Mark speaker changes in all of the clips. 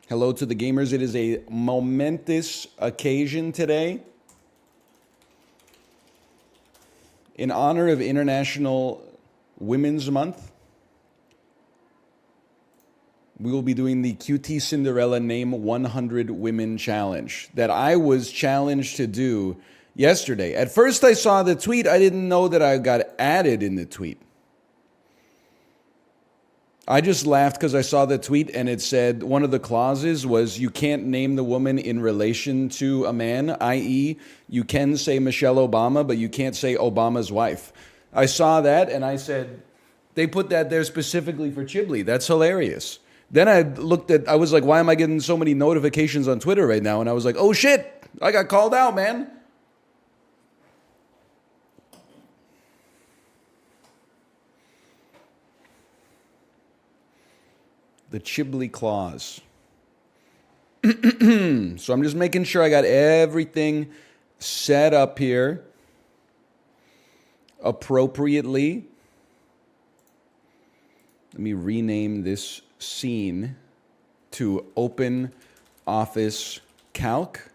Speaker 1: Hello to the gamers. It is a momentous occasion today. In honor of International Women's Month, we will be doing the QT Cinderella Name 100 Women Challenge that I was challenged to do yesterday. At first I saw the tweet. I didn't know that I got added in the tweet. I just laughed because I saw the tweet and it said one of the clauses was you can't name the woman in relation to a man, i.e., you can say Michelle Obama, but you can't say Obama's wife. I saw that and I said, they put that there specifically for Chiblee. That's hilarious. Then I was like, why am I getting so many notifications on Twitter right now? And I was like, oh shit, I got called out, man. The Chiblee clause. So I'm just making sure I got everything set up here appropriately. Let me rename this scene to Open Office Calc.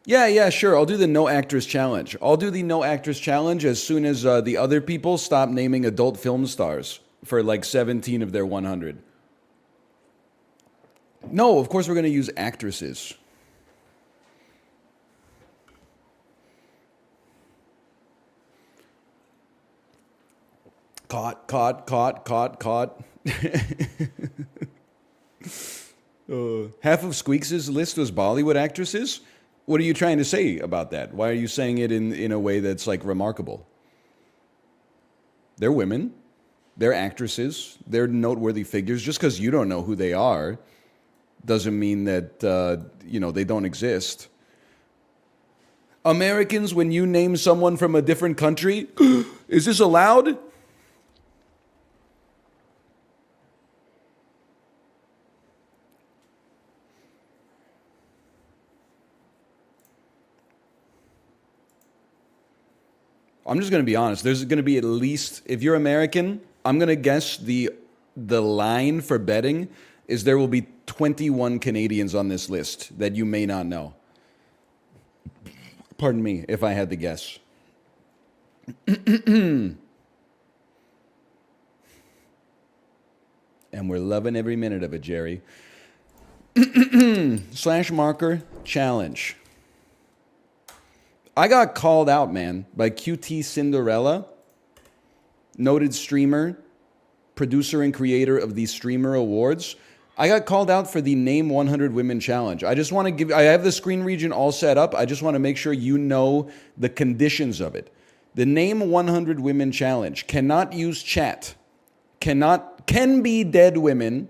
Speaker 1: Yeah, sure. I'll do the no actress challenge. I'll do the no actress challenge as soon as the other people stop naming adult film stars for like 17 of their 100. No, of course we're going to use actresses. Caught. Half of Squeaks' list was Bollywood actresses. What are you trying to say about that? Why are you saying it in a way that's like remarkable? They're women. They're actresses. They're noteworthy figures. Just because you don't know who they are doesn't mean that, they don't exist. Americans, when you name someone from a different country, is this allowed? I'm just going to be honest. There's going to be at least, if you're American, I'm going to guess the line for betting is there will be 21 Canadians on this list that you may not know. Pardon me if I had to guess. And we're loving every minute of it, Jerry. Slash marker challenge. I got called out, man, by QT Cinderella, noted streamer, producer and creator of the Streamer Awards. I got called out for the Name 100 Women Challenge. I just want to I have the screen region all set up. I just want to make sure you know the conditions of it. The Name 100 Women Challenge cannot use chat, can be dead women,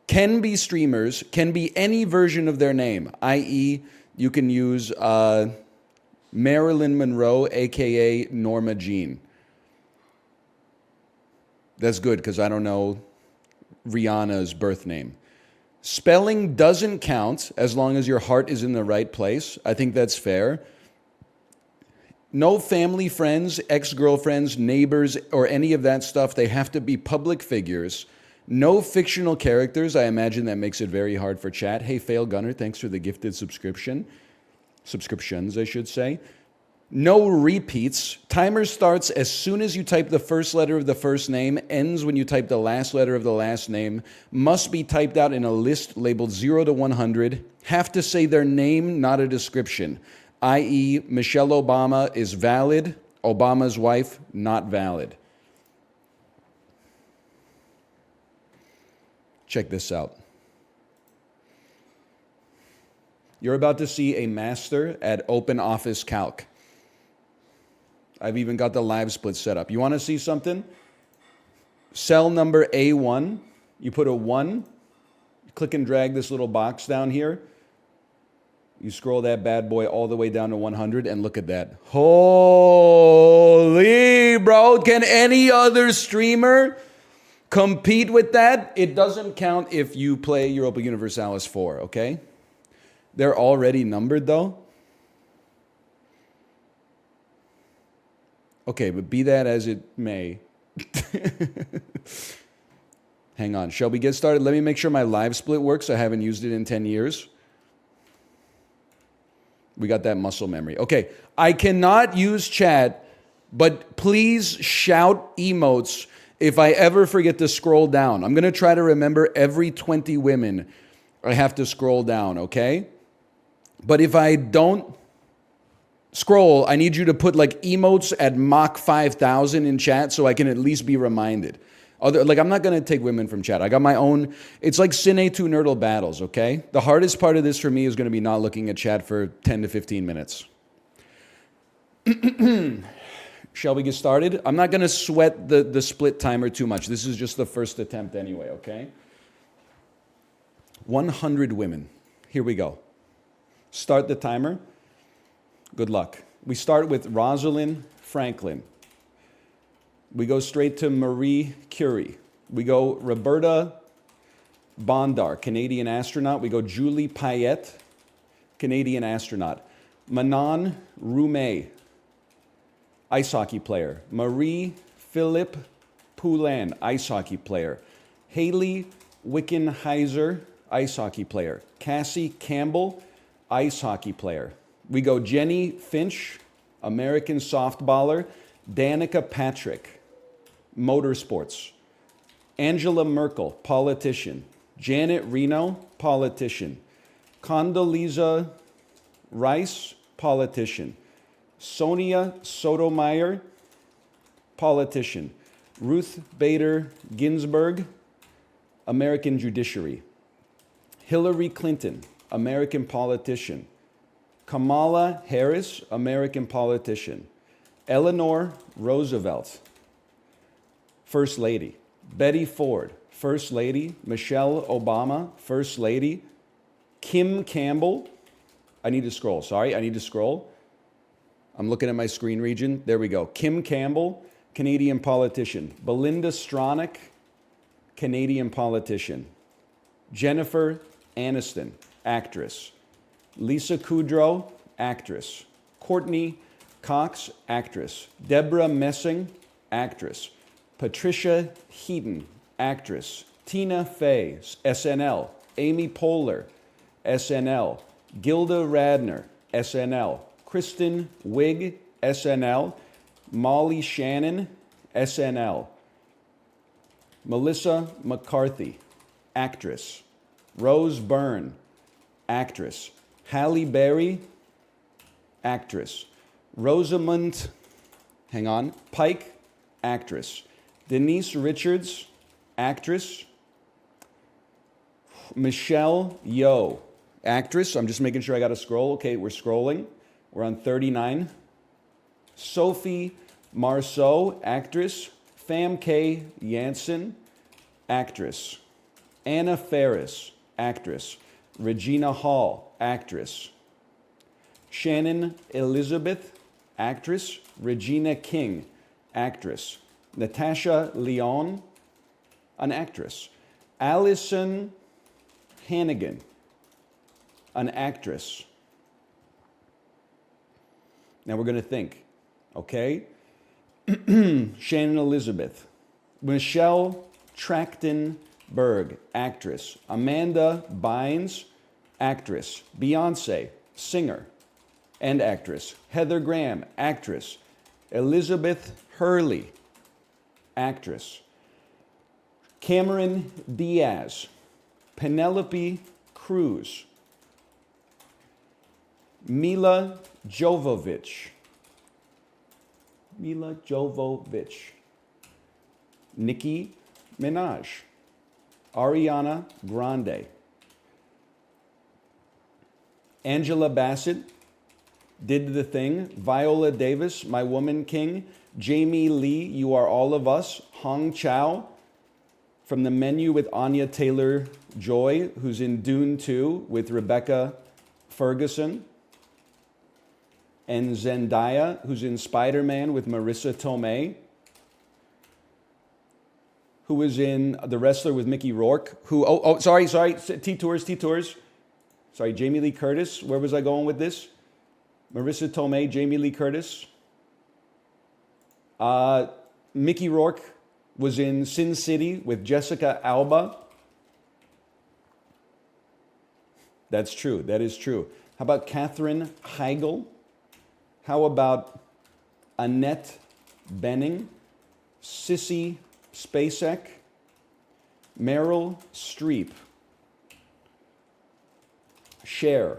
Speaker 1: can be streamers, can be any version of their name, i.e., you can use Marilyn Monroe, a.k.a. Norma Jean. That's good because I don't know Rihanna's birth name. Spelling doesn't count as long as your heart is in the right place. I think that's fair. No family, friends, ex-girlfriends, neighbors, or any of that stuff. They have to be public figures. No fictional characters. I imagine that makes it very hard for chat. Hey, Fail Gunner, thanks for the gifted subscription. Subscriptions, I should say. No repeats. Timer starts as soon as you type the first letter of the first name, ends when you type the last letter of the last name, must be typed out in a list labeled 0 to 100, have to say their name, not a description, i.e., Michelle Obama is valid, Obama's wife, not valid. Check this out. You're about to see a master at Open Office Calc. I've even got the live split set up. You want to see something? Cell number A1, you put a 1, you click and drag this little box down here. You scroll that bad boy all the way down to 100 and look at that. Holy, bro. Can any other streamer compete with that? It doesn't count if you play Europa Universalis 4, okay? They're already numbered, though. Okay, but be that as it may. Hang on. Shall we get started? Let me make sure my live split works. I haven't used it in 10 years. We got that muscle memory. Okay. I cannot use chat, but please shout emotes if I ever forget to scroll down. I'm going to try to remember every 20 women I have to scroll down, okay? But if I don't scroll, I need you to put like emotes at Mach 5000 in chat so I can at least be reminded. I'm not going to take women from chat. I got my own. It's like Cine 2 Nerdle battles, okay? The hardest part of this for me is going to be not looking at chat for 10 to 15 minutes. Shall we get started? I'm not going to sweat the split timer too much. This is just the first attempt anyway, okay? 100 women. Here we go. Start the timer. Good luck. We start with Rosalind Franklin. We go straight to Marie Curie. We go Roberta Bondar, Canadian astronaut. We go Julie Payette, Canadian astronaut. Manon Roumet, ice hockey player. Marie-Philippe Poulin, ice hockey player. Haley Wickenheiser, ice hockey player. Cassie Campbell, ice hockey player. We go Jenny Finch, American softballer. Danica Patrick, motorsports. Angela Merkel, politician. Janet Reno, politician. Condoleezza Rice, politician. Sonia Sotomayor, politician. Ruth Bader Ginsburg, American judiciary. Hillary Clinton, American politician. Kamala Harris, American politician. Eleanor Roosevelt, First Lady. Betty Ford, First Lady. Michelle Obama, First Lady. Kim Campbell. I need to scroll. Sorry, I need to scroll. I'm looking at my screen region. There we go. Kim Campbell, Canadian politician. Belinda Stronach, Canadian politician. Jennifer Aniston, actress. Lisa Kudrow, actress. Courtney Cox, actress. Deborah Messing, actress. Patricia Heaton, actress. Tina Fey, SNL. Amy Poehler, SNL. Gilda Radner, SNL. Kristen Wiig, SNL. Molly Shannon, SNL. Melissa McCarthy, actress. Rose Byrne, actress. Halle Berry, actress. Rosamund, Pike, actress. Denise Richards, actress. Michelle Yeoh, actress. I'm just making sure I got to scroll. Okay, we're scrolling. We're on 39. Sophie Marceau, actress. Famke Janssen, actress. Anna Faris, actress. Regina Hall, actress. Shannon Elizabeth, actress. Regina King, actress. Natasha Lyonne, an actress. Allison Hannigan, an actress. Now we're going to think, okay? Shannon Elizabeth. Michelle Trachtenberg, actress. Amanda Bynes, actress. Beyonce, singer and actress. Heather Graham, actress. Elizabeth Hurley, actress. Cameron Diaz. Penelope Cruz. Mila Jovovich. Nicki Minaj. Ariana Grande. Angela Bassett, Did the Thing. Viola Davis, My Woman King. Jamie Lee, You Are All of Us. Hong Chow, From the Menu with Anya Taylor-Joy, who's in Dune 2 with Rebecca Ferguson. And Zendaya, who's in Spider-Man with Marissa Tomei. Who was in The Wrestler with Mickey Rourke. Sorry. T-Tours. Sorry, Jamie Lee Curtis. Where was I going with this? Marissa Tomei, Jamie Lee Curtis. Mickey Rourke, was in Sin City with Jessica Alba. That's true. That is true. How about Katherine Heigl? How about Annette Bening? Sissy Spacek? Meryl Streep? Cher?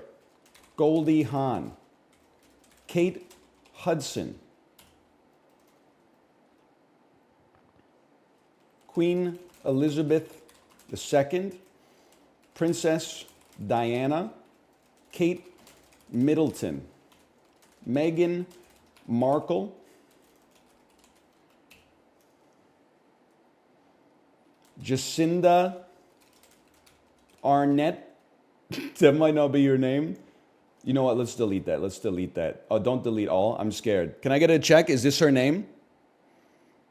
Speaker 1: Goldie Hawn? Kate Hudson? Queen Elizabeth II? Princess Diana? Kate Middleton? Meghan Markle? Jacinda Arnett? That might not be your name. You know what? Let's delete that. Let's delete that. Oh, don't delete all. I'm scared. Can I get a check? Is this her name?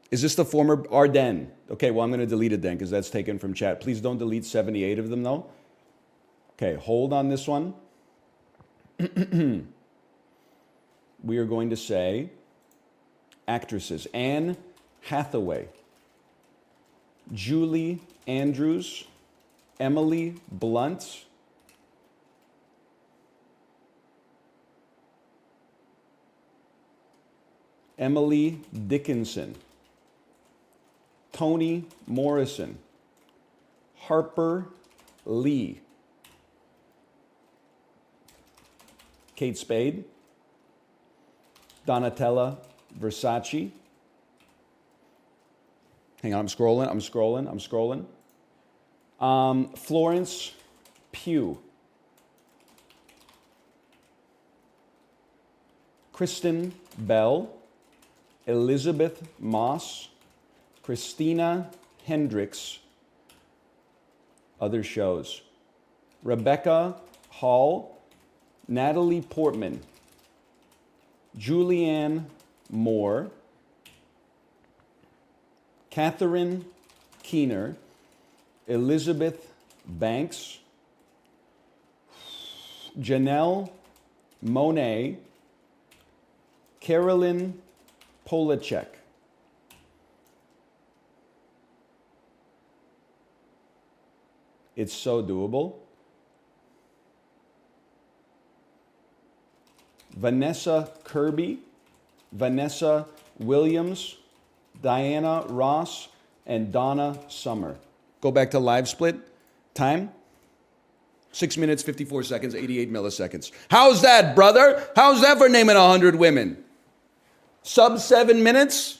Speaker 1: Is this the former Ardennes? Okay, well, I'm going to delete it then because that's taken from chat. Please don't delete 78 of them, though. Okay, hold on this one. We are going to say actresses. Anne Hathaway, Julie Andrews, Emily Blunt, Emily Dickinson, Toni Morrison, Harper Lee, Kate Spade, Donatella Versace. Hang on, I'm scrolling. Florence Pugh, Kristen Bell, Elizabeth Moss, Christina Hendricks. Other shows: Rebecca Hall, Natalie Portman, Julianne Moore, Catherine Keener, Elizabeth Banks, Janelle Monáe, Carolyn Polachek. It's so doable. Vanessa Kirby, Vanessa Williams, Diana Ross, and Donna Summer. Go back to live split. Time? 6 minutes, 54 seconds, 88 milliseconds. How's that, brother? How's that for naming 100 women? Sub 7 minutes?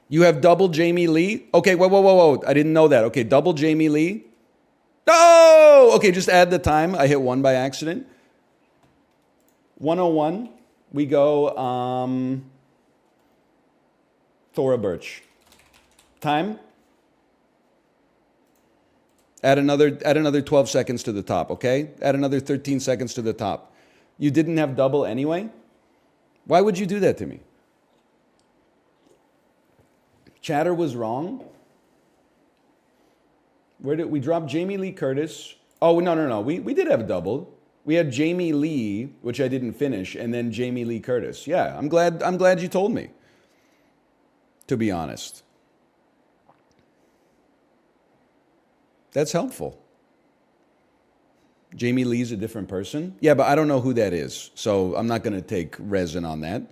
Speaker 1: You have double Jamie Lee? Okay, whoa. I didn't know that. Okay, double Jamie Lee. Oh! Okay, just add the time. I hit 1 by accident. 101. We go Thora Birch. Time? Add another 12 seconds to the top, okay? Add another 13 seconds to the top. You didn't have double anyway? Why would you do that to me? Chatter was wrong. Where did we drop Jamie Lee Curtis? Oh, no. We did have a double. We had Jamie Lee, which I didn't finish, and then Jamie Lee Curtis. Yeah, I'm glad you told me, to be honest. That's helpful. Jamie Lee's a different person? Yeah, but I don't know who that is, so I'm not going to take resin on that.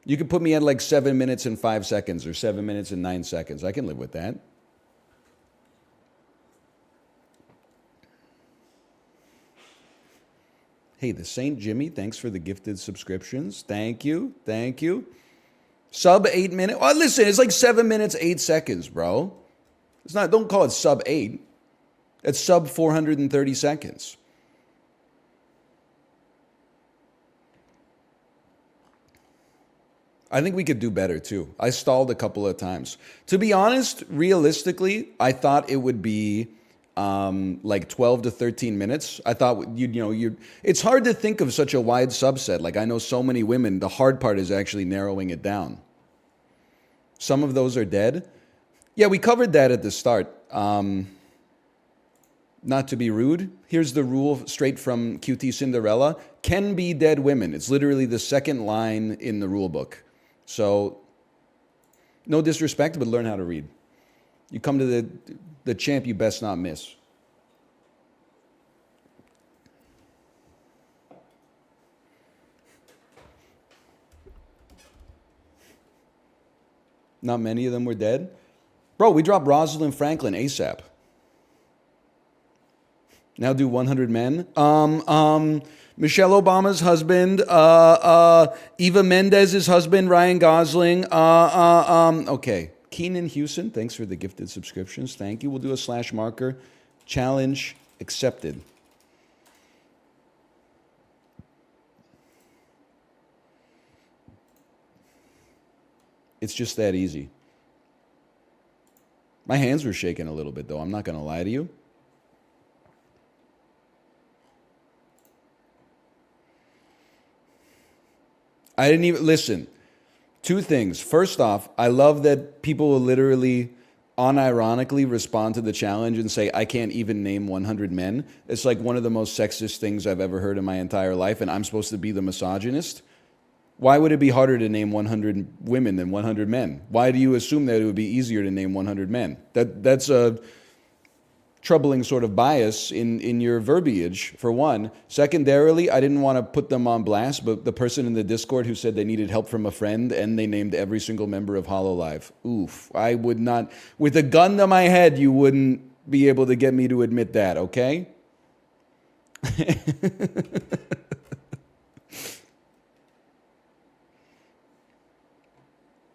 Speaker 1: You could put me at like 7 minutes and 5 seconds or 7 minutes and 9 seconds. I can live with that. Hey, the Saint Jimmy, thanks for the gifted subscriptions. Thank you. Sub 8 minutes. Oh, listen, it's like 7 minutes, 8 seconds, bro. It's not, don't call it sub 8. It's sub 430 seconds. I think we could do better too. I stalled a couple of times. To be honest, realistically, I thought it would be like 12 to 13 minutes. I thought it's hard to think of such a wide subset. Like I know so many women, the hard part is actually narrowing it down. Some of those are dead. Yeah, we covered that at the start. Not to be rude, here's the rule straight from QT Cinderella. Can be dead women. It's literally the second line in the rule book. So, No disrespect, but learn how to read. You come to the champ, you best not miss. Not many of them were dead. Bro, we dropped Rosalind Franklin ASAP. Now do 100 men. Michelle Obama's husband, Eva Mendez's husband, Ryan Gosling. Okay. Keenan Houston, thanks for the gifted subscriptions. Thank you. We'll do a slash marker. Challenge accepted. It's just that easy. My hands were shaking a little bit, though. I'm not going to lie to you. I didn't even listen. Two things. First off, I love that people will literally unironically respond to the challenge and say, I can't even name 100 men. It's like one of the most sexist things I've ever heard in my entire life, and I'm supposed to be the misogynist. Why would it be harder to name 100 women than 100 men? Why do you assume that it would be easier to name 100 men? That's a troubling sort of bias in your verbiage, for one. Secondarily, I didn't want to put them on blast, but the person in the Discord who said they needed help from a friend and they named every single member of HoloLive. Oof. I would not, with a gun to my head, you wouldn't be able to get me to admit that, okay?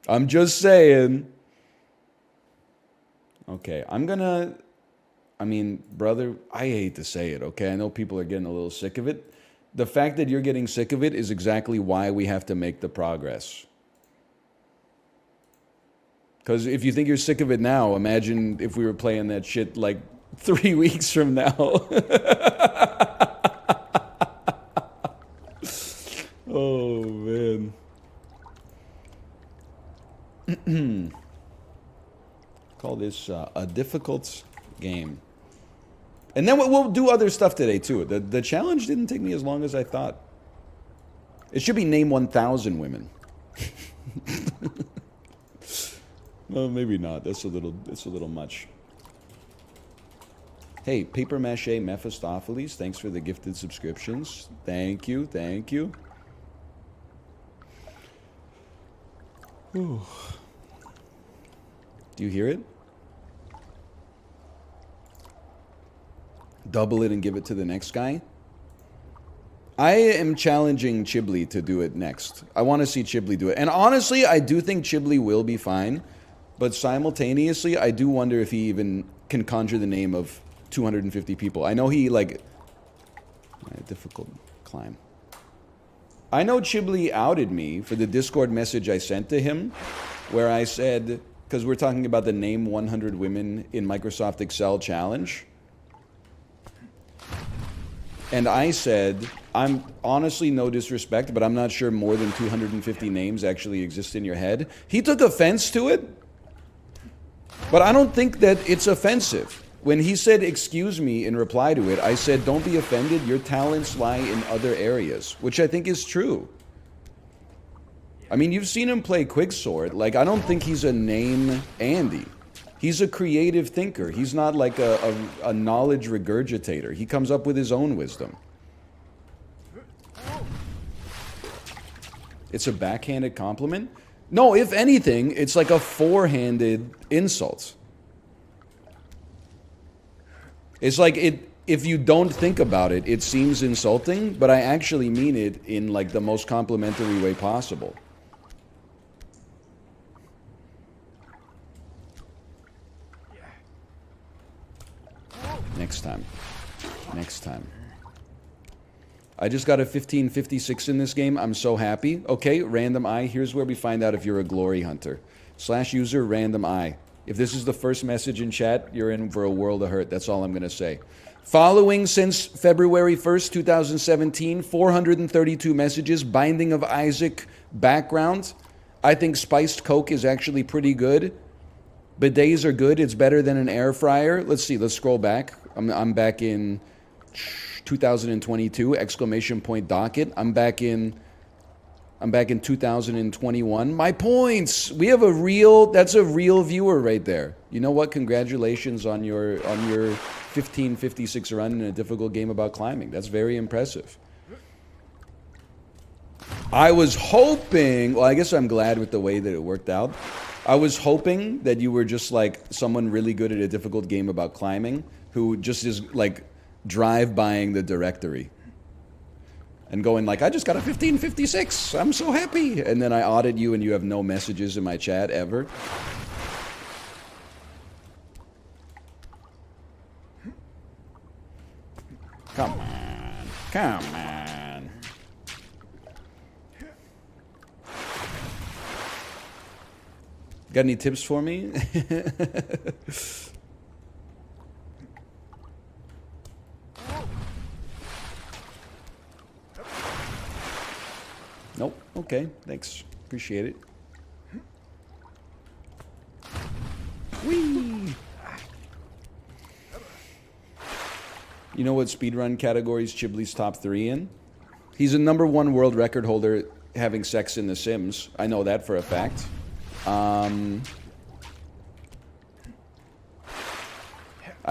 Speaker 1: I'm just saying. Okay, I mean, brother, I hate to say it, okay? I know people are getting a little sick of it. The fact that you're getting sick of it is exactly why we have to make the progress. Because if you think you're sick of it now, imagine if we were playing that shit like 3 weeks from now. Oh, man. Call this a difficult game. And then we'll do other stuff today, too. The challenge didn't take me as long as I thought. It should be name 1,000 women. Well, maybe not. That's a little much. Hey, Paper Mache Mephistopheles, thanks for the gifted subscriptions. Thank you, thank you. Ooh. Do you hear it? Double it and give it to the next guy. I am challenging Chibli to do it next. I want to see Chibli do it. And honestly, I do think Chibli will be fine. But simultaneously, I do wonder if he even can conjure the name of 250 people. I know he, like... difficult climb. I know Chibli outed me for the Discord message I sent to him, where I said... Because we're talking about the Name 100 Women in Microsoft Excel challenge. And I said, I'm honestly, no disrespect, but I'm not sure more than 250 names actually exist in your head. He took offense to it, but I don't think that it's offensive. When he said, excuse me, in reply to it, I said, don't be offended, your talents lie in other areas, which I think is true. I mean, you've seen him play Quicksword. Like, I don't think he's a name Andy. He's a creative thinker. He's not like a knowledge regurgitator. He comes up with his own wisdom. It's a backhanded compliment? No, if anything, it's like a forehanded insult. It's like if you don't think about it, it seems insulting, but I actually mean it in like the most complimentary way possible. Next time. Next time. I just got a 1556 in this game. I'm so happy. Okay, random eye. Here's where we find out if you're a glory hunter. /user random eye. If this is the first message in chat, you're in for a world of hurt. That's all I'm going to say. Following since February 1st, 2017, 432 messages. Binding of Isaac background. I think spiced Coke is actually pretty good. Bidets are good. It's better than an air fryer. Let's see. Let's scroll back. I'm back in 2022, exclamation point docket. I'm back in I'm back in 2021. My points. We have a real. That's a real viewer right there. You know what? Congratulations on your 1556 run in a difficult game about climbing. That's very impressive. I was hoping. Well, I guess I'm glad with the way that it worked out. I was hoping that you were just like someone really good at a difficult game about climbing who just is like drive-buying the directory and going like, I just got a 1556. I'm so happy. And then I audit you and you have no messages in my chat ever. Come on. Come on. Got any tips for me? Nope. Okay. Thanks. Appreciate it. Whee! You know what speedrun categories Chibley's top 3 in? He's a #1 world record holder having sex in The Sims. I know that for a fact. I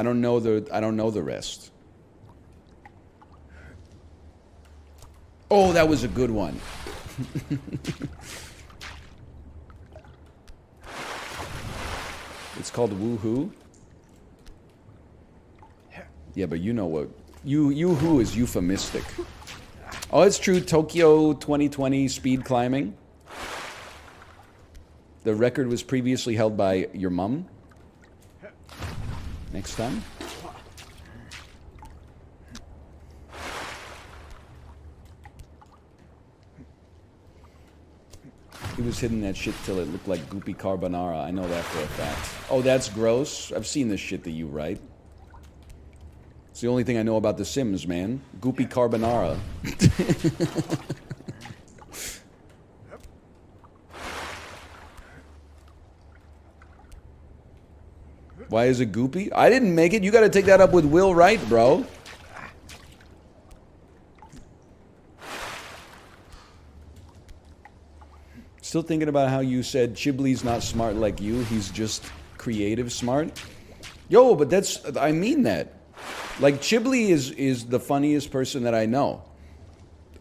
Speaker 1: don't know the rest. Oh, that was a good one. It's called Woohoo. Yeah, but you know what? Yoo-hoo is euphemistic. Oh, it's true. Tokyo 2020 speed climbing. The record was previously held by your mum. Next time. He was hitting that shit till it looked like goopy carbonara. I know that for a fact. Oh, that's gross. I've seen this shit that you write. It's the only thing I know about The Sims, man. Goopy carbonara. Why is it goopy? I didn't make it. You gotta take that up with Will Wright, bro. Still thinking about how you said Chibley's not smart like you. He's just creative smart. Yo, but that's... I mean that. Like, Chibley is the funniest person that I know.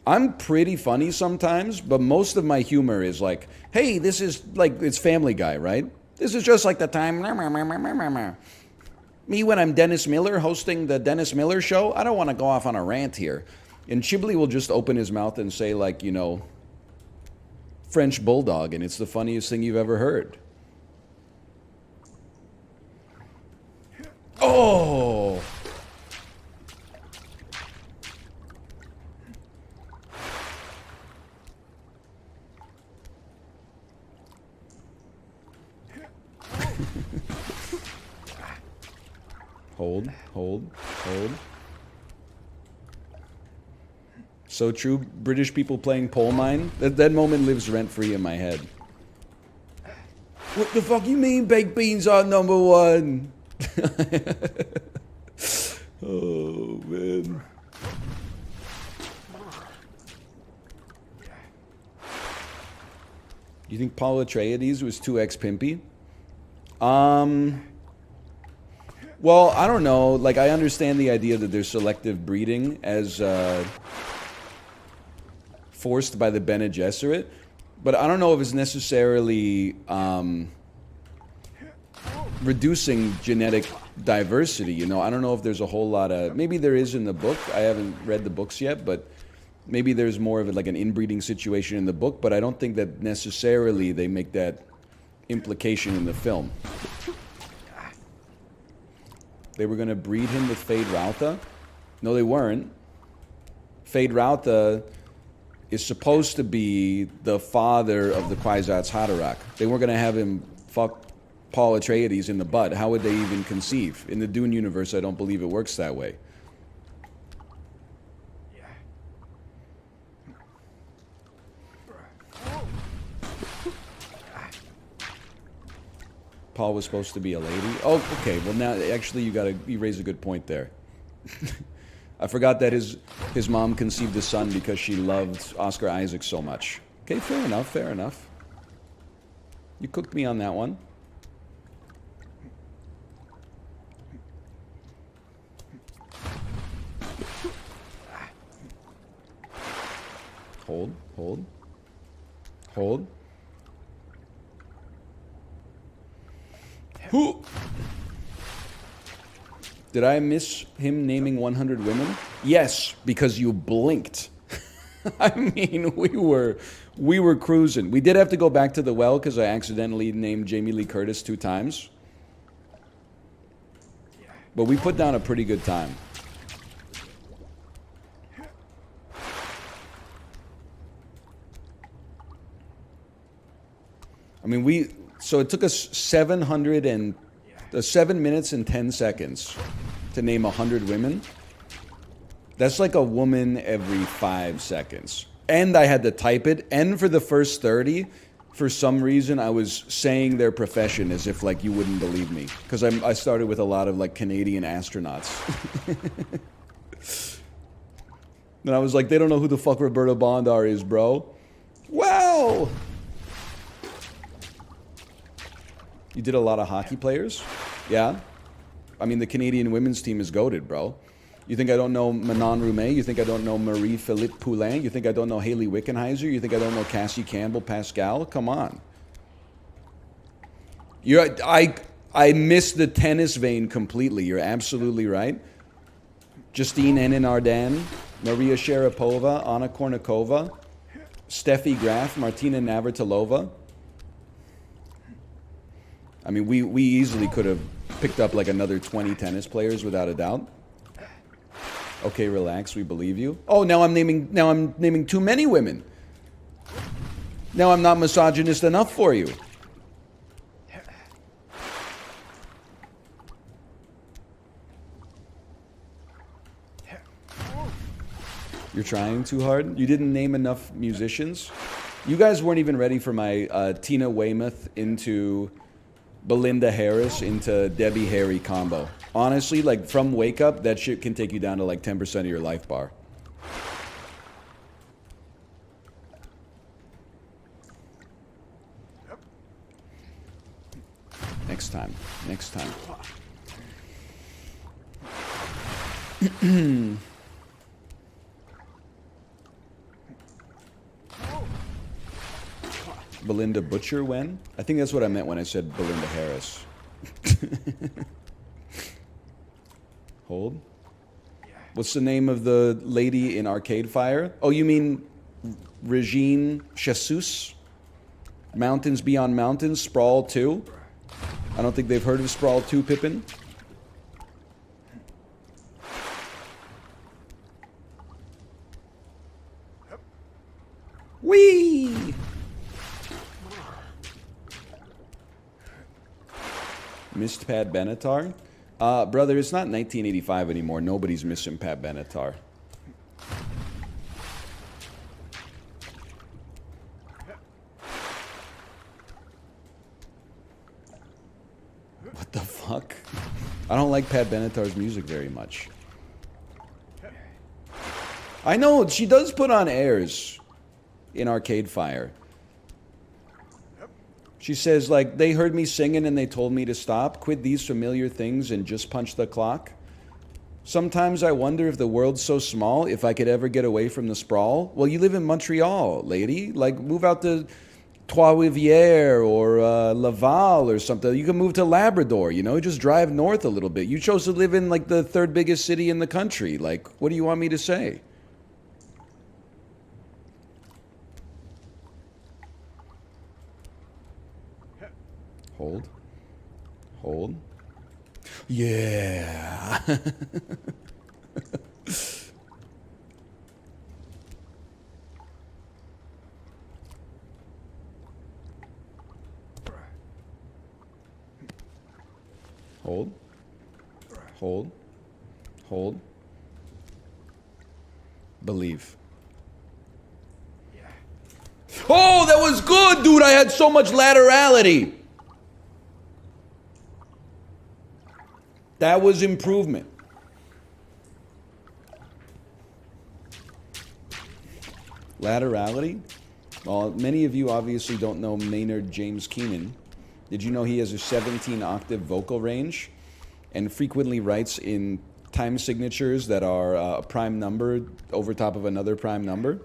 Speaker 1: I'm pretty funny sometimes, but most of my humor is like, hey, this is like... It's Family Guy, right? This is just like the time... Me when I'm Dennis Miller hosting the Dennis Miller show, I don't want to go off on a rant here. And Chibley will just open his mouth and say, like, you know... French Bulldog, and it's the funniest thing you've ever heard. Oh! Hold, hold, hold. So true. British people playing pole mine. That moment lives rent-free in my head. What the fuck you mean baked beans are #1? Oh, man. You think Paul Atreides was 2x pimpy? Well, I don't know. Like, I understand the idea that there's selective breeding as... forced by the Bene Gesserit, but I don't know if it's necessarily reducing genetic diversity, you know? I don't know if there's a whole lot of... Maybe there is in the book. I haven't read the books yet, but maybe there's more of it like an inbreeding situation in the book, but I don't think that necessarily they make that implication in the film. They were going to breed him with Fade Rautha? No, they weren't. Fade Rautha... is supposed to be the father of the Kwisatz Haderach. They weren't going to have him fuck Paul Atreides in the butt. How would they even conceive? In the Dune universe, I don't believe it works that way. Paul was supposed to be a lady? Oh, okay. Well, now, actually, you raise a good point there. I forgot that his mom conceived a son because she loved Oscar Isaac so much. Okay, fair enough, fair enough. You cooked me on that one. Hold, hold, hold. Who? Did I miss him naming 100 women? Yes, because you blinked. I mean, we were cruising. We did have to go back to the well because I accidentally named Jamie Lee Curtis 2 times. But we put down a pretty good time. I mean, so it took us 7 minutes and 10 seconds to name 100 women. That's like a woman every 5 seconds. And I had to type it. And for the first 30, for some reason, I was saying their profession as if like you wouldn't believe me. Because I started with a lot of like Canadian astronauts. And I was like, they don't know who the fuck Roberto Bondar is, bro. Wow! You did a lot of hockey players? Yeah? I mean, the Canadian women's team is goated, bro. You think I don't know Manon Roumet? You think I don't know Marie-Philippe Poulin? You think I don't know Haley Wickenheiser? You think I don't know Cassie Campbell-Pascal? Come on. I missed the tennis vein completely. You're absolutely right. Justine Henin-Ardenne, Maria Sharapova, Anna Kournikova, Steffi Graf, Martina Navratilova. I mean, we easily could have picked up like another 20 tennis players without a doubt. Okay, relax, we believe you. Oh, now I'm naming too many women. Now I'm not misogynist enough for you. You're trying too hard? You didn't name enough musicians? You guys weren't even ready for my Tina Weymouth into Belinda Harris into Debbie Harry combo. Honestly, like from Wake Up, that shit can take you down to like 10% of your life bar. Next time. Next time. Belinda Butcher when? I think that's what I meant when I said Belinda Harris. Hold. What's the name of the lady in Arcade Fire? Oh, you mean Regine Jesus? Mountains Beyond Mountains, Sprawl 2? I don't think they've heard of Sprawl 2, Pippin. Whee! Missed Pat Benatar? Brother, it's not 1985 anymore. Nobody's missing Pat Benatar. What the fuck? I don't like Pat Benatar's music very much. I know, she does put on airs in Arcade Fire. She says, like, they heard me singing and they told me to stop, quit these familiar things and just punch the clock. Sometimes I wonder if the world's so small, if I could ever get away from the sprawl. Well, you live in Montreal, lady. Like, move out to Trois-Rivières or Laval or something. You can move to Labrador, you know, just drive north a little bit. You chose to live in, like, the 3rd biggest city in the country. Like, what do you want me to say? Hold. Hold. Yeah. Hold. Hold. Hold. Believe. Oh, that was good, dude. I had so much laterality. That was improvement. Laterality? Well, many of you obviously don't know Maynard James Keenan. Did you know he has a 17-octave vocal range and frequently writes in time signatures that are a prime number over top of another prime number?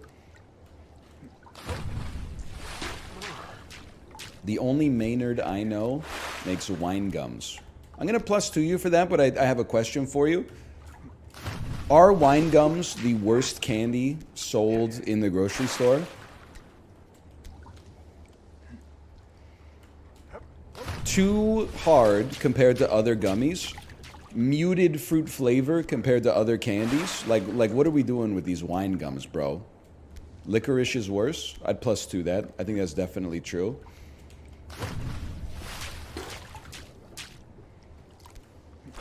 Speaker 1: The only Maynard I know makes wine gums. I'm going to +2 you for that, but I have a question for you. Are wine gums the worst candy sold in the grocery store? Too hard compared to other gummies. Muted fruit flavor compared to other candies. Like what are we doing with these wine gums, bro? Licorice is worse. I'd +2 that. I think that's definitely true.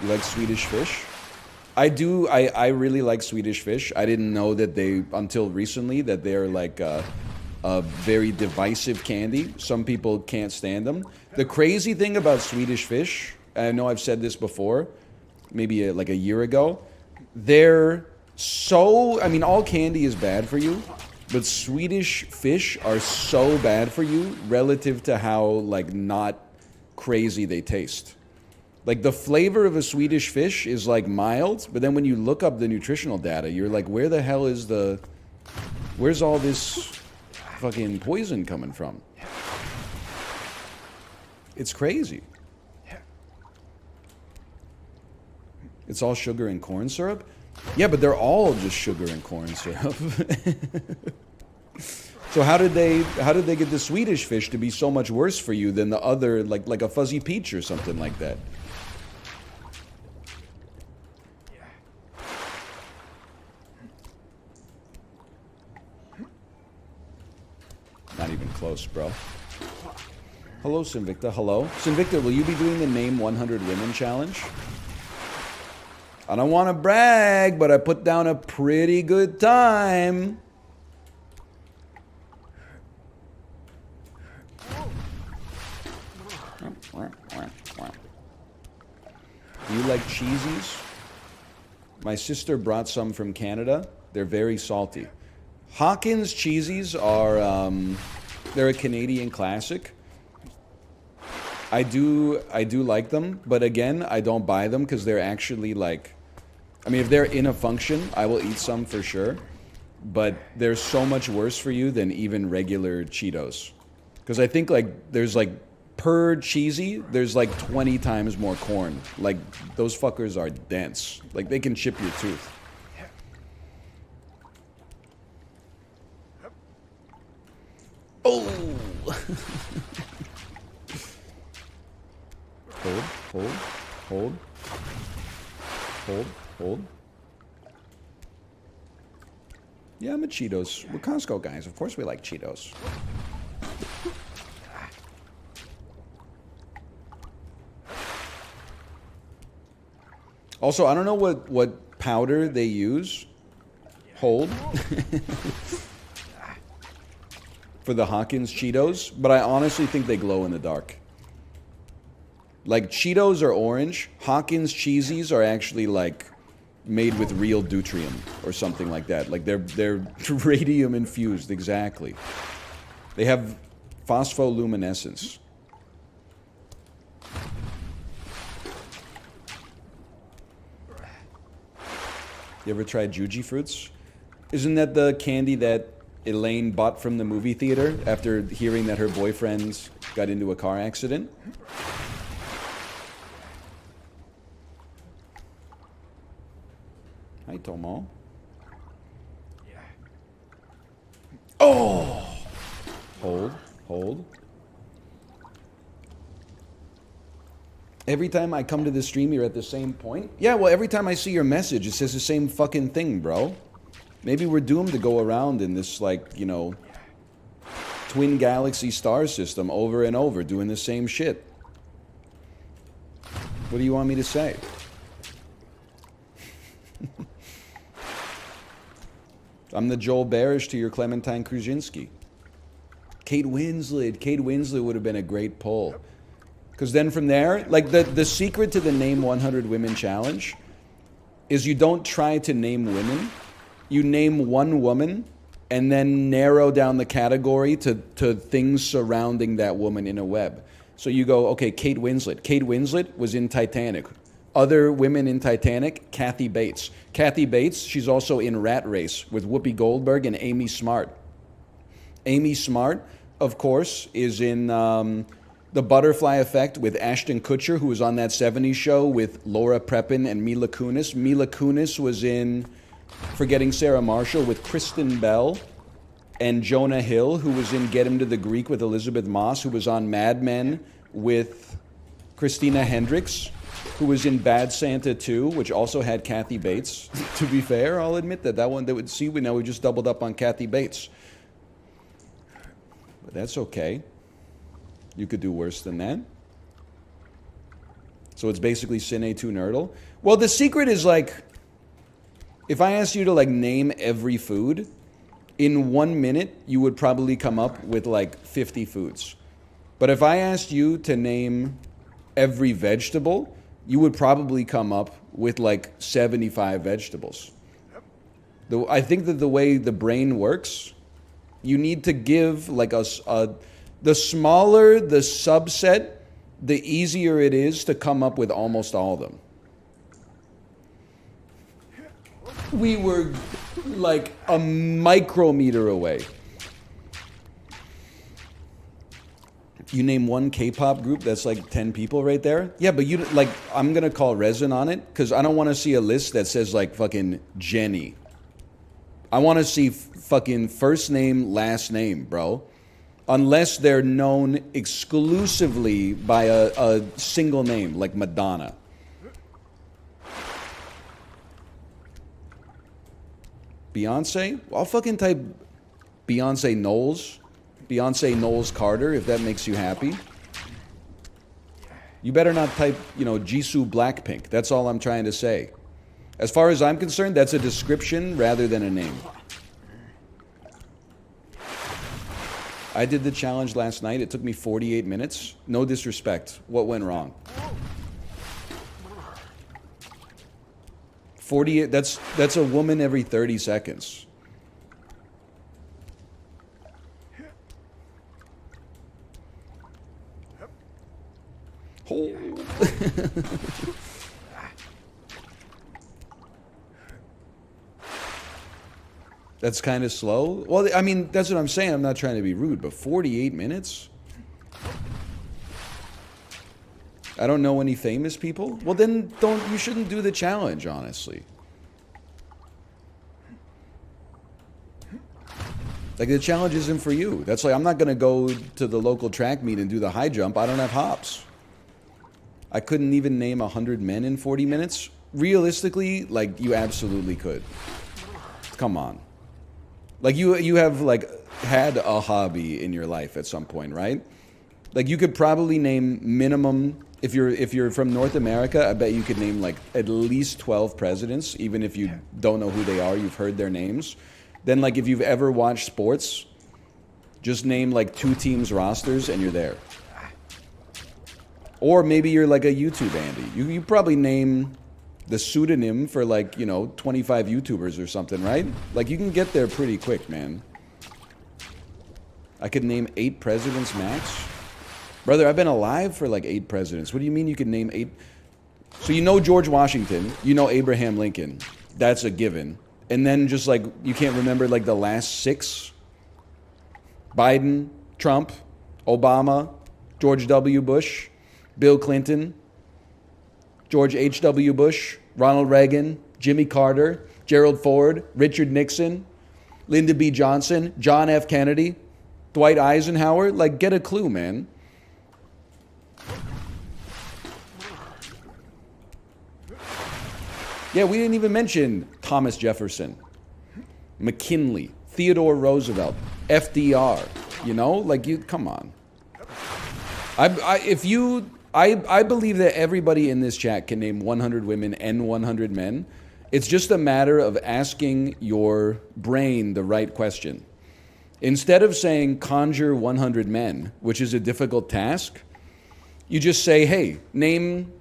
Speaker 1: You like Swedish Fish? I do. I really like Swedish Fish. I didn't know that they, until recently, that they're like a very divisive candy. Some people can't stand them. The crazy thing about Swedish Fish, I know I've said this before, maybe like a year ago, they're so, I mean, all candy is bad for you, but Swedish Fish are so bad for you relative to how, like, not crazy they taste. Like, the flavor of a Swedish fish is, like, mild, but then when you look up the nutritional data, you're like, where the hell is where's all this fucking poison coming from? It's crazy. It's all sugar and corn syrup? Yeah, but they're all just sugar and corn syrup. So how did they get the Swedish fish to be so much worse for you than the other, like a fuzzy peach or something like that? Not even close, bro. Hello, Sinvicta. Hello. Sinvicta, will you be doing the Name 100 Women challenge? I don't want to brag, but I put down a pretty good time. Do you like cheesies? My sister brought some from Canada. They're very salty. Hawkins cheesies are, they're a Canadian classic. I do like them, but again, I don't buy them because they're actually like, I mean, if they're in a function, I will eat some for sure, but they're so much worse for you than even regular Cheetos. Because I think like there's like, per cheesy, there's like 20 times more corn. Like, those fuckers are dense. Like, they can chip your tooth. Oh! Hold. Yeah, I'm a Cheetos. We're Costco guys. Of course we like Cheetos. Also, I don't know what powder they use. Hold. For the Hawkins Cheetos, but I honestly think they glow in the dark. Like, Cheetos are orange. Hawkins cheesies are actually like made with real deuterium or something like that. Like they're radium infused, exactly. They have phospholuminescence. You ever tried Juji fruits? Isn't that the candy that Elaine bought from the movie theater after hearing that her boyfriend got into a car accident? Hi, Tomo. Oh! Hold. Every time I come to the stream, you're at the same point? Yeah, well, every time I see your message, it says the same fucking thing, bro. Maybe we're doomed to go around in this, like, you know, twin galaxy star system over and over, doing the same shit. What do you want me to say? I'm the Joel Barish to your Clementine Kruszinski. Kate Winslet would have been a great pull. Because then from there, like the secret to the Name 100 Women challenge is you don't try to name women. You name one woman and then narrow down the category to things surrounding that woman in a web. So you go, okay, Kate Winslet. Kate Winslet was in Titanic. Other women in Titanic, Kathy Bates. Kathy Bates, she's also in Rat Race with Whoopi Goldberg and Amy Smart. Amy Smart, of course, is in The Butterfly Effect with Ashton Kutcher, who was on that 70s show with Laura Prepon and Mila Kunis. Mila Kunis was in Forgetting Sarah Marshall with Kristen Bell and Jonah Hill, who was in Get Him to the Greek with Elizabeth Moss, who was on Mad Men with Christina Hendricks, who was in Bad Santa 2, which also had Kathy Bates. To be fair, I'll admit that one, now we just doubled up on Kathy Bates. But that's okay. You could do worse than that. So it's basically Cine 2 Nerdle. Well, the secret is like, if I asked you to like name every food, in 1 minute, you would probably come up with like 50 foods. But if I asked you to name every vegetable, you would probably come up with like 75 vegetables. I think that the way the brain works, you need to give like the smaller the subset, the easier it is to come up with almost all of them. We were like a micrometer away. You name one K-pop group, that's like 10 people right there. Yeah, but you like, I'm gonna call resin on it because I don't want to see a list that says like fucking Jenny. I want to see fucking first name, last name, bro. Unless they're known exclusively by a single name, like Madonna. Beyonce? I'll fucking type Beyonce Knowles. Beyonce Knowles Carter, if that makes you happy. You better not type, Jisoo Blackpink. That's all I'm trying to say. As far as I'm concerned, that's a description rather than a name. I did the challenge last night. It took me 48 minutes. No disrespect. What went wrong? 48, that's a woman every 30 seconds. Oh. That's kind of slow. Well, I mean, that's what I'm saying. I'm not trying to be rude, but 48 minutes? I don't know any famous people? Well, then you shouldn't do the challenge, honestly. Like, the challenge isn't for you. That's like, I'm not going to go to the local track meet and do the high jump. I don't have hops. I couldn't even name 100 men in 40 minutes. Realistically, like, you absolutely could. Come on. Like, you have, like, had a hobby in your life at some point, right? Like, you could probably name minimum, if you're from North America, I bet you could name, like, at least 12 presidents, even if you don't know who they are, you've heard their names. Then, like, if you've ever watched sports, just name, like, 2 teams' rosters, and you're there. Or maybe you're, like, a YouTube Andy. You probably name the pseudonym for, like, 25 YouTubers or something, right? Like, you can get there pretty quick, man. I could name 8 presidents max. Brother, I've been alive for like 8 presidents. What do you mean you could name 8? So you know George Washington, you know Abraham Lincoln. That's a given. And then just like, you can't remember like the last 6? Biden, Trump, Obama, George W. Bush, Bill Clinton, George H.W. Bush, Ronald Reagan, Jimmy Carter, Gerald Ford, Richard Nixon, Lyndon B. Johnson, John F. Kennedy, Dwight Eisenhower. Like, get a clue, man. Yeah, we didn't even mention Thomas Jefferson, McKinley, Theodore Roosevelt, FDR. Like, come on. I believe that everybody in this chat can name 100 women and 100 men. It's just a matter of asking your brain the right question. Instead of saying conjure 100 men, which is a difficult task, you just say, hey, name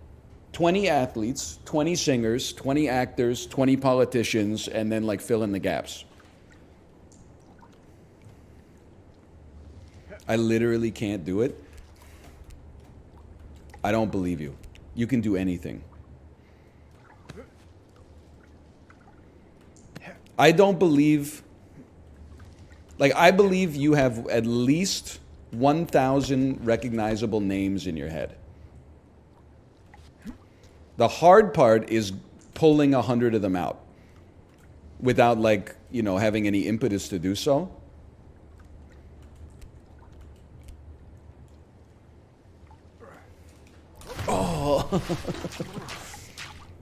Speaker 1: 20 athletes, 20 singers, 20 actors, 20 politicians, and then like fill in the gaps. I literally can't do it. I don't believe you. You can do anything. I don't believe... Like, I believe you have at least 1,000 recognizable names in your head. The hard part is pulling 100 of them out without, like, you know, having any impetus to do so. Oh.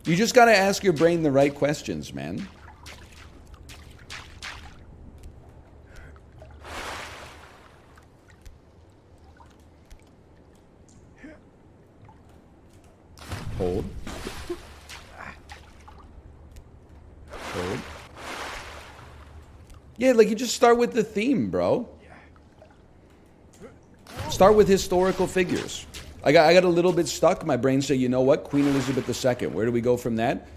Speaker 1: You just got to ask your brain the right questions, man. Hold. Hold. Yeah, like you just start with the theme, bro. Start with historical figures. I got a little bit stuck. My brain said, you know what? Queen Elizabeth II. Where do we go from that?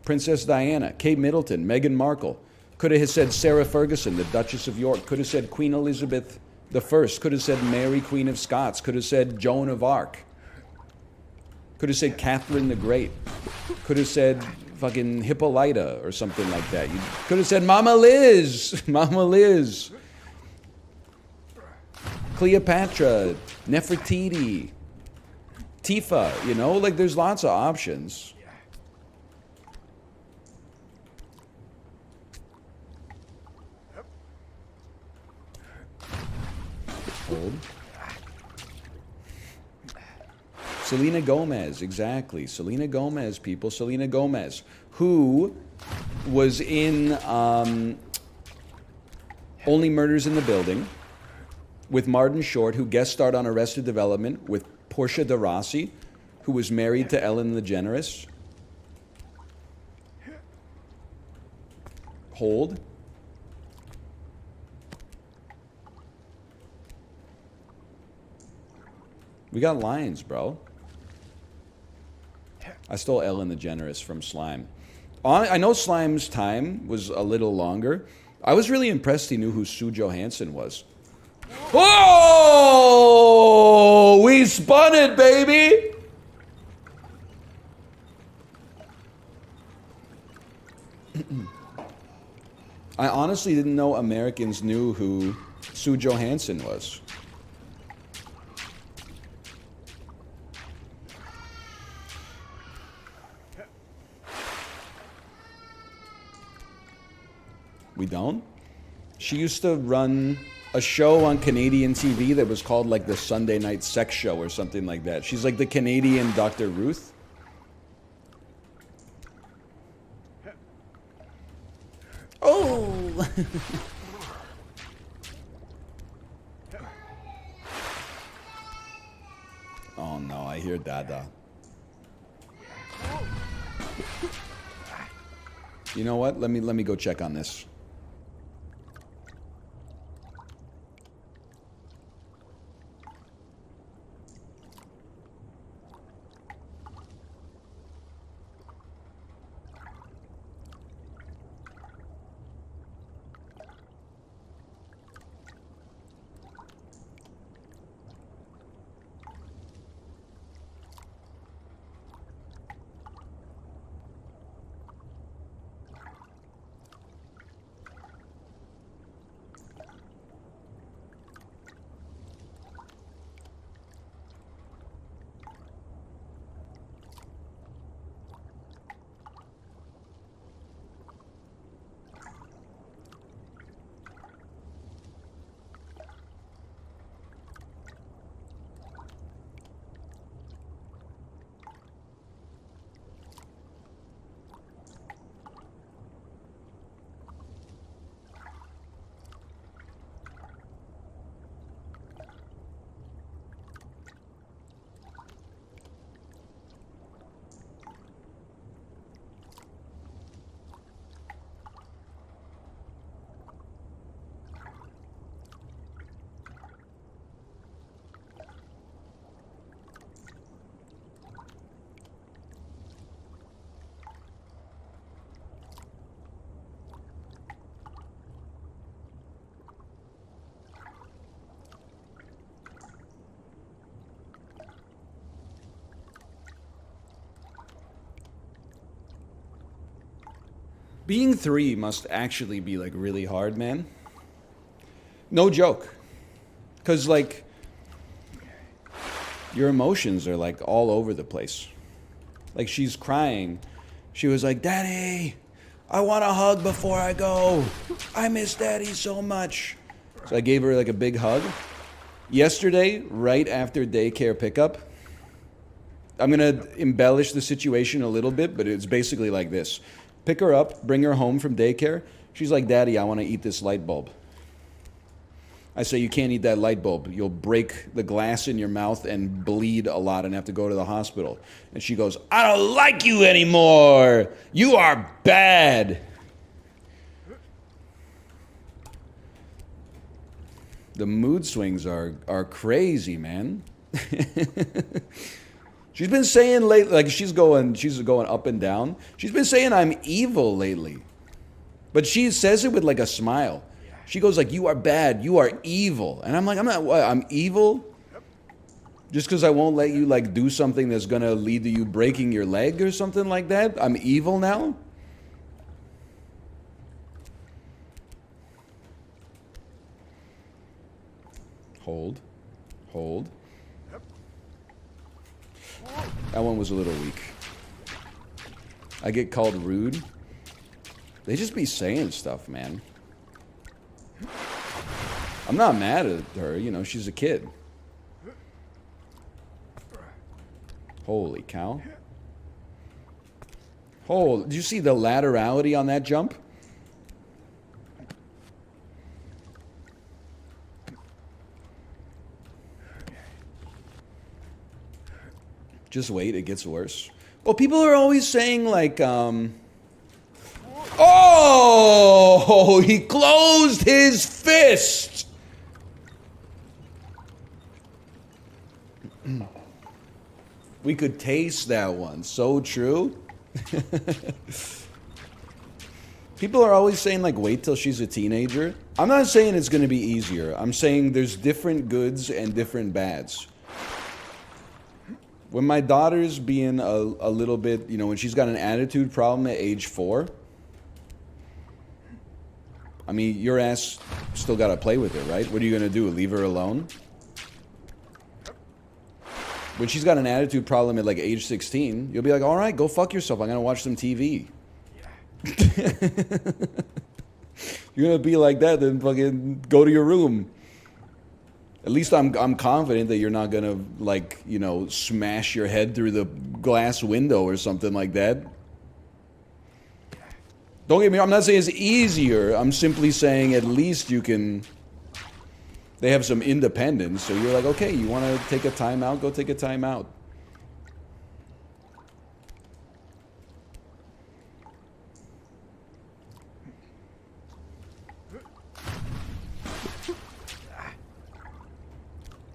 Speaker 1: Princess Diana, Kate Middleton, Meghan Markle. Could have said Sarah Ferguson, the Duchess of York. Could have said Queen Elizabeth I. Could have said Mary, Queen of Scots. Could have said Joan of Arc. Could have said Catherine the Great. Could have said fucking Hippolyta or something like that. You could have said Mama Liz. Mama Liz. Cleopatra. Nefertiti. Tifa. You know, like there's lots of options. Hold. Selena Gomez, exactly. Selena Gomez, people. Selena Gomez, who was in Only Murders in the Building with Martin Short, who guest starred on Arrested Development with Portia de Rossi, who was married to Ellen DeGeneres. Hold. We got lines, bro. I stole Ellen DeGeneres from Slime. I know Slime's time was a little longer. I was really impressed he knew who Sue Johansson was. Oh! We spun it, baby! I honestly didn't know Americans knew who Sue Johansson was. We don't? She used to run a show on Canadian TV that was called like the Sunday Night Sex Show or something like that. She's like the Canadian Dr. Ruth. Oh! Oh no, I hear Dada. You know what? Let me go check on this. Being 3 must actually be like really hard, man. No joke. Because like your emotions are like all over the place. Like she's crying. She was like, "Daddy, I want a hug before I go. I miss Daddy so much." So I gave her like a big hug. Yesterday, right after daycare pickup, I'm gonna embellish the situation a little bit, but it's basically like this. Pick her up, bring her home from daycare. She's like, "Daddy, I want to eat this light bulb." I say, "You can't eat that light bulb. You'll break the glass in your mouth and bleed a lot and have to go to the hospital." And she goes, "I don't like you anymore. You are bad." The mood swings are crazy, man. She's been saying lately, like she's going up and down. She's been saying I'm evil lately. But she says it with like a smile. She goes like, "You are bad, you are evil." And I'm like, "I'm not what? I'm evil? Just because I won't let you like do something that's gonna lead to you breaking your leg or something like that? I'm evil now?" Hold. Hold. That one was a little weak. I get called rude. They just be saying stuff, man. I'm not mad at her, you know, she's a kid. Holy cow. Oh, did you see the laterality on that jump? Just wait, it gets worse. Well, people are always saying like, oh, he closed his fist. We could taste that one. So true. People are always saying like, wait till she's a teenager. I'm not saying it's going to be easier. I'm saying there's different goods and different bads. When my daughter's being a little bit, you know, when she's got an attitude problem at age 4, I mean, your ass still got to play with it, right? What are you going to do? Leave her alone? When she's got an attitude problem at like age 16, you'll be like, all right, go fuck yourself. I'm going to watch some TV. You're going to be like that, then fucking go to your room. At least I'm confident that you're not going to, like, you know, smash your head through the glass window or something like that. Don't get me wrong, I'm not saying it's easier. I'm simply saying at least you can... They have some independence, so you're like, okay, you want to take a timeout? Go take a timeout.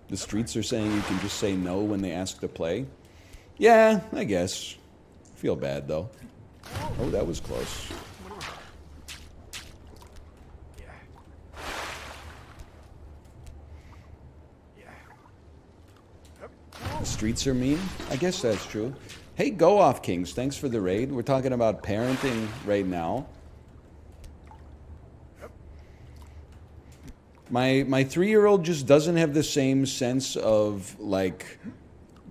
Speaker 1: The streets are saying you can just say no when they ask to play. Yeah, I guess. Feel bad, though. Oh, that was close. The streets are mean? I guess that's true. Hey, Go Off Kings, thanks for the raid. We're talking about parenting right now. My 3-year-old just doesn't have the same sense of, like,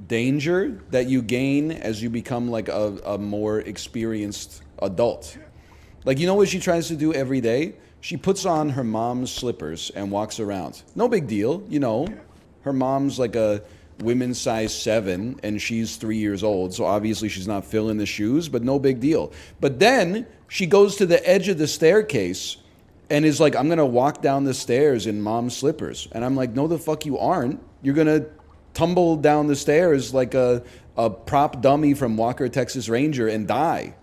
Speaker 1: danger that you gain as you become, like, a more experienced adult. Like, you know what she tries to do every day? She puts on her mom's slippers and walks around. No big deal, you know. Her mom's, like, a women's size 7, and she's 3 years old, so obviously she's not filling the shoes, but no big deal. But then she goes to the edge of the staircase and is like, I'm going to walk down the stairs in mom's slippers. And I'm like, no, the fuck you aren't. You're going to tumble down the stairs like a prop dummy from Walker, Texas Ranger and die.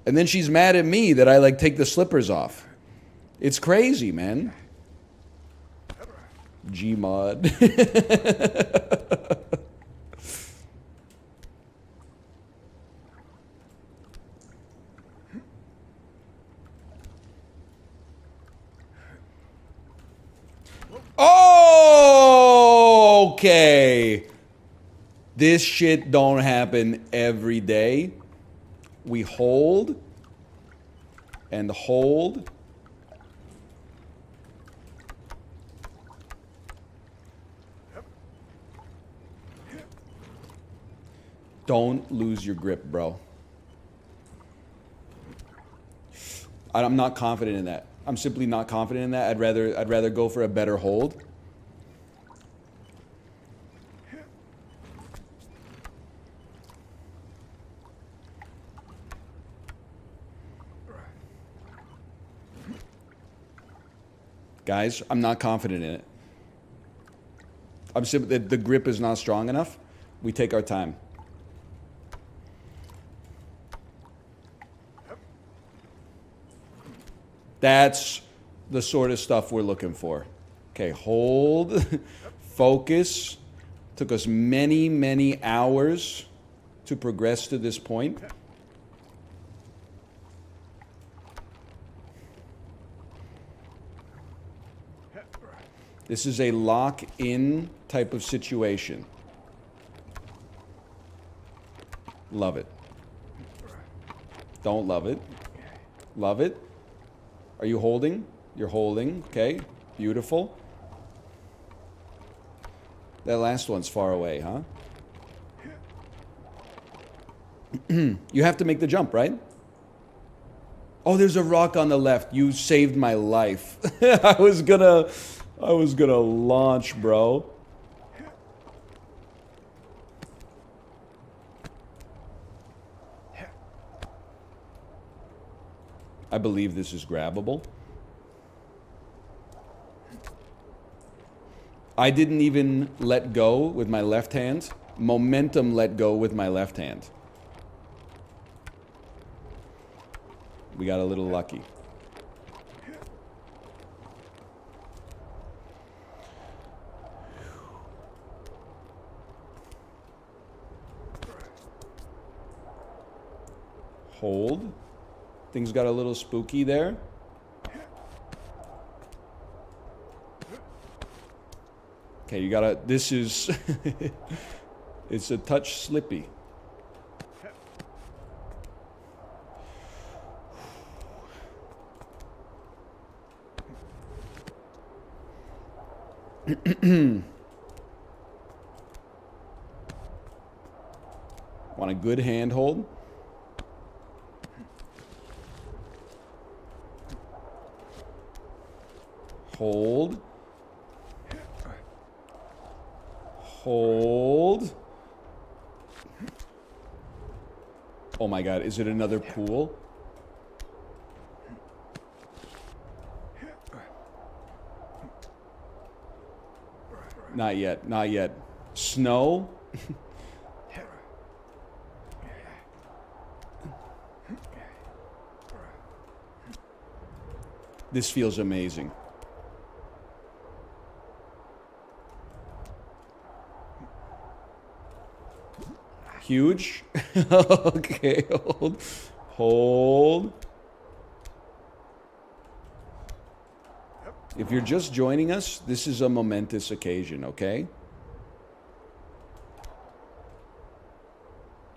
Speaker 1: And then she's mad at me that I, like, take the slippers off. It's crazy, man. Gmod. Okay. This shit don't happen every day. We hold. and hold. Don't lose your grip, bro. I'm not confident in that. I'm simply not confident in that. I'd rather go for a better hold. Guys, I'm not confident in it. I'm simply, the grip is not strong enough. We take our time. That's the sort of stuff we're looking for. Okay, hold, focus. Took us many, many hours to progress to this point. This is a lock-in type of situation. Love it. Don't love it. Love it. Are you holding? You're holding. Okay. Beautiful. That last one's far away, huh? You have to make the jump, right? Oh, there's a rock on the left. You saved my life. I was gonna launch, bro. I believe this is grabbable. I didn't even let go with my left hand. Momentum let go with my left hand. We got a little lucky. Hold. Things got a little spooky there. Okay, you gotta, this is, it's a touch slippy. Want a good handhold? Hold. Hold. Oh my God, is it another pool? Not yet, not yet. Snow? This feels amazing. Huge. Okay, hold. Hold. If you're just joining us, this is a momentous occasion, okay?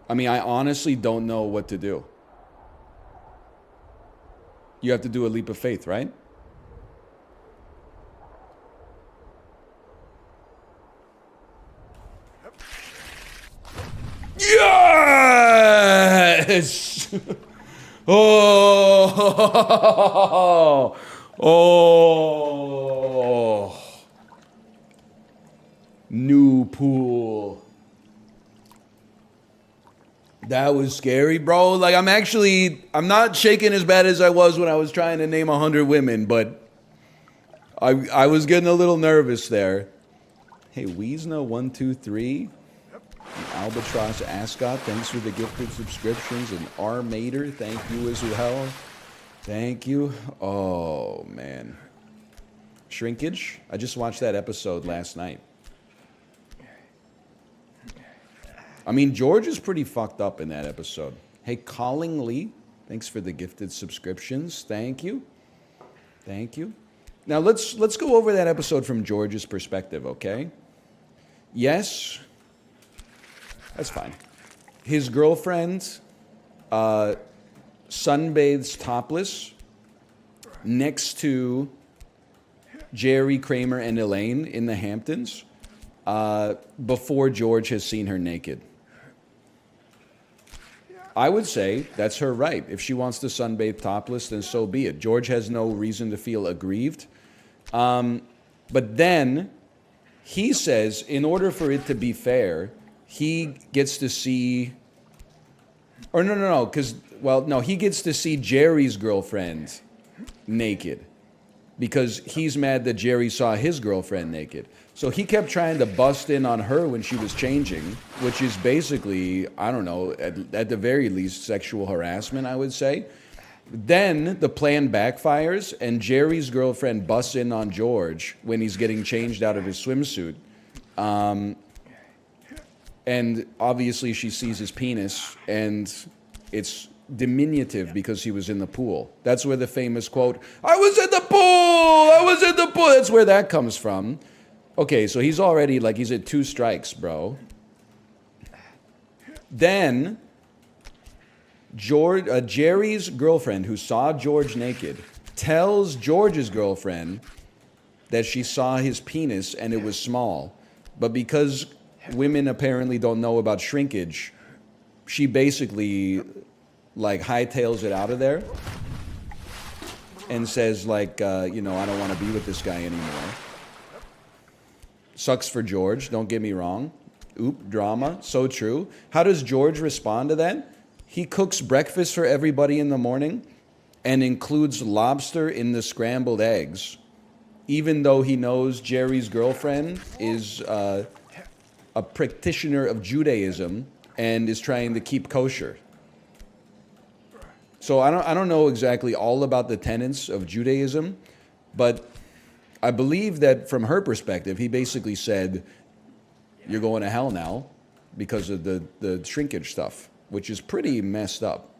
Speaker 1: I mean, I honestly don't know what to do. You have to do a leap of faith, right? Yes! Oh! Oh! New pool. That was scary, bro. Like, I'm not shaking as bad as I was when I was trying to name 100 women, but I was getting a little nervous there. Hey, Wiesna123, Albatross Ascot, thanks for the gifted subscriptions, and R Mater, thank you as well. Thank you. Oh, man. Shrinkage? I just watched that episode last night. I mean, George is pretty fucked up in that episode. Hey, Colling Lee, thanks for the gifted subscriptions. Thank you. Thank you. Now, let's go over that episode from George's perspective, okay? Yes, that's fine. His girlfriend sunbathes topless next to Jerry, Kramer, and Elaine in the Hamptons before George has seen her naked. I would say that's her right. If she wants to sunbathe topless, then so be it. George has no reason to feel aggrieved. But then he says, in order for it to be fair, he gets to see, or no, because, well, no, he gets to see Jerry's girlfriend naked because he's mad that Jerry saw his girlfriend naked. So he kept trying to bust in on her when she was changing, which is basically, I don't know, at the very least, sexual harassment, I would say. Then the plan backfires, and Jerry's girlfriend busts in on George when he's getting changed out of his swimsuit. And obviously she sees his penis, and it's diminutive because he was in the pool. That's where the famous quote, "I was in the pool! I was in the pool!" That's where that comes from. Okay, so he's already, like, he's at 2 strikes, bro. Then, Jerry's girlfriend, who saw George naked, tells George's girlfriend that she saw his penis and it was small. But because women apparently don't know about shrinkage, she basically, like, hightails it out of there and says, like, you know, I don't want to be with this guy anymore. Sucks for George, don't get me wrong. Oop, drama, so true. How does George respond to that? He cooks breakfast for everybody in the morning and includes lobster in the scrambled eggs, even though he knows Jerry's girlfriend is a practitioner of Judaism and is trying to keep kosher. So I don't know exactly all about the tenets of Judaism, but I believe that from her perspective, he basically said, you're going to hell now because of the shrinkage stuff, which is pretty messed up.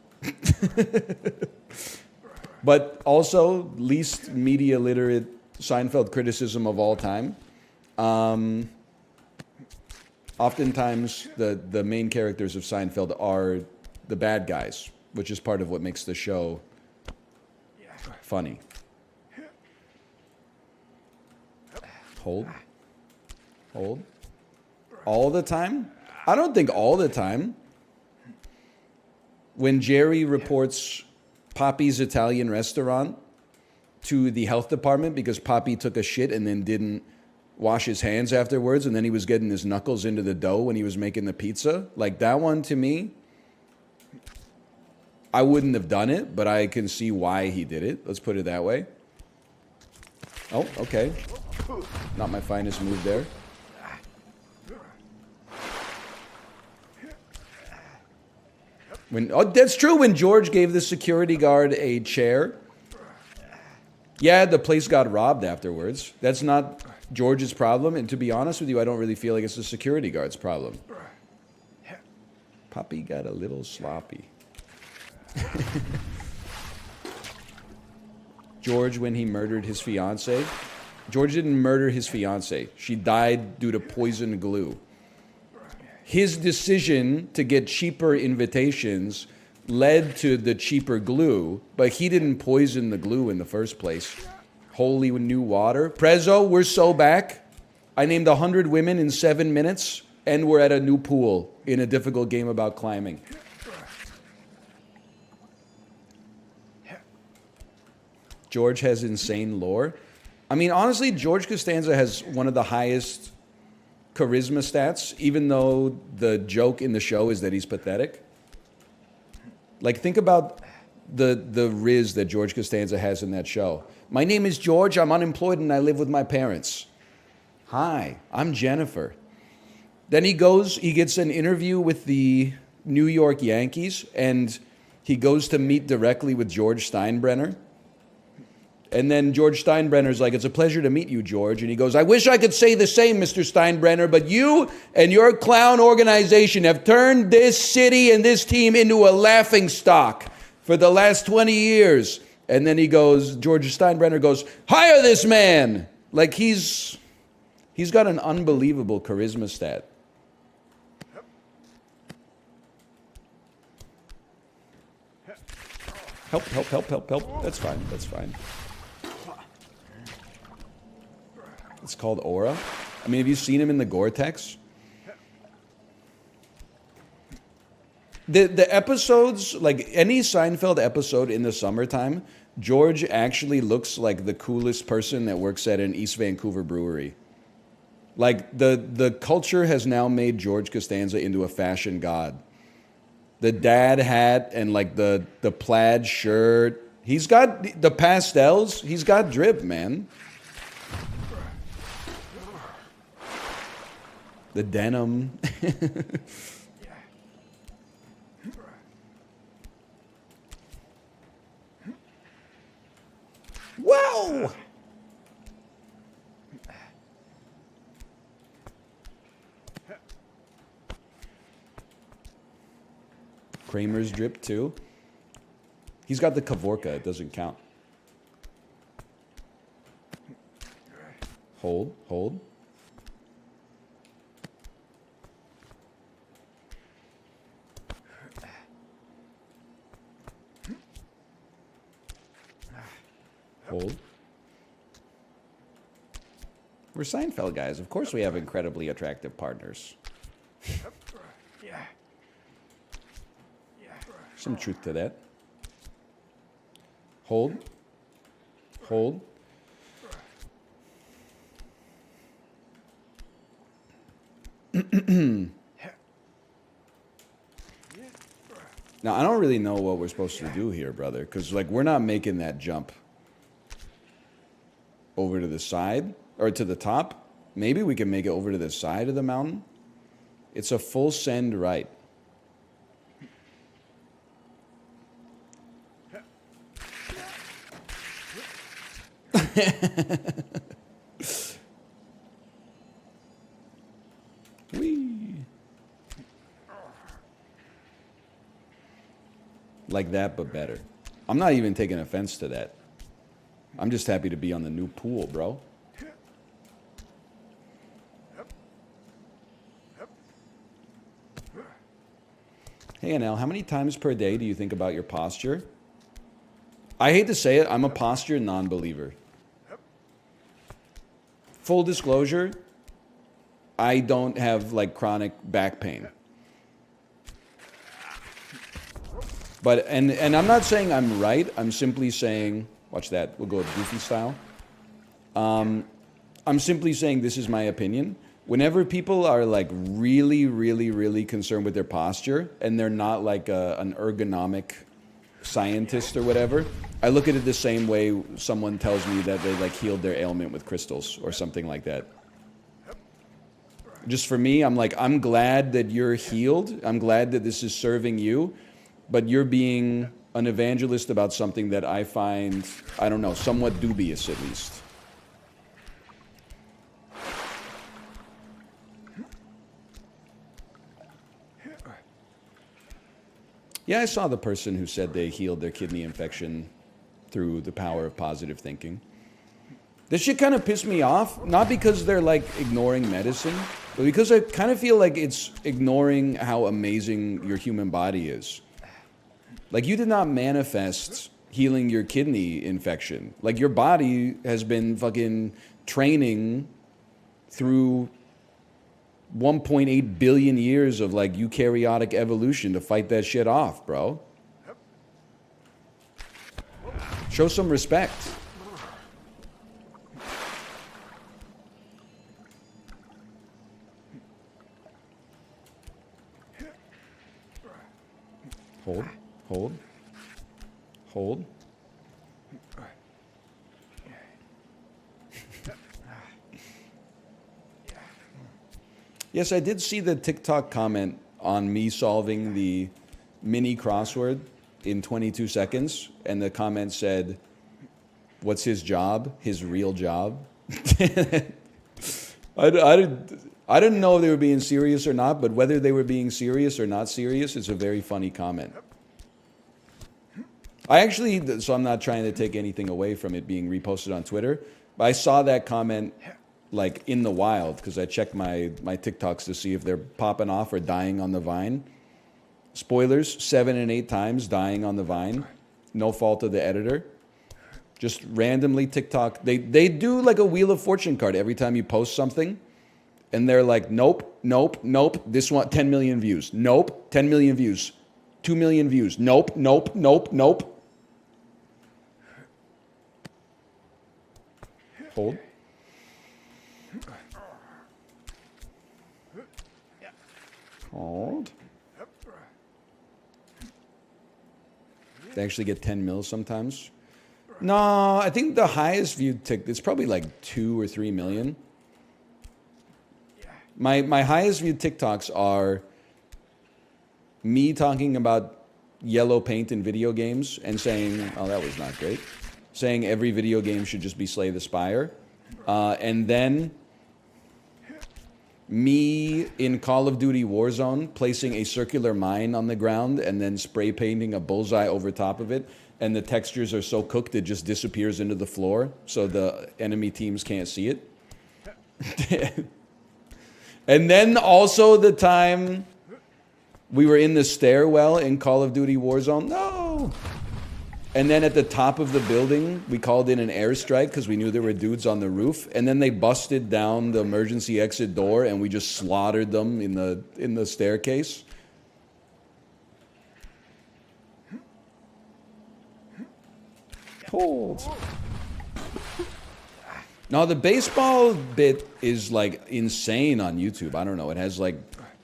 Speaker 1: But also, least media literate Seinfeld criticism of all time. Oftentimes, the main characters of Seinfeld are the bad guys, which is part of what makes the show funny. Hold. All the time? I don't think all the time. When Jerry reports Poppy's Italian restaurant to the health department because Poppy took a shit and then didn't wash his hands afterwards, and then he was getting his knuckles into the dough when he was making the pizza, like that one, to me, I wouldn't have done it, but I can see why he did it. Let's put it that way. Oh, okay. Not my finest move there. That's true, when George gave the security guard a chair. Yeah, the place got robbed afterwards. That's not George's problem, and to be honest with you, I don't really feel like it's the security guard's problem. Poppy got a little sloppy. George, when he murdered his fiancée. George didn't murder his fiancée. She died due to poison glue. His decision to get cheaper invitations led to the cheaper glue, but he didn't poison the glue in the first place. Holy new water. Prezzo, we're so back. I named 100 women in 7 minutes, and we're at a new pool in a difficult game about climbing. George has insane lore. I mean, honestly, George Costanza has one of the highest charisma stats, even though the joke in the show is that he's pathetic. Like, think about the riz that George Costanza has in that show. My name is George, I'm unemployed, and I live with my parents. Hi, I'm Jennifer. Then he gets an interview with the New York Yankees, and he goes to meet directly with George Steinbrenner. And then George Steinbrenner's like, it's a pleasure to meet you, George. And he goes, I wish I could say the same, Mr. Steinbrenner, but you and your clown organization have turned this city and this team into a laughingstock for the last 20 years. And then George Steinbrenner goes, hire this man. Like, he's got an unbelievable charisma stat. Help. That's fine. It's called Aura. I mean, have you seen him in the Gore-Tex? The episodes, like any Seinfeld episode in the summertime, George actually looks like the coolest person that works at an East Vancouver brewery. Like, the culture has now made George Costanza into a fashion god. The dad hat and, like, the plaid shirt. He's got the pastels. He's got drip, man. The denim. Whoa! Kramer's drip too. He's got the Kavorka. It doesn't count. Hold, hold. Hold. We're Seinfeld guys. Of course we have incredibly attractive partners. Some truth to that. Hold. Hold. Now, I don't really know what we're supposed to do here, brother, because, like, we're not making that jump over to the side or to the top. Maybe we can make it over to the side of the mountain. It's a full send right. Whee. Like that, but better. I'm not even taking offense to that. I'm just happy to be on the new pool, bro. Hey, Anel, how many times per day do you think about your posture? I hate to say it, I'm a posture non-believer. Full disclosure, I don't have, like, chronic back pain. But, and I'm not saying I'm right, I'm simply saying, watch that, we'll go Goofy style. I'm simply saying this is my opinion. Whenever people are, like, really, really, really concerned with their posture, and they're not like an ergonomic scientist or whatever, I look at it the same way someone tells me that they, like, healed their ailment with crystals or something like that. Just for me, I'm like, I'm glad that you're healed. I'm glad that this is serving you, but you're being an evangelist about something that I find, I don't know, somewhat dubious at least. Yeah, I saw the person who said they healed their kidney infection through the power of positive thinking. This shit kind of pissed me off, not because they're, like, ignoring medicine, but because I kind of feel like it's ignoring how amazing your human body is. Like, you did not manifest healing your kidney infection. Like, your body has been fucking training through 1.8 billion years of, like, eukaryotic evolution to fight that shit off, bro. Show some respect. Hold, hold, hold. Yes, I did see the TikTok comment on me solving the mini crossword in 22 seconds, and the comment said, "What's his job? His real job?" I didn't know if they were being serious or not, but whether they were being serious or not serious, it's a very funny comment. I actually, so I'm not trying to take anything away from it being reposted on Twitter, but I saw that comment, like, in the wild, because I checked my TikToks to see if they're popping off or dying on the vine. Spoilers, 7 and 8 times dying on the vine. No fault of the editor. Just randomly TikTok. They do like a Wheel of Fortune card every time you post something. And they're like, nope, nope, nope. This one, 10 million views. Nope, 10 million views. 2 million views. Nope, nope, nope, nope. Hold. Hold. They actually get 10 mils sometimes. No, I think the highest viewed TikTok, it's probably like 2 or 3 million. My highest viewed TikToks are me talking about yellow paint in video games and saying, oh, that was not great. Saying every video game should just be Slay the Spire. And then me in Call of Duty Warzone placing a circular mine on the ground and then spray painting a bullseye over top of it. And the textures are so cooked it just disappears into the floor so the enemy teams can't see it. And then also the time we were in the stairwell in Call of Duty Warzone. No! And then at the top of the building, we called in an airstrike because we knew there were dudes on the roof. And then they busted down the emergency exit door and we just slaughtered them in the staircase. Hold. Now the baseball bit is like insane on YouTube. I don't know. It has like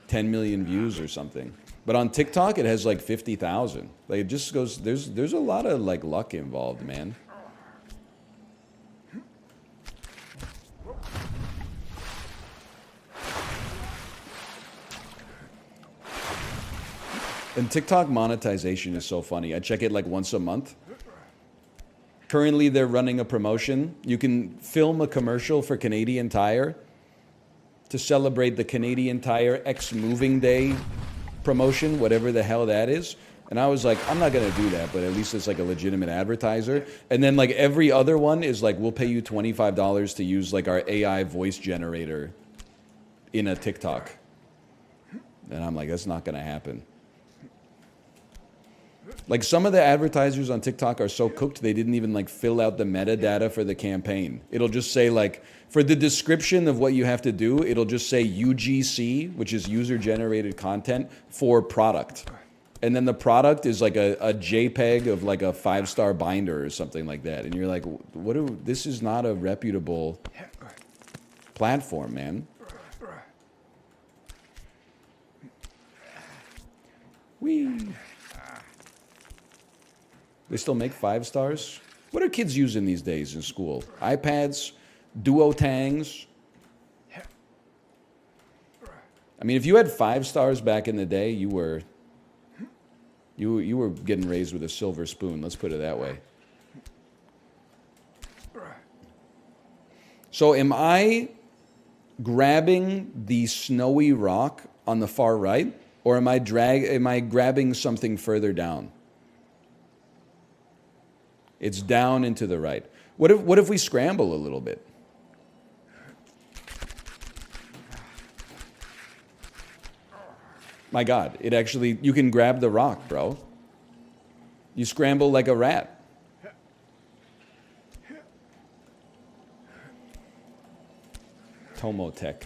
Speaker 1: 10 million views or something. But on TikTok, it has like 50,000. Like it just goes. There's a lot of like luck involved, man. And TikTok monetization is so funny. I check it like once a month. Currently, they're running a promotion. You can film a commercial for Canadian Tire to celebrate the Canadian Tire X Moving Day promotion, whatever the hell that is. And I was like, I'm not going to do that, but at least it's like a legitimate advertiser. And then like every other one is like, we'll pay you $25 to use like our AI voice generator in a TikTok. And I'm like, that's not going to happen. Like some of the advertisers on TikTok are so cooked they didn't even like fill out the metadata for the campaign. It'll just say like, for the description of what you have to do, it'll just say UGC, which is user generated content for product. And then the product is like a JPEG of like a 5-star binder or something like that. And you're like, this is not a reputable platform, man. Whee. They still make 5 stars? What are kids using these days in school? iPads, duotangs. I mean, if you had 5 stars back in the day, you were getting raised with a silver spoon. Let's put it that way. So am I grabbing the snowy rock on the far right, or am I grabbing something further down? It's down and to the right. What if we scramble a little bit? My God, it actually, you can grab the rock, bro. You scramble like a rat. Tomotech.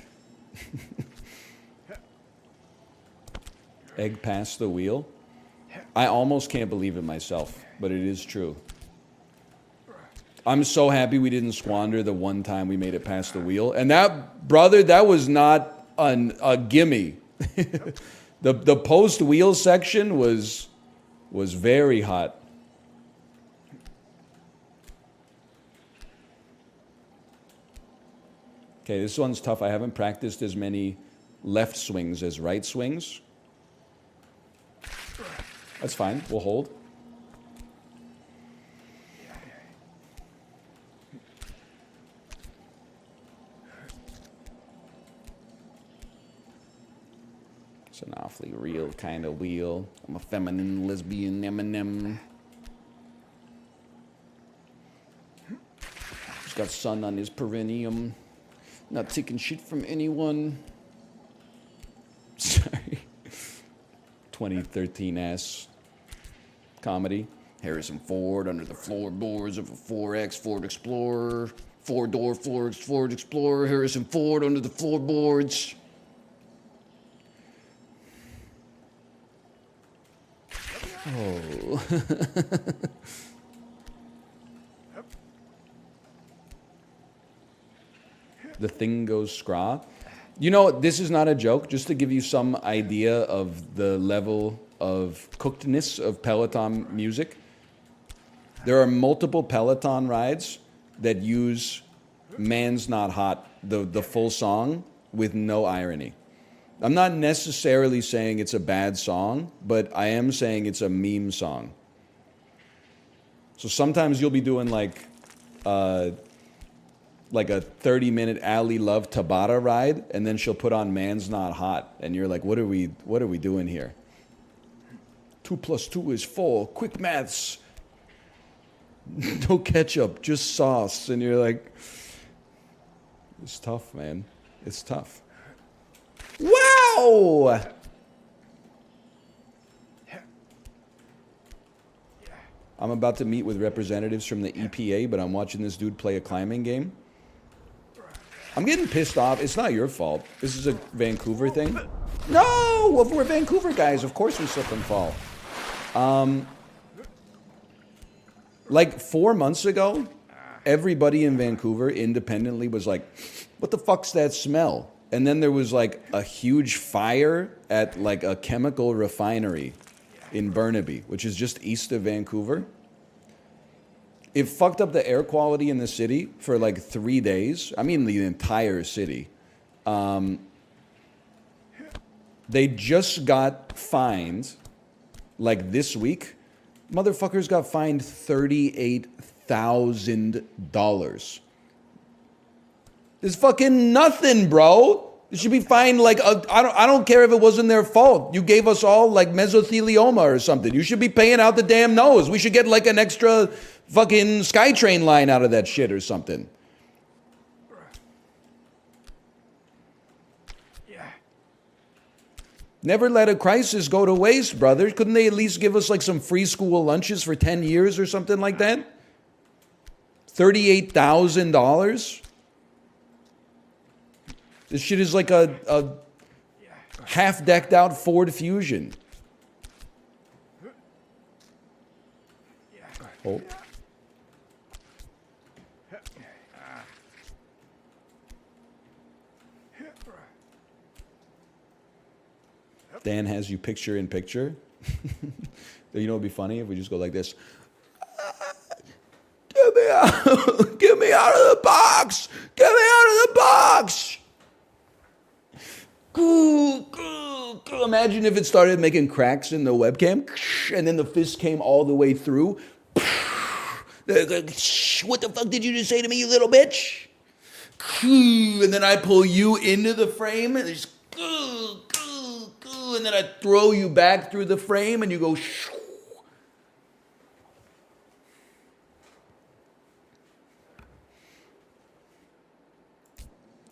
Speaker 1: Egg past the wheel. I almost can't believe it myself, but it is true. I'm so happy we didn't squander the one time we made it past the wheel. And that, brother, that was not a gimme. The post-wheel section was very hot. Okay, this one's tough. I haven't practiced as many left swings as right swings. That's fine. We'll hold. It's an awfully real kind of wheel. I'm a feminine lesbian Eminem. He's got sun on his perineum. Not taking shit from anyone. Sorry. 2013 ass comedy. Harrison Ford under the floorboards of a 4X Ford Explorer. Four-door Ford Explorer. Harrison Ford under the floorboards. Oh. The thing goes scraw. You know, this is not a joke, just to give you some idea of the level of cookedness of Peloton music. There are multiple Peloton rides that use Man's Not Hot, the full song, with no irony. I'm not necessarily saying it's a bad song, but I am saying it's a meme song. So sometimes you'll be doing like a 30-minute Ali Love Tabata ride, and then she'll put on Man's Not Hot, and you're like, what are we doing here? 2 + 2 is 4. Quick maths. No ketchup, just sauce. And you're like, it's tough, man. It's tough. Wow! I'm about to meet with representatives from the EPA, but I'm watching this dude play a climbing game. I'm getting pissed off. It's not your fault. This is a Vancouver thing. No! Well, we're Vancouver guys. Of course we slip and fall. Like 4 months ago, everybody in Vancouver independently was like, what the fuck's that smell? And then there was like a huge fire at like a chemical refinery in Burnaby, which is just east of Vancouver. It fucked up the air quality in the city for like 3 days. I mean, the entire city. They just got fined, like this week. Motherfuckers got fined $38,000. It's fucking nothing, bro. It should be fined like I don't care if it wasn't their fault. You gave us all like mesothelioma or something. You should be paying out the damn nose. We should get like an extra fucking SkyTrain line out of that shit or something. Never let a crisis go to waste, brother. Couldn't they at least give us like some free school lunches for 10 years or something like that? $38,000? This shit is like a half-decked out Ford Fusion. Oh. Dan has you picture in picture. You know what would be funny if we just go like this. Get me out. Get me out of the box. Get me out of the box. Imagine if it started making cracks in the webcam and then the fist came all the way through. What the fuck did you just say to me, you little bitch? And then I pull you into the frame and just and then I throw you back through the frame and you go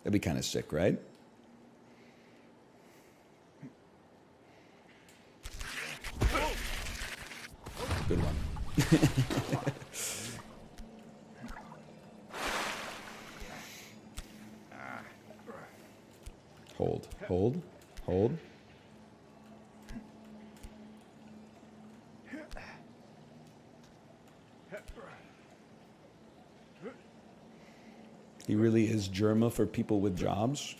Speaker 1: That'd be kind of sick, right? Good one. Hold, hold, hold. He really is Germa for people with jobs.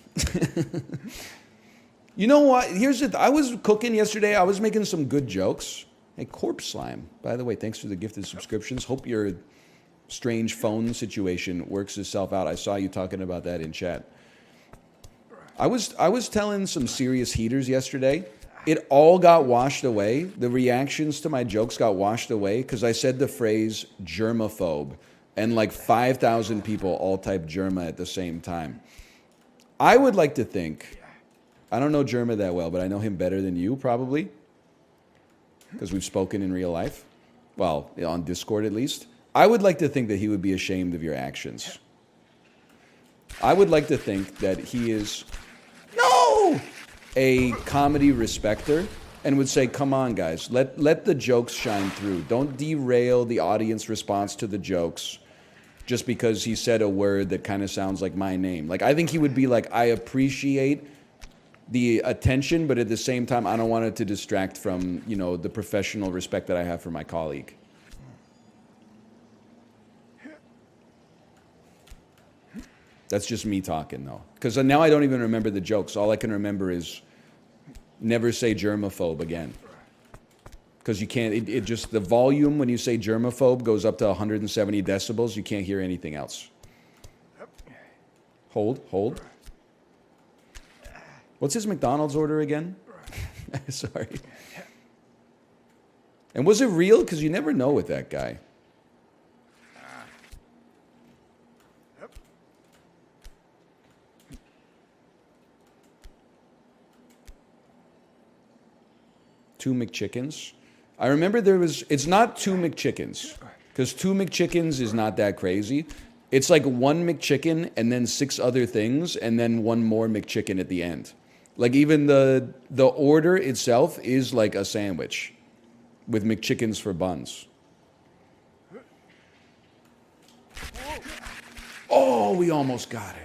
Speaker 1: You know what? Here's the I was cooking yesterday. I was making some good jokes. Hey, Corpse Slime. By the way, thanks for the gifted subscriptions. Hope your strange phone situation works itself out. I saw you talking about that in chat. I was telling some serious heaters yesterday. It all got washed away. The reactions to my jokes got washed away because I said the phrase germaphobe. And like 5,000 people all typed Germa at the same time. I would like to think, I don't know Germa that well, but I know him better than you probably. Because we've spoken in real life. Well, on Discord at least. I would like to think that he would be ashamed of your actions. I would like to think that he is, a comedy respecter and would say, come on, guys, let the jokes shine through. Don't derail the audience response to the jokes just because he said a word that kind of sounds like my name. Like, I think he would be like, I appreciate the attention, but at the same time, I don't want it to distract from, you know, the professional respect that I have for my colleague. That's just me talking, though. Because now I don't even remember the jokes. All I can remember is never say germaphobe again. Because you can't, it just, the volume when you say germaphobe goes up to 170 decibels. You can't hear anything else. Hold. What's his McDonald's order again? Sorry. And was it real? Because you never know with that guy. Two McChickens. I remember there was, it's not two McChickens, because two McChickens is not that crazy. It's like one McChicken and then 6 other things and then one more McChicken at the end. Like even the order itself is like a sandwich with McChickens for buns. Oh, we almost got it.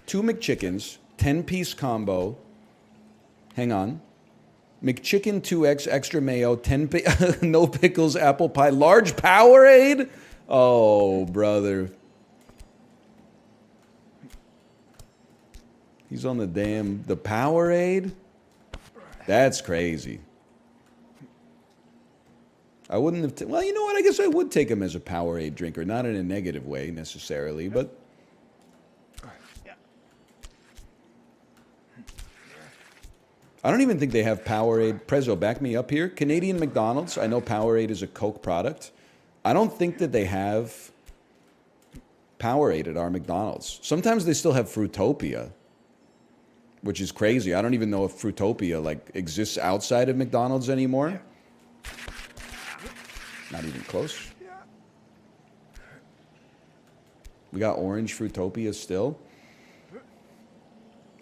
Speaker 1: Two McChickens, 10-piece combo. Hang on. McChicken 2X, extra mayo, no pickles, apple pie, large Powerade? Oh, brother. He's on the Powerade? That's crazy. I wouldn't have, well, you know what? I guess I would take him as a Powerade drinker. Not in a negative way, necessarily, but... I don't even think they have Powerade. Prezzo, back me up here. Canadian McDonald's, I know Powerade is a Coke product. I don't think that they have Powerade at our McDonald's. Sometimes they still have Fruitopia, which is crazy. I don't even know if Fruitopia like exists outside of McDonald's anymore. Not even close. We got orange Fruitopia still.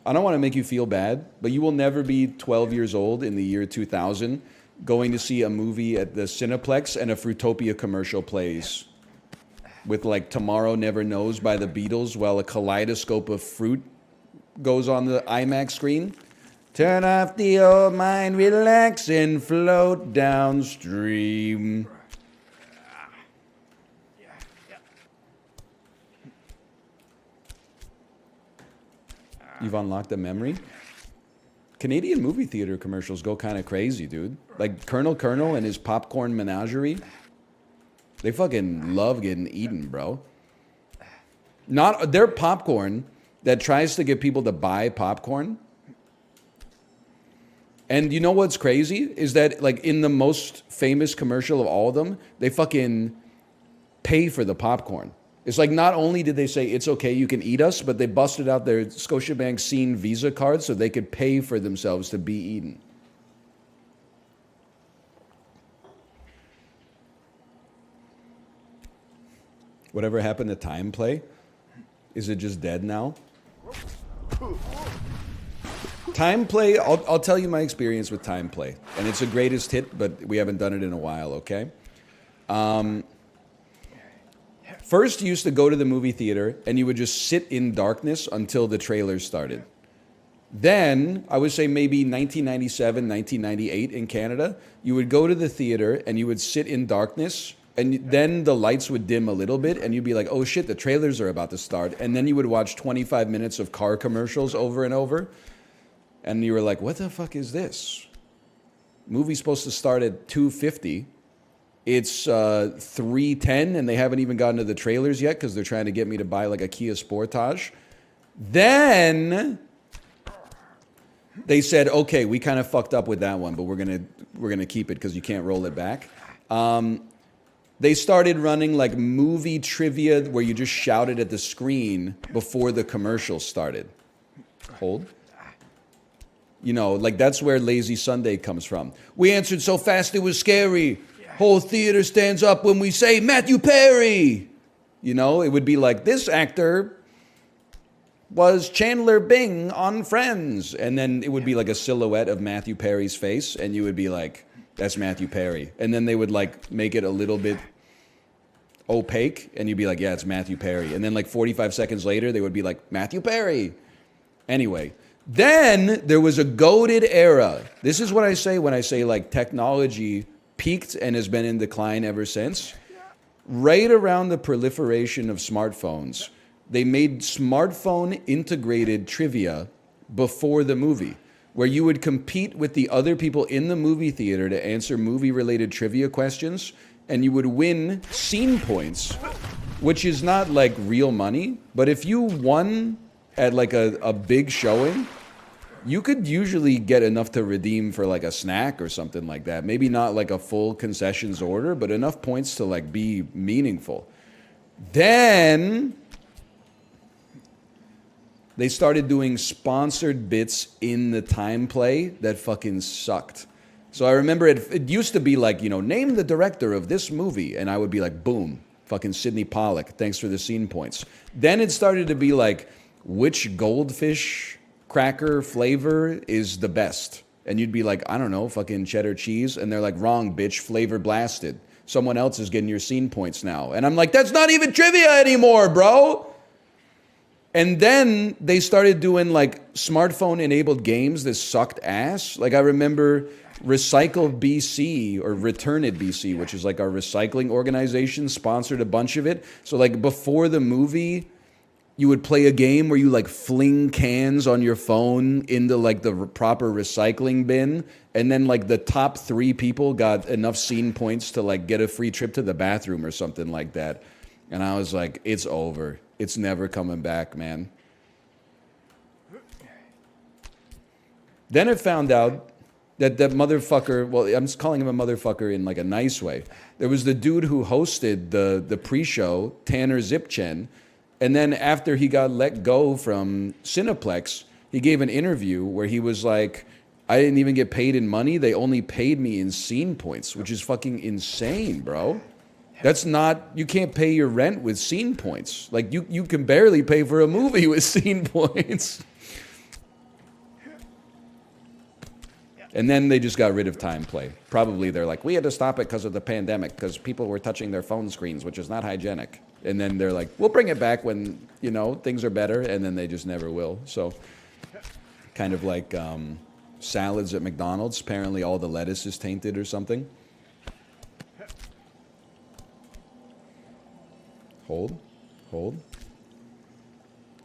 Speaker 1: I don't want to make you feel bad, but you will never be 12 years old in the year 2000 going to see a movie at the Cineplex and a Fruitopia commercial plays with like Tomorrow Never Knows by the Beatles while a kaleidoscope of fruit goes on the IMAX screen. Turn off the old mind, relax and float downstream. You've unlocked a memory? Canadian movie theater commercials go kind of crazy, dude. Like Colonel and his popcorn menagerie. They fucking love getting eaten, bro. Not their popcorn that tries to get people to buy popcorn. And you know what's crazy? Is that like in the most famous commercial of all of them, they fucking pay for the popcorn. It's like not only did they say, it's okay, you can eat us, but they busted out their Scotiabank Scene Visa card so they could pay for themselves to be eaten. Whatever happened to Time Play? Is it just dead now? Time Play, I'll tell you my experience with Time Play. And it's a greatest hit, but we haven't done it in a while, okay? First, you used to go to the movie theater and you would just sit in darkness until the trailers started. Then, I would say maybe 1997, 1998 in Canada, you would go to the theater and you would sit in darkness and then the lights would dim a little bit and you'd be like, oh shit, the trailers are about to start. And then you would watch 25 minutes of car commercials over and over. And you were like, what the fuck is this? Movie's supposed to start at 2:50. It's 3:10 and they haven't even gotten to the trailers yet because they're trying to get me to buy like a Kia Sportage. Then they said, okay, we kind of fucked up with that one, but we're gonna keep it because you can't roll it back. They started running like movie trivia where you just shouted at the screen before the commercial started. Hold. You know, like that's where Lazy Sunday comes from. We answered so fast it was scary. Whole theater stands up when we say Matthew Perry. You know, it would be like, this actor was Chandler Bing on Friends. And then it would be like a silhouette of Matthew Perry's face. And you would be like, that's Matthew Perry. And then they would like make it a little bit opaque. And you'd be like, yeah, it's Matthew Perry. And then like 45 seconds later, they would be like, Matthew Perry. Anyway, then there was a goated era. This is what I say when I say like technology peaked and has been in decline ever since. Right around the proliferation of smartphones, they made smartphone integrated trivia before the movie, where you would compete with the other people in the movie theater to answer movie related trivia questions, and you would win scene points, which is not like real money, but if you won at like a big showing, you could usually get enough to redeem for like a snack or something like that. Maybe not like a full concessions order, but enough points to like be meaningful. Then they started doing sponsored bits in the time play that fucking sucked. So I remember it used to be like, you know, name the director of this movie. And I would be like, boom, fucking Sidney Pollack. Thanks for the scene points. Then it started to be like, which goldfish cracker flavor is the best? And you'd be like, I don't know, fucking cheddar cheese. And they're like, wrong, bitch, flavor blasted. Someone else is getting your scene points now. And I'm like, that's not even trivia anymore, bro. And then they started doing like smartphone enabled games that sucked ass. Like I remember Recycle BC or Return It BC, which is like our recycling organization, sponsored a bunch of it. So like before the movie, you would play a game where you like fling cans on your phone into like the proper recycling bin. And then like the top 3 people got enough scene points to like get a free trip to the bathroom or something like that. And I was like, it's over. It's never coming back, man. Then it found out that motherfucker, well, I'm just calling him a motherfucker in like a nice way. There was the dude who hosted the pre-show, Tanner Zipchen. And then after he got let go from Cineplex, he gave an interview where he was like, I didn't even get paid in money. They only paid me in scene points, which is fucking insane, bro. That's not, you can't pay your rent with scene points. Like you can barely pay for a movie with scene points. And then they just got rid of time play. Probably they're like, we had to stop it because of the pandemic, because people were touching their phone screens, which is not hygienic. And then they're like, we'll bring it back when, you know, things are better. And then they just never will. So kind of like salads at McDonald's. Apparently all the lettuce is tainted or something. Hold.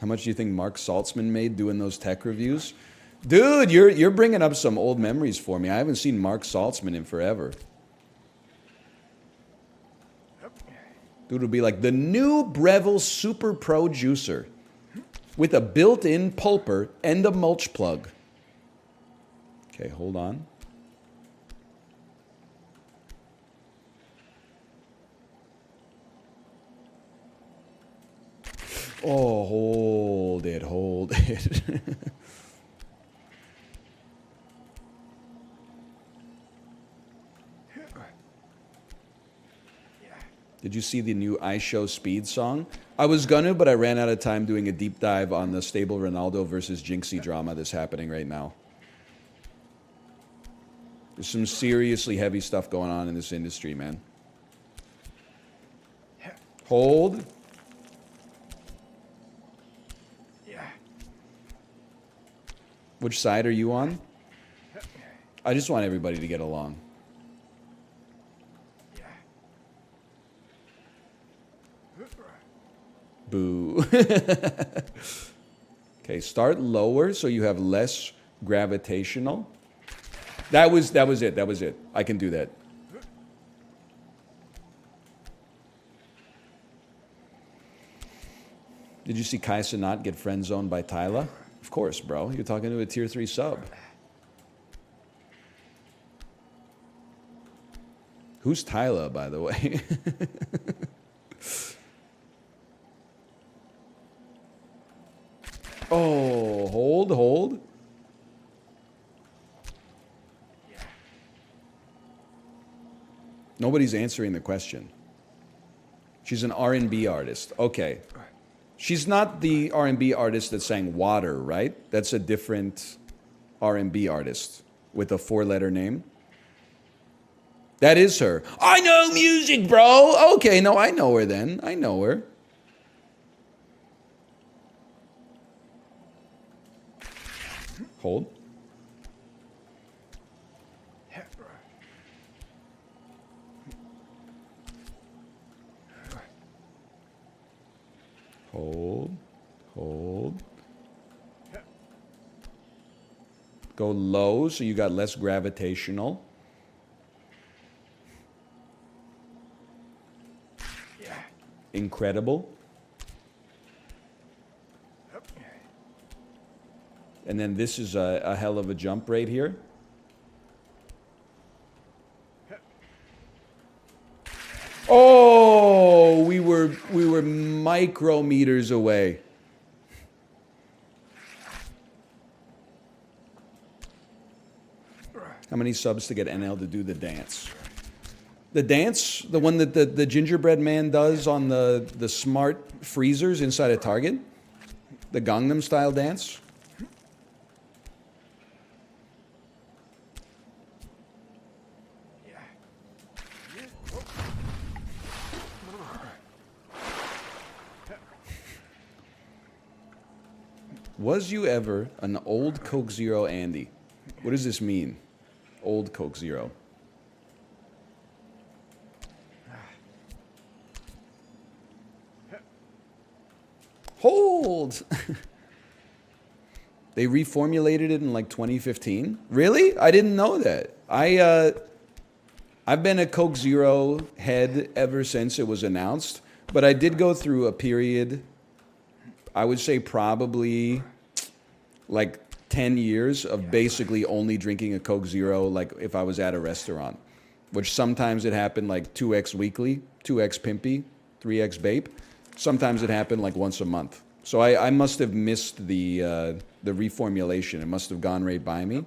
Speaker 1: How much do you think Mark Saltzman made doing those tech reviews? Dude, you're bringing up some old memories for me. I haven't seen Mark Saltzman in forever. Dude would be like, the new Breville Super Pro Juicer with a built-in pulper and a mulch plug. Okay, hold on. Oh, hold it. Did you see the new I Show Speed song? I was gonna, but I ran out of time doing a deep dive on the stable Ronaldo versus Jinxie drama that's happening right now. There's some seriously heavy stuff going on in this industry, man. Hold. Which side are you on? I just want everybody to get along. Boo. Okay, start lower so you have less gravitational. That was it. I can do that. Did you see Kai Cenat get friend zoned by Tyla? Of course, bro. You're talking to a tier 3 sub. Who's Tyla, by the way? Oh, hold. Nobody's answering the question. She's an R&B artist. Okay. She's not the R&B artist that sang Water, right? That's a different R&B artist with a 4-letter name. That is her. I know music, bro. Okay, no, I know her then. I know her. Hold. Hold. Hold. Go low so you got less gravitational. Incredible. And then this is a hell of a jump right here. Oh, we were micrometers away. How many subs to get NL to do the dance? The dance, the one that the gingerbread man does on the smart freezers inside a Target? The Gangnam Style dance? Was you ever an old Coke Zero Andy? What does this mean? Old Coke Zero. Hold! They reformulated it in like 2015? Really? I didn't know that. I've been a Coke Zero head ever since it was announced, but I did go through a period, I would say probably like 10 years of basically only drinking a Coke Zero like if I was at a restaurant, which sometimes it happened like 2x weekly, 2x pimpy, 3x bape. Sometimes it happened like once a month. So I must have missed the reformulation. It must have gone right by me.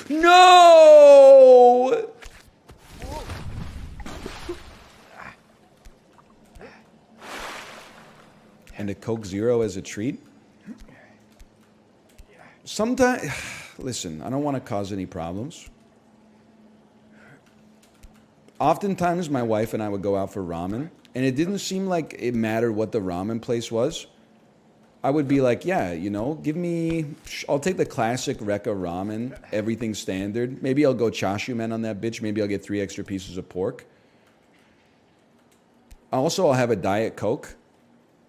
Speaker 1: No! And a Coke Zero as a treat? Sometimes, listen, I don't want to cause any problems. Oftentimes, my wife and I would go out for ramen, and it didn't seem like it mattered what the ramen place was. I would be like, yeah, you know, give me, I'll take the classic Rekka ramen, everything standard. Maybe I'll go chashu men on that bitch. Maybe I'll get 3 extra pieces of pork. Also, I'll have a Diet Coke.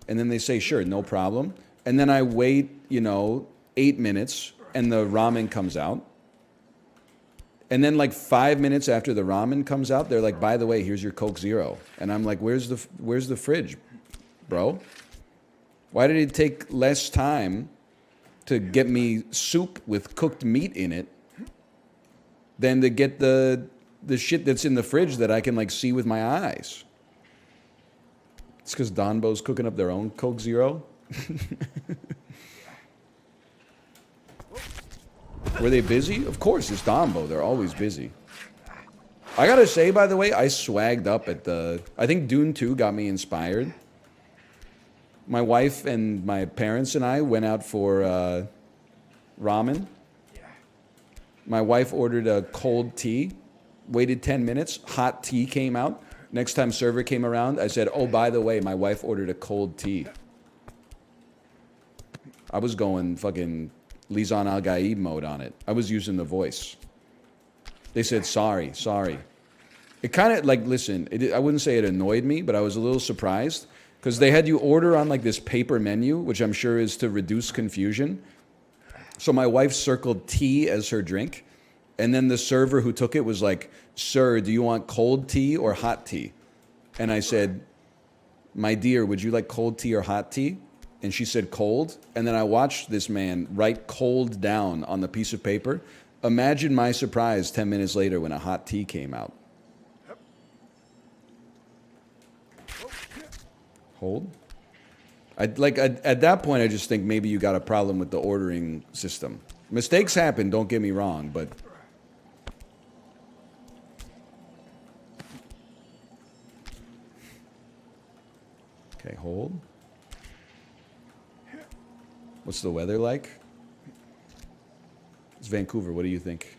Speaker 1: And then they say, sure, no problem. And then I wait, you know, 8 minutes, and the ramen comes out. And then like 5 minutes after the ramen comes out, they're like, by the way, here's your Coke Zero. And I'm like, where's the fridge, bro? Why did it take less time to get me soup with cooked meat in it than to get the shit that's in the fridge that I can like see with my eyes? It's because Donbo's cooking up their own Coke Zero. Were they busy? Of course, it's Donbo. They're always busy. I gotta say, by the way, I swagged up at I think Dune 2 got me inspired. My wife and my parents and I went out for ramen. My wife ordered a cold tea, waited 10 minutes, hot tea came out. Next time server came around, I said, oh, by the way, my wife ordered a cold tea. I was going fucking Lizan Al Gaib mode on it. I was using the voice. They said, sorry. It kind of like, listen, I wouldn't say it annoyed me, but I was a little surprised because they had you order on like this paper menu, which I'm sure is to reduce confusion. So my wife circled tea as her drink. And then the server who took it was like, sir, do you want cold tea or hot tea? And I said, my dear, would you like cold tea or hot tea? And she said cold. And then I watched this man write cold down on the piece of paper. Imagine my surprise 10 minutes later when a hot tea came out. Hold. At that point, I just think maybe you got a problem with the ordering system. Mistakes happen, don't get me wrong, but Okay, hold. What's the weather like? It's Vancouver. What do you think?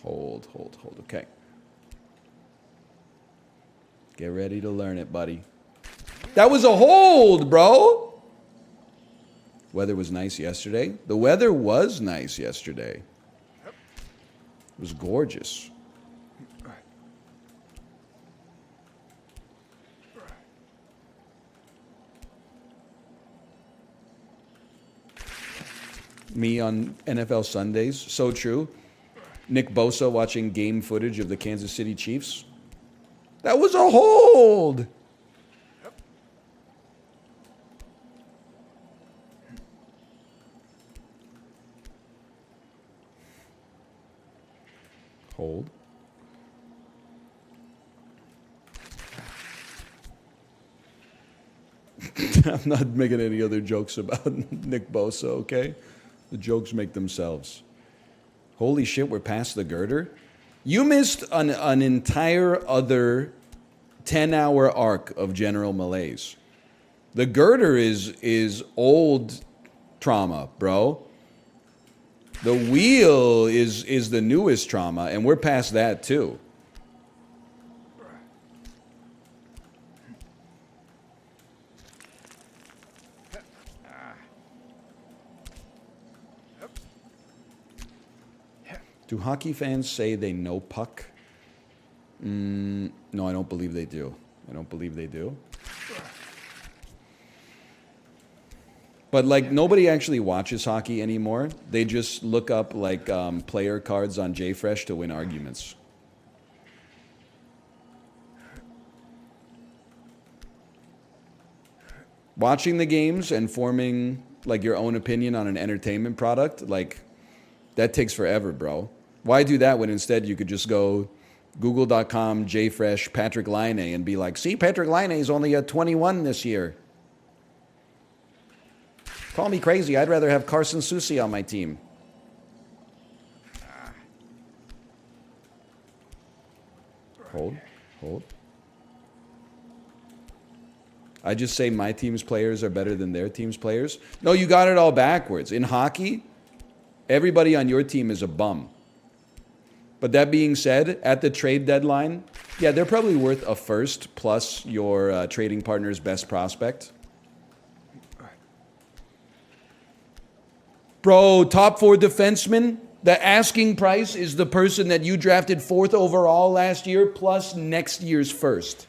Speaker 1: Hold, hold, hold. Okay. Get ready to learn it, buddy. That was a hold, bro. Weather was nice yesterday. The weather was nice yesterday. It was gorgeous. Me on NFL Sundays. So true. Nick Bosa watching game footage of the Kansas City Chiefs. That was a hold. Hold. I'm not making any other jokes about Nick Bosa, okay? The jokes make themselves. Holy shit, we're past the girder? You missed an entire other 10-hour arc of general malaise. The girder is old trauma, bro. The wheel is the newest trauma, and we're past that too. Do hockey fans say they know puck? No, I don't believe they do. I don't believe they do. But like nobody actually watches hockey anymore. They just look up like player cards on JFresh to win arguments. Watching the games and forming like your own opinion on an entertainment product, like that takes forever, bro. Why do that when instead you could just go google.com, JFresh, Patrick Laine, and be like, see, Patrick Laine is only a 21 this year. Call me crazy. I'd rather have Carson Soucy on my team. Hold, hold. I just say my team's players are better than their team's players. No, you got it all backwards. In hockey, everybody on your team is a bum. But that being said, at the trade deadline, yeah, they're probably worth a first plus your trading partner's best prospect. Bro, top 4 defenseman, the asking price is the person that you drafted 4th overall last year plus next year's first.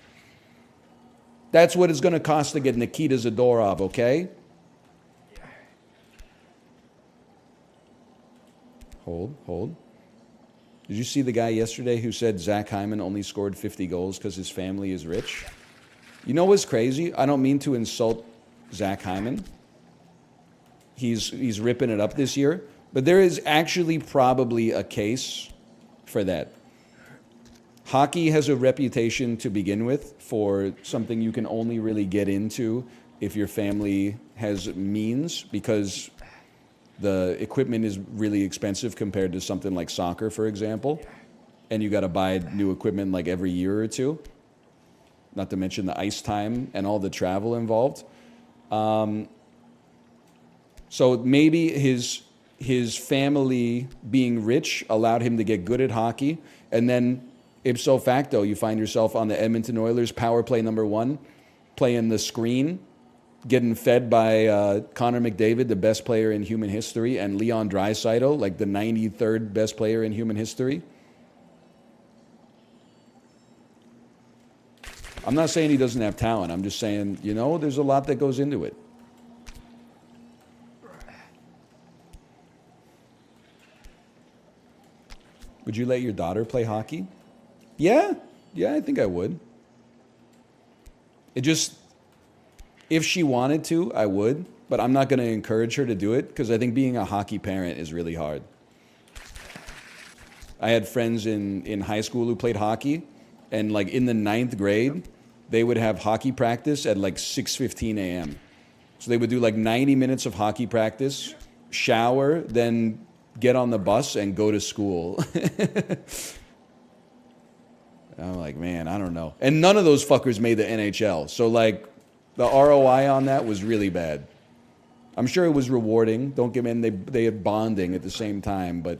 Speaker 1: That's what it's going to cost to get Nikita Zadorov, okay? Hold, hold. Did you see the guy yesterday who said Zach Hyman only scored 50 goals because his family is rich? You know what's crazy? I don't mean to insult Zach Hyman. He's ripping it up this year. But there is actually probably a case for that. Hockey has a reputation to begin with for something you can only really get into if your family has means, because the equipment is really expensive compared to something like soccer, for example. And you got to buy new equipment like every year or two. Not to mention the ice time and all the travel involved. So maybe his family being rich allowed him to get good at hockey. And then ipso facto, you find yourself on the Edmonton Oilers power play number 1, playing the screen, getting fed by Connor McDavid, the best player in human history, and Leon Draisaitl, like the 93rd best player in human history. I'm not saying he doesn't have talent. I'm just saying, you know, there's a lot that goes into it. Would you let your daughter play hockey? Yeah, I think I would. It just, if she wanted to, I would, but I'm not going to encourage her to do it because I think being a hockey parent is really hard. I had friends in high school who played hockey, and like in the 9th grade, they would have hockey practice at like 6:15 a.m. So they would do like 90 minutes of hockey practice, shower, then get on the bus and go to school. I'm like, man, I don't know. And none of those fuckers made the NHL. So like the ROI on that was really bad. I'm sure it was rewarding. Don't get me in, they had bonding at the same time, but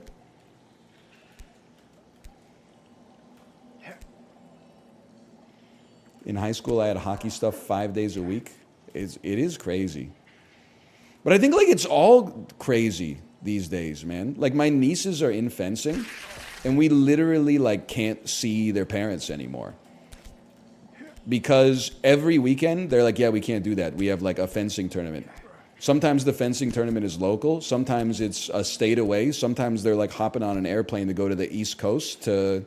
Speaker 1: in high school I had hockey stuff 5 days a week. It is crazy. But I think like it's all crazy these days, man. Like my nieces are in fencing and we literally like can't see their parents anymore. Because every weekend they're like, yeah, we can't do that. We have like a fencing tournament. Sometimes the fencing tournament is local. Sometimes it's a state away. Sometimes they're like hopping on an airplane to go to the East Coast to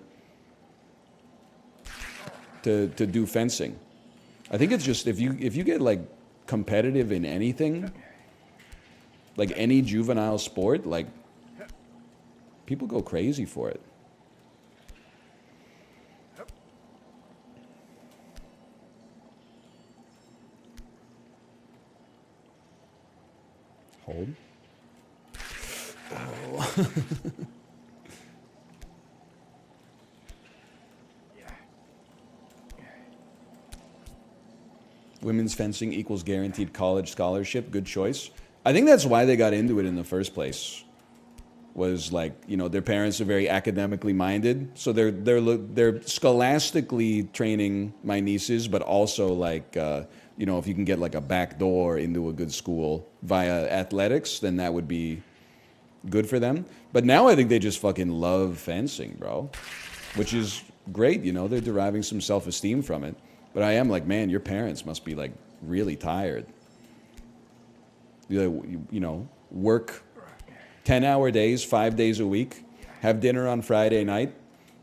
Speaker 1: do fencing. I think it's just if you get like competitive in anything, like any juvenile sport, like people go crazy for it. Hold. Oh. Women's fencing equals guaranteed college scholarship. Good choice. I think that's why they got into it in the first place. Was like, you know, their parents are very academically minded, so they're scholastically training my nieces, but also like, you know, if you can get like a back door into a good school via athletics, then that would be good for them. But now I think they just fucking love fencing, bro, which is great. You know, they're deriving some self-esteem from it. But I am like, man, your parents must be like really tired. You know, work 10-hour days, 5 days a week, have dinner on Friday night,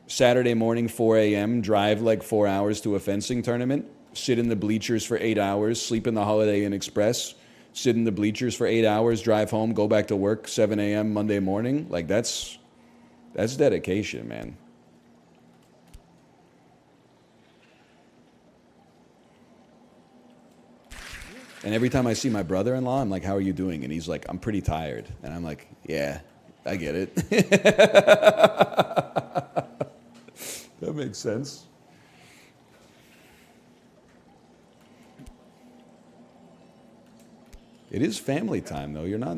Speaker 1: Saturday morning, 4 a.m., drive like 4 hours to a fencing tournament, sit in the bleachers for 8 hours, sleep in the Holiday Inn Express, sit in the bleachers for 8 hours, drive home, go back to work 7 a.m. Monday morning. Like that's dedication, man. And every time I see my brother-in-law, I'm like, how are you doing? And he's like, I'm pretty tired. And I'm like, yeah, I get it. That makes sense. It is family time, though. You're not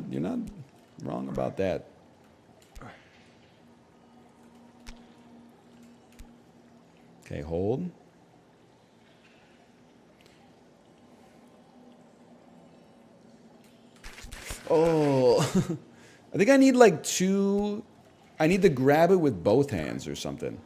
Speaker 1: wrong about that. Okay, hold. Oh, I think I need like two. I need to grab it with both hands or something.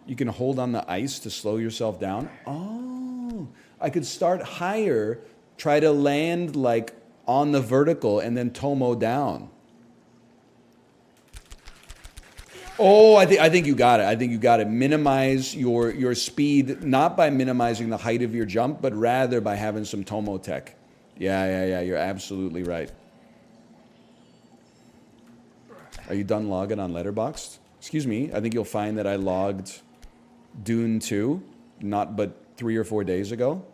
Speaker 1: You can hold on the ice to slow yourself down. Oh, I could start higher, try to land like on the vertical and then tomo down. Oh, I think you got it. I think you got it. Minimize your speed, not by minimizing the height of your jump, but rather by having some tomo tech. Yeah. You're absolutely right. Are you done logging on Letterboxd? Excuse me. I think you'll find that I logged Dune 2, not but 3 or 4 days ago.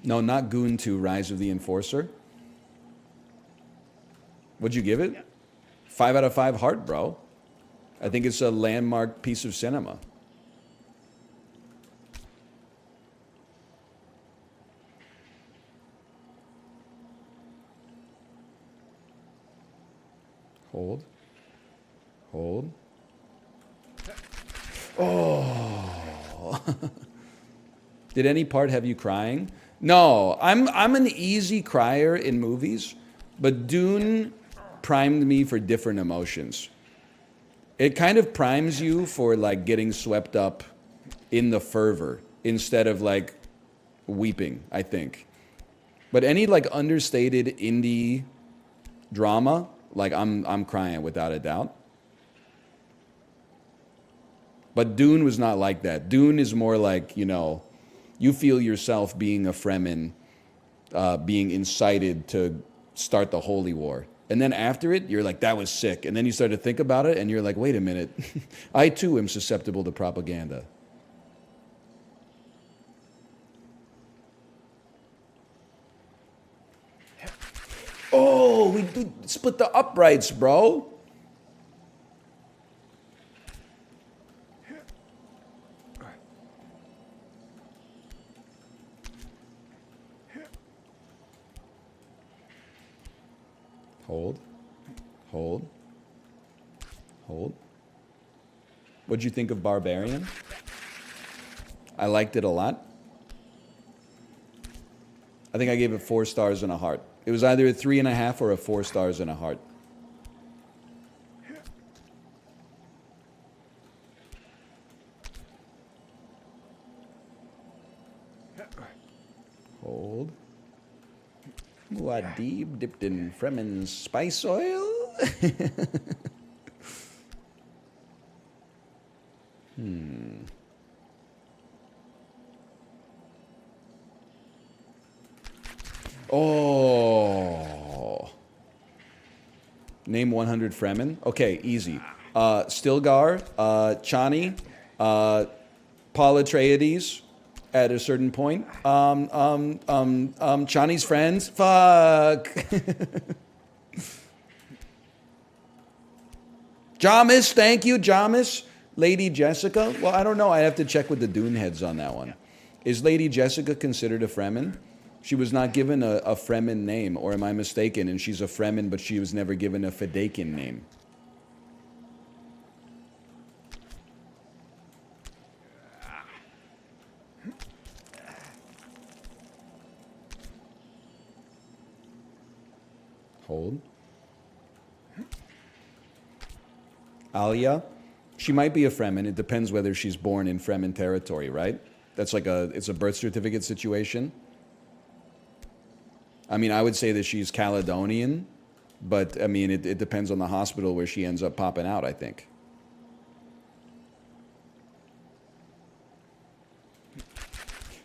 Speaker 1: No, not Goon 2, Rise of the Enforcer. What'd you give it? 5 out of 5 heart, bro. I think it's a landmark piece of cinema. Hold. Hold. Oh. Did any part have you crying? No, I'm an easy crier in movies, but Dune primed me for different emotions. It kind of primes you for like getting swept up in the fervor instead of like weeping, I think. But any like understated indie drama, like I'm crying without a doubt. But Dune was not like that. Dune is more like, you know, you feel yourself being a Fremen, being incited to start the Holy War. And then after it, you're like, that was sick. And then you start to think about it, and you're like, wait a minute. I too am susceptible to propaganda. Oh, we split the uprights, bro. Hold. Hold. Hold. What'd you think of Barbarian? I liked it a lot. I think I gave it 4 stars and a heart. It was either a 3.5 or a 4 stars and a heart. Hold. Muad'Dib dipped in Fremen spice oil. Oh. Name 100 Fremen. Okay, easy. Stilgar, Chani, Polytreides at a certain point. Chani's friends. Fuck. Jamis, thank you, Jamis. Lady Jessica. Well, I don't know. I have to check with the Dune heads on that one. Is Lady Jessica considered a Fremen? She was not given a Fremen name, or am I mistaken? And she's a Fremen, but she was never given a Fedakin name. Hold. Alia, she might be a Fremen. It depends whether she's born in Fremen territory, right? That's like it's a birth certificate situation. I mean, I would say that she's Caledonian, but I mean, it depends on the hospital where she ends up popping out, I think.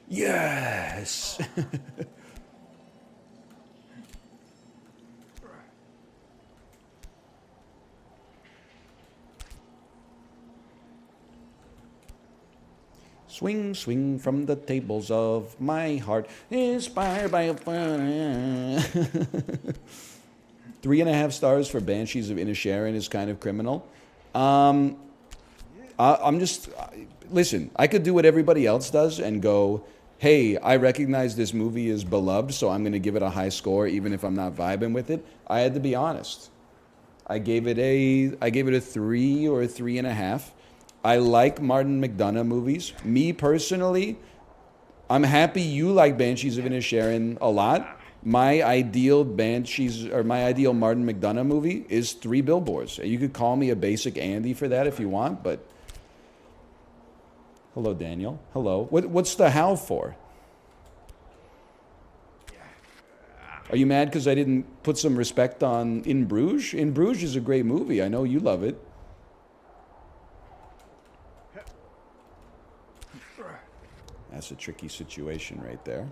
Speaker 1: Yes! Swing, swing from the tables of my heart, inspired by a fire. 3.5 stars for Banshees of Inisherin is kind of criminal. I'm just, listen, I could do what everybody else does and go, hey, I recognize this movie is beloved, so I'm going to give it a high score even if I'm not vibing with it. I had to be honest. I gave it a 3 or a 3.5. I like Martin McDonagh movies. Me personally, I'm happy you like Banshees of Inisherin a lot. My ideal Martin McDonagh movie is 3 Billboards. You could call me a basic Andy for that if you want, but hello, Daniel. Hello. What's the how for? Are you mad because I didn't put some respect on In Bruges? In Bruges is a great movie. I know you love it. That's a tricky situation right there.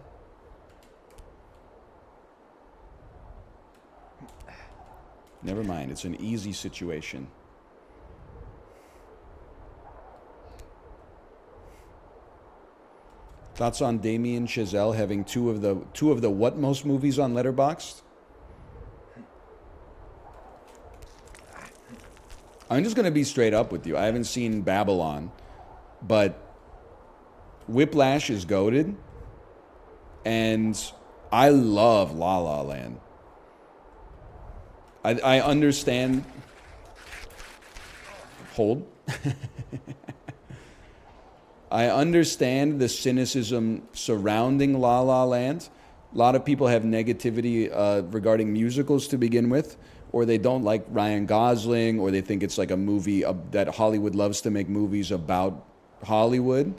Speaker 1: Never mind, it's an easy situation. Thoughts on Damien Chazelle having two of the what most movies on Letterboxd? I'm just going to be straight up with you. I haven't seen Babylon, but Whiplash is goated, and I love La La Land. I understand. Hold. I understand the cynicism surrounding La La Land. A lot of people have negativity regarding musicals to begin with, or they don't like Ryan Gosling, or they think it's like a movie that Hollywood loves to make movies about Hollywood.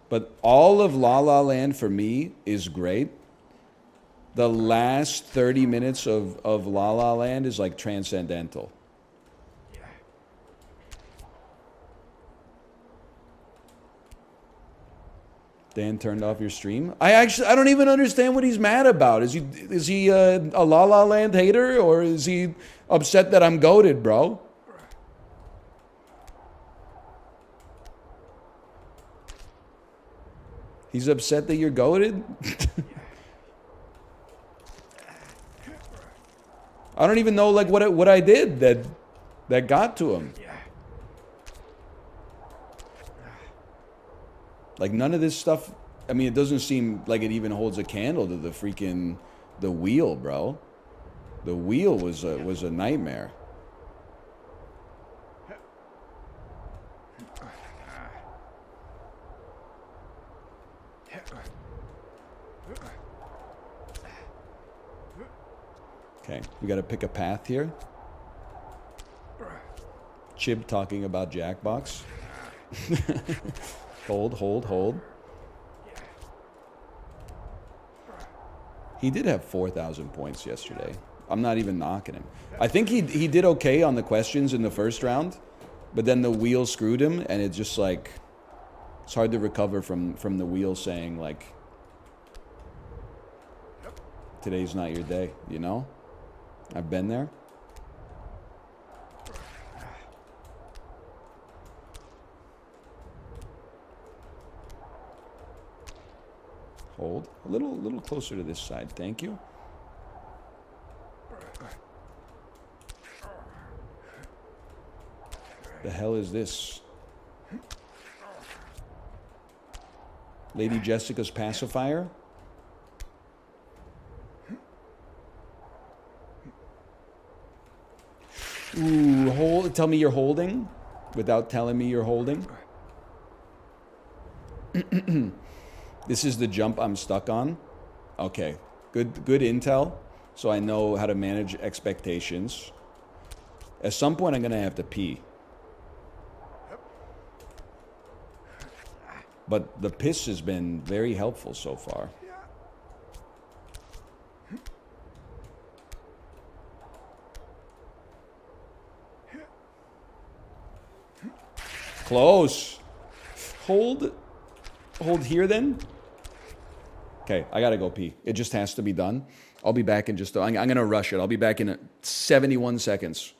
Speaker 1: But all of La La Land for me is great. The last 30 minutes of La La Land is like transcendental. Dan turned off your stream. I don't even understand what he's mad about. Is he a La La Land hater, or is he upset that I'm goated, bro? He's upset that you're goated? I don't even know like what I did that got to him. Like none of this stuff. I mean, it doesn't seem like it even holds a candle to the wheel, bro. The wheel was a nightmare. Okay, we got to pick a path here. Chib talking about Jackbox. Hold. He did have 4,000 points yesterday. I'm not even knocking him. I think he did okay on the questions in the first round, but then the wheel screwed him, and it just like it's hard to recover from the wheel saying like today's not your day, you know? I've been there. Hold. A little closer to this side, thank you. The hell is this? Lady Jessica's pacifier? Ooh, hold. Tell me you're holding without telling me you're holding. This is the jump I'm stuck on. Okay, good intel. So I know how to manage expectations. At some point, I'm gonna have to pee. But the piss has been very helpful so far. Close. Hold here then. Okay, I gotta go pee. It just has to be done. I'll be back in just. I'm gonna rush it. I'll be back in 71 seconds.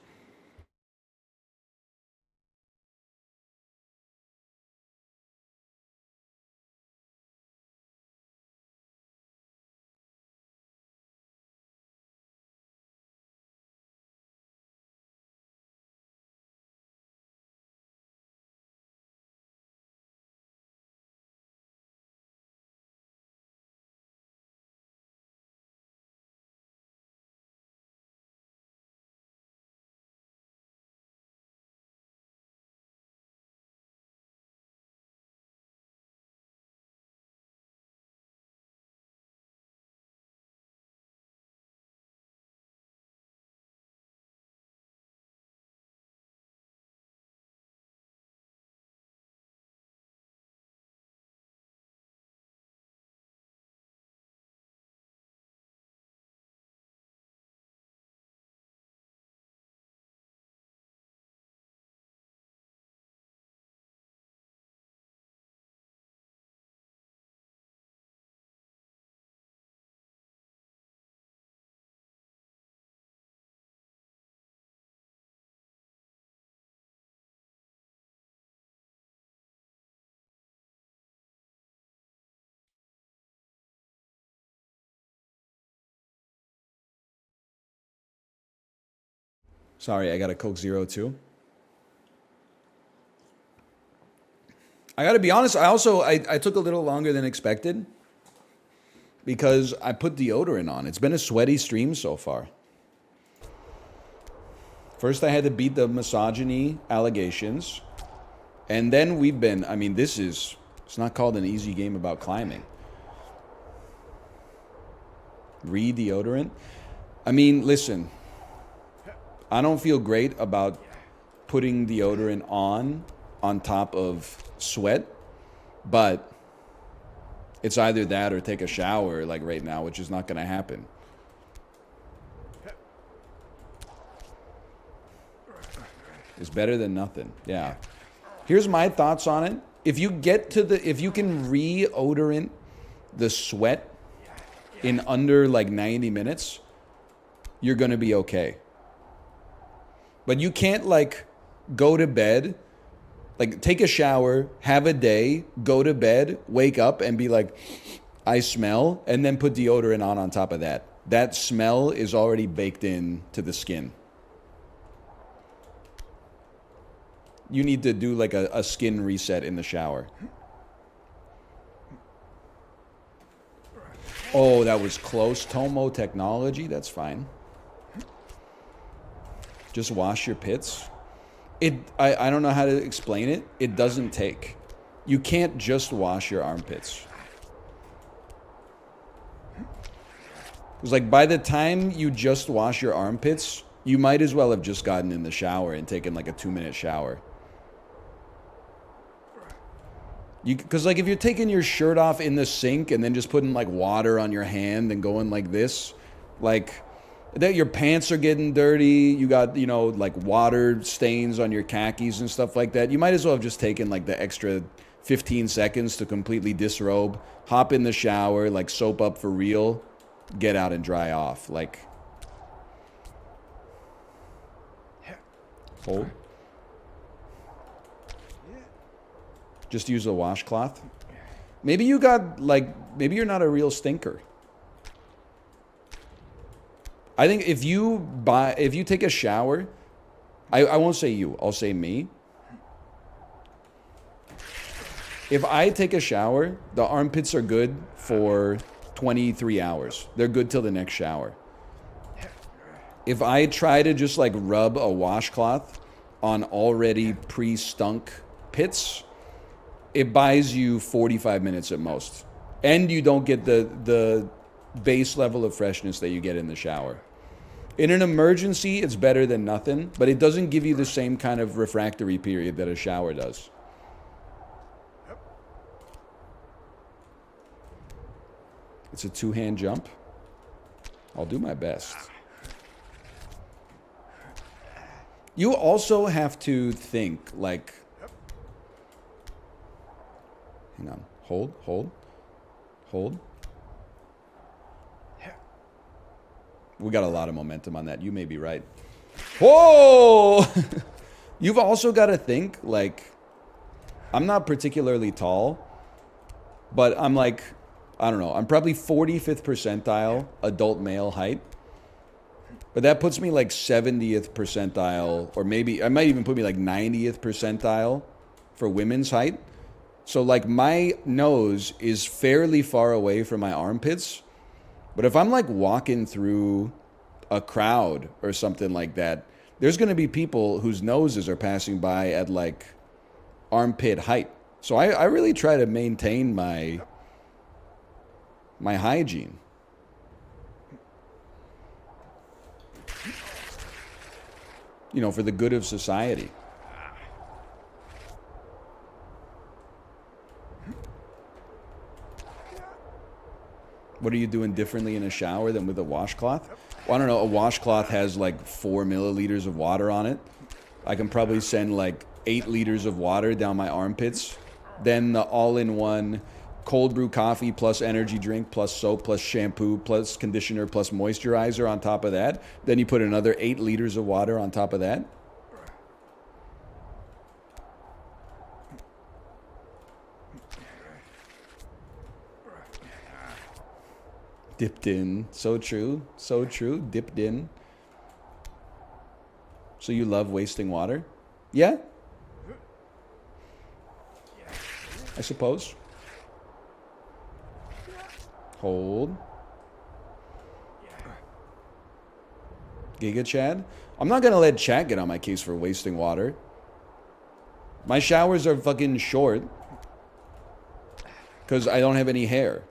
Speaker 1: Sorry, I got a Coke Zero too. I gotta be honest, I took a little longer than expected because I put deodorant on. It's been a sweaty stream so far. First I had to beat the misogyny allegations, and then we've been, I mean, it's not called an easy game about climbing. Re-deodorant? I mean, listen, I don't feel great about putting deodorant on top of sweat, but it's either that or take a shower like right now, which is not going to happen. It's better than nothing. Yeah. Here's my thoughts on it. if you get to the, if you can reodorant the sweat in under like 90 minutes, you're going to be okay. But you can't like go to bed, like take a shower, have a day, go to bed, wake up and be like, I smell, and then put deodorant on top of that. That smell is already baked in to the skin. You need to do like a skin reset in the shower. Oh, that was close. Tomo technology, that's fine. Just wash your pits. I don't know how to explain it. It doesn't take. You can't just wash your armpits. It's like by the time you just wash your armpits, you might as well have just gotten in the shower and taken like a 2-minute shower. Because like if you're taking your shirt off in the sink and then just putting like water on your hand and going like this, like that your pants are getting dirty, you got, you know, like water stains on your khakis and stuff like that. You might as well have just taken like the extra 15 seconds to completely disrobe, hop in the shower, like soap up for real, get out and dry off. Like, hold. Just use a washcloth. Maybe you got like, maybe you're not a real stinker. I think if you take a shower, I won't say you, I'll say me. If I take a shower, the armpits are good for 23 hours. They're good till the next shower. If I try to just like rub a washcloth on already pre-stunk pits, it buys you 45 minutes at most. And you don't get the base level of freshness that you get in the shower. In an emergency, it's better than nothing, but it doesn't give you the same kind of refractory period that a shower does. It's a 2-hand jump. I'll do my best. You also have to think like, hang on, hold. We got a lot of momentum on that. You may be right. Whoa! You've also got to think, like, I'm not particularly tall, but I'm like, I don't know, I'm probably 45th percentile adult male height. But that puts me like 70th percentile, or maybe, I might even put me like 90th percentile for women's height. So like my nose is fairly far away from my armpits. But if I'm like walking through a crowd or something like that, there's going to be people whose noses are passing by at like armpit height. So I really try to maintain my hygiene. You know, for the good of society. What are you doing differently in a shower than with a washcloth? Well, I don't know. A washcloth has like 4 milliliters of water on it. I can probably send like 8 liters of water down my armpits. Then the all-in-one cold brew coffee plus energy drink plus soap plus shampoo plus conditioner plus moisturizer on top of that. Then you put another 8 liters of water on top of that. Dipped in. So true. So true. Dipped in. So you love wasting water? Yeah? I suppose. Hold. Giga Chad? I'm not going to let Chad get on my case for wasting water. My showers are fucking short. Because I don't have any hair.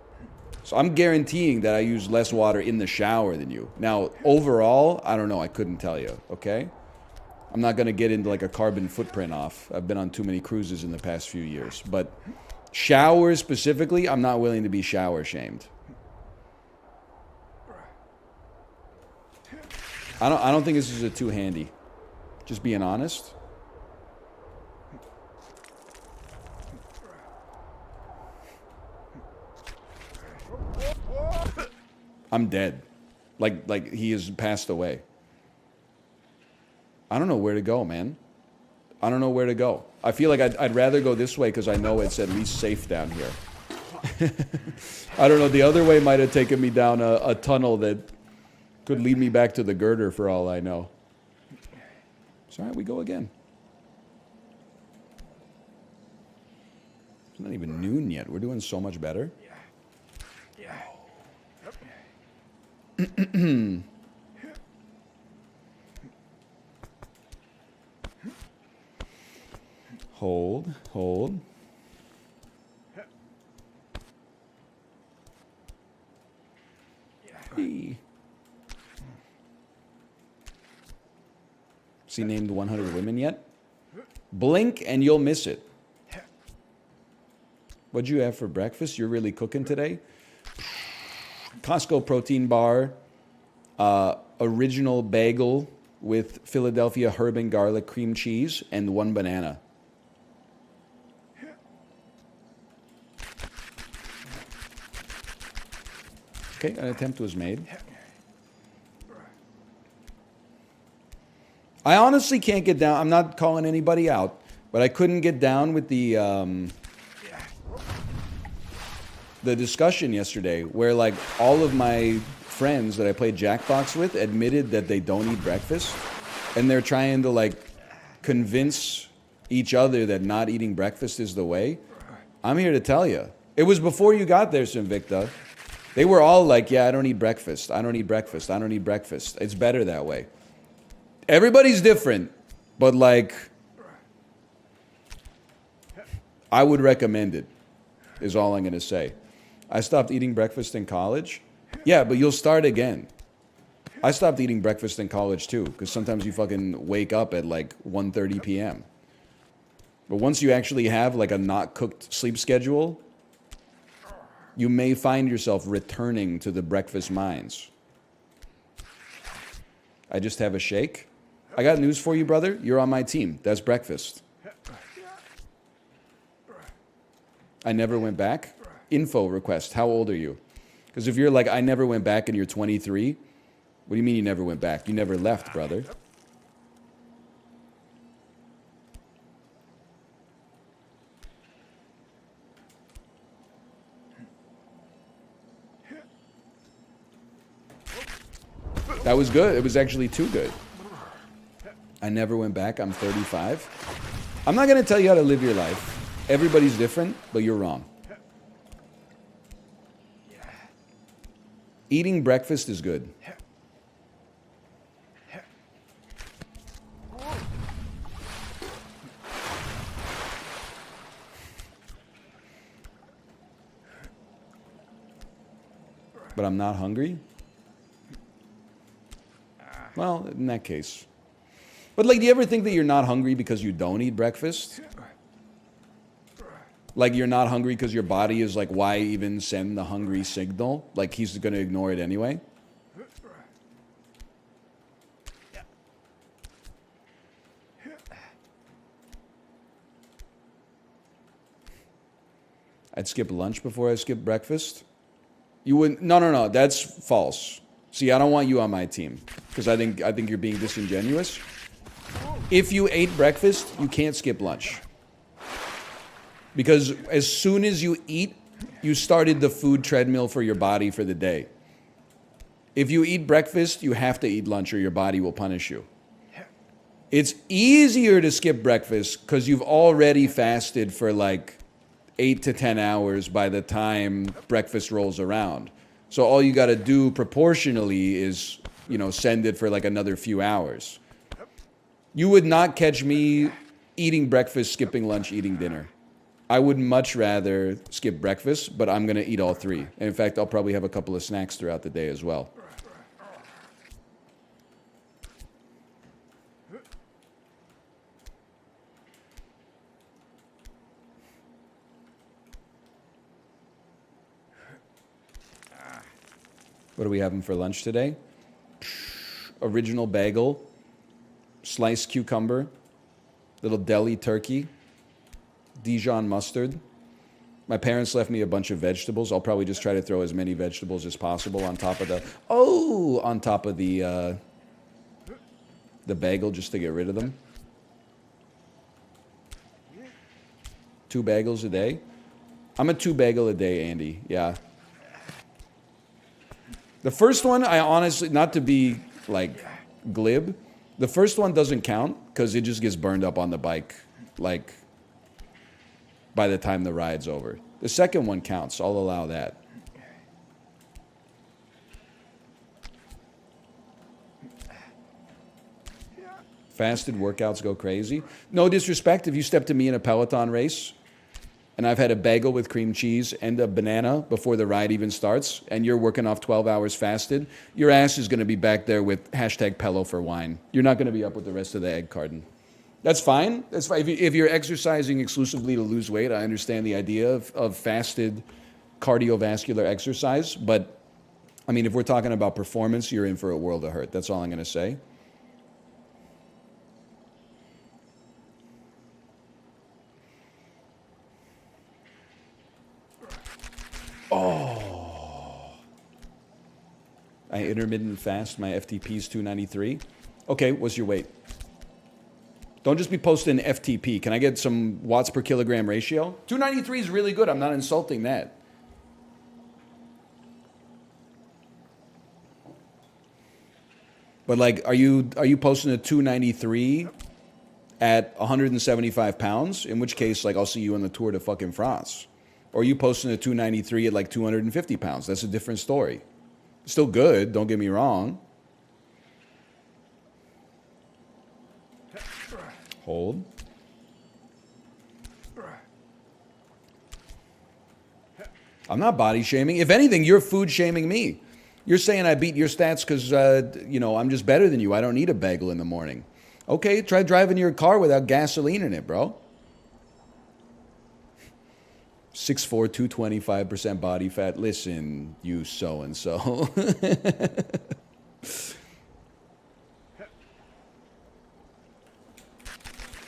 Speaker 1: So I'm guaranteeing that I use less water in the shower than you. Now, overall, I don't know. I couldn't tell you, okay? I'm not going to get into like a carbon footprint off. I've been on too many cruises in the past few years. But showers specifically, I'm not willing to be shower shamed. I don't think this is a I'm dead. Like he has passed away. I don't know where to go, man. I don't know where to go. I feel like I'd rather go this way because I know it's at least safe down here. I don't know. The other way might have taken me down a tunnel that could lead me back to the girder for all I know. It's all right, we go again. It's not even noon yet. We're doing so much better. Hold, hold. Hey. Has he named 100 women yet? Blink and you'll miss it. What'd you have for breakfast? You're really cooking today? Costco protein bar, original bagel with Philadelphia herb and garlic cream cheese, and 1 banana. Okay, an attempt was made. I honestly can't get down. I'm not calling anybody out, but I couldn't get down with the discussion yesterday where like all of my friends that I played Jackbox with admitted that they don't eat breakfast, and they're trying to like convince each other that not eating breakfast is the way. I'm here to tell you, it was before you got there, Sinvicta. They were all like, yeah, I don't eat breakfast. I don't eat breakfast. I don't eat breakfast. It's better that way. Everybody's different, but like, I would recommend it, is all I'm going to say. I stopped eating breakfast in college. Yeah, but you'll start again. I stopped eating breakfast in college too, because sometimes you fucking wake up at like 1:30 p.m. But once you actually have like a not cooked sleep schedule, you may find yourself returning to the breakfast minds. I just have a shake. I got news for you, brother. You're on my team. That's breakfast. I never went back. Info request. How old are you? Because if you're like, I never went back and you're 23, what do you mean you never went back? You never left, brother. That was good. It was actually too good. I never went back. I'm 35. I'm not going to tell you how to live your life. Everybody's different, but you're wrong. Eating breakfast is good. But I'm not hungry? Well, in that case. But like, do you ever think that you're not hungry because you don't eat breakfast? Like you're not hungry because your body is like, why even send the hungry signal? Like he's going to ignore it anyway? I'd skip lunch before I skip breakfast. You wouldn't? No. That's false. See, I don't want you on my team because I think you're being disingenuous. If you ate breakfast, you can't skip lunch. Because as soon as you eat, you started the food treadmill for your body for the day. If you eat breakfast, you have to eat lunch or your body will punish you. It's easier to skip breakfast because you've already fasted for like 8 to 10 hours by the time breakfast rolls around. So all you got to do proportionally is, send it for like another few hours. You would not catch me eating breakfast, skipping lunch, eating dinner. I would much rather skip breakfast, but I'm going to eat all three. And in fact, I'll probably have a couple of snacks throughout the day as well. What are we having for lunch today? Original bagel, sliced cucumber, little deli turkey, Dijon mustard, My parents left me a bunch of vegetables. I'll probably just try to throw as many vegetables as possible on top of the bagel just to get rid of them. 2 bagels a day? I'm a 2 bagel a day, Andy. Yeah. The first one, I honestly, not to be like glib, the first one doesn't count because it just gets burned up on the bike like by the time the ride's over. The second one counts. I'll allow that. Fasted workouts go crazy. No disrespect, if you step to me in a Peloton race and I've had a bagel with cream cheese and a banana before the ride even starts, and you're working off 12 hours fasted, your ass is going to be back there with hashtag Pello for wine. You're not going to be up with the rest of the egg carton. That's fine. That's fine. If you're exercising exclusively to lose weight, I understand the idea of fasted cardiovascular exercise. But, I mean, if we're talking about performance, you're in for a world of hurt. That's all I'm going to say. Oh. I intermittent fast. My FTP is 293. Okay, what's your weight? Don't just be posting FTP. Can I get some watts per kilogram ratio? 293 is really good. I'm not insulting that. But like, are you posting a 293 at 175 pounds? In which case, like, I'll see you on the Tour de fucking France. Or are you posting a 293 at like 250 pounds? That's a different story. Still good, don't get me wrong. Hold. I'm not body shaming. If anything, you're food shaming me. You're saying I beat your stats because, I'm just better than you. I don't need a bagel in the morning. Okay, try driving your car without gasoline in it, bro. 6'4", 225% body fat. Listen, you so-and-so.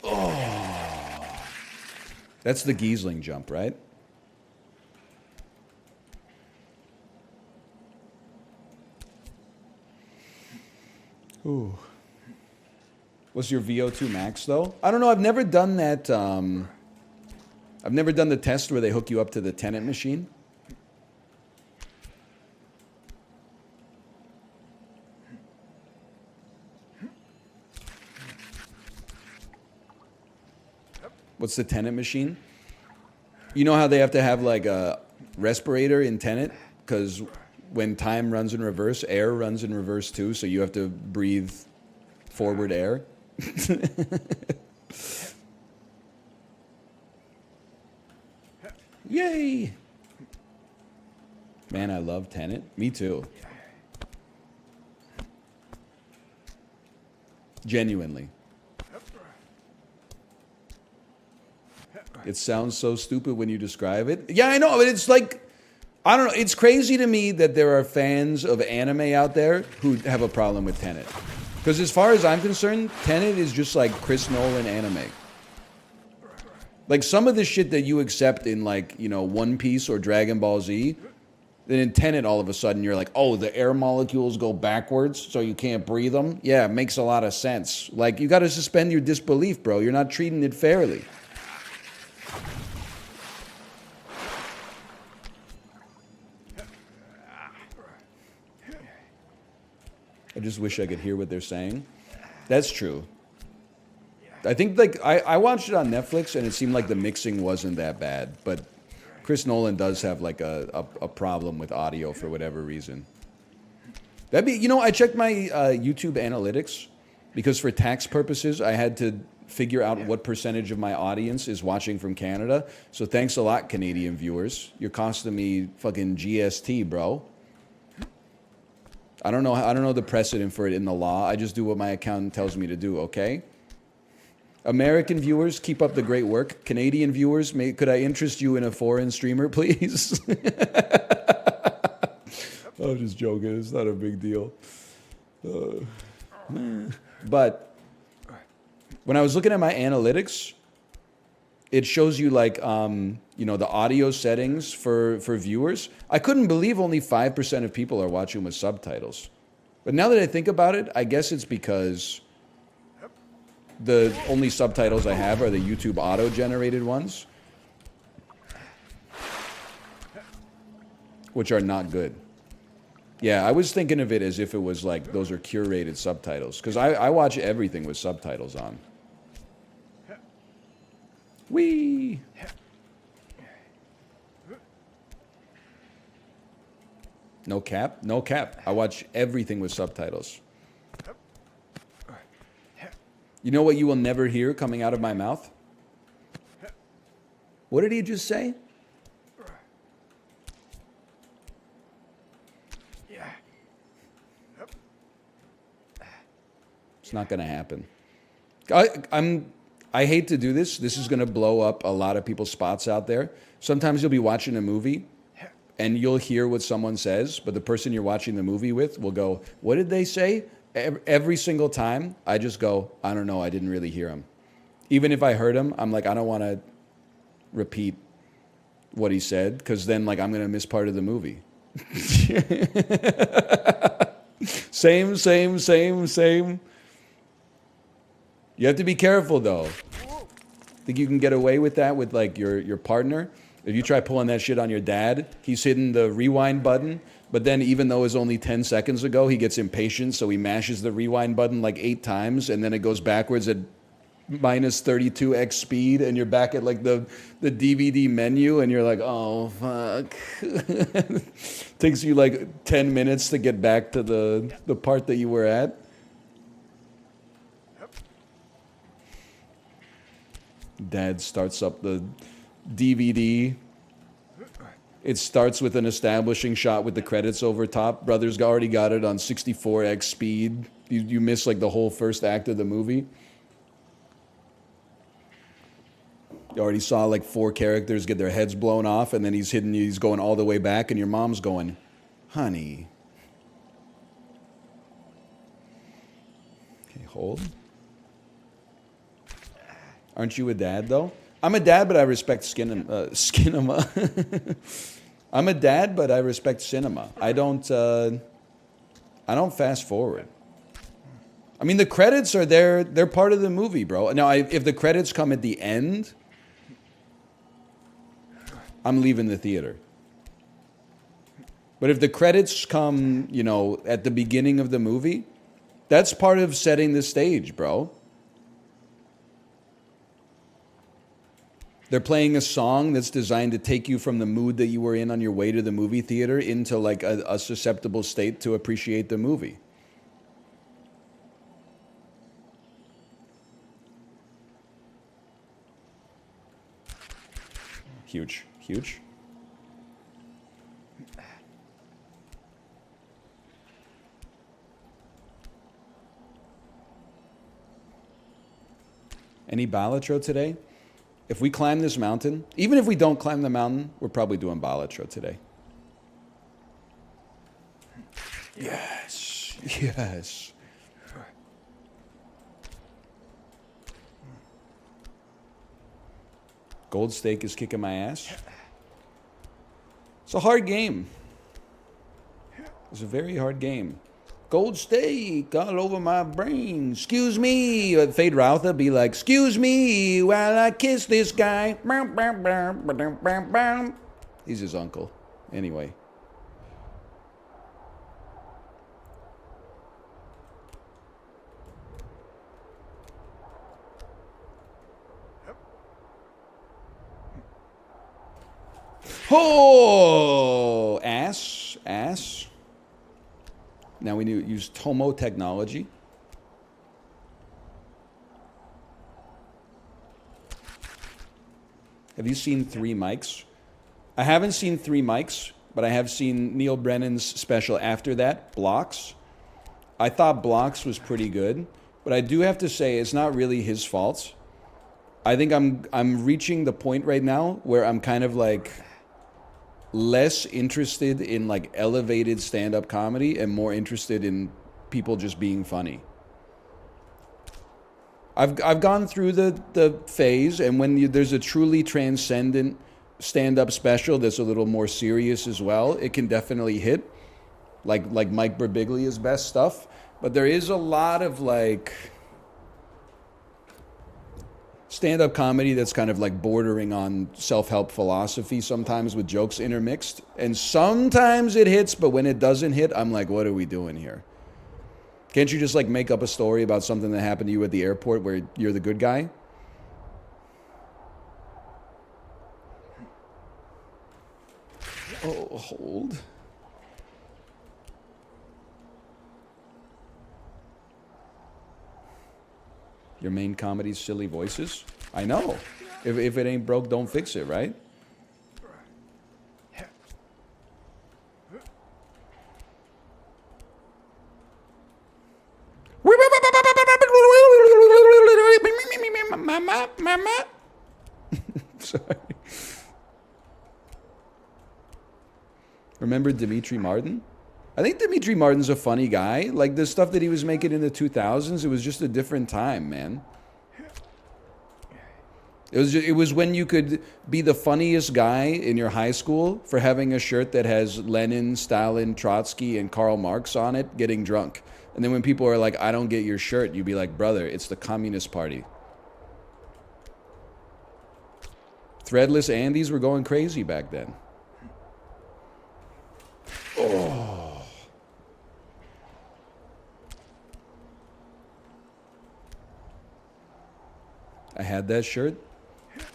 Speaker 1: Oh. That's the Giesling jump, right? Ooh. What's your VO2 max, though? I don't know. I've never done that. I've never done the test where they hook you up to the Tenet machine. What's the Tenet machine? You know how they have to have like a respirator in Tenet? Because when time runs in reverse, air runs in reverse too, so you have to breathe forward air. Yay! Man, I love Tenet. Me too. Genuinely. It sounds so stupid when you describe it. Yeah, I know, but it's like, I don't know. It's crazy to me that there are fans of anime out there who have a problem with Tenet. Because as far as I'm concerned, Tenet is just like Chris Nolan anime. Like some of the shit that you accept in like, One Piece or Dragon Ball Z, then in Tenet all of a sudden you're like, oh, the air molecules go backwards so you can't breathe them? Yeah, it makes a lot of sense. Like you got to suspend your disbelief, bro. You're not treating it fairly. I just wish I could hear what they're saying. That's true. I think like I watched it on Netflix and it seemed like the mixing wasn't that bad, but Chris Nolan does have like a problem with audio for whatever reason. That'd be, I checked my YouTube analytics because for tax purposes I had to figure out what percentage of my audience is watching from Canada. So thanks a lot, Canadian viewers. You're costing me fucking GST, bro. I don't know the precedent for it in the law. I just do what my accountant tells me to do, okay? American viewers, keep up the great work. Canadian viewers, could I interest you in a foreign streamer, please? I'm just joking. It's not a big deal. But when I was looking at my analytics, it shows you like you know, the audio settings for viewers. I couldn't believe only 5% of people are watching with subtitles. But now that I think about it, I guess it's because the only subtitles I have are the YouTube auto-generated ones, which are not good. Yeah, I was thinking of it as if it was like those are curated subtitles, because I watch everything with subtitles on. Whee! No cap? No cap. I watch everything with subtitles. You know what you will never hear coming out of my mouth? What did he just say? It's not going to happen. I hate to do this. This is going to blow up a lot of people's spots out there. Sometimes you'll be watching a movie and you'll hear what someone says, but the person you're watching the movie with will go, "What did they say?" Every single time, I just go, "I don't know. I didn't really hear him." Even if I heard him, I'm like, I don't want to repeat what he said, because then like I'm going to miss part of the movie. Same. You have to be careful, though. Think you can get away with that with like your partner? If you try pulling that shit on your dad, he's hitting the rewind button, but then even though it was only 10 seconds ago, he gets impatient, so he mashes the rewind button like 8 times, and then it goes backwards at minus 32x speed, and you're back at like the DVD menu, and you're like, oh, fuck. Takes you like 10 minutes to get back to the part that you were at. Dad starts up the DVD. It starts with an establishing shot with the credits over top. Brother's already got it on 64x speed. You miss like the whole first act of the movie. You already saw like 4 characters get their heads blown off, and then he's going all the way back, and your mom's going, "Honey." Okay, hold. Aren't you a dad, though? I'm a dad, but I respect cinema. I'm a dad, but I respect cinema. I don't fast forward. I mean, the credits are there. They're part of the movie, bro. Now, if the credits come at the end, I'm leaving the theater. But if the credits come, you know, at the beginning of the movie, that's part of setting the stage, bro. They're playing a song that's designed to take you from the mood that you were in on your way to the movie theater into like a susceptible state to appreciate the movie. Huge. Any Balatro today? If we climb this mountain, even if we don't climb the mountain, we're probably doing Balatro today. Yes. Gold Steak is kicking my ass. It's a hard game. It's a very hard game. Gold Steak all over my brain. Excuse me. Fade Routha be like, "Excuse me while I kiss this guy." He's his uncle. Anyway. Oh, ass. Now we need to use Tomo technology. Have you seen 3 mics? I haven't seen 3 mics, but I have seen Neil Brennan's special after that, Blocks. I thought Blocks was pretty good, but I do have to say it's not really his fault. I think I'm reaching the point right now where I'm kind of like less interested in like elevated stand-up comedy and more interested in people just being funny. I've gone through the phase, and when there's a truly transcendent stand-up special that's a little more serious as well, it can definitely hit, like Mike Birbiglia's best stuff. But there is a lot of like stand-up comedy that's kind of like bordering on self-help philosophy sometimes with jokes intermixed, and sometimes it hits, but when it doesn't hit, I'm like, what are we doing here? Can't you just like make up a story about something that happened to you at the airport where you're the good guy? Oh, hold. Your main comedy's silly voices? I know. If it ain't broke, don't fix it, right? Sorry. Remember Dimitri Martin? I think Dimitri Martin's a funny guy. Like the stuff that he was making in the 2000s, it was just a different time, man. It was when you could be the funniest guy in your high school for having a shirt that has Lenin, Stalin, Trotsky, and Karl Marx on it, getting drunk. And then when people are like, I don't get your shirt, you'd be like, brother, it's the Communist Party. Threadless Andes were going crazy back then. Oh. I had that shirt.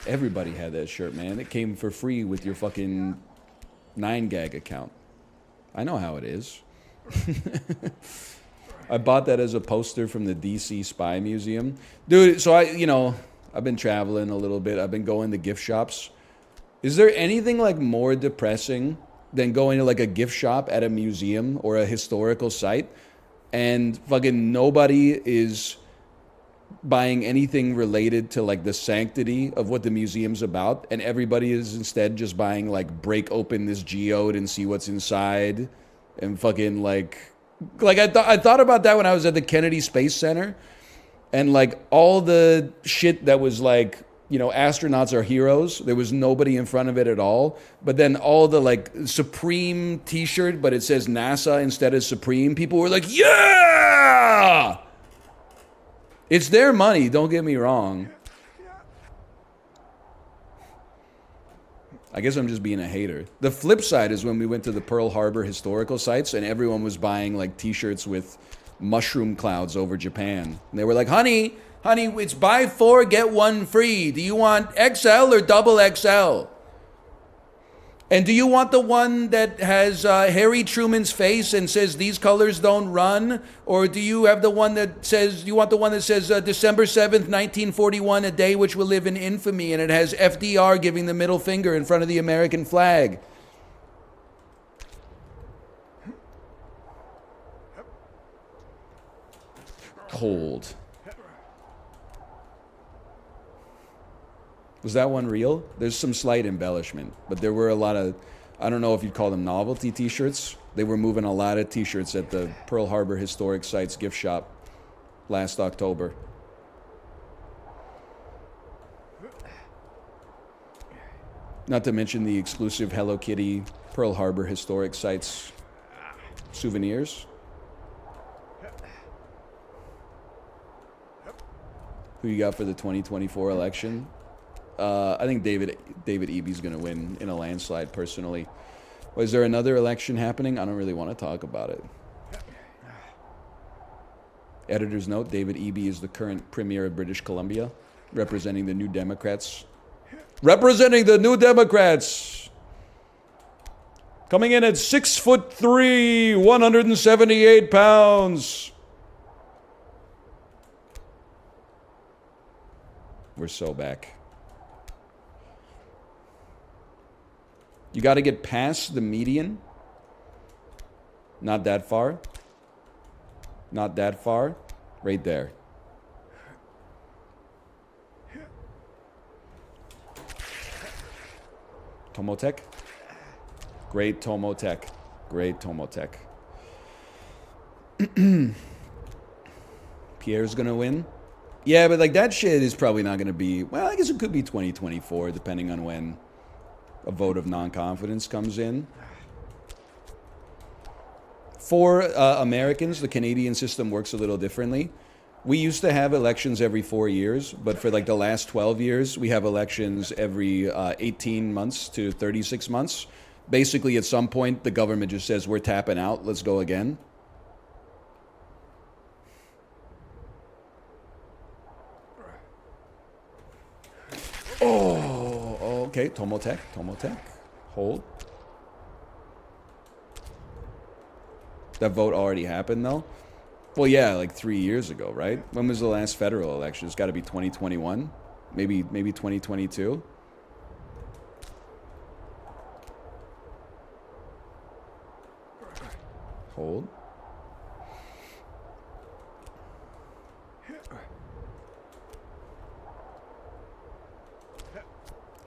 Speaker 1: Everybody had that shirt, man. It came for free with your fucking 9gag account. I know how it is. I bought that as a poster from the DC Spy Museum. Dude, so I've been traveling a little bit. I've been going to gift shops. Is there anything like more depressing than going to like a gift shop at a museum or a historical site and fucking nobody is buying anything related to like the sanctity of what the museum's about, and everybody is instead just buying like break open this geode and see what's inside, and fucking like I thought about that when I was at the Kennedy Space Center, and like all the shit that was like, astronauts are heroes. There was nobody in front of it at all. But then all the like Supreme t-shirt, but it says NASA instead of Supreme. People were like, yeah! It's their money, don't get me wrong. I guess I'm just being a hater. The flip side is when we went to the Pearl Harbor historical sites and everyone was buying like t-shirts with mushroom clouds over Japan. And they were like, honey, it's buy 4, get 1 free. Do you want XL or double XL? And do you want the one that has Harry Truman's face and says these colors don't run? Or do you have the one that says, December 7th, 1941, a day which will live in infamy, and it has FDR giving the middle finger in front of the American flag? Hold. Was that one real? There's some slight embellishment, but there were a lot of, I don't know if you'd call them novelty t-shirts. They were moving a lot of t-shirts at the Pearl Harbor Historic Sites gift shop last October. Not to mention the exclusive Hello Kitty Pearl Harbor Historic Sites souvenirs. Who you got for the 2024 election? I think David Eby's going to win in a landslide, personally. Is there another election happening? I don't really want to talk about it. Editor's note, David Eby is the current Premier of British Columbia, representing the New Democrats. Representing the New Democrats! Coming in at 6'3", 178 pounds. We're so back. You got to get past the median. Not that far. Not that far. Right there. Tomotech. Great Tomotech. Great Tomotech. Pierre's going to win. Yeah, but like that shit is probably not going to be. Well, I guess it could be 2024, depending on when a vote of non-confidence comes in. For Americans, the Canadian system works a little differently. We used to have elections every 4 years, but for like the last 12 years, we have elections every 18 months to 36 months. Basically, at some point, the government just says, we're tapping out, let's go again. Oh, okay, Tomotech, hold. That vote already happened, though? Well, yeah, like 3 years ago, right? When was the last federal election? It's got to be 2021, maybe 2022. Hold.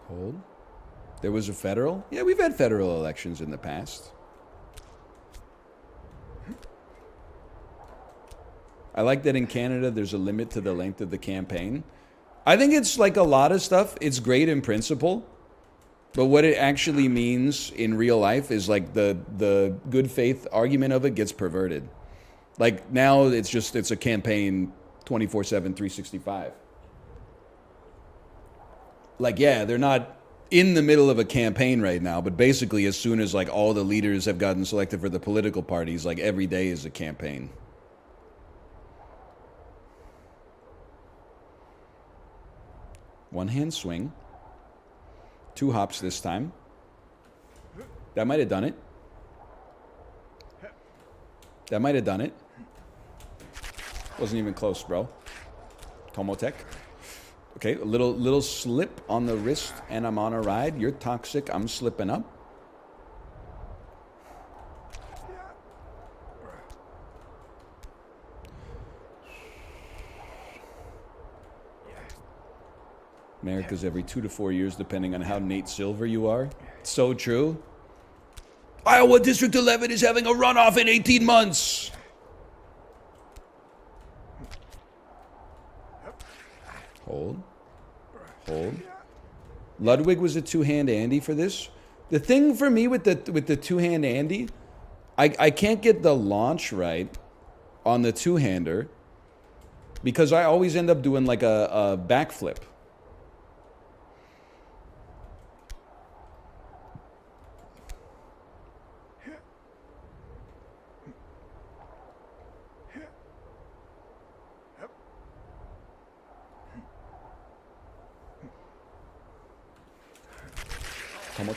Speaker 1: Hold. There was a federal? Yeah, we've had federal elections in the past. I like that in Canada there's a limit to the length of the campaign. I think it's like a lot of stuff. It's great in principle. But what it actually means in real life is like the good faith argument of it gets perverted. Like now it's a campaign 24/7, 365. Like, yeah, they're not in the middle of a campaign right now, but basically as soon as like all the leaders have gotten selected for the political parties, like every day is a campaign. One hand swing. 2 hops this time. That might have done it. That might have done it. Wasn't even close, bro. Tomotech. Okay, a little slip on the wrist, and I'm on a ride. You're toxic. I'm slipping up. America's every 2 to 4 years, depending on how Nate Silver you are. So true. Iowa District 11 is having a runoff in 18 months. Hold. Hold. Ludwig was a 2-hand Andy for this. The thing for me with the 2-hand Andy, I can't get the launch right on the 2-hander because I always end up doing like a backflip.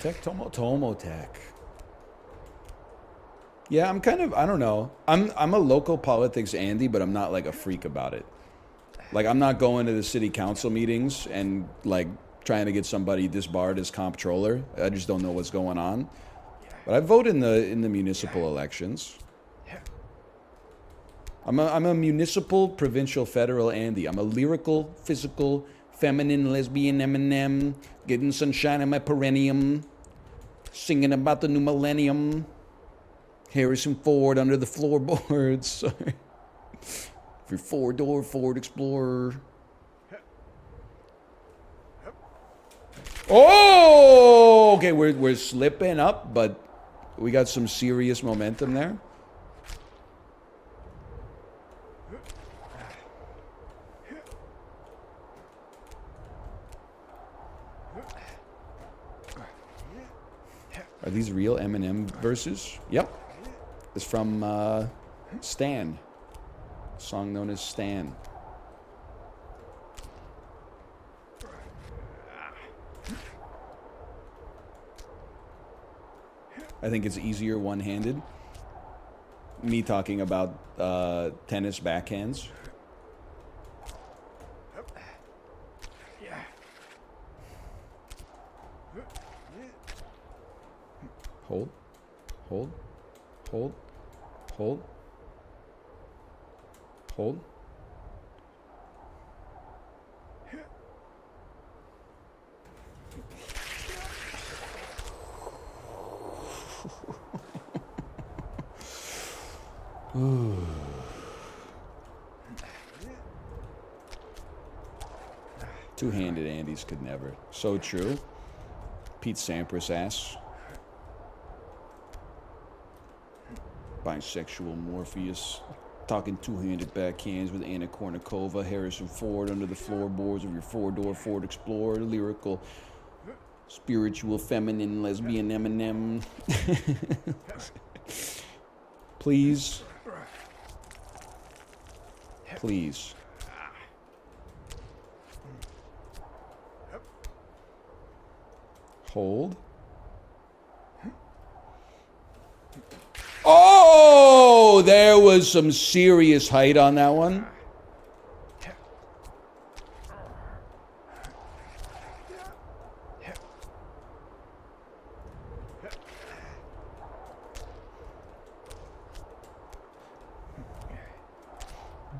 Speaker 1: Tomotech. Yeah, I'm kind of, I don't know. I'm a local politics Andy, but I'm not like a freak about it. Like I'm not going to the city council meetings and like trying to get somebody disbarred as comptroller. I just don't know what's going on. But I vote in the municipal elections. I'm a municipal, provincial, federal Andy. I'm a lyrical, physical, feminine, lesbian Eminem, getting sunshine in my perennium, singing about the new millennium. Harrison Ford under the floorboards. Sorry. For 4-door Ford Explorer. Oh, okay, we're slipping up, but we got some serious momentum there. Are these real Eminem verses? Yep. It's from Stan. A song known as Stan. I think it's easier one-handed. Me talking about tennis backhands. Hold, hold, hold, hold, hold. Two-handed Andys could never. So true. Pete Sampras ass. Bisexual Morpheus. Talking two-handed backhands with Anna Kournikova. Harrison Ford under the floorboards of your four-door Ford Explorer. Lyrical, spiritual, feminine, lesbian Eminem. Please. Please. Hold. Oh, there was some serious height on that one.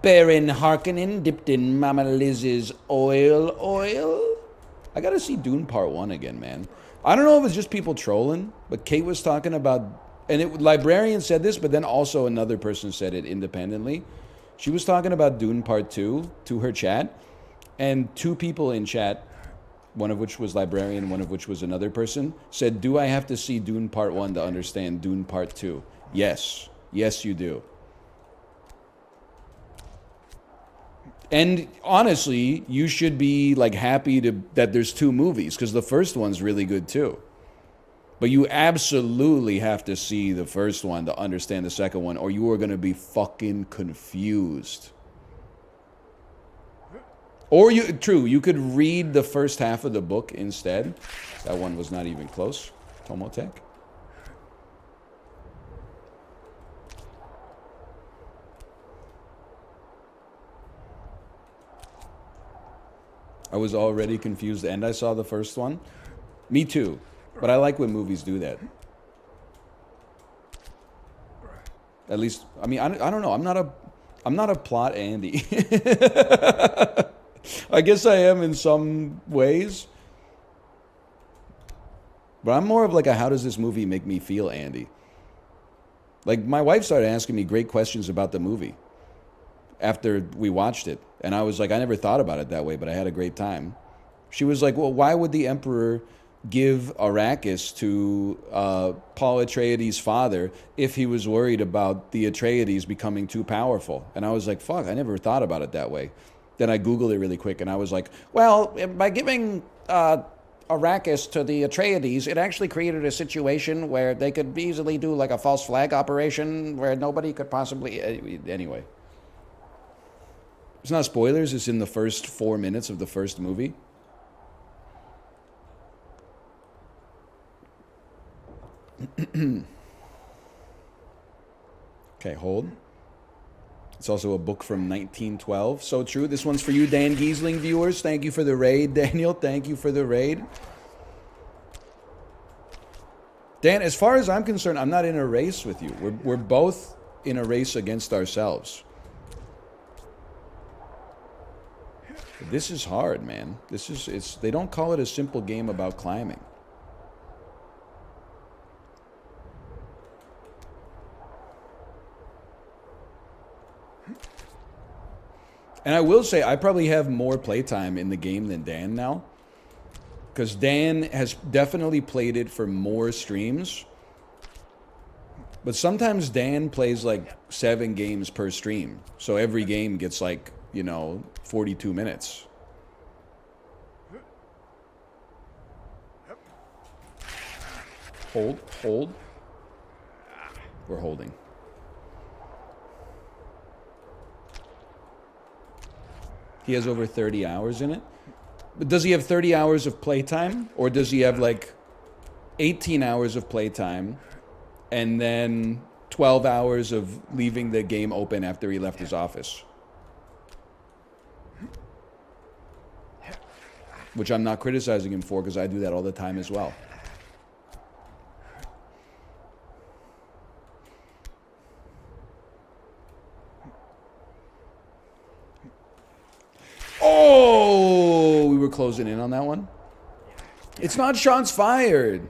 Speaker 1: Baron Harkonnen dipped in Mama Liz's oil. I gotta see Dune Part 1 again, man. I don't know if it's just people trolling, but Kate was talking about, and Librarian said this, but then also another person said it independently. She was talking about Dune Part 2 to her chat, and two people in chat, one of which was Librarian, one of which was another person, said, do I have to see Dune Part 1 to understand Dune Part 2? Yes. Yes, you do. And honestly, you should be like happy that there's two movies, because the first one's really good too. But you absolutely have to see the first one to understand the second one, or you are going to be fucking confused. Or you could read the first half of the book instead. That one was not even close. Tomotech. I was already confused and I saw the first one. Me too. But I like when movies do that. At least, I mean, I don't know. I'm not a plot Andy. I guess I am in some ways. But I'm more of like a how does this movie make me feel Andy. Like my wife started asking me great questions about the movie after we watched it. And I was like, I never thought about it that way, but I had a great time. She was like, well, why would the Emperor give Arrakis to Paul Atreides' father if he was worried about the Atreides becoming too powerful? And I was like, fuck, I never thought about it that way. Then I Googled it really quick, and I was like, well, by giving Arrakis to the Atreides, it actually created a situation where they could easily do like a false flag operation where nobody could possibly... Anyway. It's not spoilers, it's in the first 4 minutes of the first movie. Okay, hold. It's also a book from 1912. So true. This one's for you, Dan Giesling viewers. Thank you for the raid, Daniel. Thank you for the raid. Dan, as far as I'm concerned, I'm not in a race with you. We're both in a race against ourselves. This is hard, man. They don't call it a simple game about climbing. And I will say, I probably have more playtime in the game than Dan now. Because Dan has definitely played it for more streams. But sometimes Dan plays like 7 games per stream. So every game gets like, 42 minutes. Hold. We're holding. He has over 30 hours in it. But does he have 30 hours of playtime? Or does he have like 18 hours of playtime and then 12 hours of leaving the game open after he left his office? Which I'm not criticizing him for, because I do that all the time as well. Oh, we were closing in on that one. It's not shots fired.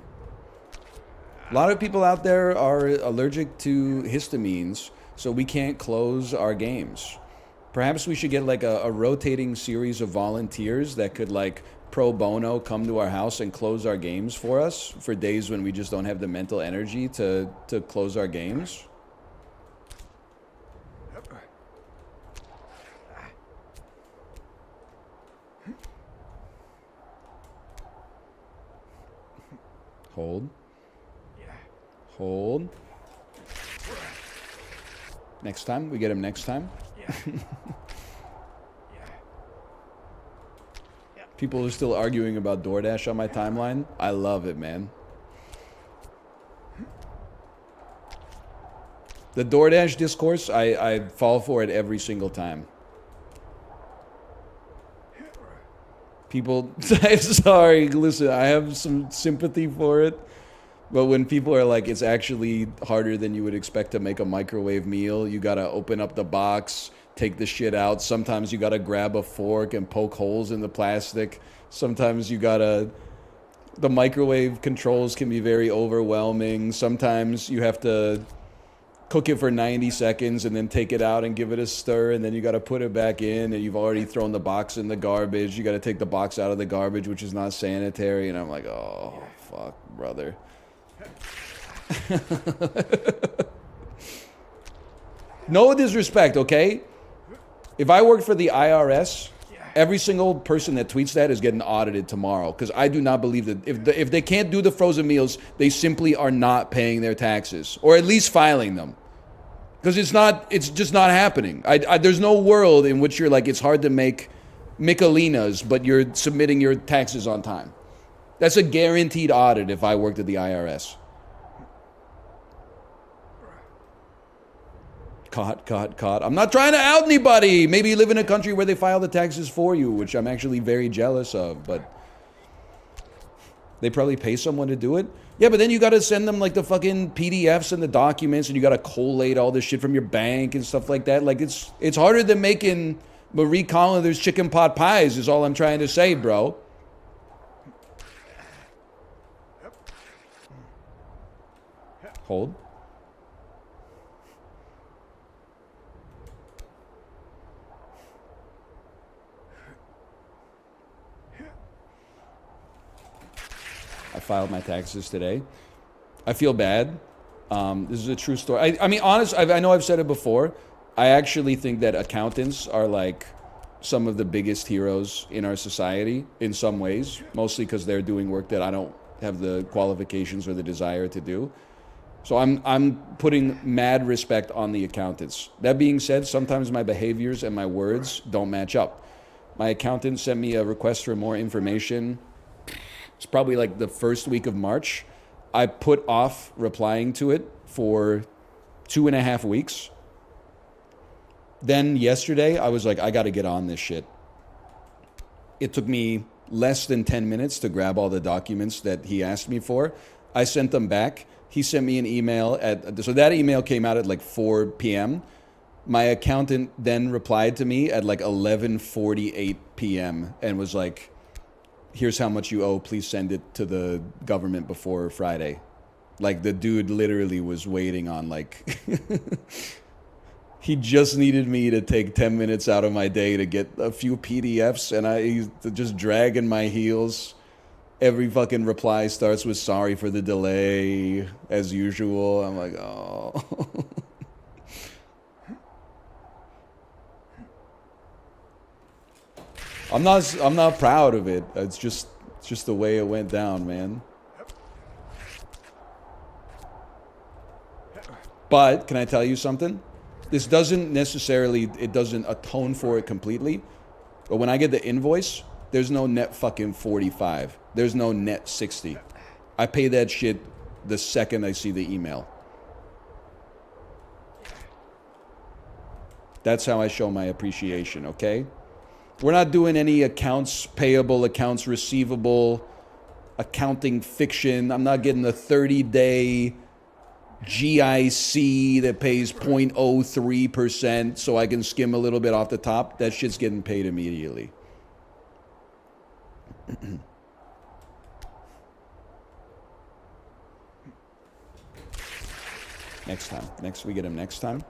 Speaker 1: A lot of people out there are allergic to histamines, so we can't close our games. Perhaps we should get like a rotating series of volunteers that could like pro bono come to our house and close our games for us for days when we just don't have the mental energy to close our games. Hold. Hold. Next time? We get him next time? People are still arguing about DoorDash on my timeline. I love it, man. The DoorDash discourse, I fall for it every single time. People, I'm sorry, listen, I have some sympathy for it. But when people are like, it's actually harder than you would expect to make a microwave meal, you gotta open up the box, take the shit out. Sometimes you gotta grab a fork and poke holes in the plastic. Sometimes you gotta... The microwave controls can be very overwhelming. Sometimes you have to cook it for 90 seconds and then take it out and give it a stir, and then you gotta put it back in, and you've already thrown the box in the garbage. You gotta take the box out of the garbage, which is not sanitary, and I'm like, oh, fuck, brother. No disrespect, okay? If I worked for the IRS, every single person that tweets that is getting audited tomorrow, because I do not believe that if they can't do the frozen meals, they simply are not paying their taxes, or at least filing them, because it's just not happening. There's no world in which you're like, it's hard to make Michelinas, but you're submitting your taxes on time. That's a guaranteed audit if I worked at the IRS. Caught. I'm not trying to out anybody. Maybe you live in a country where they file the taxes for you, which I'm actually very jealous of, but they probably pay someone to do it. Yeah, but then you got to send them like the fucking PDFs and the documents, and you got to collate all this shit from your bank and stuff like that. Like it's harder than making Marie Collander's chicken pot pies is all I'm trying to say, bro. Hold. I filed my taxes today. I feel bad. This is a true story. I mean, honest, I know I've said it before. I actually think that accountants are like some of the biggest heroes in our society in some ways, mostly because they're doing work that I don't have the qualifications or the desire to do. So I'm putting mad respect on the accountants. That being said, sometimes my behaviors and my words don't match up. My accountant sent me a request for more information. It's probably like the first week of March. I put off replying to it for 2.5 weeks. Then yesterday, I was like, I got to get on this shit. It took me less than 10 minutes to grab all the documents that he asked me for. I sent them back. He sent me an email so that email came out at like 4 p.m. My accountant then replied to me at like 11:48 p.m. and was like, here's how much you owe. Please send it to the government before Friday. Like the dude literally was waiting on like, he just needed me to take 10 minutes out of my day to get a few PDFs, and he's just dragging my heels. Every fucking reply starts with sorry for the delay, as usual. I'm like, oh. I'm not proud of it. It's just the way it went down, man. But can I tell you something? This doesn't necessarily, it doesn't atone for it completely. But when I get the invoice, there's no net fucking 45. There's no net 60. I pay that shit the second I see the email. That's how I show my appreciation, okay? We're not doing any accounts payable, accounts receivable, accounting fiction. I'm not getting the 30-day GIC that pays 0.03% so I can skim a little bit off the top. That shit's getting paid immediately. Next time. We get him next time.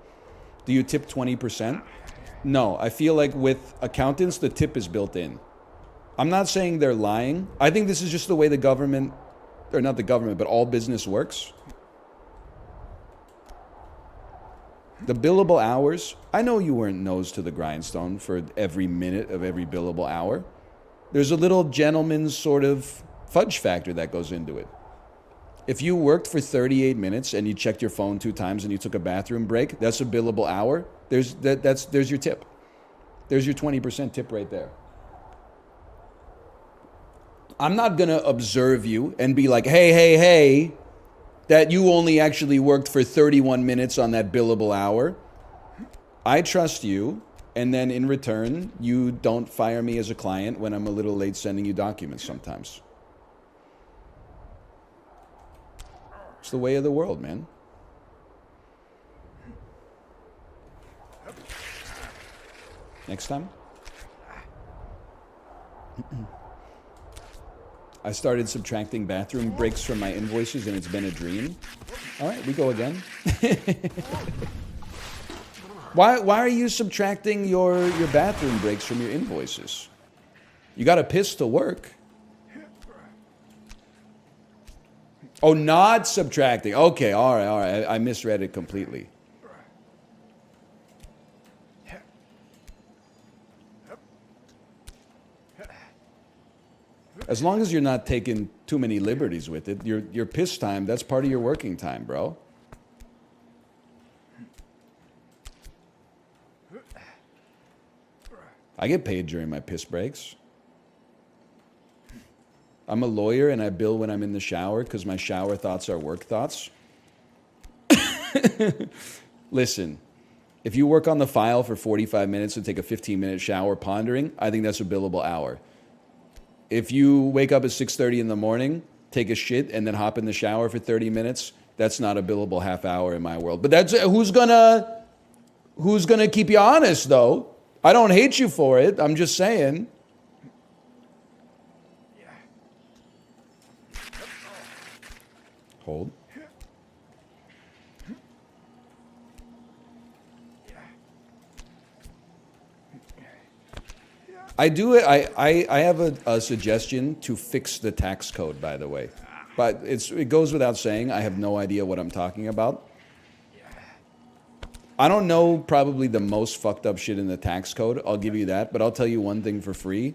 Speaker 1: Do you tip 20%? No, I feel like with accountants, the tip is built in. I'm not saying they're lying. I think this is just the way the government, or not the government, but all business works. The billable hours, I know you weren't nose to the grindstone for every minute of every billable hour. There's a little gentleman's sort of fudge factor that goes into it. If you worked for 38 minutes and you checked your phone 2 times and you took a bathroom break, that's a billable hour. There's your tip. There's your 20% tip right there. I'm not going to observe you and be like, hey, that you only actually worked for 31 minutes on that billable hour. I trust you, and then in return, you don't fire me as a client when I'm a little late sending you documents sometimes. It's the way of the world, man. Next time. I started subtracting bathroom breaks from my invoices and it's been a dream. All right, we go again. Why are you subtracting your bathroom breaks from your invoices? You got to piss to work. Oh, not subtracting. Okay, all right. I misread it completely. As long as you're not taking too many liberties with it, your piss time, that's part of your working time, bro. I get paid during my piss breaks. I'm a lawyer and I bill when I'm in the shower because my shower thoughts are work thoughts. Listen, if you work on the file for 45 minutes and take a 15-minute shower pondering, I think that's a billable hour. If you wake up at 6:30 in the morning, take a shit, and then hop in the shower for 30 minutes, that's not a billable half hour in my world. But that's who's gonna keep you honest, though? I don't hate you for it. I'm just saying. Hold. I have a suggestion to fix the tax code, by the way. But it goes without saying, I have no idea what I'm talking about. I don't know probably the most fucked up shit in the tax code. I'll give you that. But I'll tell you one thing for free.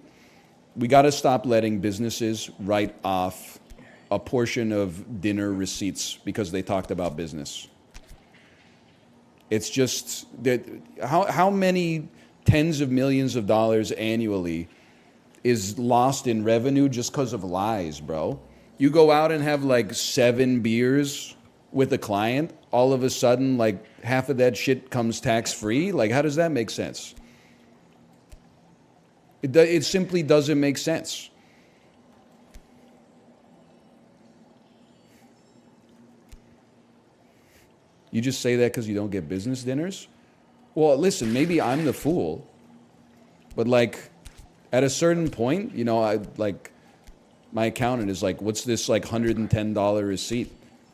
Speaker 1: We got to stop letting businesses write off a portion of dinner receipts because they talked about business. It's just that how many tens of millions of dollars annually is lost in revenue just because of lies, bro. You go out and have like 7 beers with a client, all of a sudden like half of that shit comes tax-free. Like, how does that make sense? It simply doesn't make sense. You just say that because you don't get business dinners? Well, listen, maybe I'm the fool, but like at a certain point, you know, my accountant is like, what's this like $110 receipt?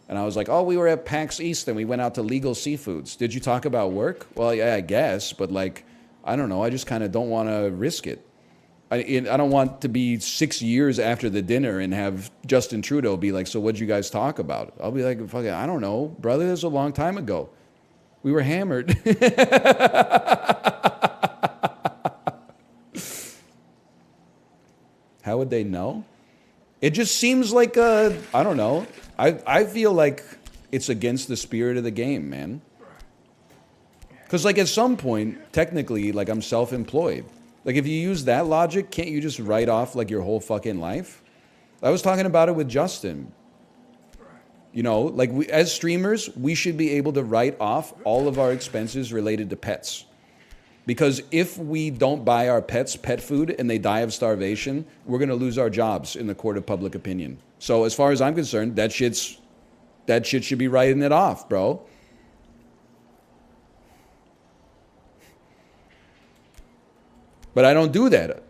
Speaker 1: And I was like, oh, we were at PAX East and we went out to Legal Seafoods. Did you talk about work? Well, yeah, I guess, but like, I don't know. I just kind of don't want to risk it. I don't want to be 6 years after the dinner and have Justin Trudeau be like, so what'd you guys talk about? I'll be like, fuck it, I don't know, brother. This was a long time ago. We were hammered. How would they know? It just seems like I don't know. I feel like it's against the spirit of the game, man. Because like at some point, technically, like I'm self-employed. Like if you use that logic, can't you just write off like your whole fucking life? I was talking about it with Justin. You know, like as streamers, we should be able to write off all of our expenses related to pets. Because if we don't buy our pets pet food and they die of starvation, we're going to lose our jobs in the court of public opinion. So as far as I'm concerned, that shit should be writing it off, bro. But I don't do that.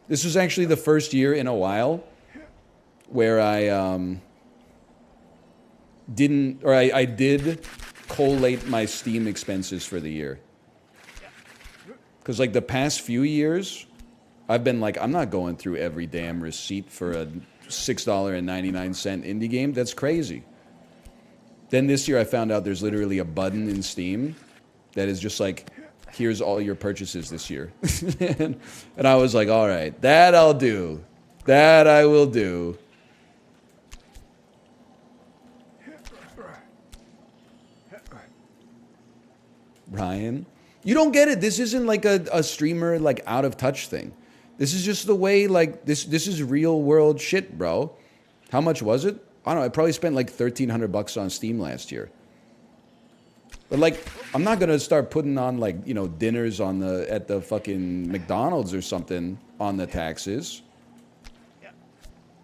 Speaker 1: This was actually the first year in a while where I did collate my Steam expenses for the year. Because like the past few years, I've been like, I'm not going through every damn receipt for a $6.99 indie game. That's crazy. Then this year I found out there's literally a button in Steam that is just like, here's all your purchases this year. And I was like, all right, that I'll do. That I will do. Ryan, you don't get it. This isn't like a streamer like out of touch thing. This is just the way like this is real world shit, bro. How much was it? I don't know. I probably spent like $1,300 on Steam last year. But like, I'm not gonna start putting on like, you know, dinners on at the fucking McDonald's or something on the taxes.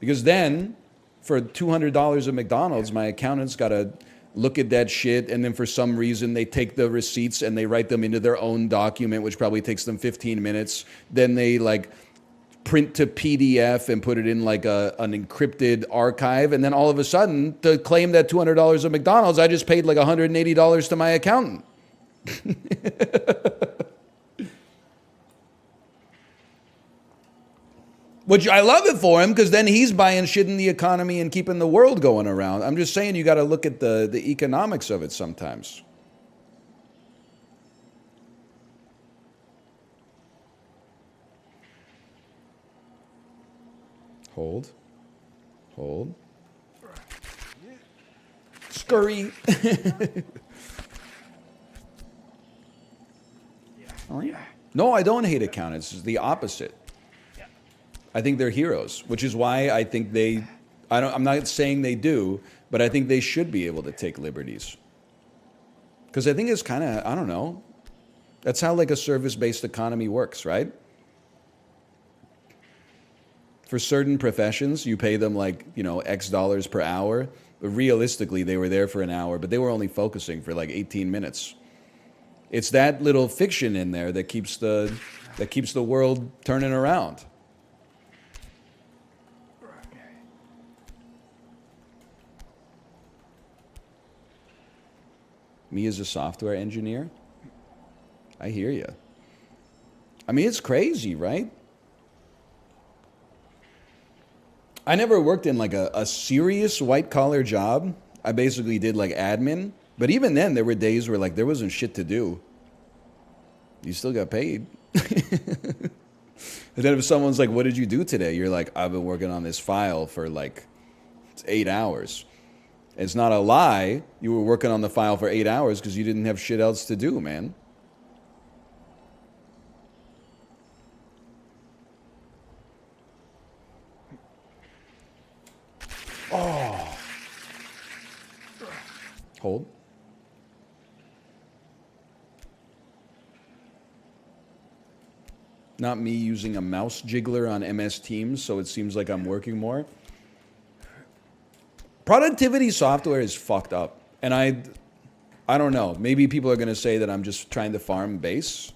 Speaker 1: Because then, for $200 at McDonald's, my accountant's gotta look at that shit, and then for some reason they take the receipts and they write them into their own document, which probably takes them 15 minutes. Then they like print to PDF and put it in like an encrypted archive, and then all of a sudden, to claim that $200 at McDonald's, I just paid like $180 to my accountant. Which I love it for him, because then he's buying shit in the economy and keeping the world going around. I'm just saying you got to look at the economics of it sometimes. Hold. Hold. Scurry. No, I don't hate accountants. It's the opposite. I think they're heroes, which is why I think I'm not saying they do, but I think they should be able to take liberties. Because I think it's kind of, I don't know, that's how like a service-based economy works, right? For certain professions, you pay them like, you know, X dollars per hour, but realistically they were there for an hour, but they were only focusing for like 18 minutes. It's that little fiction in there that keeps the world turning around. Me as a software engineer? I hear you. I mean, it's crazy, right? I never worked in like a serious white collar job. I basically did like admin. But even then, there were days where like there wasn't shit to do. You still got paid. And then if someone's like, what did you do today? You're like, I've been working on this file for like 8 hours. It's not a lie. You were working on the file for 8 hours because you didn't have shit else to do, man. Oh. Hold. Not me using a mouse jiggler on MS Teams, so it seems like I'm working more. Productivity software is fucked up. And I don't know. Maybe people are going to say that I'm just trying to farm base.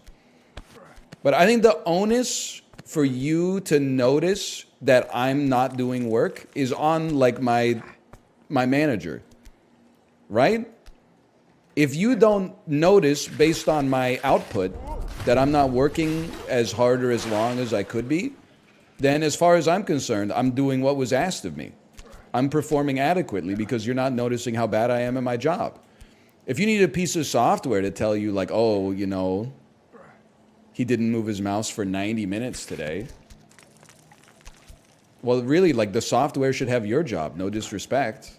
Speaker 1: But I think the onus for you to notice that I'm not doing work is on like my manager, right? If you don't notice based on my output that I'm not working as hard or as long as I could be, then as far as I'm concerned, I'm doing what was asked of me. I'm performing adequately because you're not noticing how bad I am at my job. If you need a piece of software to tell you like, oh, you know, he didn't move his mouse for 90 minutes today. Well, really, like the software should have your job, no disrespect.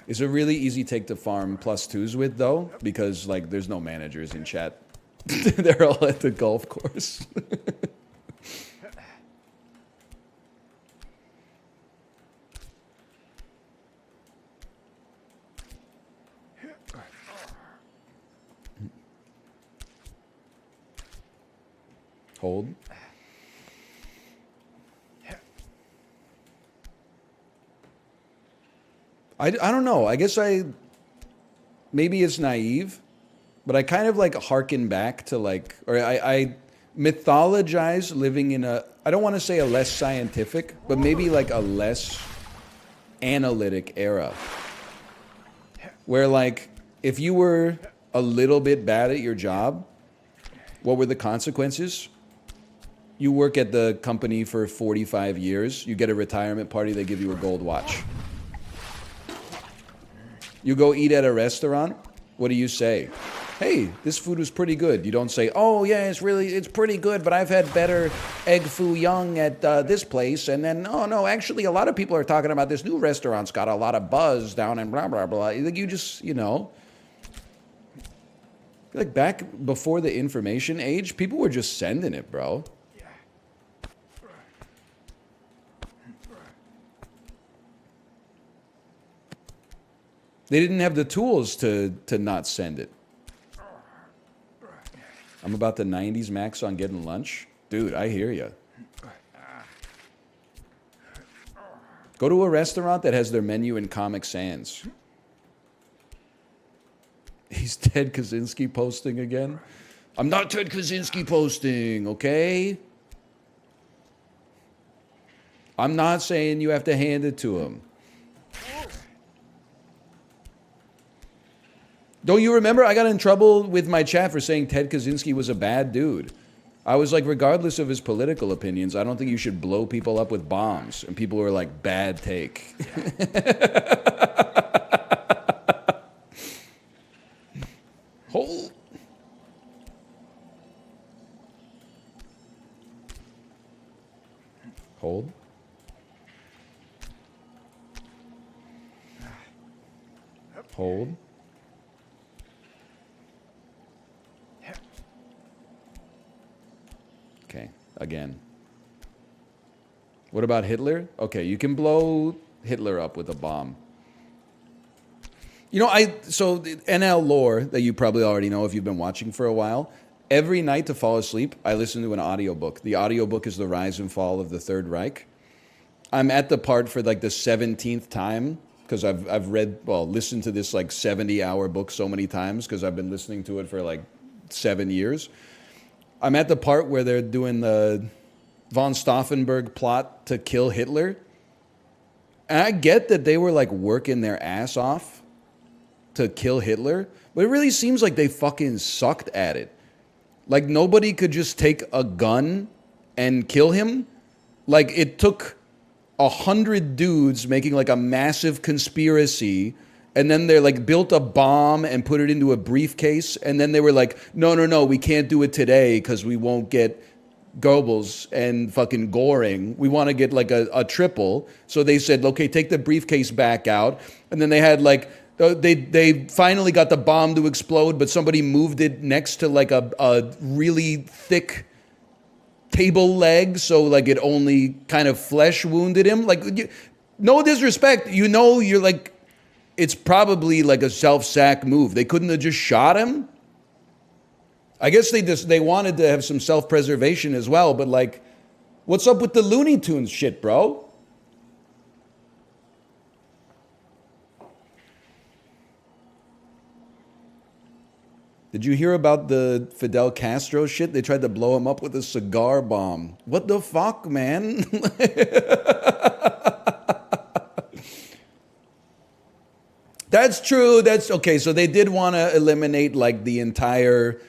Speaker 1: It's a really easy take to farm +2s with though, because like there's no managers in chat. They're all at the golf course. Hold. I don't know. I guess maybe it's naive, but I kind of like harken back to like, or I mythologize living in I don't want to say a less scientific, but maybe like a less analytic era. Where, like, if you were a little bit bad at your job, what were the consequences? You work at the company for 45 years, you get a retirement party, they give you a gold watch. You go eat at a restaurant, what do you say? Hey, this food was pretty good. You don't say, oh yeah, it's pretty good, but I've had better egg foo young at this place. And then, oh no, actually a lot of people are talking about this new restaurant's got a lot of buzz down and blah, blah, blah. Like you just, you know. Like back before the information age, people were just sending it, bro. They didn't have the tools to not send it. I'm about the 90s max on getting lunch. Dude, I hear you. Go to a restaurant that has their menu in Comic Sans. He's Ted Kaczynski posting again? I'm not Ted Kaczynski posting, okay? I'm not saying you have to hand it to him. Don't you remember I got in trouble with my chat for saying Ted Kaczynski was a bad dude? I was like, regardless of his political opinions, I don't think you should blow people up with bombs. And people were like, bad take. Hold. Hold. Hold. Okay, again. What about Hitler? Okay, you can blow Hitler up with a bomb. You know, so the NL lore that you probably already know if you've been watching for a while, every night to fall asleep, I listen to an audiobook. The audiobook is The Rise and Fall of the Third Reich. I'm at the part for like the 17th time because I've listened to this like 70-hour book so many times because I've been listening to it for like 7 years. I'm at the part where they're doing the von Stauffenberg plot to kill Hitler. And I get that they were like working their ass off to kill Hitler, but it really seems like they fucking sucked at it. Like nobody could just take a gun and kill him. Like it took 100 dudes making like a massive conspiracy, and then they like built a bomb and put it into a briefcase, and then they were like, no, we can't do it today because we won't get Goebbels and fucking Goring. We want to get like a triple. So they said, okay, take the briefcase back out. And then they had like, they finally got the bomb to explode, but somebody moved it next to like a really thick table leg, so like it only kind of flesh wounded him. Like, no disrespect, you know, you're like, it's probably like a self-sack move. They couldn't have just shot him. I guess they wanted to have some self-preservation as well, but like, what's up with the Looney Tunes shit, bro? Did you hear about the Fidel Castro shit? They tried to blow him up with a cigar bomb. What the fuck, man? That's true. That's okay. So they did want to eliminate like the entire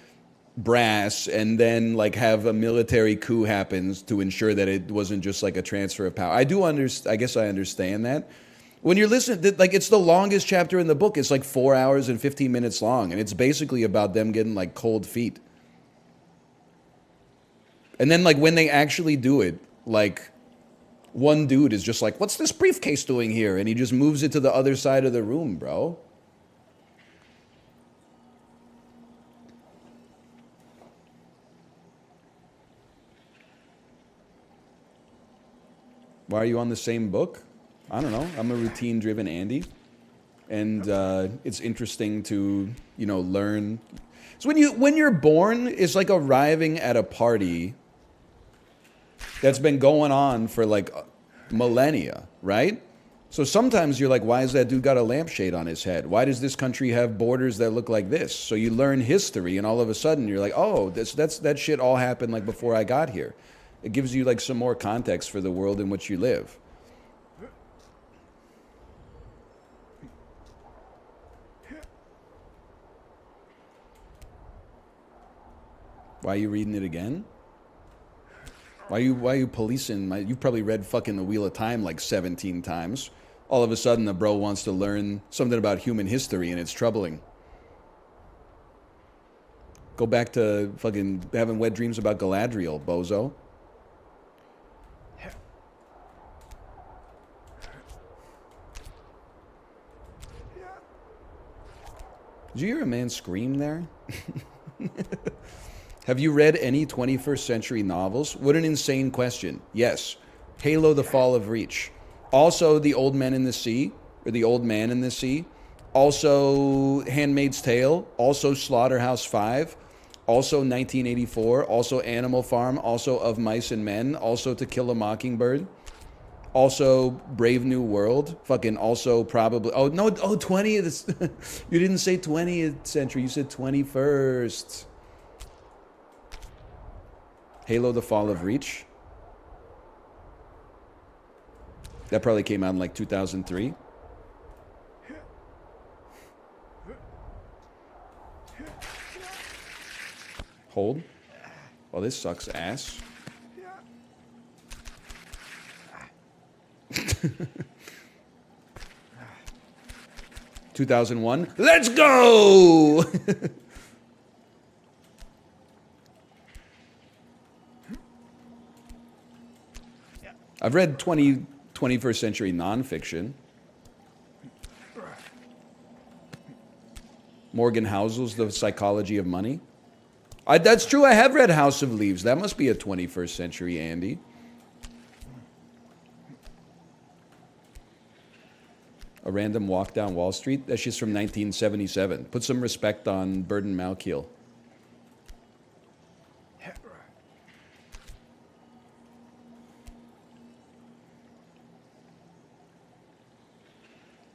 Speaker 1: brass and then like have a military coup happens to ensure that it wasn't just like a transfer of power. I guess I understand that. When you're listening, like it's the longest chapter in the book. It's like 4 hours and 15 minutes long. And it's basically about them getting like cold feet. And then like when they actually do it, like one dude is just like, what's this briefcase doing here? And he just moves it to the other side of the room, bro. Why are you on the same book? I don't know. I'm a routine-driven Andy, and it's interesting to, you know, learn. So when you're born, it's like arriving at a party that's been going on for like millennia, right? So sometimes you're like, why has that dude got a lampshade on his head? Why does this country have borders that look like this? So you learn history, and all of a sudden you're like, oh, that shit all happened like before I got here. It gives you like some more context for the world in which you live. Why are you reading it again? Why are you policing my... You've probably read fucking The Wheel of Time like 17 times. All of a sudden, the bro wants to learn something about human history, and it's troubling. Go back to fucking having wet dreams about Galadriel, bozo. Did you hear a man scream there? Have you read any 21st century novels? What an insane question. Yes. Halo, The Fall of Reach. Also, The Old Men in the Sea, or The Old Man in the Sea. Also, Handmaid's Tale. Also, Slaughterhouse-5. Also, 1984. Also, Animal Farm. Also, Of Mice and Men. Also, To Kill a Mockingbird. Also, Brave New World. Fucking also probably... Oh, no. Oh, 20th. You didn't say 20th century. You said 21st. Halo, The Fall of Reach. That probably came out in like 2003. Hold. Oh, this sucks ass. 2001. Let's go! I've read 21st century nonfiction. Morgan Housel's The Psychology of Money. That's true, I have read House of Leaves. That must be a 21st century Andy. A Random Walk Down Wall Street. That's just from 1977. Put some respect on Burden Malkiel.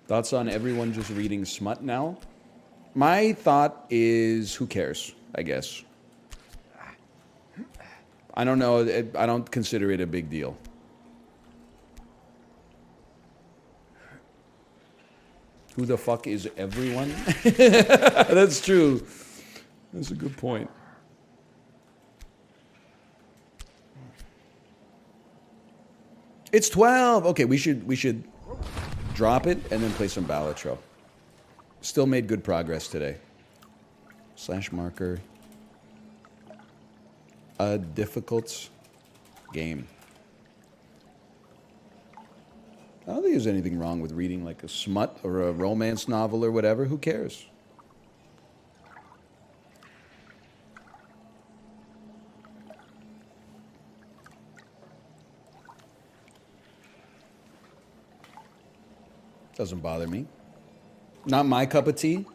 Speaker 1: Thoughts on everyone just reading smut now? My thought is, who cares, I guess. I don't know. I don't consider it a big deal. Who the fuck is everyone? That's true. That's a good point. It's 12. Okay, we should drop it and then play some Balatro. Still made good progress today. Slash marker. A difficult game. I don't think there's anything wrong with reading like a smut or a romance novel or whatever. Who cares? Doesn't bother me. Not my cup of tea.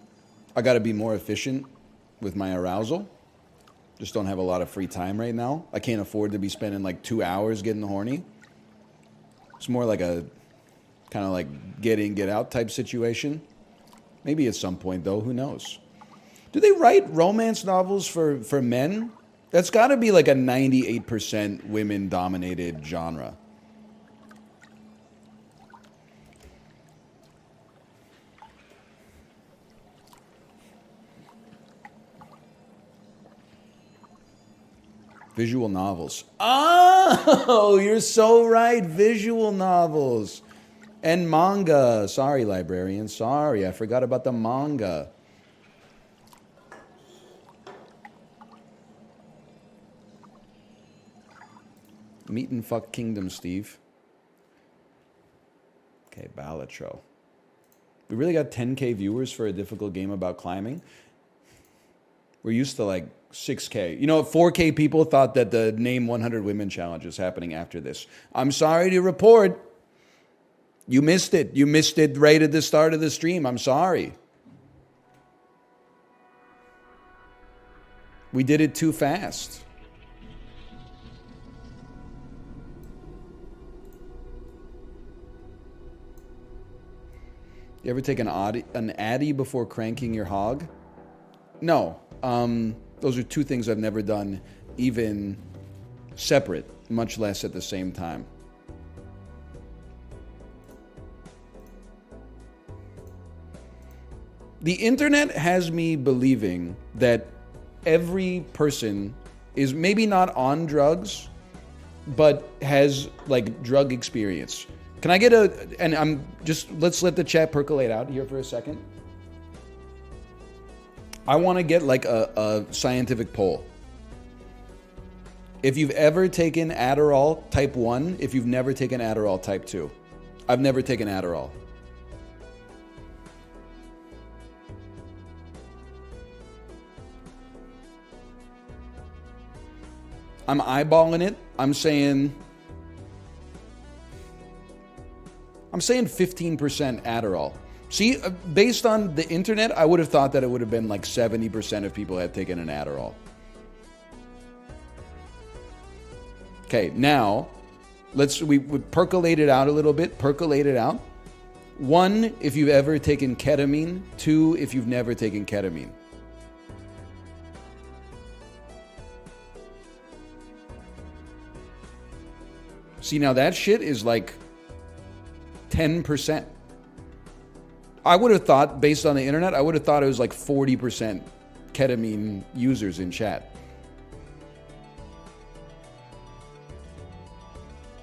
Speaker 1: I got to be more efficient with my arousal. Just don't have a lot of free time right now. I can't afford to be spending like 2 hours getting horny. It's more like a kind of like get in, get out type situation. Maybe at some point though, who knows? Do they write romance novels for men? That's got to be like a 98% women dominated genre. Visual novels. Oh, you're so right. Visual novels. And manga. Sorry, librarian. Sorry, I forgot about the manga. Meet and fuck Kingdom, Steve. Okay, Balatro. We really got 10K viewers for a difficult game about climbing. We're used to like 6K. You know, 4K people thought that the Name 100 Women Challenge is happening after this. I'm sorry to report. You missed it. You missed it right at the start of the stream. I'm sorry. We did it too fast. You ever take an Addy before cranking your hog? No. Those are two things I've never done, even separate, much less at the same time. The internet has me believing that every person is maybe not on drugs, but has like drug experience. Can I get and I'm just, let's let the chat percolate out here for a second. I want to get like a scientific poll. If you've ever taken Adderall type 1, if you've never taken Adderall type 2. I've never taken Adderall. I'm eyeballing it. I'm saying 15% Adderall. See, based on the internet, I would have thought that it would have been like 70% of people had taken an Adderall. Okay, now we percolate it out a little bit. Percolate it out. 1, if you've ever taken ketamine. 2, if you've never taken ketamine. See, now that shit is like 10%. I would have thought, based on the internet, I would have thought it was like 40% ketamine users in chat.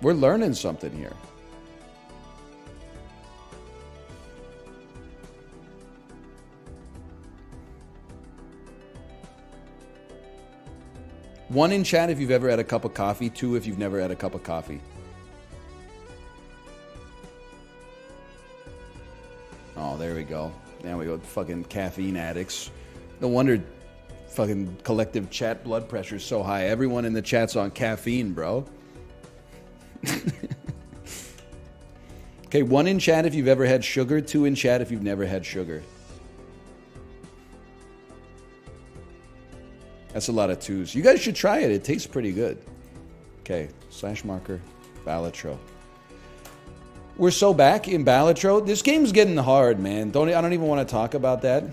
Speaker 1: We're learning something here. One in chat if you've ever had a cup of coffee. 2 if you've never had a cup of coffee. Oh, there we go. Now we go. Fucking caffeine addicts. No wonder fucking collective chat blood pressure is so high. Everyone in the chat's on caffeine, bro. Okay, 1 in chat if you've ever had sugar. 2 in chat if you've never had sugar. That's a lot of 2s. You guys should try it. It tastes pretty good. Okay, /marker, Balatro. We're so back in Balatro. This game's getting hard, man. I don't even want to talk about that.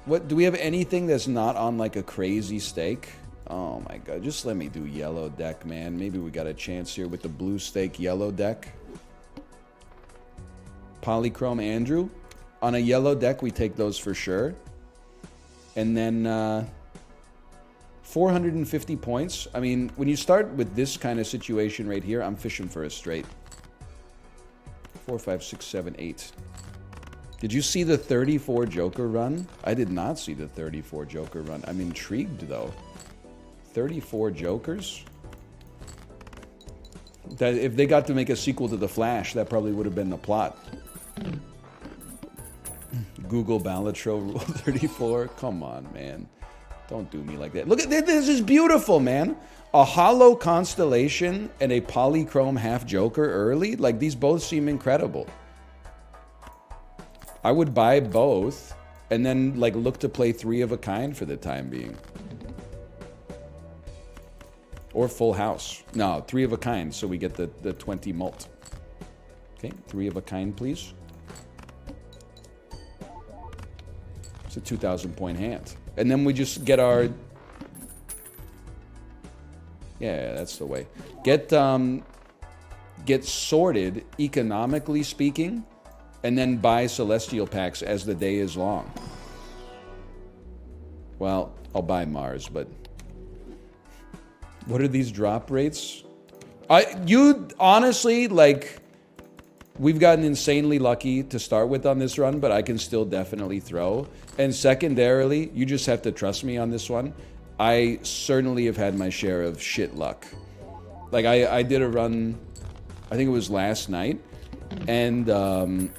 Speaker 1: What do we have anything that's not on like a crazy stake? Oh my god, just let me do yellow deck, man. Maybe we got a chance here with the blue stake yellow deck. Polychrome Andrew. On a yellow deck, we take those for sure. And then 450 points. I mean, when you start with this kind of situation right here, I'm fishing for a straight. 4, 5, 6, 7, 8. Did you see the 34 Joker run? I did not see the 34 Joker run. I'm intrigued though. 34 Jokers? That if they got to make a sequel to The Flash, that probably would have been the plot. Google Balatro Rule 34. Come on, man. Don't do me like that. Look at this. This is beautiful, man. A hollow constellation and a polychrome half Joker early. Like, these both seem incredible. I would buy both and then, like, look to play 3 of a kind for the time being. Or full house. No, 3 of a kind, so we get the 20 mult. Okay, 3 of a kind, please. It's a 2,000 point hand. And then we just get our... Yeah, that's the way. Get sorted, economically speaking, and then buy Celestial packs as the day is long. Well, I'll buy Mars, but... What are these drop rates? You honestly, like... We've gotten insanely lucky to start with on this run, but I can still definitely throw. And secondarily, you just have to trust me on this one. I certainly have had my share of shit luck. Like, I did a run, I think it was last night, and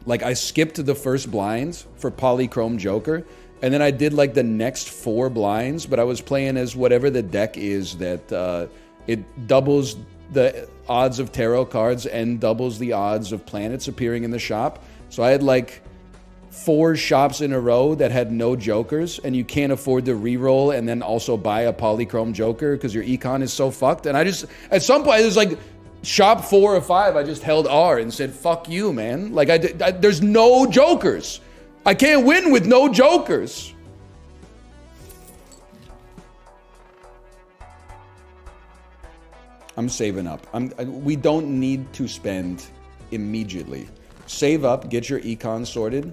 Speaker 1: like, I skipped the first blinds for Polychrome Joker, and then I did like the next 4 blinds, but I was playing as whatever the deck is that it doubles the odds of tarot cards and doubles the odds of planets appearing in the shop. So I had like 4 shops in a row that had no jokers, and you can't afford to re-roll and then also buy a polychrome joker because your econ is so fucked. And I just, at some point, it was like shop 4 or 5, I just held R and said, fuck you, man. Like, there's no jokers. I can't win with no jokers. I'm saving up. We don't need to spend immediately. Save up, get your econ sorted,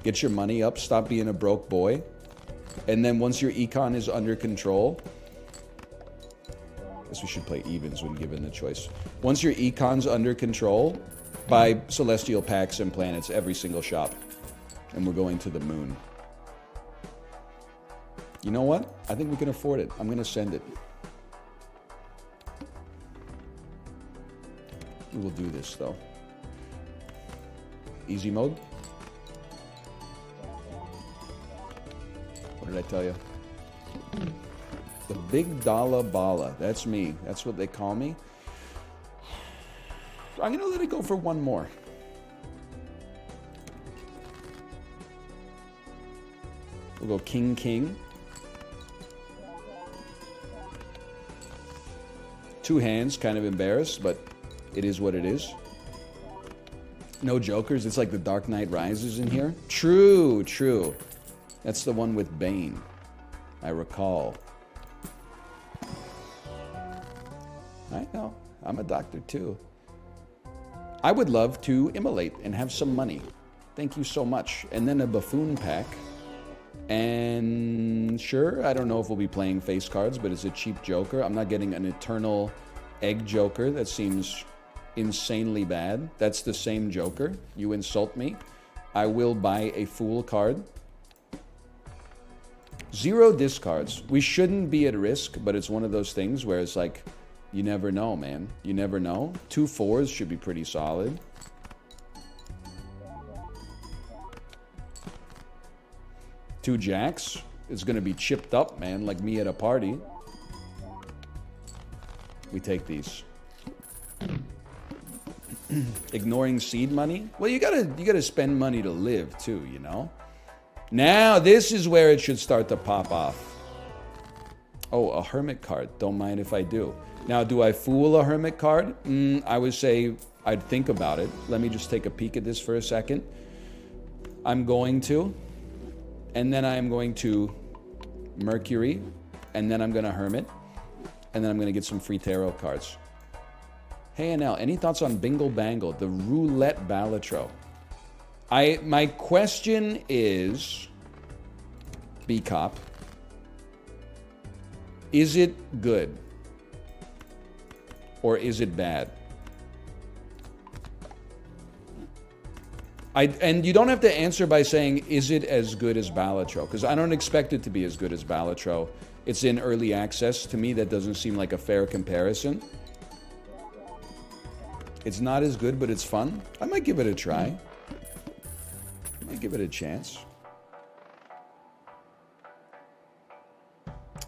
Speaker 1: get your money up, stop being a broke boy. And then once your econ is under control, Guess we should play evens when given the choice. Once your econ's under control, buy celestial packs and planets every single shop. And we're going to the moon. You know what? I think we can afford it. I'm going to send it. We will do this, though. Easy mode. What did I tell you? The big dollar baller. That's me. That's what they call me. I'm going to let it go for one more. We'll go king, king. Two hands, kind of embarrassed, but it is what it is. No jokers. It's like the Dark Knight Rises in here. True, true. That's the one with Bane. I recall. I know. I'm a doctor too. I would love to immolate and have some money. Thank you so much. And then a buffoon pack. And sure, I don't know if we'll be playing face cards, but it's a cheap joker. I'm not getting an eternal egg joker. That seems insanely bad. That's the same joker. You insult me. I will buy a fool card. 0 discards. We shouldn't be at risk, but it's one of those things where it's like, you never know, man. You never know. 2 4s should be pretty solid. Two jacks is going to be chipped up, man, like me at a party. We take these. Ignoring seed money? Well, you gotta spend money to live too, you know? Now, this is where it should start to pop off. Oh, a hermit card. Don't mind if I do. Now, do I fool a hermit card? I would say I'd think about it. Let me just take a peek at this for a second. I'm going to. And then I am going to Mercury. And then I'm going to Hermit. And then I'm going to get some free tarot cards. Hey, NL, any thoughts on Bingle Bangle, the Roulette Balatro? My question is, B-Cop, is it good? Or is it bad? And you don't have to answer by saying, is it as good as Balatro? Because I don't expect it to be as good as Balatro. It's in early access. To me, that doesn't seem like a fair comparison. It's not as good, but it's fun. I might give it a try. I might give it a chance.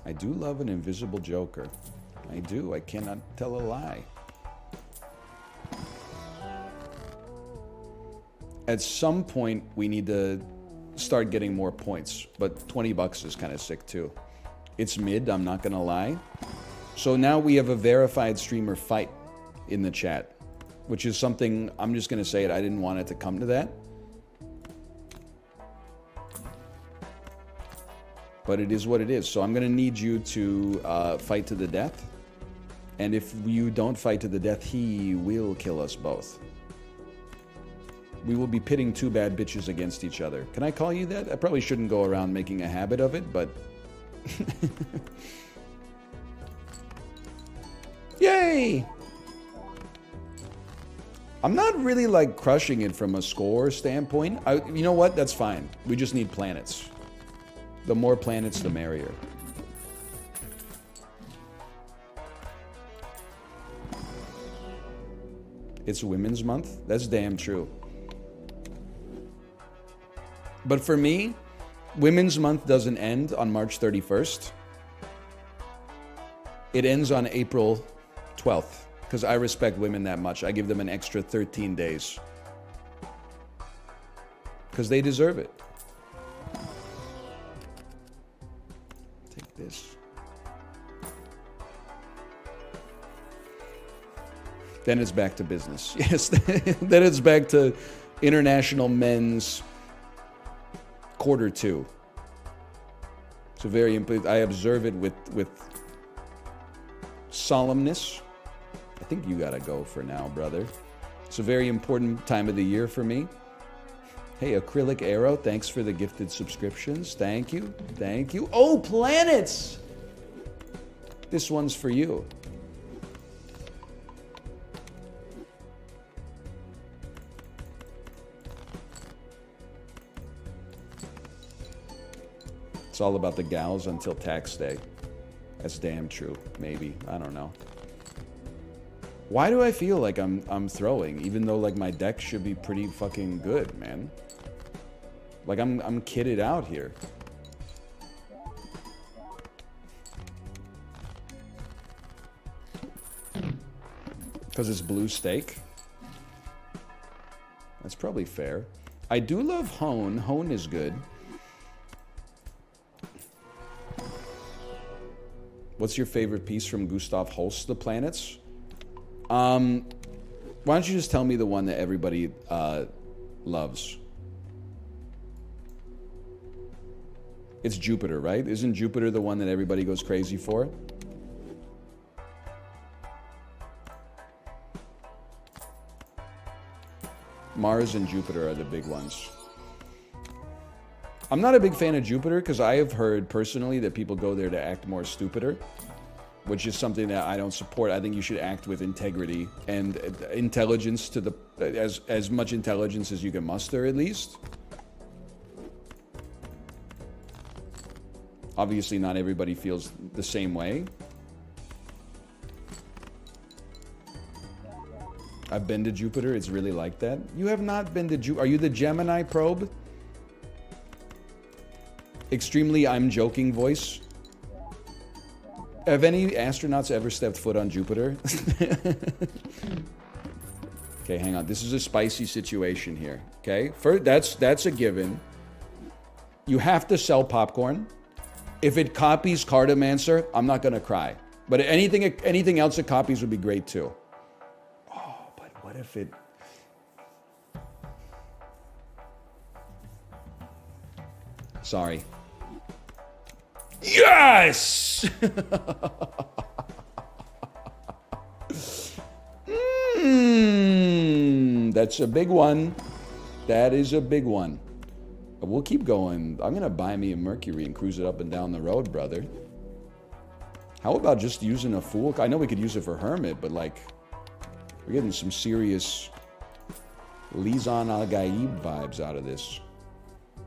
Speaker 1: I do love an invisible joker. I do. I cannot tell a lie. At some point, we need to start getting more points, but 20 bucks is kind of sick too. It's mid, I'm not gonna lie. So now we have a verified streamer fight in the chat, which is something, I'm just gonna say it, I didn't want it to come to that. But it is what it is. So I'm gonna need you to fight to the death. And if you don't fight to the death, he will kill us both. We will be pitting 2 bad bitches against each other. Can I call you that? I probably shouldn't go around making a habit of it, but... Yay! I'm not really like crushing it from a score standpoint. You know what? That's fine. We just need planets. The more planets, the merrier. It's Women's Month? That's damn true. But for me, Women's Month doesn't end on March 31st. It ends on April 12th, because I respect women that much. I give them an extra 13 days. Because they deserve it. Take this. Then it's back to business. Yes, then it's back to International Men's Q2. So very important. I observe it with solemnness. I think you gotta go for now, brother. It's a very important time of the year for me. Hey, Acrylic Arrow, thanks for the gifted subscriptions. Thank you. Thank you. Oh, planets! This one's for you. It's all about the gals until tax day. That's damn true. Maybe. I don't know. Why do I feel like I'm throwing, even though like my deck should be pretty fucking good, man? Like I'm kitted out here. Because it's blue stake. That's probably fair. I do love Hone. Hone is good. What's your favorite piece from Gustav Holst, The Planets? Why don't you just tell me the one that everybody loves? It's Jupiter, right? Isn't Jupiter the one that everybody goes crazy for? Mars and Jupiter are the big ones. I'm not a big fan of Jupiter because I have heard personally that people go there to act more stupider, which is something that I don't support. I think you should act with integrity and intelligence to the as much intelligence as you can muster, at least. Obviously, not everybody feels the same way. I've been to Jupiter. It's really like that. You have not been to Jupiter. Are you the Gemini probe? Extremely I'm joking voice. Have any astronauts ever stepped foot on Jupiter? Okay, hang on. This is a spicy situation here. Okay, first, that's a given. You have to sell popcorn. If it copies Cartomancer, I'm not gonna cry. But anything else it copies would be great too. Oh, but what if it? Sorry. Yes! That's a big one. That is a big one. We'll keep going. I'm going to buy me a Mercury and cruise it up and down the road, brother. How about just using a Fool? I know we could use it for Hermit, but like, we're getting some serious Lizan Al-Gaib vibes out of this.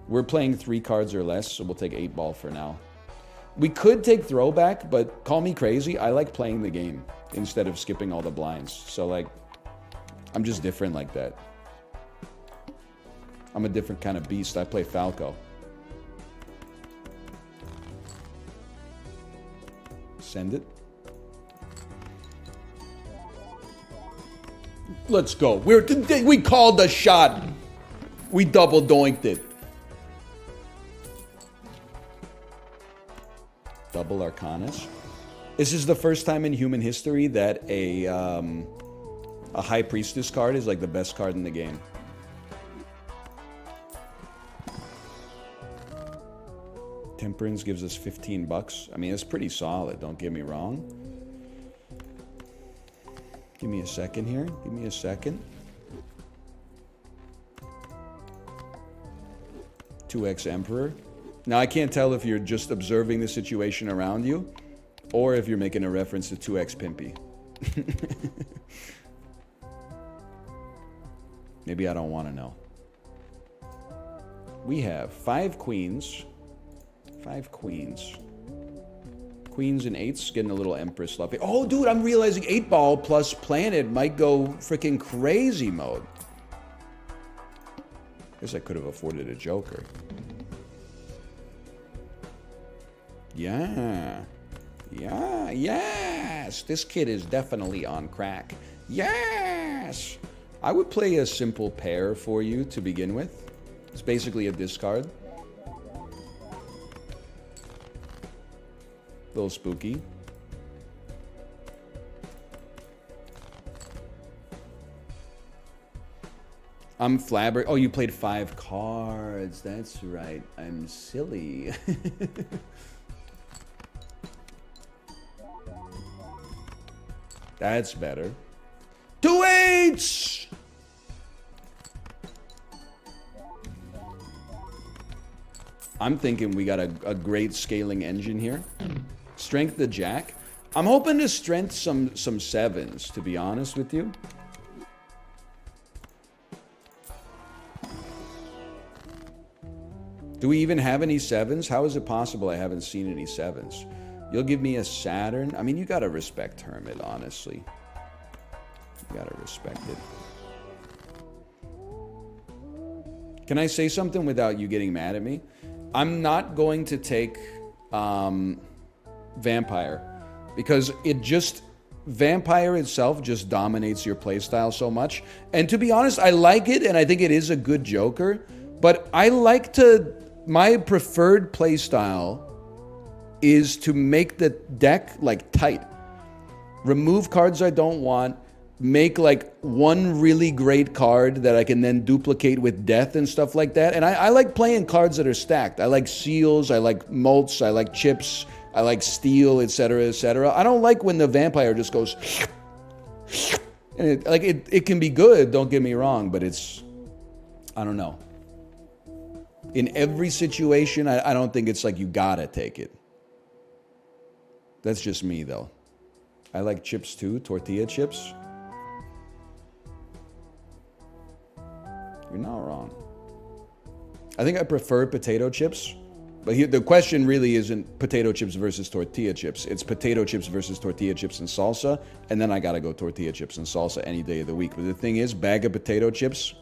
Speaker 1: We're playing 3 cards or less, so we'll take 8 ball for now. We could take Throwback, but call me crazy. I like playing the game instead of skipping all the blinds. So like, I'm just different like that. I'm a different kind of beast. I play Falco. Send it. Let's go. We called the shot. We double doinked it. Double Arcanas. This is the first time in human history that a High Priestess card is like the best card in the game. Temperance gives us 15 bucks. I mean, it's pretty solid, don't get me wrong. Give me a second here. Give me a second. 2x Emperor. Now, I can't tell if you're just observing the situation around you or if you're making a reference to 2x Pimpy. Maybe I don't want to know. We have 5 queens. 5 queens. Queens and 8s, getting a little Empress love. Oh, dude, I'm realizing 8-ball plus Planet might go freaking crazy mode. Guess I could have afforded a Joker. Yeah. Yeah, yes. This kid is definitely on crack. Yes. I would play a simple pair for you to begin with. It's basically a discard. A little spooky. I'm flabber. Oh, you played 5 cards. That's right. I'm silly. That's better. 2 8s! I'm thinking we got a great scaling engine here. Strength the Jack. I'm hoping to strength some 7s, to be honest with you. Do we even have any 7s? How is it possible I haven't seen any 7s? You'll give me a Saturn? I mean, you gotta respect Hermit, honestly. You gotta respect it. Can I say something without you getting mad at me? I'm not going to take Vampire because Vampire itself just dominates your playstyle so much. And to be honest, I like it and I think it is a good Joker, but my preferred playstyle is to make the deck like tight. Remove cards I don't want, make like one really great card that I can then duplicate with death and stuff like that. And I like playing cards that are stacked. I like seals, I like molts, I like chips, I like steel, etc., etc. I don't like when the Vampire just goes and it can be good, don't get me wrong, but I don't know. In every situation, I don't think it's like you gotta take it. That's just me though. I like chips too, tortilla chips. You're not wrong. I think I prefer potato chips, but the question really isn't potato chips versus tortilla chips. It's potato chips versus tortilla chips and salsa, and then I gotta go tortilla chips and salsa any day of the week. But the thing is, bag of potato chips,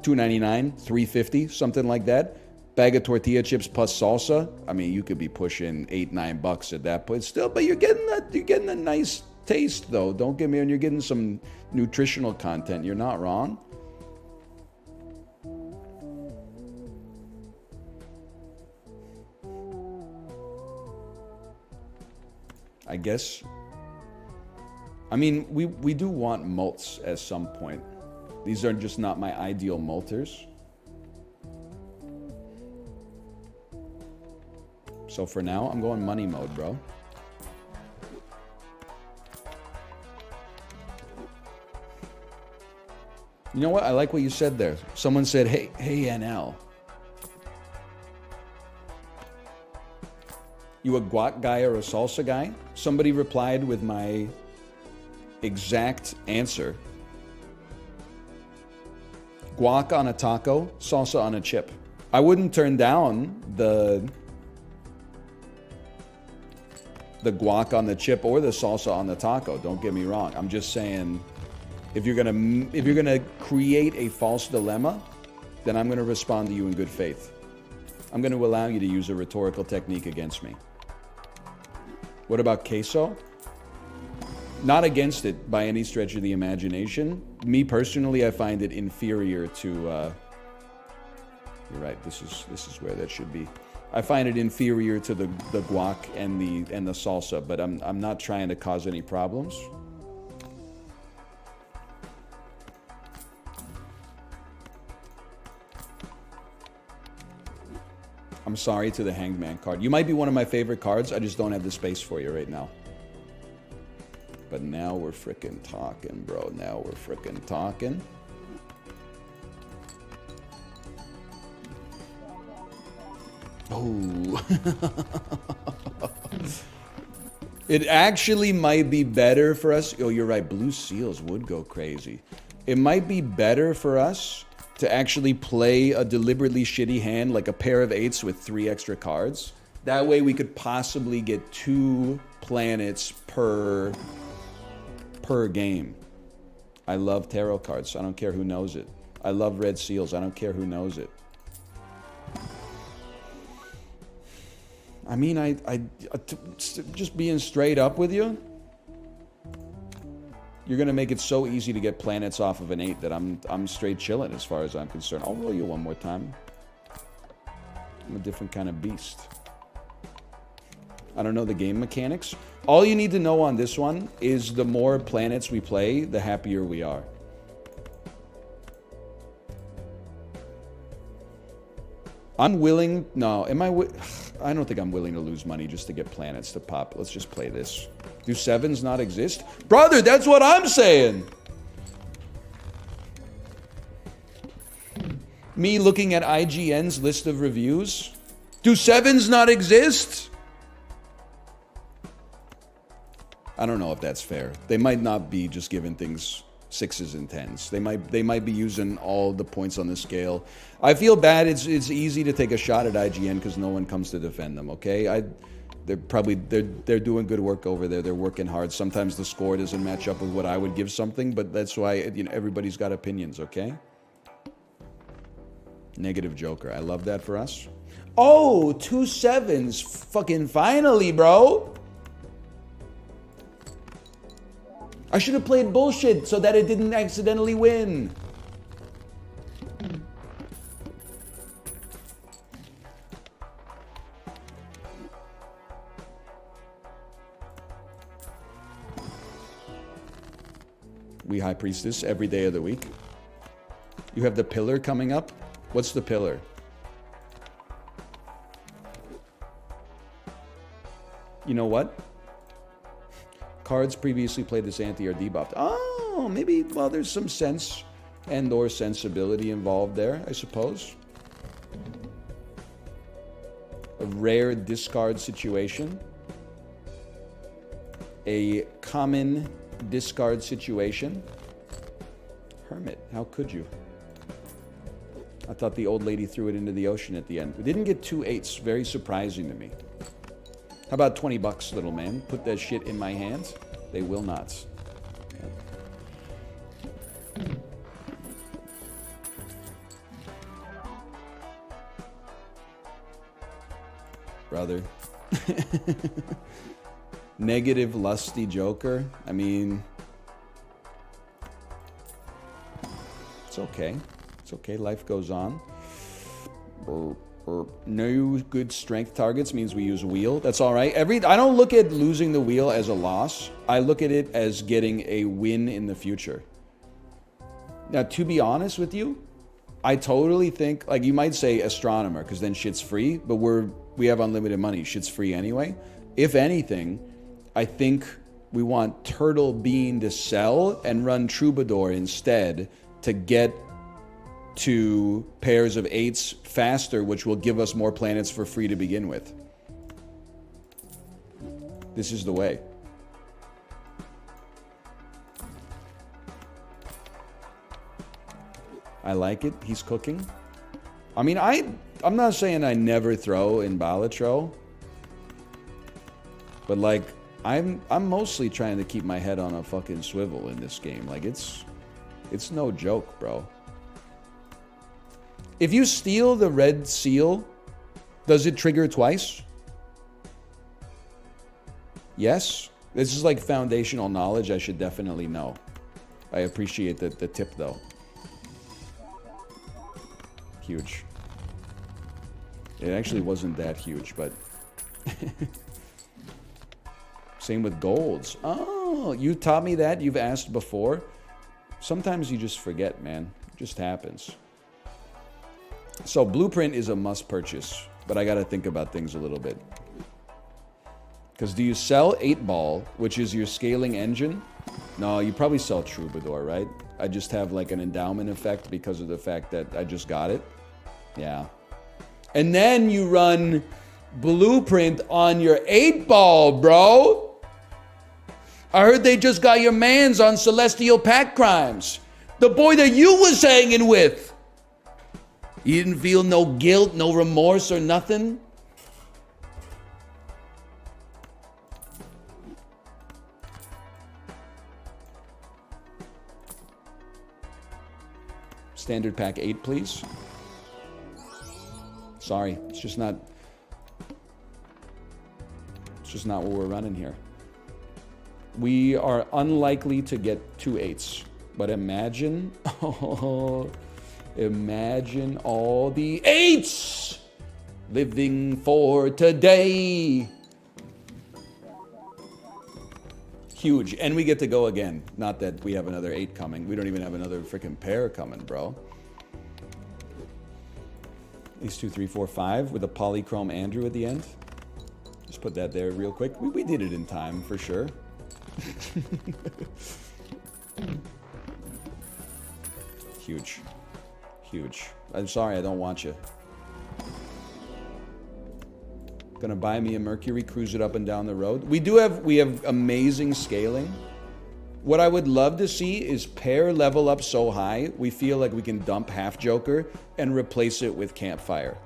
Speaker 1: $2.99, $3.50, something like that. Bag of tortilla chips plus salsa. I mean, you could be pushing $8-9 at that point still, but you're getting a nice taste though. Don't get me wrong, you're getting some nutritional content. You're not wrong. I guess. I mean, we do want malts at some point. These are just not my ideal malters. So for now, I'm going money mode, bro. You know what? I like what you said there. Someone said, hey NL. You a guac guy or a salsa guy? Somebody replied with my exact answer. Guac on a taco, salsa on a chip. I wouldn't turn down the guac on the chip or the salsa on the taco. Don't get me wrong. I'm just saying, if you're gonna create a false dilemma, then I'm gonna respond to you in good faith. I'm gonna allow you to use a rhetorical technique against me. What about queso? Not against it by any stretch of the imagination. Me personally, I find it inferior to. You're right. This is where that should be. I find it inferior to the guac and the salsa, but I'm not trying to cause any problems. I'm sorry to the Hanged Man card. You might be one of my favorite cards. I just don't have the space for you right now. But now we're frickin' talking, bro. Now we're frickin' talking. Oh. It actually might be better for us. Oh, you're right. Blue seals would go crazy. It might be better for us to actually play a deliberately shitty hand, like a pair of 8s with 3 extra cards. That way we could possibly get 2 planets per game. I love tarot cards. I don't care who knows it. I love red seals. I don't care who knows it. I mean, just being straight up with you, you're gonna make it so easy to get planets off of an 8 that I'm straight chilling as far as I'm concerned. I'll roll you one more time. I'm a different kind of beast. I don't know the game mechanics. All you need to know on this one is the more planets we play, the happier we are. I'm willing... No, am I... I don't think I'm willing to lose money just to get planets to pop. Let's just play this. Do 7s not exist? Brother, that's what I'm saying! Me looking at IGN's list of reviews? Do 7s not exist? I don't know if that's fair. They might not be just giving things 6s and 10s. They might be using all the points on the scale. I feel bad. It's easy to take a shot at IGN because no one comes to defend them. Okay, they're doing good work over there. They're working hard. Sometimes the score doesn't match up with what I would give something, but that's why everybody's got opinions. Okay. Negative Joker. I love that for us. Oh, 2 7s. Fucking finally, bro. I should have played bullshit so that it didn't accidentally win. We High Priestess every day of the week. You have the pillar coming up. What's the pillar? You know what? Cards previously played this anti are debuffed. Oh, maybe, well, there's some sense and or sensibility involved there, I suppose. A rare discard situation. A common discard situation. Hermit, how could you? I thought the old lady threw it into the ocean at the end. We didn't get 2 8s. Very surprising to me. How about 20 bucks, little man? Put that shit in my hands. They will not. Okay. Brother. Negative lusty Joker. I mean, it's okay. It's okay. Life goes on. No good strength targets means we use wheel. That's all right. I don't look at losing the wheel as a loss. I look at it as getting a win in the future. Now, to be honest with you, I totally think, like, you might say astronomer because then shit's free, but we have unlimited money. Shit's free anyway. If anything, I think we want Turtle Bean to sell and run Troubadour instead to get to pairs of 8s faster, which will give us more planets for free to begin with. This is the way. I like it. He's cooking. I mean, I'm not saying I never throw in Balatro, but like I'm mostly trying to keep my head on a fucking swivel in this game. Like it's no joke, bro. If you steal the red seal, does it trigger twice? Yes. This is like foundational knowledge I should definitely know. I appreciate the tip, though. Huge. It actually wasn't that huge, but... Same with golds. Oh, you taught me that? You've asked before? Sometimes you just forget, man. It just happens. So Blueprint is a must purchase, but I got to think about things a little bit. Because do you sell 8-Ball, which is your scaling engine? No, you probably sell Troubadour, right? I just have like an endowment effect because of the fact that I just got it. Yeah. And then you run Blueprint on your 8-Ball, bro. I heard they just got your mans on Celestial Pack Crimes. The boy that you was hanging with. You didn't feel no guilt, no remorse or nothing? Standard pack 8, please. Sorry, it's just not what we're running here. We are unlikely to get 2 8s, but imagine, imagine all the 8s living for today. Huge. And we get to go again. Not that we have another 8 coming. We don't even have another freaking pair coming, bro. Ace 2, 3, 4, 5 with a polychrome Andrew at the end. Just put that there real quick. We did it in time for sure. Huge. Huge. I'm sorry, I don't want you. Gonna buy me a Mercury, cruise it up and down the road. We have amazing scaling. What I would love to see is pair level up so high, we feel like we can dump half Joker and replace it with Campfire.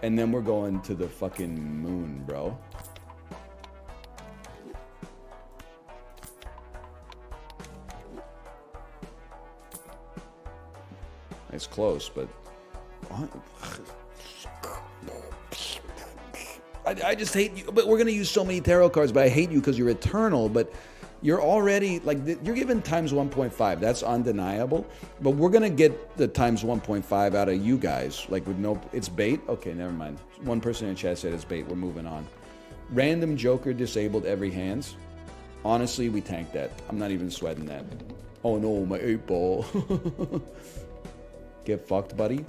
Speaker 1: And then we're going to the fucking moon, bro. It's close, but... I just hate you. But we're going to use so many tarot cards, but I hate you because you're eternal, but... You're already, like, you're given times 1.5. That's undeniable. But we're going to get the times 1.5 out of you guys. Like, with no, it's bait? Okay, never mind. One person in chat said it's bait. We're moving on. Random Joker disabled every hands. Honestly, we tanked that. I'm not even sweating that. Oh no, my 8-ball. Get fucked, buddy.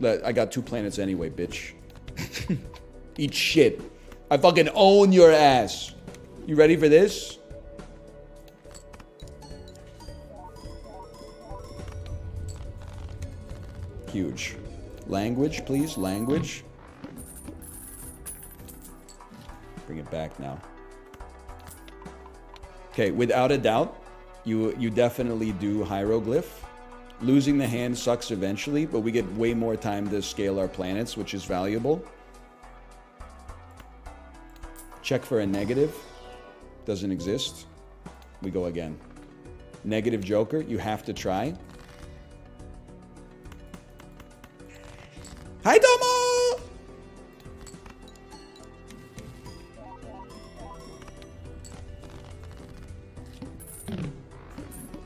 Speaker 1: I got 2 planets anyway, bitch. Eat shit. I fucking own your ass. You ready for this? Huge. Language, please. Language. Bring it back now. Okay, without a doubt, you definitely do hieroglyph. Losing the hand sucks eventually, but we get way more time to scale our planets, which is valuable. Check for a negative. Doesn't exist. We go again. Negative Joker. You have to try. Hi, Tomo!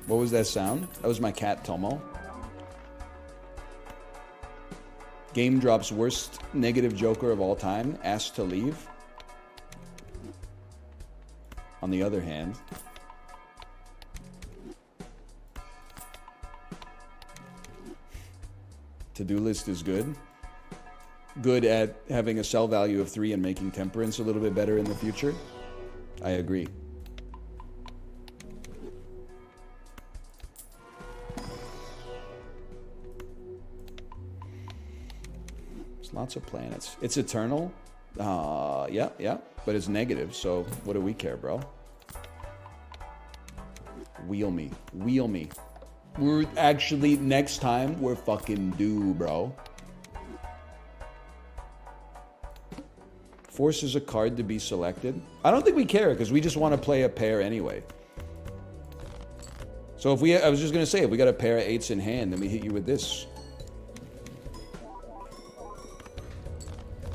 Speaker 1: What was that sound? That was my cat, Tomo. Game drops worst negative Joker of all time. Asked to leave. On the other hand, to-do list is good. Good at having a sell value of 3 and making temperance a little bit better in the future. I agree. There's lots of planets. It's eternal. Yeah, but it's negative, so what do we care, bro? Wheel me. Wheel me. We're actually, next time, we're fucking due, bro. Forces a card to be selected. I don't think we care, because we just want to play a pair anyway. So if I was just going to say, if we got a pair of 8s in hand, then we hit you with this.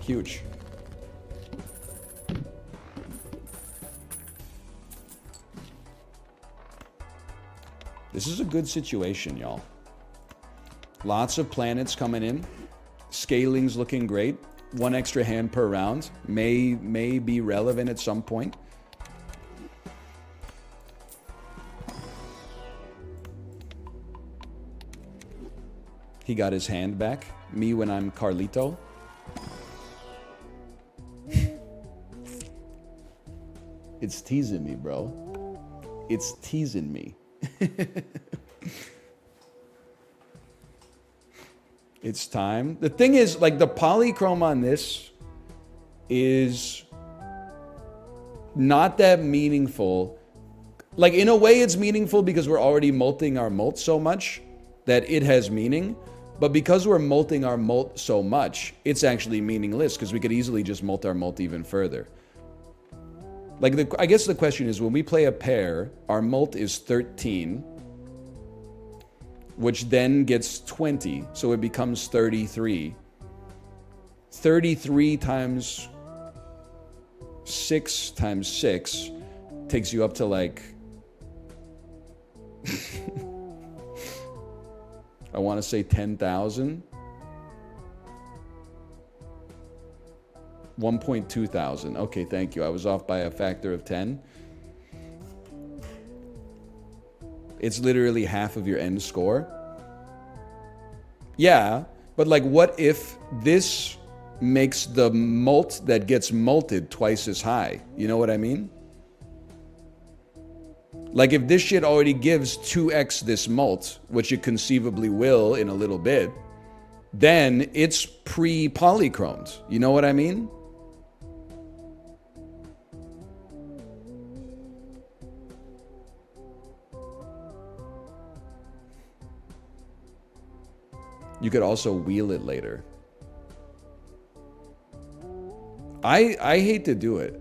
Speaker 1: Huge. This is a good situation, y'all. Lots of planets coming in. Scaling's looking great. 1 extra hand per round. May be relevant at some point. He got his hand back. Me when I'm Carlito. It's teasing me, bro. It's teasing me. It's time. The thing is, like, the polychrome on this is not that meaningful. Like, in a way it's meaningful because we're already molting our molt so much that it has meaning. But because we're molting our molt so much, it's actually meaningless because we could easily just molt our molt even further. Like, I guess the question is, when we play a pair, our molt is 13, which then gets 20, so it becomes 33. 33 times 6 times 6 takes you up to, like, I want to say 10,000. 1.2 thousand. Okay, thank you. I was off by a factor of 10. It's literally half of your end score. Yeah, but like, what if this makes the molt that gets molted twice as high? You know what I mean? Like, if this shit already gives 2x this molt, which it conceivably will in a little bit, then it's pre-polychromed. You know what I mean? You could also wheel it later. I hate to do it.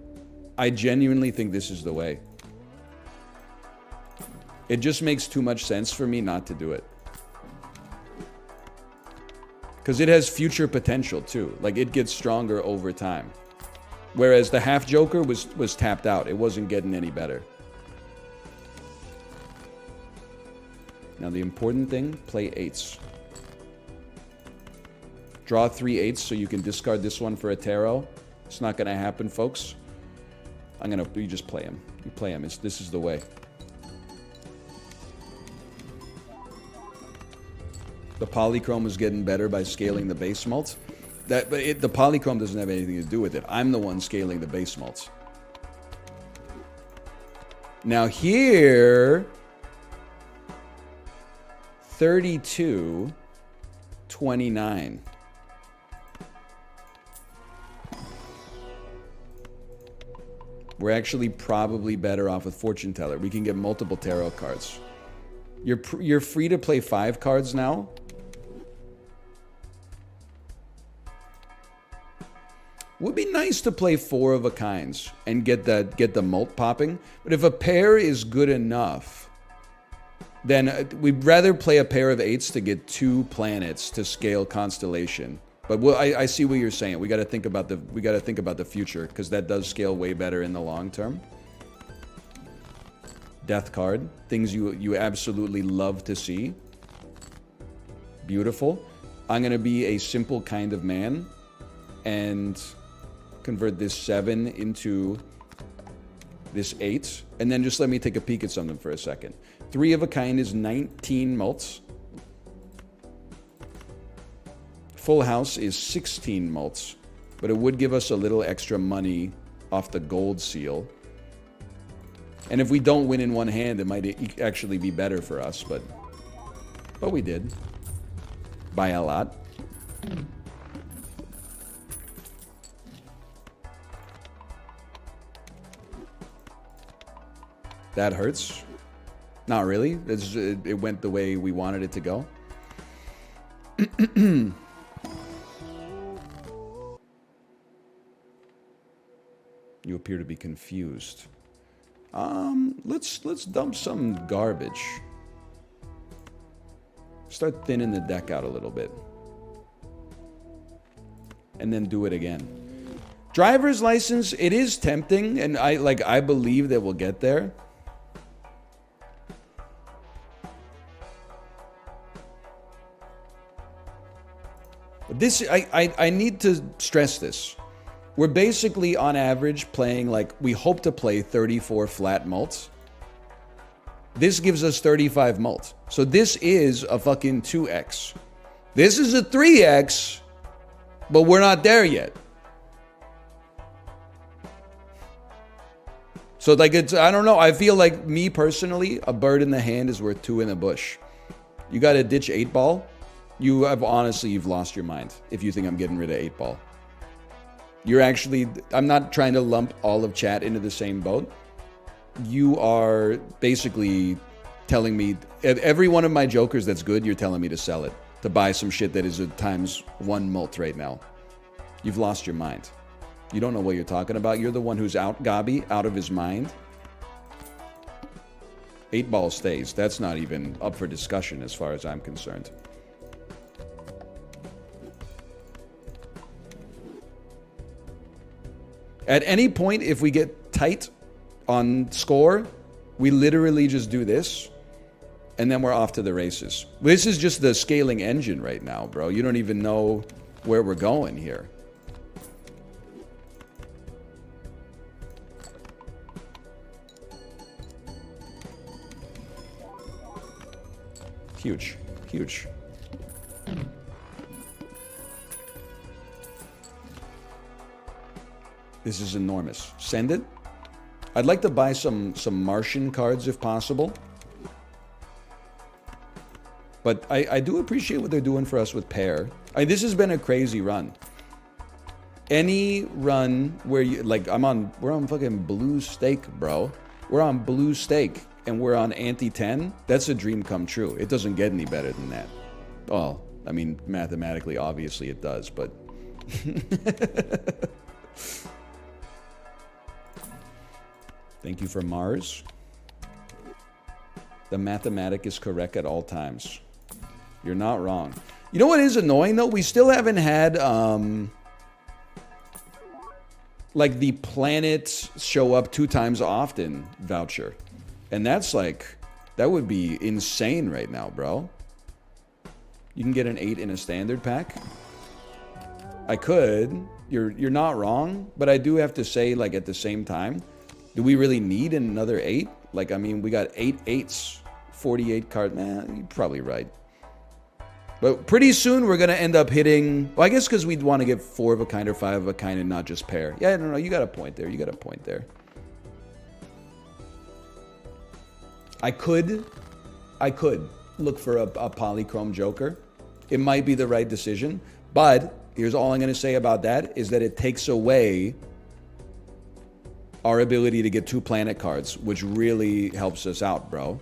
Speaker 1: I genuinely think this is the way. It just makes too much sense for me not to do it. Because it has future potential too. Like, it gets stronger over time. Whereas the half joker was tapped out. It wasn't getting any better. Now the important thing, play eights. Draw 3 eights so you can discard this one for a tarot. It's not going to happen, folks. You just play him. You play him. This is the way. The polychrome is getting better by scaling the base mults. The polychrome doesn't have anything to do with it. I'm the one scaling the base mults. Now here, 32, 29. We're actually probably better off with Fortune Teller. We can get multiple tarot cards. You're free to play 5 cards now. Would be nice to play 4 of a kinds and get the mult popping. But if a pair is good enough, then we'd rather play a pair of 8s to get 2 planets to scale constellation. But I see what you're saying. We got to think about the future, because that does scale way better in the long term. Death card, things you absolutely love to see. Beautiful. I'm gonna be a simple kind of man and convert this 7 into this 8, and then just let me take a peek at something for a second. 3 of a kind is 19 mults. Full house is 16 mults, but it would give us a little extra money off the gold seal. And if we don't win in one hand, it might actually be better for us, but we did. By a lot. That hurts. Not really. It went the way we wanted it to go. You appear to be confused. Let's dump some garbage. Start thinning the deck out a little bit. And then do it again. Driver's license, it is tempting, and I believe that we'll get there. This, I need to stress this. We're basically, on average, playing, we hope to play 34 flat mults. This gives us 35 mults. So this is a fucking 2x. This is a 3x, but we're not there yet. So, I don't know. I feel like, me personally, a bird in the hand is worth 2 in the bush. You got to ditch 8-ball. You've lost your mind if you think I'm getting rid of 8-ball. I'm not trying to lump all of chat into the same boat. You are basically telling me, every one of my jokers that's good, you're telling me to sell it. To buy some shit that is a ×1 mult right now. You've lost your mind. You don't know what you're talking about. You're the one who's out of his mind. 8-ball stays. That's not even up for discussion as far as I'm concerned. At any point, if we get tight on score, we literally just do this, and then we're off to the races. This is just the scaling engine right now, bro. You don't even know where we're going here. Huge, huge. This is enormous. Send it. I'd like to buy some Martian cards if possible. But I do appreciate what they're doing for us with pair. This has been a crazy run. Any run where you we're on fucking blue stake, bro. We're on blue stake and we're on ante 10. That's a dream come true. It doesn't get any better than that. Oh, I mean, mathematically, obviously it does, but... Thank you for Mars. The mathematic is correct at all times. You're not wrong. You know what is annoying, though? We still haven't had, like, the planets show up 2 times often voucher. And that's, like, that would be insane right now, bro. You can get an 8 in a standard pack. I could. You're not wrong. But I do have to say, like, at the same time, do we really need another 8? Like, I mean, we got 8 8s, 48 card. Man, you're probably right. But pretty soon we're going to end up hitting... Well, I guess because we'd want to get 4 of a kind or 5 of a kind and not just pair. Yeah, no, you got a point there. You got a point there. I could look for a polychrome Joker. It might be the right decision. But here's all I'm going to say about that is that it takes away our ability to get 2 planet cards, which really helps us out, bro.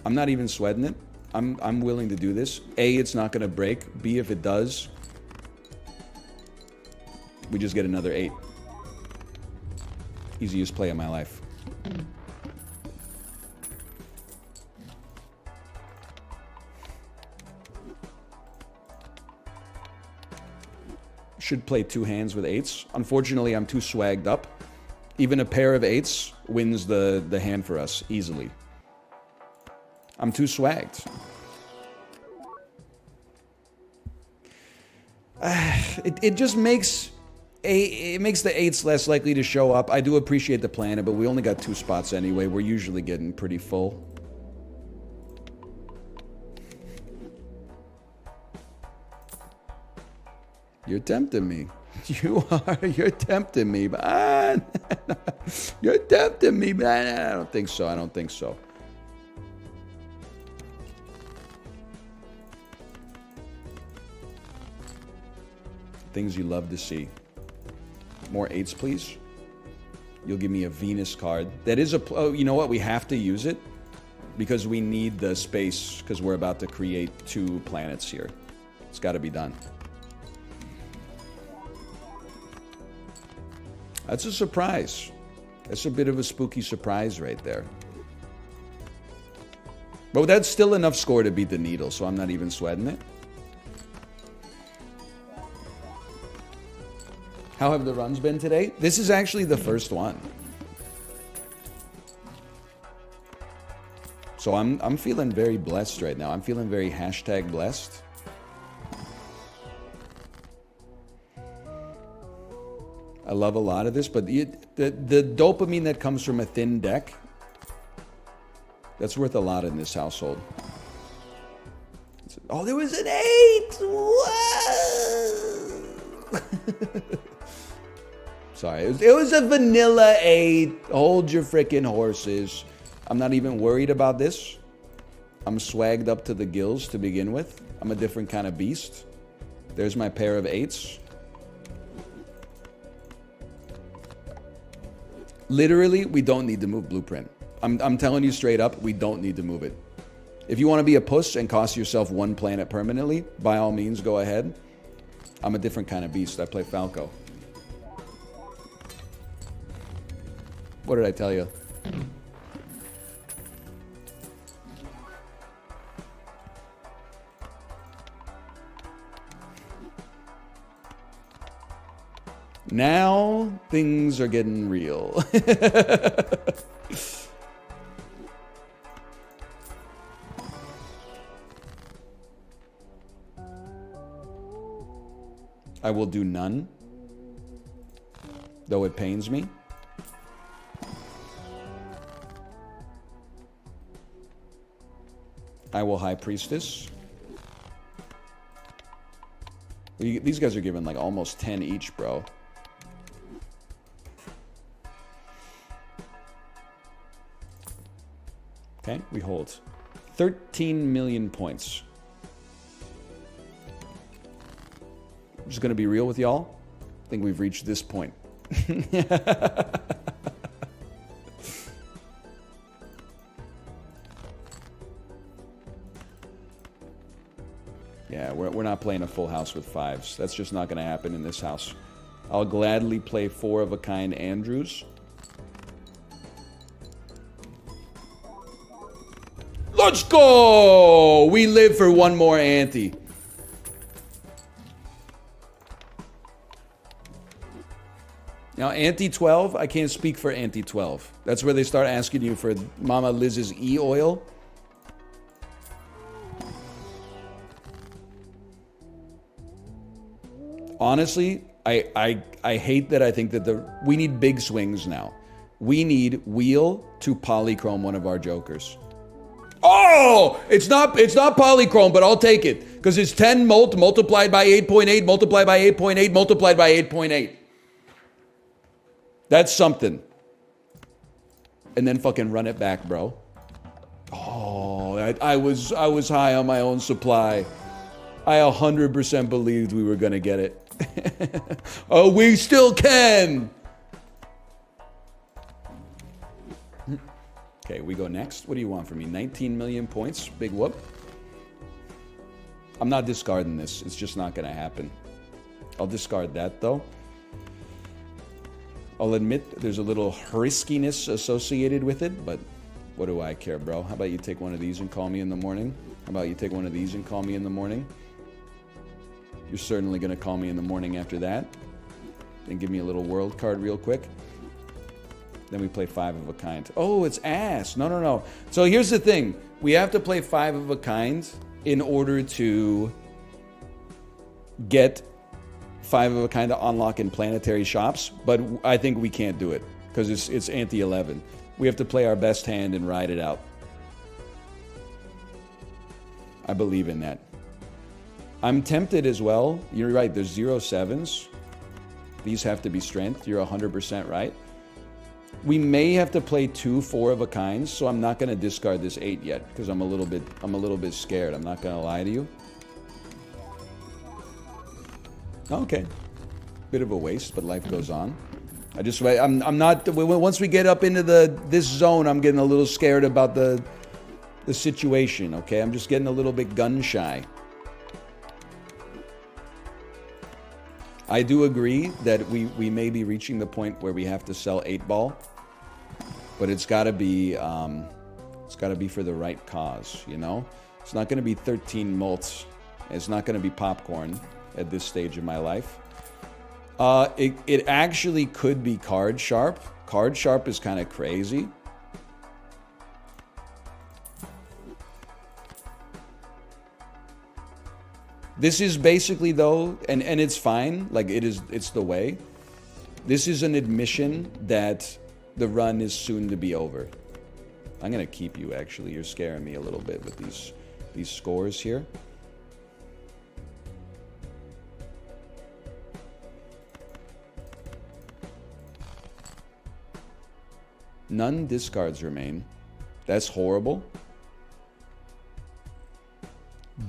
Speaker 1: I'm not even sweating it. I'm willing to do this. A, it's not going to break. B, if it does, we just get another 8. Easiest play of my life. Should play 2 hands with 8s. Unfortunately, I'm too swagged up. Even a pair of 8s wins the hand for us easily. I'm too swagged. It just makes the 8s less likely to show up. I do appreciate the planet, but we only got 2 spots anyway. We're usually getting pretty full. You're tempting me. You are. You're tempting me, man. You're tempting me, man. I don't think so. I don't think so. Things you love to see. More 8s, please. You'll give me a Venus card. That is a... Oh, you know what? We have to use it because we need the space because we're about to create 2 planets here. It's got to be done. That's a surprise. That's a bit of a spooky surprise right there. But that's still enough score to beat the needle, so I'm not even sweating it. How have the runs been today? This is actually the first one. So I'm feeling very blessed right now. I'm feeling very #blessed. I love a lot of this, but the dopamine that comes from a thin deck, that's worth a lot in this household. Oh, there was an 8! Whoa! Sorry, it was a vanilla 8. Hold your freaking horses. I'm not even worried about this. I'm swagged up to the gills to begin with. I'm a different kind of beast. There's my pair of 8s. Literally, we don't need to move Blueprint. I'm telling you straight up, we don't need to move it. If you want to be a puss and cost yourself 1 planet permanently, by all means, go ahead. I'm a different kind of beast. I play Falco. What did I tell you? Now things are getting real. I will do none, though it pains me. I will High Priestess. These guys are giving like almost 10 each, bro. Okay, we hold. 13 million points. I'm just going to be real with y'all. I think we've reached this point. Yeah, we're not playing a full house with fives. That's just not going to happen in this house. I'll gladly play 4 of a kind Andrews. Let's go! We live for one more ante. Now, ante 12, I can't speak for ante 12. That's where they start asking you for Mama Liz's E-oil. Honestly, I hate that I think that we need big swings now. We need wheel to polychrome one of our jokers. Oh! It's not polychrome, but I'll take it. Because it's 10 multiplied by 8.8, multiplied by 8.8, multiplied by 8.8. That's something. And then fucking run it back, bro. Oh, I was high on my own supply. I 100% believed we were gonna get it. Oh, we still can. Okay, we go next. What do you want from me? 19 million points? Big whoop. I'm not discarding this. It's just not gonna happen. I'll discard that though. I'll admit there's a little riskiness associated with it, but what do I care, bro? How about you take one of these and call me in the morning? How about you take one of these and call me in the morning? You're certainly going to call me in the morning after that. Then give me a little world card real quick. Then we play 5 of a kind. Oh, it's ass. No. So here's the thing. We have to play 5 of a kind in order to get 5 of a kind to unlock in planetary shops. But I think we can't do it because it's ante 11. We have to play our best hand and ride it out. I believe in that. I'm tempted as well. You're right. There's 0 7s. These have to be strength. You're 100% right. We may have to play 2 4 of a kinds, so I'm not going to discard this 8 yet because I'm a little bit scared. I'm not going to lie to you. Okay, bit of a waste, but life goes on. I'm not. Once we get up into this zone, I'm getting a little scared about the situation. Okay, I'm just getting a little bit gun shy. I do agree that we may be reaching the point where we have to sell 8-ball, but it's got to be for the right cause, you know? It's not going to be 13 mults. It's not going to be popcorn at this stage of my life. It actually could be card sharp. Card sharp is kind of crazy. This is basically, though, and it's fine, like it's the way. This is an admission that the run is soon to be over. I'm gonna keep you, actually. You're scaring me a little bit with these scores here. None discards remain. That's horrible.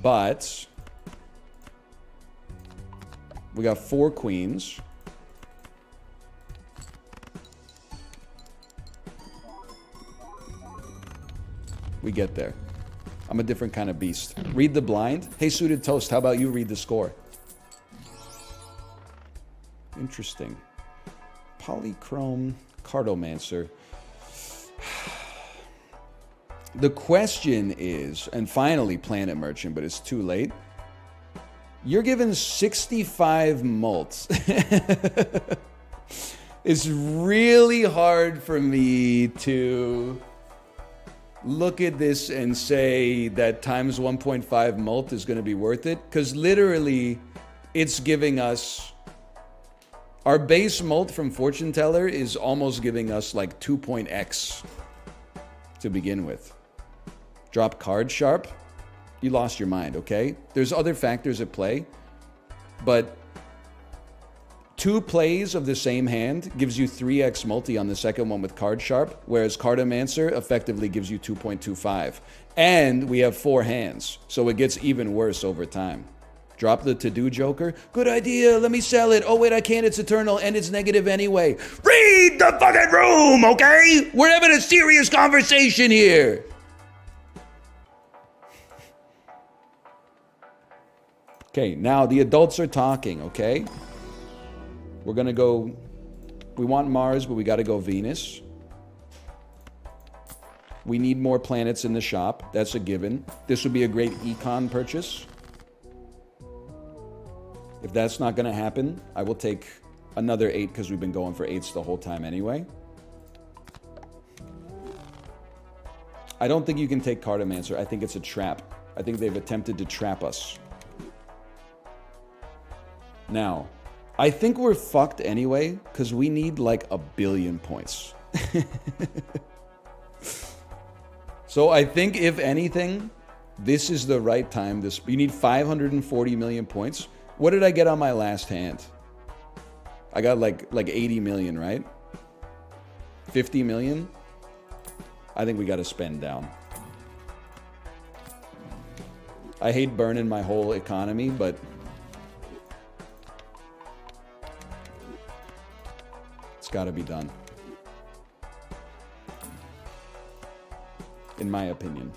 Speaker 1: But we got 4 queens. We get there. I'm a different kind of beast. Read the blind. Hey, Suited Toast, how about you read the score? Interesting. Polychrome Cartomancer. The question is, and finally Planet Merchant, but it's too late. You're given 65 mults. It's really hard for me to look at this and say that times 1.5 mult is going to be worth it, because literally it's giving us, our base mult from Fortune Teller is almost giving us like 2.x to begin with. Drop card sharp. You lost your mind, okay? There's other factors at play, but 2 plays of the same hand gives you 3x multi on the second one with card sharp, whereas Cartomancer effectively gives you 2.25. And we have 4 hands, so it gets even worse over time. Drop the to-do joker. Good idea, let me sell it. Oh wait, I can't, it's eternal and it's negative anyway. Read the fucking room, okay? We're having a serious conversation here. Okay, now the adults are talking, okay? We're gonna go, we want Mars, but we gotta go Venus. We need more planets in the shop, that's a given. This would be a great econ purchase. If that's not gonna happen, I will take another 8 because we've been going for 8s the whole time anyway. I don't think you can take Cartomancer. I think it's a trap. I think they've attempted to trap us. Now, I think we're fucked anyway, because we need like 1 billion points. So I think, if anything, this is the right time. You need 540 million points. What did I get on my last hand? I got like 80 million, right? 50 million? I think we got to spend down. I hate burning my whole economy, but it's got to be done. In my opinion.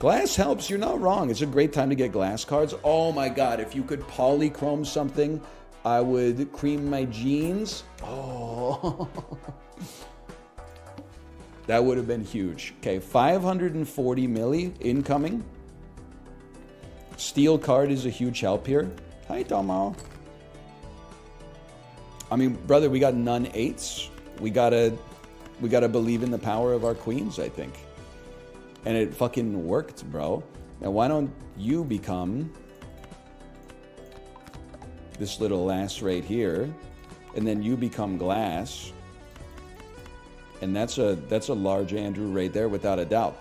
Speaker 1: Glass helps. You're not wrong. It's a great time to get glass cards. Oh my god, if you could polychrome something, I would cream my jeans. Oh. That would have been huge. Okay, 540 milli incoming. Steel card is a huge help here. Hi, Tomo. I mean, brother, we got none 8s. We gotta believe in the power of our queens, I think. And it fucking worked, bro. Now, why don't you become this little lass right here, and then you become glass. And that's a large Andrew right there, without a doubt.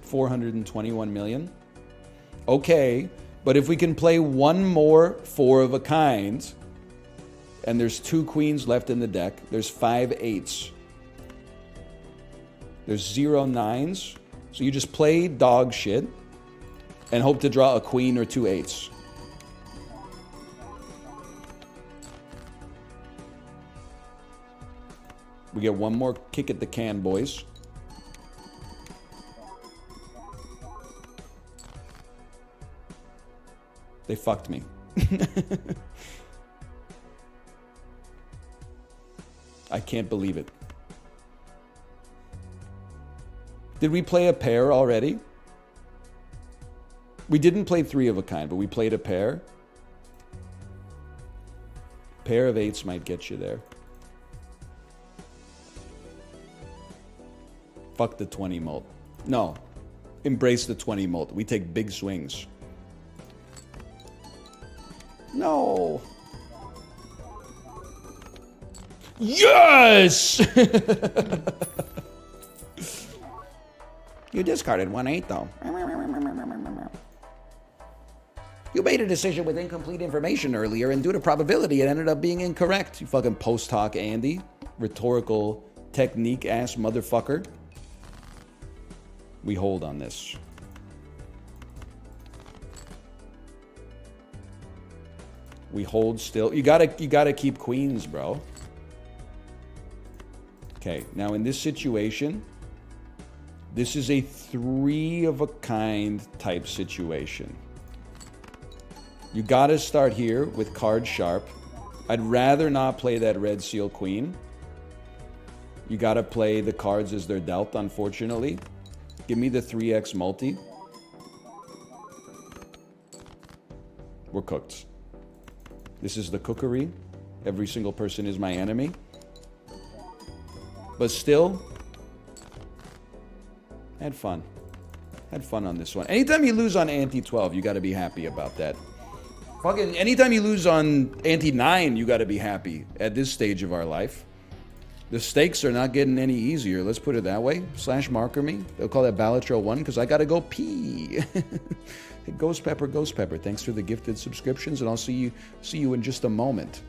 Speaker 1: $421 million. Okay, but if we can play one more 4 of a kind, and there's 2 queens left in the deck, there's 5 8s. There's 0 9s. So you just play dog shit and hope to draw a queen or 2 8s. We get one more kick at the can, boys. They fucked me. I can't believe it. Did we play a pair already? We didn't play 3 of a kind, but we played a pair. Pair of 8s might get you there. Fuck the 20 mult. No. Embrace the 20 mult. We take big swings. No. Yes! You discarded 1 8 though. You made a decision with incomplete information earlier, and due to probability, it ended up being incorrect. You fucking post hoc Andy. Rhetorical technique ass motherfucker. We hold on this. We hold still. You gotta keep queens, bro. Okay, now in this situation, this is a 3 of a kind type situation. You gotta start here with card sharp. I'd rather not play that red seal queen. You gotta play the cards as they're dealt, unfortunately. Give me the 3x multi. We're cooked. This is the cookery. Every single person is my enemy. But still, had fun. Had fun on this one. Anytime you lose on anti-12, you got to be happy about that. Fucking anytime you lose on anti-9, you got to be happy at this stage of our life. The stakes are not getting any easier. Let's put it that way. / marker me. They'll call that Balatro 1 because I got to go pee. Ghost Pepper, Ghost Pepper. Thanks for the gifted subscriptions, and I'll see you in just a moment.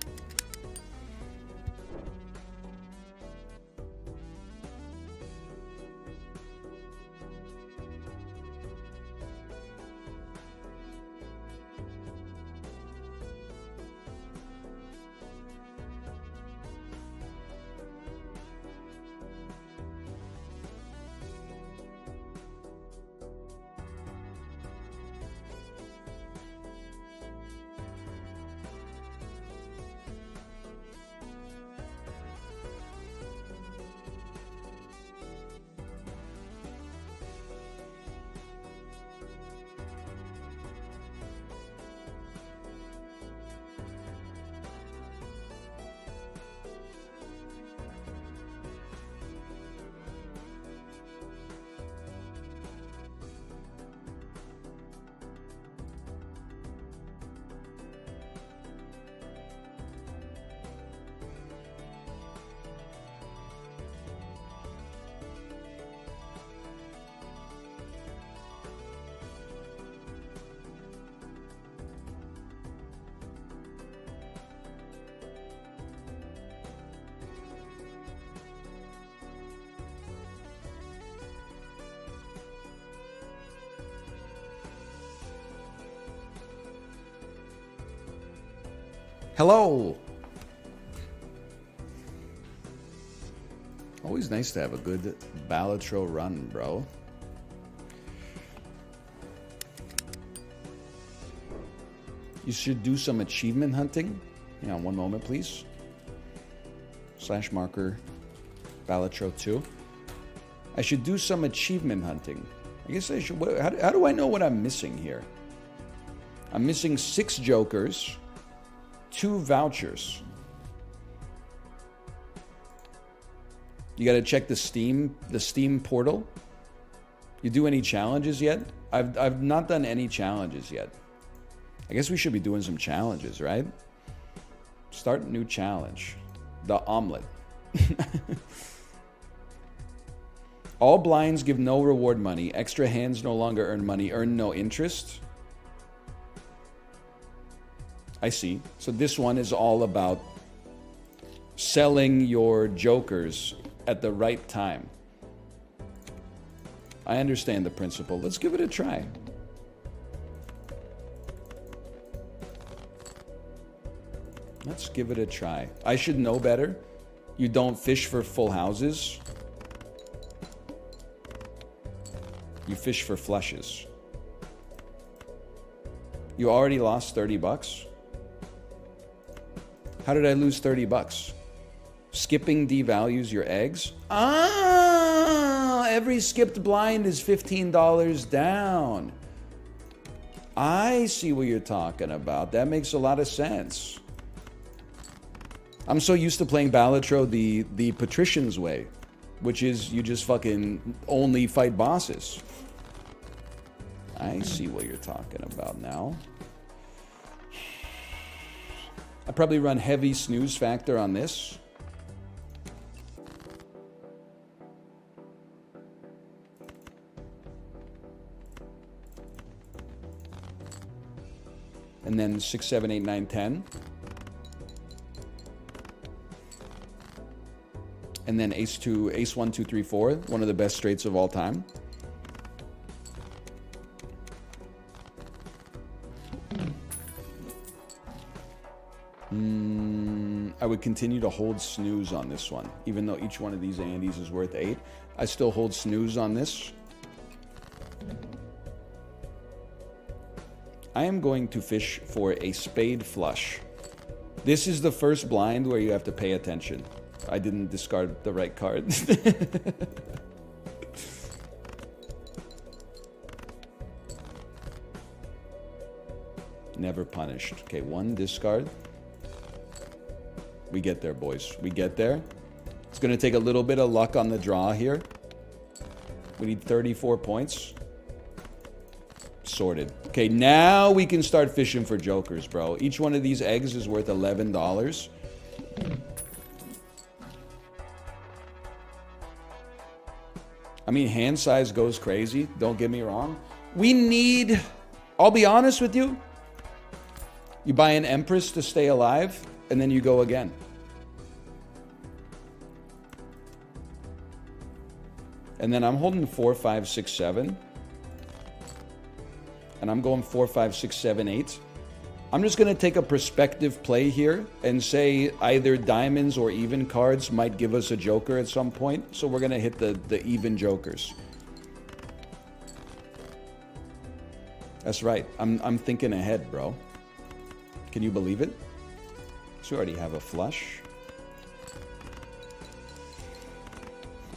Speaker 1: Hello. Always nice to have a good Balatro run, bro. You should do some achievement hunting. Hang on one moment, please. /marker Balatro 2. I should do some achievement hunting. I guess I should. How do I know what I'm missing here? I'm missing 6 jokers, 2 vouchers. You got to check the Steam portal. You do any challenges yet? I've not done any challenges yet. I guess we should be doing some challenges, right? Start new challenge. The omelet. All blinds give no reward money. Extra hands no longer earn money. Earn no interest. I see. So this one is all about selling your jokers at the right time. I understand the principle. Let's give it a try. Let's give it a try. I should know better. You don't fish for full houses. You fish for flushes. You already lost 30 bucks? How did I lose 30 bucks? Skipping devalues your eggs? Ah, every skipped blind is $15 down. I see what you're talking about. That makes a lot of sense. I'm so used to playing Balatro the patrician's way, which is you just fucking only fight bosses. I see what you're talking about now. I probably run heavy snooze factor on this. And then 6, 7, 8, 9, 10. And then ace 2, ace 1, 2, 3, 4. One of the best straights of all time. I would continue to hold snooze on this one. Even though each one of these Andes is worth 8. I still hold snooze on this. I am going to fish for a spade flush. This is the first blind where you have to pay attention. I didn't discard the right card. Never punished. Okay, 1 discard. We get there, boys. We get there. It's going to take a little bit of luck on the draw here. We need 34 points. Sorted. Okay, now we can start fishing for jokers, bro. Each one of these eggs is worth $11. I mean, hand size goes crazy. Don't get me wrong. We need... I'll be honest with you. You buy an Empress to stay alive, and then you go again. And then I'm holding 4, 5, 6, 7. And I'm going 4, 5, 6, 7, 8. I'm just going to take a perspective play here and say either diamonds or even cards might give us a joker at some point. So we're going to hit the even jokers. That's right. I'm thinking ahead, bro. Can you believe it? So we already have a flush.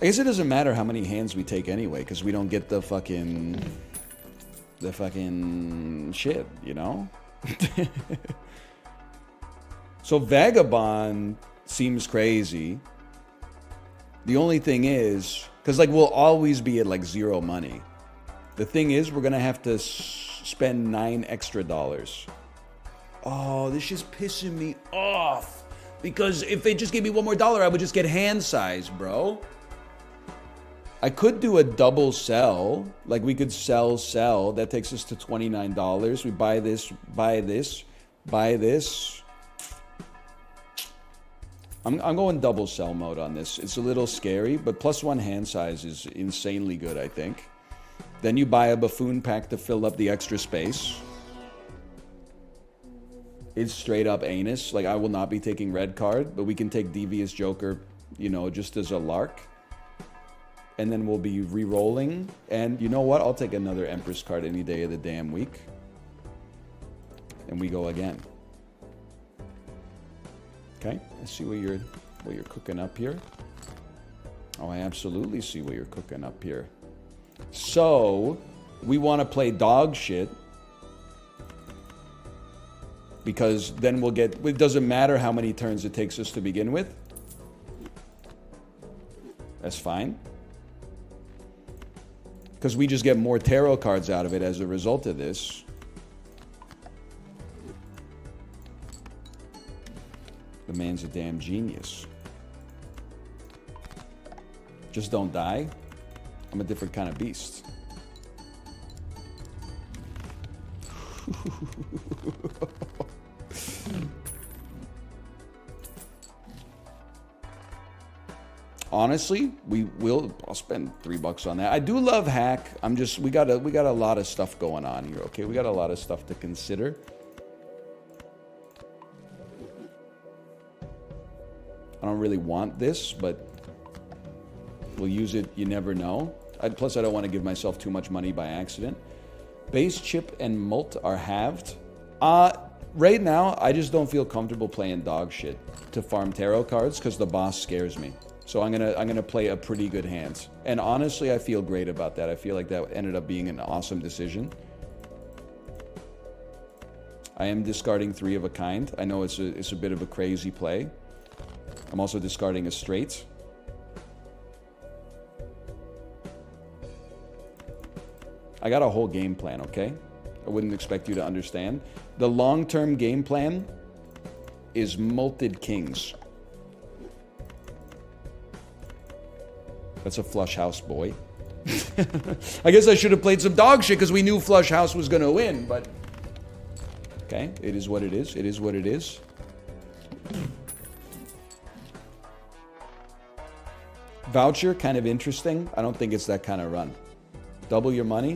Speaker 1: I guess it doesn't matter how many hands we take anyway, because we don't get the fucking shit, you know? So Vagabond seems crazy. The only thing is, because like we'll always be at like 0 money. The thing is, we're gonna have to spend $9 extra. Oh, this is pissing me off. Because if they just gave me $1 more, I would just get hand size, bro. I could do a double sell. Like we could sell. That takes us to $29. We buy this, buy this, buy this. I'm going double sell mode on this. It's a little scary, but +1 hand size is insanely good, I think. Then you buy a buffoon pack to fill up the extra space. It's straight up anus. Like, I will not be taking red card, but we can take Devious Joker, you know, just as a lark. And then we'll be re-rolling. And you know what? I'll take another Empress card any day of the damn week. And we go again. Okay, let's see what you're cooking up here. Oh, I absolutely see what you're cooking up here. So, we want to play dog shit. Because then we'll get... It doesn't matter how many turns it takes us to begin with. That's fine. Because we just get more tarot cards out of it as a result of this. The man's a damn genius. Just don't die. I'm a different kind of beast. Honestly, I'll spend $3 on that. I do love hack. We got a lot of stuff going on here, okay? We got a lot of stuff to consider. I don't really want this, but we'll use it. You never know. Plus, I don't want to give myself too much money by accident. Base, chip, and mult are halved. Right now, I just don't feel comfortable playing dog shit to farm tarot cards because the boss scares me. So I'm gonna play a pretty good hand. And honestly, I feel great about that. I feel like that ended up being an awesome decision. I am discarding 3 of a kind. I know it's a bit of a crazy play. I'm also discarding a straight. I got a whole game plan, okay? I wouldn't expect you to understand. The long-term game plan is multed kings. That's a flush house, boy. I guess I should have played some dog shit because we knew flush house was going to win, but... Okay, it is what it is. It is what it is. Voucher, kind of interesting. I don't think it's that kind of run. Double your money?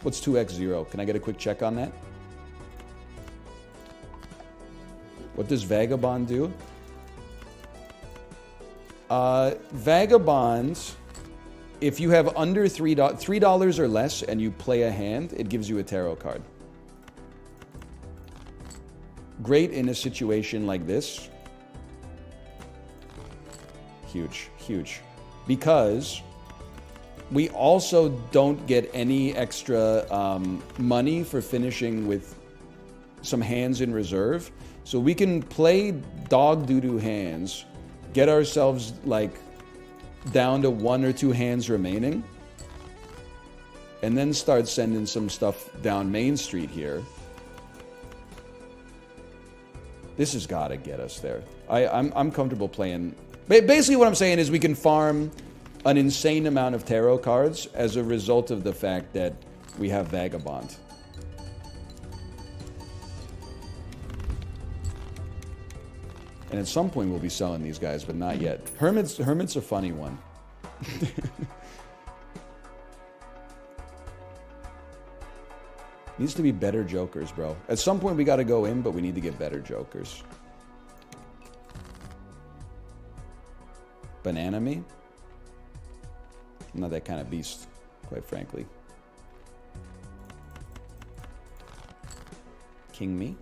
Speaker 1: What's 2x0? Can I get a quick check on that? What does Vagabond do? Vagabonds, if you have under $3 or less and you play a hand, it gives you a tarot card. Great in a situation like this. Huge, huge. Because we also don't get any extra money for finishing with some hands in reserve. So we can play dog doo-doo hands, get ourselves like down to 1 or 2 hands remaining, and then start sending some stuff down Main Street here. This has got to get us there. I'm comfortable playing. Basically what I'm saying is we can farm an insane amount of tarot cards as a result of the fact that we have Vagabond. And at some point we'll be selling these guys, but not yet. Hermit's a funny one. Needs to be better jokers, bro. At some point we got to go in, but we need to get better jokers. Banana me? I'm not that kind of beast, quite frankly. King me?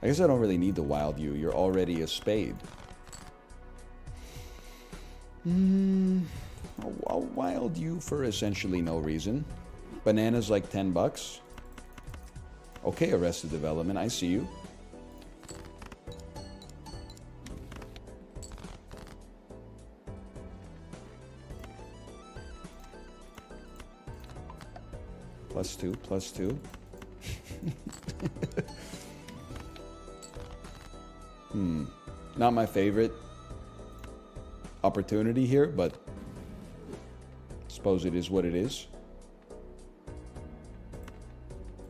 Speaker 1: I guess I don't really need the wild you. You're already a spade. A wild you for essentially no reason. Banana's like $10. Okay, Arrested Development, I see you. +2, +2. Not my favorite opportunity here, but suppose it is what it is.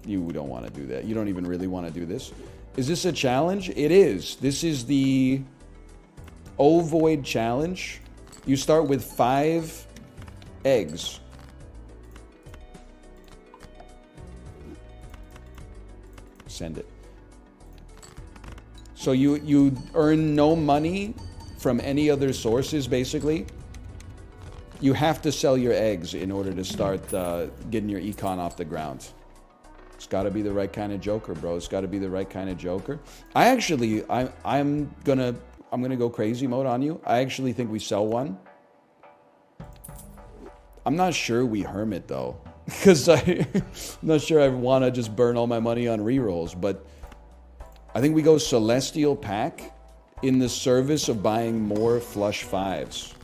Speaker 1: You don't want to do that. You don't even really want to do this. Is this a challenge? It is. This is the Ovoid challenge. You start with 5 eggs. send it. So you earn no money from any other sources, basically. You have to sell your eggs in order to start getting your econ off the ground. It's got to be the right kind of joker, bro. It's got to be the right kind of joker. I'm gonna go crazy mode on you. I actually think we sell one. I'm not sure we hermit though, because I'm not sure I want to just burn all my money on rerolls. But I think we go celestial pack in the service of buying more flush fives.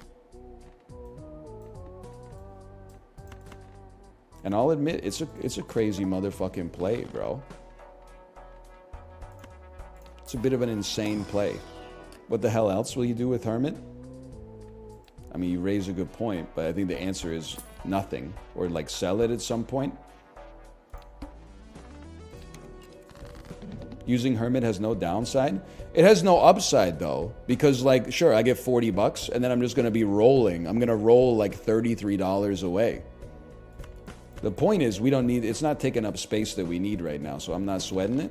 Speaker 1: And I'll admit, it's a crazy motherfucking play, bro. It's a bit of an insane play. What the hell else will you do with Hermit? I mean, you raise a good point, but I think the answer is nothing. Or like sell it at some point. Using Hermit has no downside. It has no upside though, because like, sure, I get 40 bucks and then I'm just gonna be rolling. I'm gonna roll like $33 away. The point is, we don't need, it's not taking up space that we need right now, so I'm not sweating it.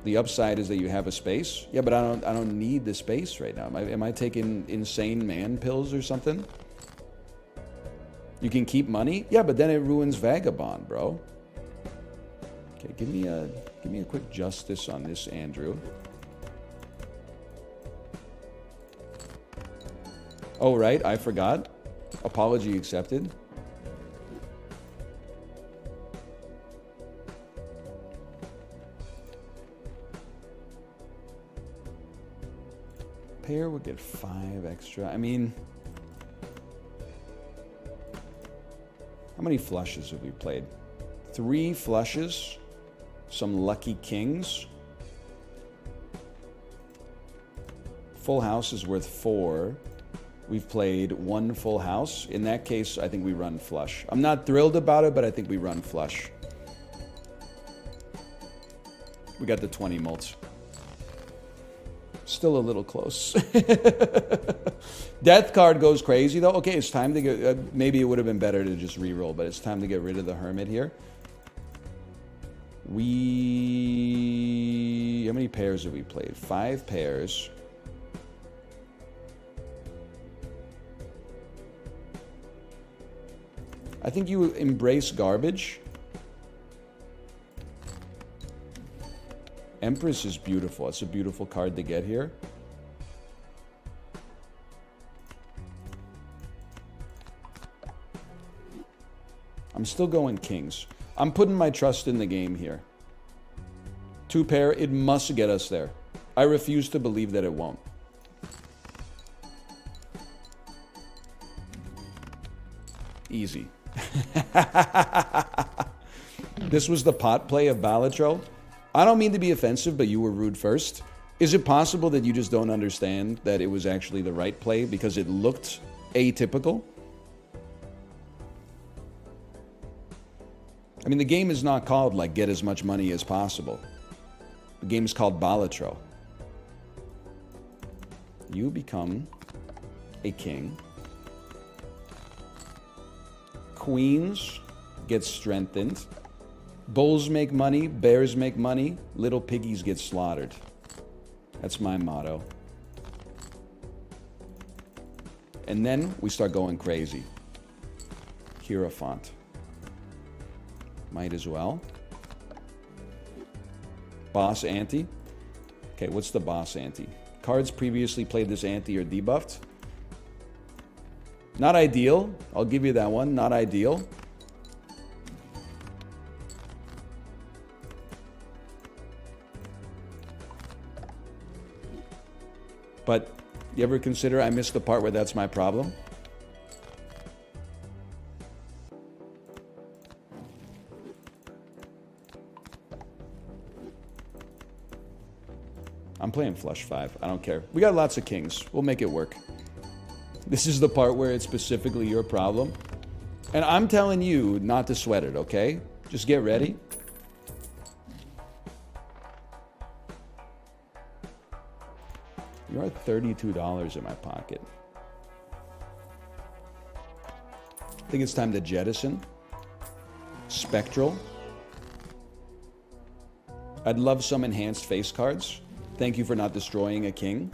Speaker 1: The upside is that you have a space. Yeah, but I don't need the space right now. Am I taking insane man pills or something? You can keep money? Yeah, but then it ruins Vagabond, bro. Okay, give me a quick justice on this, Andrew. Oh, right, I forgot. Apology accepted. Pair would get 5 extra. I mean, how many flushes have we played? 3 flushes, some lucky kings. Full house is worth 4. We've played 1 full house. In that case, I think we run flush. I'm not thrilled about it, but I think we run flush. We got the 20 mults. Still a little close. Death card goes crazy, though. Okay, it's time to get... maybe it would have been better to just reroll, but it's time to get rid of the Hermit here. How many pairs have we played? 5 pairs. I think you embrace garbage. Empress is beautiful. It's a beautiful card to get here. I'm still going kings. I'm putting my trust in the game here. 2 pair, it must get us there. I refuse to believe that it won't. Easy. This was the pot play of Balatro. I don't mean to be offensive, but you were rude first. Is it possible that you just don't understand that it was actually the right play because it looked atypical? I mean, the game is not called like get as much money as possible. The game is called Balatro. You become a king. Queens get strengthened. Bulls make money, bears make money, little piggies get slaughtered. That's my motto. And then we start going crazy. Hierophant. Might as well. Boss ante. Okay, what's the boss ante? Cards previously played this ante are debuffed. Not ideal. I'll give you that one. Not ideal. But you ever consider I missed the part where that's my problem? I'm playing flush 5. I don't care. We got lots of kings. We'll make it work. This is the part where it's specifically your problem. And I'm telling you not to sweat it, okay? Just get ready. You're at $32 in my pocket. I think it's time to jettison. Spectral. I'd love some enhanced face cards. Thank you for not destroying a king.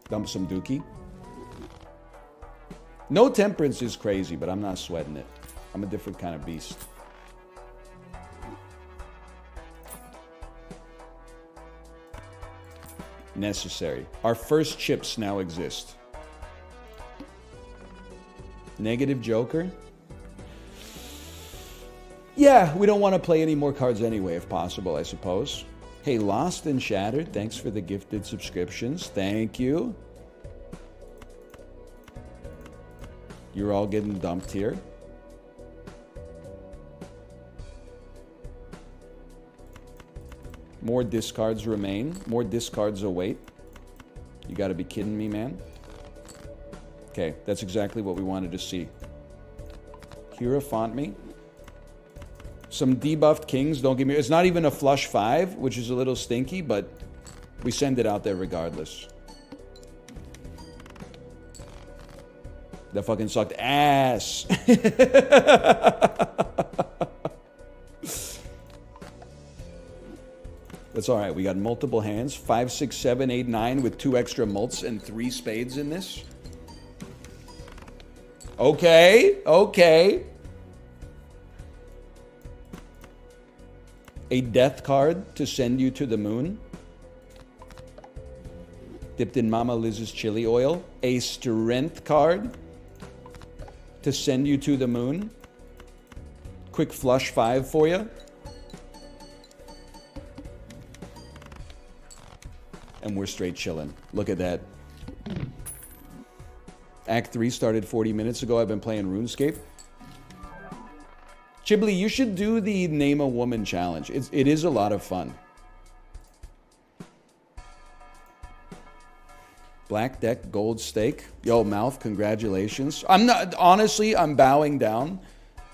Speaker 1: Dump some dookie. No temperance is crazy, but I'm not sweating it. I'm a different kind of beast. Necessary. Our first chips now exist. Negative Joker. Yeah, we don't want to play any more cards anyway, if possible, I suppose. Hey, Lost and Shattered, thanks for the gifted subscriptions. Thank you. You're all getting dumped here. More discards remain. More discards await. You gotta be kidding me, man. Okay, that's exactly what we wanted to see. Hierophant me. Some debuffed kings, don't give me... It's not even a flush 5, which is a little stinky, but we send it out there regardless. That fucking sucked ass. That's all right. We got multiple hands. 5, 6, 7, 8, 9 with 2 extra mults and 3 spades in this. Okay. Okay. A death card to send you to the moon. Dipped in Mama Liz's chili oil. A strength card to send you to the moon. Quick flush 5 for you. And we're straight chilling. Look at that. Act 3 started 40 minutes ago. I've been playing RuneScape. Chibli, you should do the Name a Woman challenge. It is a lot of fun. Black deck, gold stake. Yo, Mouth, congratulations. Honestly, I'm bowing down.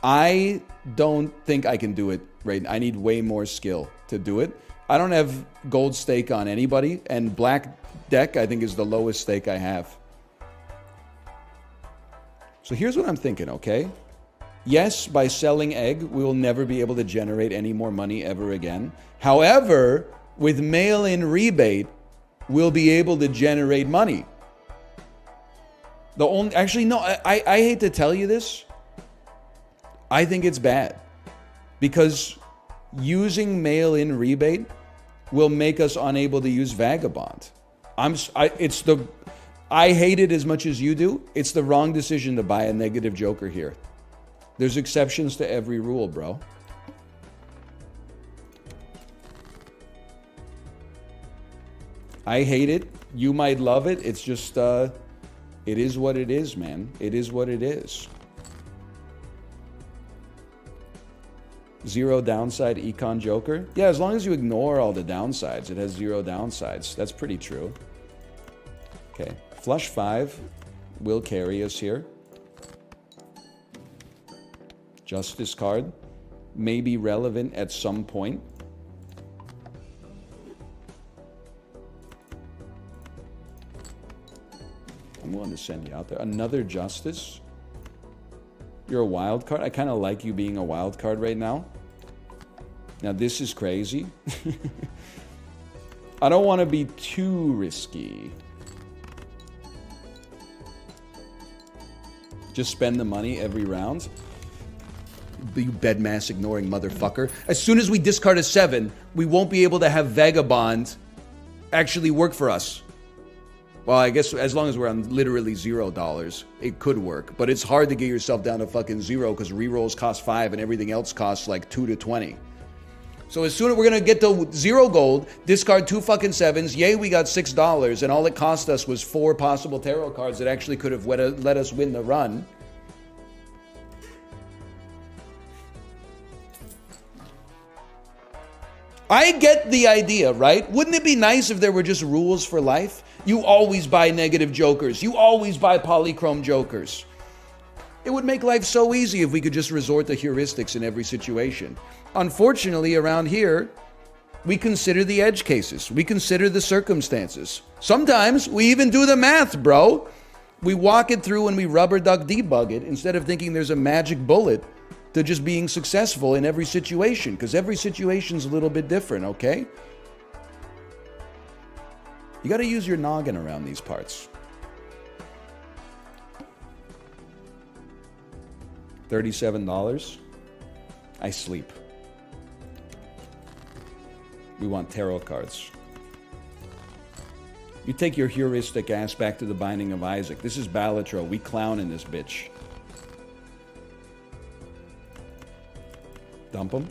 Speaker 1: I don't think I can do it right now. I need way more skill to do it. I don't have gold stake on anybody, and black deck, I think, is the lowest stake I have. So here's what I'm thinking, okay? Yes, by selling egg, we will never be able to generate any more money ever again. However, with mail-in rebate, we'll be able to generate money. Actually, no, I hate to tell you this. I think it's bad. Because using mail-in rebate will make us unable to use Vagabond. I hate it as much as you do. It's the wrong decision to buy a negative Joker here. There's exceptions to every rule, bro. I hate it. You might love it. It's just, it is what it is, man. It is what it is. 0 downside Econ Joker. Yeah, as long as you ignore all the downsides, it has 0 downsides. That's pretty true. Okay, flush 5 will carry us here. Justice card may be relevant at some point. I'm willing to send you out there. Another Justice. You're a wild card. I kind of like you being a wild card right now. Now this is crazy. I don't want to be too risky. Just spend the money every round. You bedmass ignoring motherfucker. As soon as we discard a 7, we won't be able to have Vagabond actually work for us. Well, I guess as long as we're on literally $0, it could work. But it's hard to get yourself down to fucking 0 because rerolls cost 5 and everything else costs like 2 to 20. So as soon as we're going to get to 0 gold, discard 2 fucking 7s, yay, we got $6, and all it cost us was 4 possible tarot cards that actually could have let us win the run. I get the idea, right? Wouldn't it be nice if there were just rules for life? You always buy negative Jokers. You always buy polychrome Jokers. It would make life so easy if we could just resort to heuristics in every situation. Unfortunately, around here, We consider the edge cases. We consider the circumstances. Sometimes we even do the math, bro. We walk it through and we rubber duck debug it instead of thinking there's a magic bullet to just being successful in every situation, because every situation's a little bit different, okay? You got to use your noggin around these parts. $37. I sleep. We want tarot cards. You take your heuristic ass back to the Binding of Isaac. This is Balatro. We clown in this bitch. Dump them.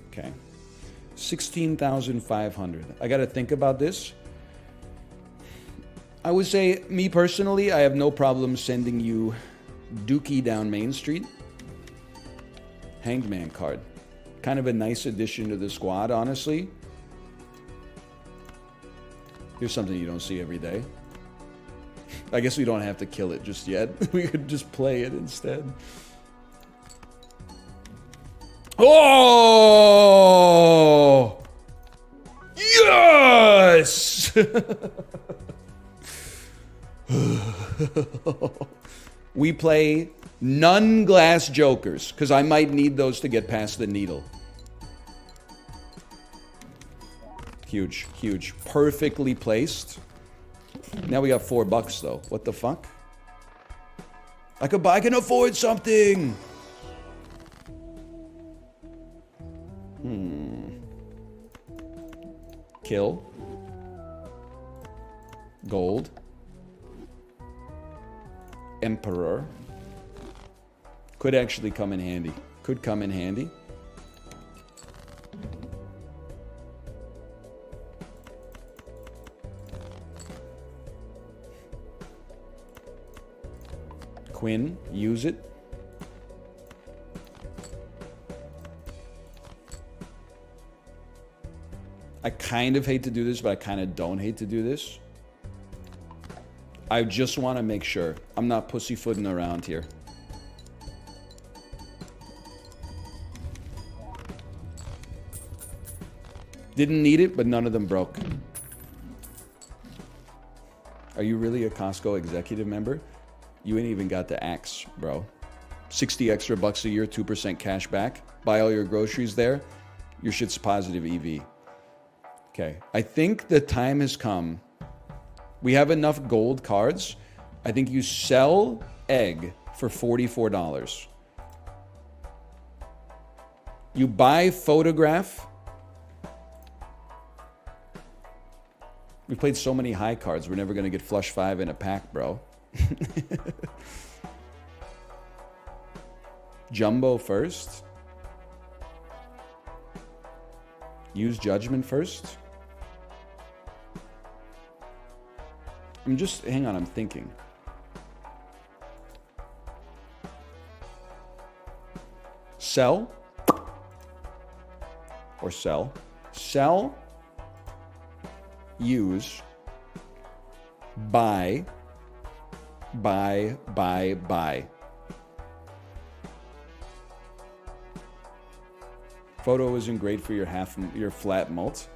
Speaker 1: Okay. 16,500. I got to think about this. I would say, me personally, I have no problem sending you Dookie down Main Street. Hanged Man card. Kind of a nice addition to the squad, honestly. Here's something you don't see every day. I guess we don't have to kill it just yet. We could just play it instead. Oh! Yes! We play none glass jokers, because I might need those to get past the needle. Huge, huge. Perfectly placed. Now we got $4 though. What the fuck? I can afford something! Kill. Gold. Emperor. Could actually come in handy. Could come in handy. Quinn, use it. I kind of hate to do this, but I kind of don't hate to do this. I just want to make sure I'm not pussyfooting around here. Didn't need it, but none of them broke. Are you really a Costco executive member? You ain't even got the axe, bro. 60 extra bucks a year, 2% cash back. Buy all your groceries there. Your shit's positive EV. Okay, I think the time has come. We have enough gold cards. I think you sell egg for $44. You buy photograph. We played so many high cards. We're never going to get flush 5 in a pack, bro. Jumbo first. Use judgment first. Hang on, I'm thinking. Sell. Or sell. Sell. Use. Buy. Buy. Photo isn't great for your flat mult.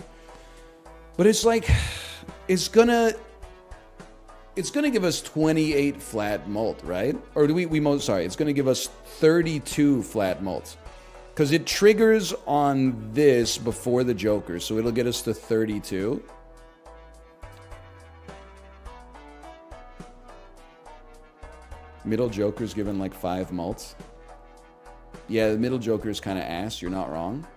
Speaker 1: But it's like, it's gonna give us 28 flat mult, right? Or it's gonna give us 32 flat mult. Because it triggers on this before the Joker, so it'll get us to 32. Middle Joker's given like 5 mults. Yeah, the middle Joker is kind of ass. You're not wrong.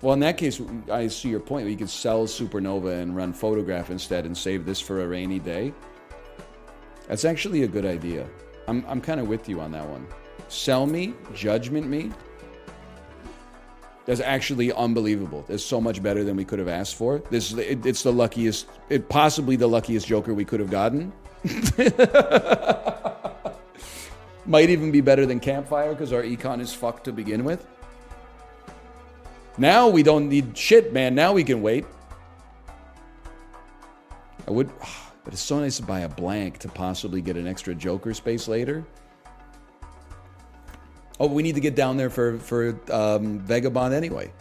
Speaker 1: Well, in that case, I see your point. We could sell Supernova and run Photograph instead and save this for a rainy day. That's actually a good idea. I'm kind of with you on that one. Sell me, judgment me. That's actually unbelievable. It's so much better than we could have asked for. It's the luckiest, possibly the luckiest Joker we could have gotten. Might even be better than Campfire because our econ is fucked to begin with. Now we don't need shit, man. Now we can wait. But it's so nice to buy a blank to possibly get an extra Joker space later. Oh, we need to get down there for Vagabond anyway.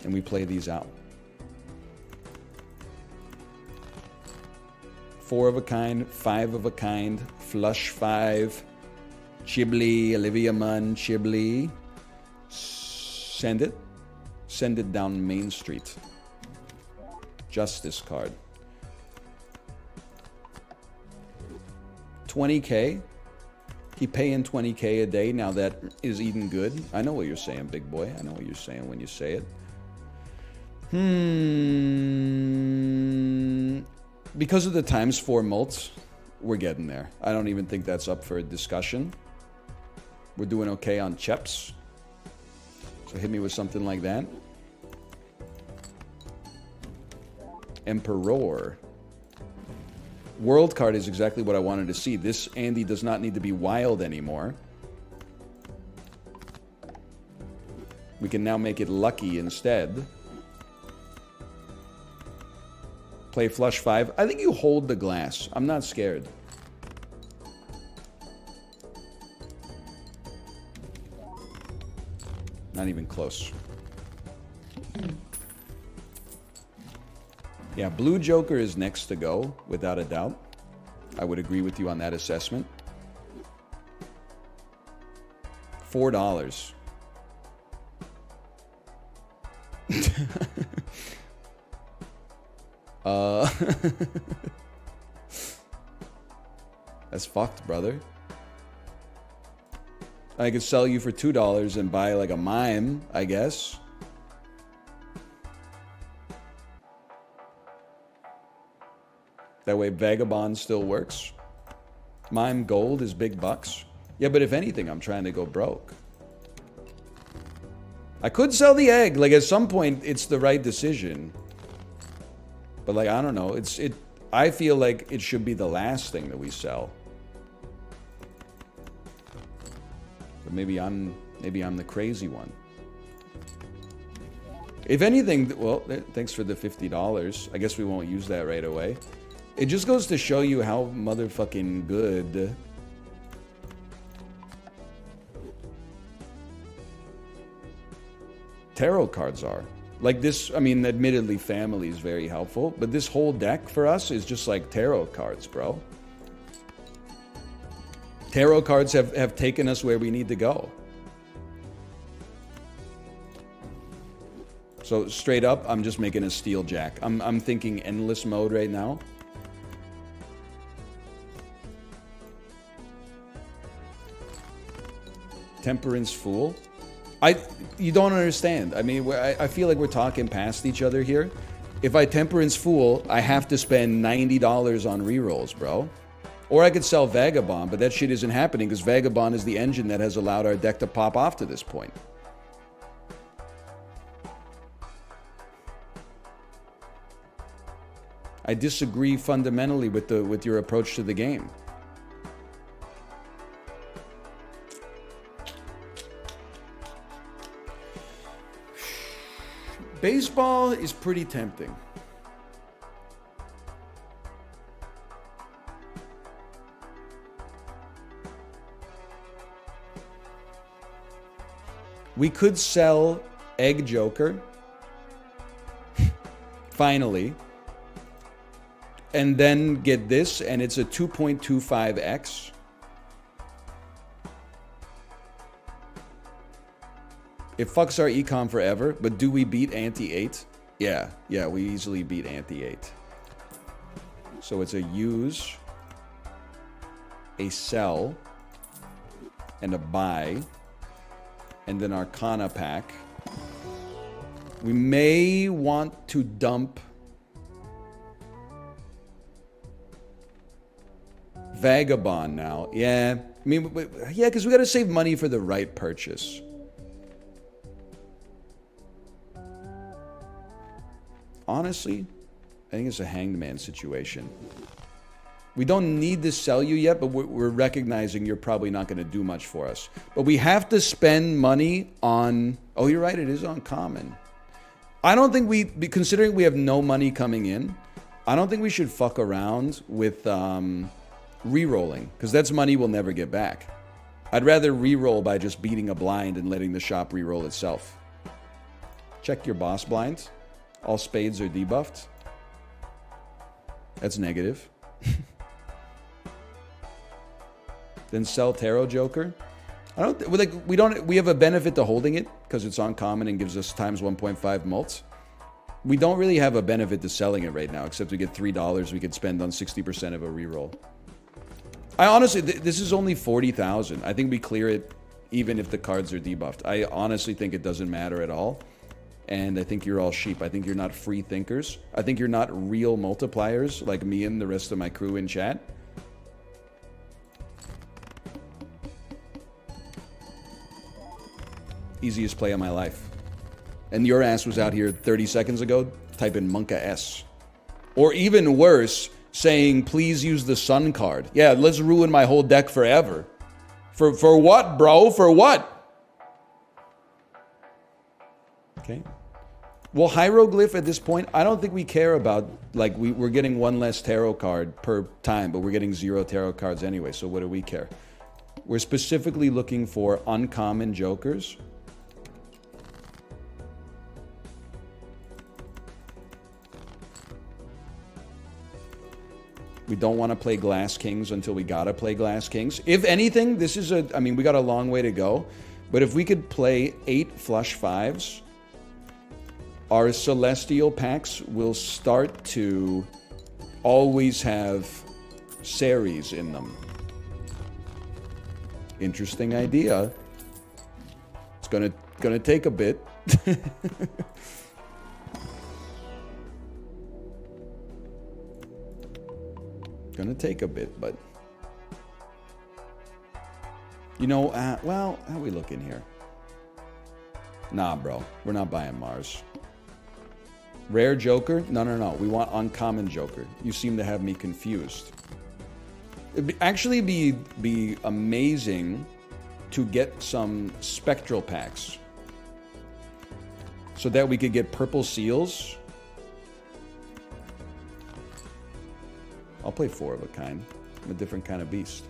Speaker 1: And we play these out. 4 of a kind, 5 of a kind, flush 5, Chibli, Olivia Munn, Chibli. Send it. Send it down Main Street. Justice card. 20K. Keep paying 20K a day. Now that is eating good. I know what you're saying, big boy. I know what you're saying when you say it. Because of the ×4 mults, we're getting there. I don't even think that's up for a discussion. We're doing okay on Cheps. So hit me with something like that. Emperor. World card is exactly what I wanted to see. This Andy does not need to be wild anymore. We can now make it lucky instead. Play flush 5. I think you hold the glass. I'm not scared. Not even close. Yeah, blue joker is next to go, without a doubt. I would agree with you on that assessment. $4. That's fucked, brother. I could sell you for $2 and buy like a mime, I guess. That way Vagabond still works. Mime gold is big bucks. Yeah, but if anything, I'm trying to go broke. I could sell the egg. Like, at some point, it's the right decision. But, like, I don't know. I feel like it should be the last thing that we sell. But maybe I'm the crazy one. If anything, well, thanks for the $50. I guess we won't use that right away. It just goes to show you how motherfucking good tarot cards are. Like this, I mean, admittedly, family is very helpful, but this whole deck for us is just like tarot cards, bro. Tarot cards have taken us where we need to go. So straight up, I'm just making a steel jack. I'm thinking endless mode right now. Temperance Fool. You don't understand. I mean, I feel like we're talking past each other here. If I Temperance Fool, I have to spend $90 on rerolls, bro. Or I could sell Vagabond, but that shit isn't happening because Vagabond is the engine that has allowed our deck to pop off to this point. I disagree fundamentally with your approach to the game. Baseball is pretty tempting. We could sell Egg Joker. Finally. And then get this, and it's a 2.25x. It fucks our econ forever, but do we beat Ante-8? Yeah, we easily beat Ante-8. So it's a use, a sell, and a buy, and then Arcana pack. We may want to dump Vagabond now. Yeah, I mean, yeah, because we got to save money for the right purchase. Honestly, I think it's a Hanged Man situation. We don't need to sell you yet, but we're recognizing you're probably not going to do much for us. But we have to spend money on... Oh, you're right, it is on common. I don't think considering we have no money coming in, I don't think we should fuck around with re-rolling, because that's money we'll never get back. I'd rather re-roll by just beating a blind and letting the shop re-roll itself. Check your boss blinds. All spades are debuffed. That's negative. Then sell Tarot Joker. We have a benefit to holding it because it's uncommon and gives us times 1.5 mults. We don't really have a benefit to selling it right now, except we get $3 we could spend on 60% of a reroll. I honestly, this is only 40,000. I think we clear it even if the cards are debuffed. I honestly think it doesn't matter at all. And I think you're all sheep. I think you're not free thinkers. I think you're not real multipliers like me and the rest of my crew in chat. Easiest play of my life. And your ass was out here 30 seconds ago typing Monka S. Or even worse, saying, please use the Sun card. Yeah, let's ruin my whole deck forever. For what, bro? For what? Okay. Well, Hieroglyph at this point, I don't think we care about, like, we're getting one less tarot card per time, but we're getting 0 tarot cards anyway, so what do we care? We're specifically looking for uncommon jokers. We don't want to play Glass Kings until we gotta play Glass Kings. If anything, this is I mean, we got a long way to go, but if we could play 8 flush 5s, our Celestial packs will start to always have Ceres in them. Interesting idea. It's gonna take a bit. Gonna take a bit, but you know, well, how we looking here? Nah, bro, we're not buying Mars. Rare Joker? No. We want uncommon Joker. You seem to have me confused. It'd actually be amazing to get some spectral packs so that we could get purple seals. I'll play 4 of a kind. I'm a different kind of beast.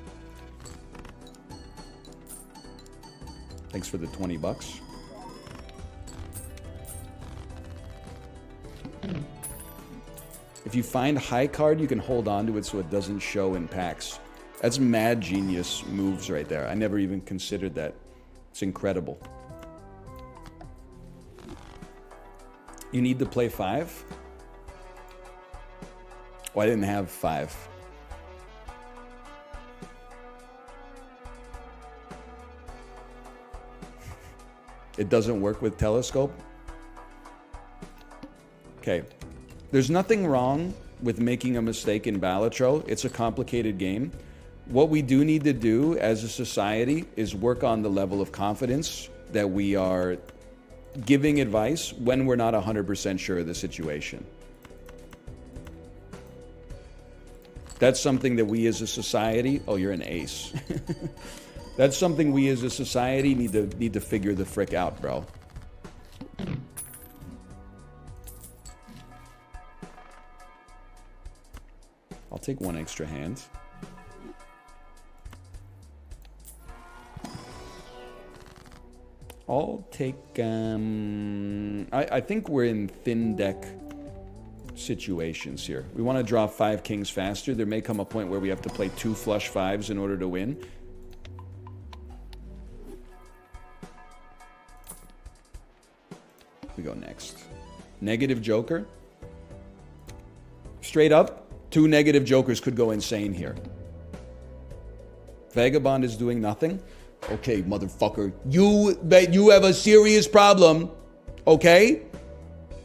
Speaker 1: Thanks for the $20. If you find high card, you can hold on to it so it doesn't show in packs. That's mad genius moves right there. I never even considered that. It's incredible. You need to play 5? Oh, I didn't have 5. It doesn't work with Telescope? Okay. There's nothing wrong with making a mistake in Balatro. It's a complicated game. What we do need to do as a society is work on the level of confidence that we are giving advice when we're not 100% sure of the situation. That's something that we as a society... Oh, you're an ace. That's something we as a society need to figure the frick out, bro. I'll take 1 extra hand. I'll take... I think we're in thin deck situations here. We want to draw 5 kings faster. There may come a point where we have to play 2 flush 5s in order to win. We go next. Negative Joker. Straight up, 2 negative Jokers could go insane here. Vagabond is doing nothing. Okay, motherfucker. You have a serious problem. Okay?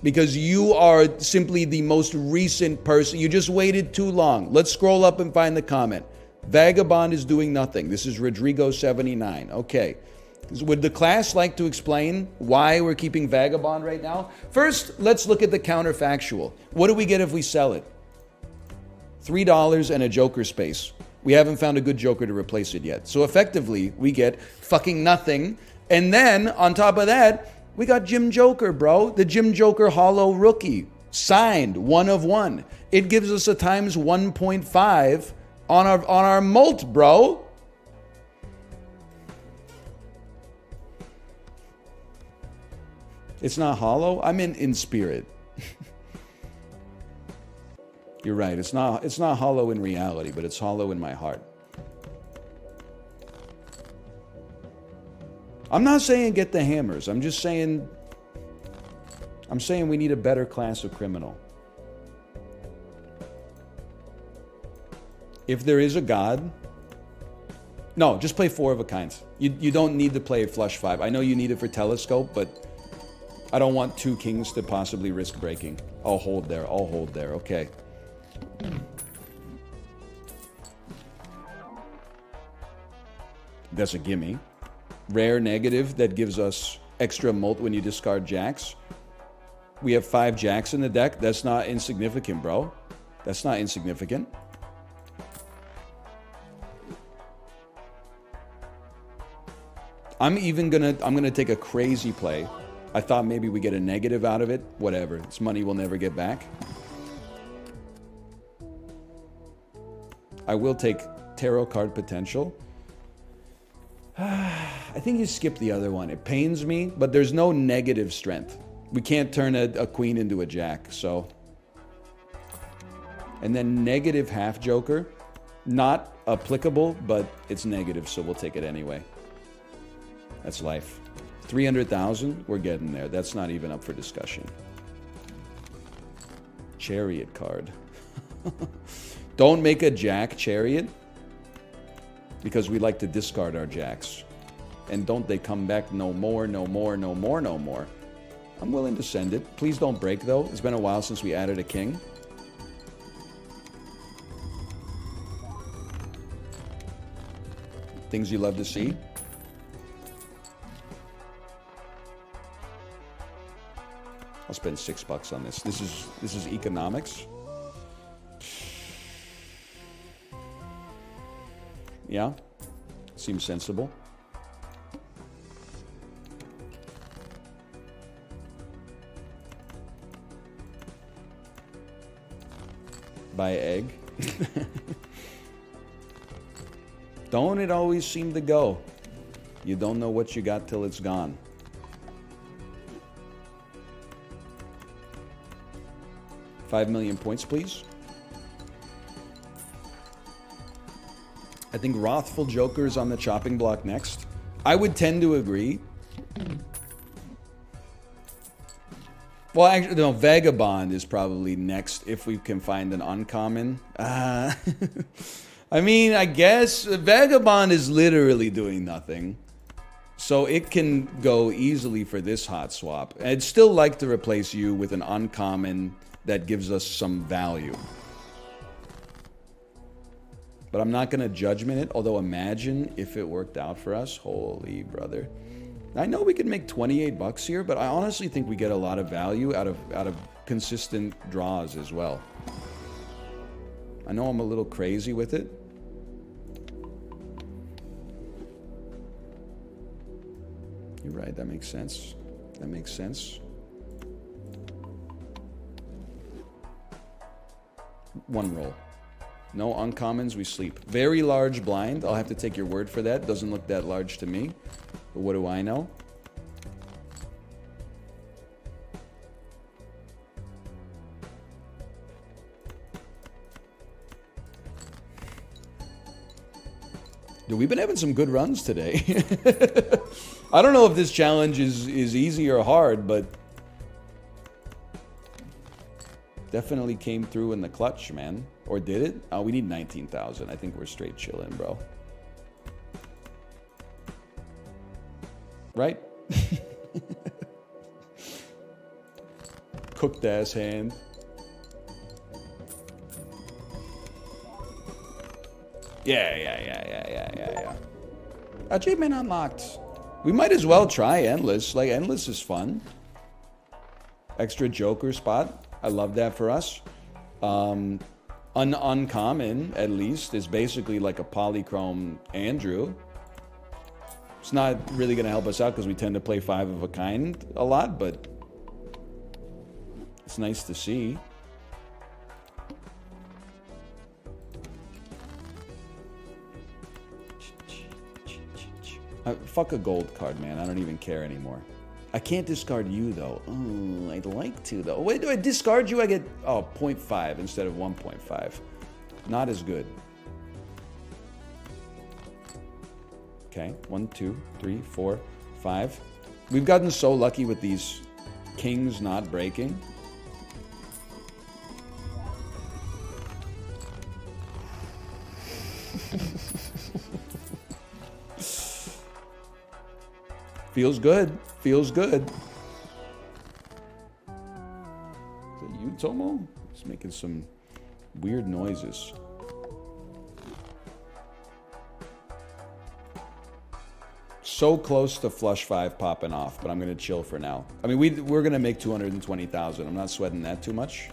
Speaker 1: Because you are simply the most recent person. You just waited too long. Let's scroll up and find the comment. Vagabond is doing nothing. This is Rodrigo79. Okay. Would the class like to explain why we're keeping Vagabond right now? First, let's look at the counterfactual. What do we get if we sell it? $3 and a Joker space. We haven't found a good Joker to replace it yet. So effectively, we get fucking nothing. And then, on top of that, we got Jim Joker, bro. The Jim Joker Hollow Rookie. Signed, 1 of 1. It gives us a times 1.5 on our mult, bro. It's not hollow. I'm in spirit. You're right. It's not hollow in reality, but it's hollow in my heart. I'm not saying get the hammers. I'm saying we need a better class of criminal. If there is a god, no, just play 4 of a kind. You don't need to play flush 5. I know you need it for telescope, but I don't want 2 kings to possibly risk breaking. I'll hold there. Okay. That's a gimme. Rare negative that gives us extra mult when you discard jacks. We have 5 jacks in the deck. That's not insignificant, bro. That's not insignificant. I'm gonna take a crazy play. I thought maybe we get a negative out of it. Whatever. It's money we'll never get back. I will take tarot card potential. I think you skip the other one. It pains me, but there's no negative strength. We can't turn a queen into a jack, so. And then negative half joker. Not applicable, but it's negative, so we'll take it anyway. That's life. 300,000, we're getting there. That's not even up for discussion. Chariot card. Don't make a jack chariot, because we like to discard our jacks. And don't they come back no more, no more, no more, no more. I'm willing to send it. Please don't break, though. It's been a while since we added a king. Things you love to see. I'll spend $6 on this. This is economics. Yeah, seems sensible. Buy egg. Don't it always seem to go? You don't know what you got till it's gone. $5 million points, please. I think Wrathful Joker is on the chopping block next. I would tend to agree. Well, actually, no, Vagabond is probably next if we can find an uncommon. I mean, I guess Vagabond is literally doing nothing. So it can go easily for this hot swap. I'd still like to replace you with an uncommon that gives us some value. But I'm not going to judgment it, although imagine if it worked out for us. Holy brother. I know we can make $28 here, but I honestly think we get a lot of value out of consistent draws as well. I know I'm a little crazy with it. You're right, that makes sense. That makes sense. One roll. No uncommons, we sleep. Very large blind. I'll have to take your word for that. Doesn't look that large to me. But what do I know? Dude, we've been having some good runs today. I don't know if this challenge is easy or hard, but definitely came through in the clutch, man. Or did it? Oh, we need 19,000. I think we're straight chilling, bro. Right? Cooked ass hand. Yeah. Achievement unlocked. We might as well try Endless. Like, Endless is fun. Extra Joker spot. I love that for us. Uncommon, at least, is basically like a polychrome Andrew. It's not really going to help us out because we tend to play 5 of a kind a lot, but it's nice to see. Fuck a gold card, man. I don't even care anymore. I can't discard you, though. Oh, I'd like to, though. Wait, do I discard you? I get, 0.5 instead of 1.5. Not as good. Okay, 1, 2, 3, 4, 5. We've gotten so lucky with these kings not breaking. Feels good. Feels good. Is that you, Tomo? It's making some weird noises. So close to flush 5 popping off, but I'm going to chill for now. I mean, we're going to make 220,000. I'm not sweating that too much.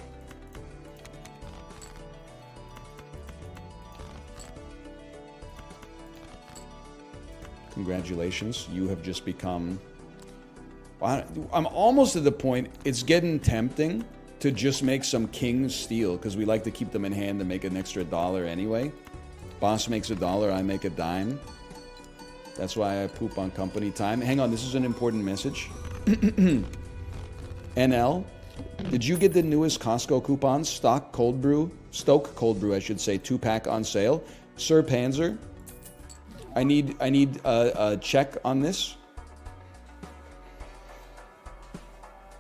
Speaker 1: Congratulations, you have just become... I'm almost at the point, it's getting tempting to just make some kings steal, because we like to keep them in hand to make an extra $1 anyway. Boss makes $1, I make a dime. That's why I poop on company time. Hang on, this is an important message. NL, did you get the newest Costco coupons? Stoke Cold Brew, I should say, 2-pack on sale. Sir Panzer, I need a check on this.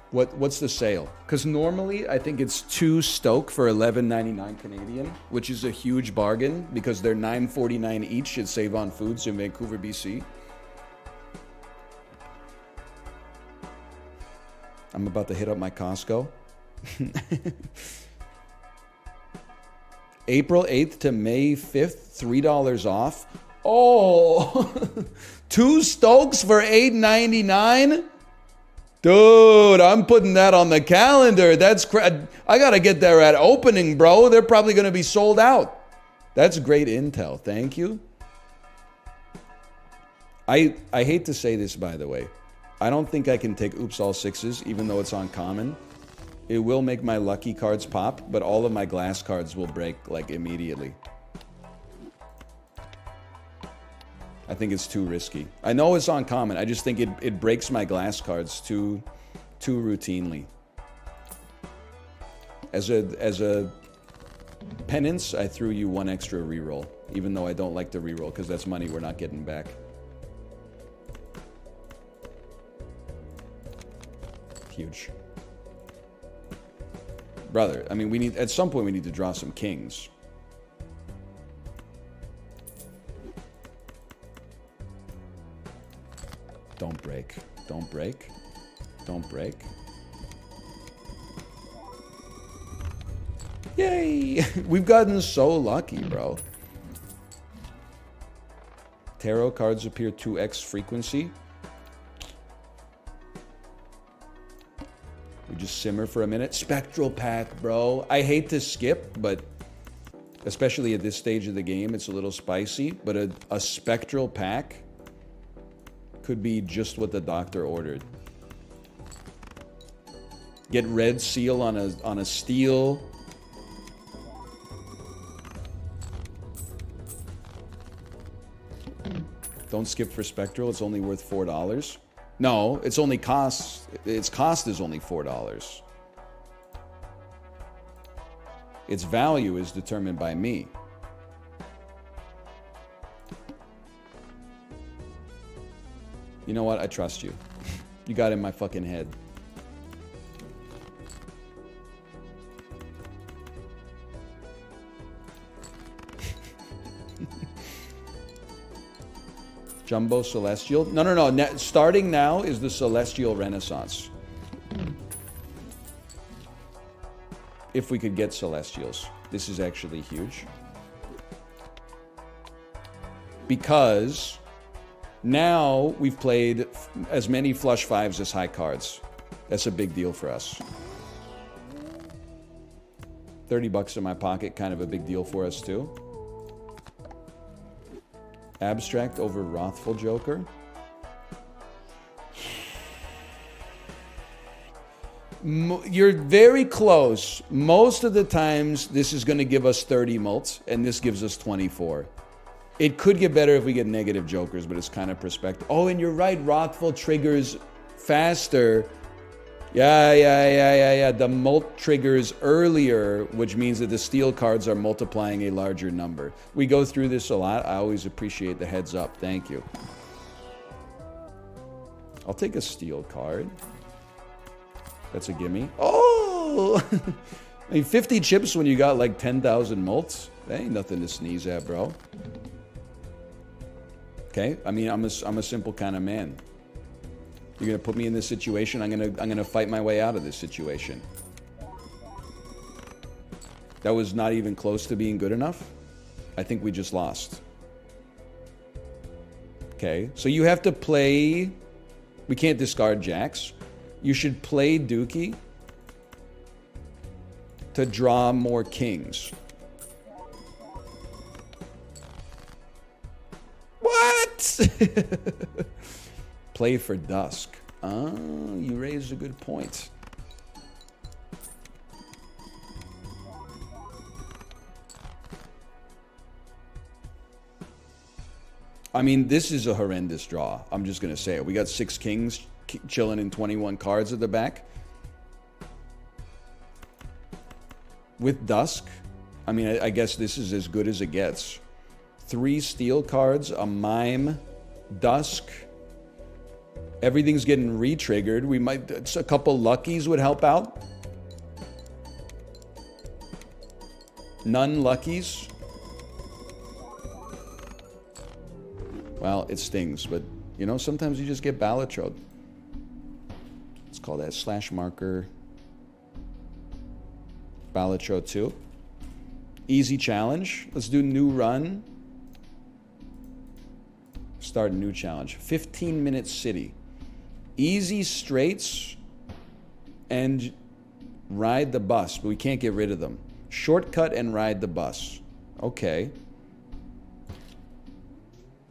Speaker 1: What's the sale? Because normally I think it's 2 Stoke for $11.99 Canadian, which is a huge bargain because they're $9.49 each at Save on Foods in Vancouver, BC. I'm about to hit up my Costco. April 8th to May 5th, $3 off. Oh, 2 Stokes for $8.99? Dude, I'm putting that on the calendar. That's I gotta get there at opening, bro. They're probably gonna be sold out. That's great intel. Thank you. I hate to say this, by the way. I don't think I can take Oops All Sixes, even though it's on common. It will make my lucky cards pop, but all of my glass cards will break, like, immediately. I think it's too risky. I know it's uncommon. I just think it breaks my glass cards too routinely. As a penance, I threw you 1 extra reroll, even though I don't like the reroll because that's money we're not getting back. Huge. Brother, I mean, at some point we need to draw some kings. Don't break. Don't break. Don't break. Yay! We've gotten so lucky, bro. Tarot cards appear 2x frequency. We just simmer for a minute. Spectral pack, bro. I hate to skip, but especially at this stage of the game, it's a little spicy. But a spectral pack could be just what the doctor ordered. Get red seal on a steel. Don't skip for spectral. It's only worth $4. No, it's only cost. Its cost is only $4. Its value is determined by me. You know what? I trust you. You got in my fucking head. Jumbo Celestial? No. Starting now is the Celestial Renaissance. If we could get Celestials. This is actually huge. Because now we've played as many flush 5s as high cards. That's a big deal for us. $30 in my pocket, kind of a big deal for us too. Abstract over Wrathful Joker. You're very close. Most of the times, this is going to give us 30 mults, and this gives us 24. It could get better if we get negative jokers, but it's kind of perspective. Oh, and you're right. Rothful triggers faster. Yeah. The mult triggers earlier, which means that the steel cards are multiplying a larger number. We go through this a lot. I always appreciate the heads up. Thank you. I'll take a steel card. That's a gimme. Oh! I mean, 50 chips when you got like 10,000 mults? That ain't nothing to sneeze at, bro. Okay? I mean, I'm a simple kind of man. You're gonna put me in this situation, I'm gonna fight my way out of this situation. That was not even close to being good enough. I think we just lost. Okay, so you have to play... We can't discard jacks. You should play Dookie to draw more kings. What? Play for dusk. Oh, you raised a good point. I mean, this is a horrendous draw. I'm just going to say it. We got 6 kings chilling in 21 cards at the back. With dusk, I mean, I guess this is as good as it gets. 3 steel cards, a mime, dusk. Everything's getting re-triggered. We might... A couple luckies would help out. None luckies. Well, it stings, but, you know, sometimes you just get Balatro. Let's call that slash marker. Balatro 2. Easy challenge. Let's do new run. Start a new challenge. 15-minute city. Easy straights and ride the bus, but we can't get rid of them. Shortcut and ride the bus. Okay.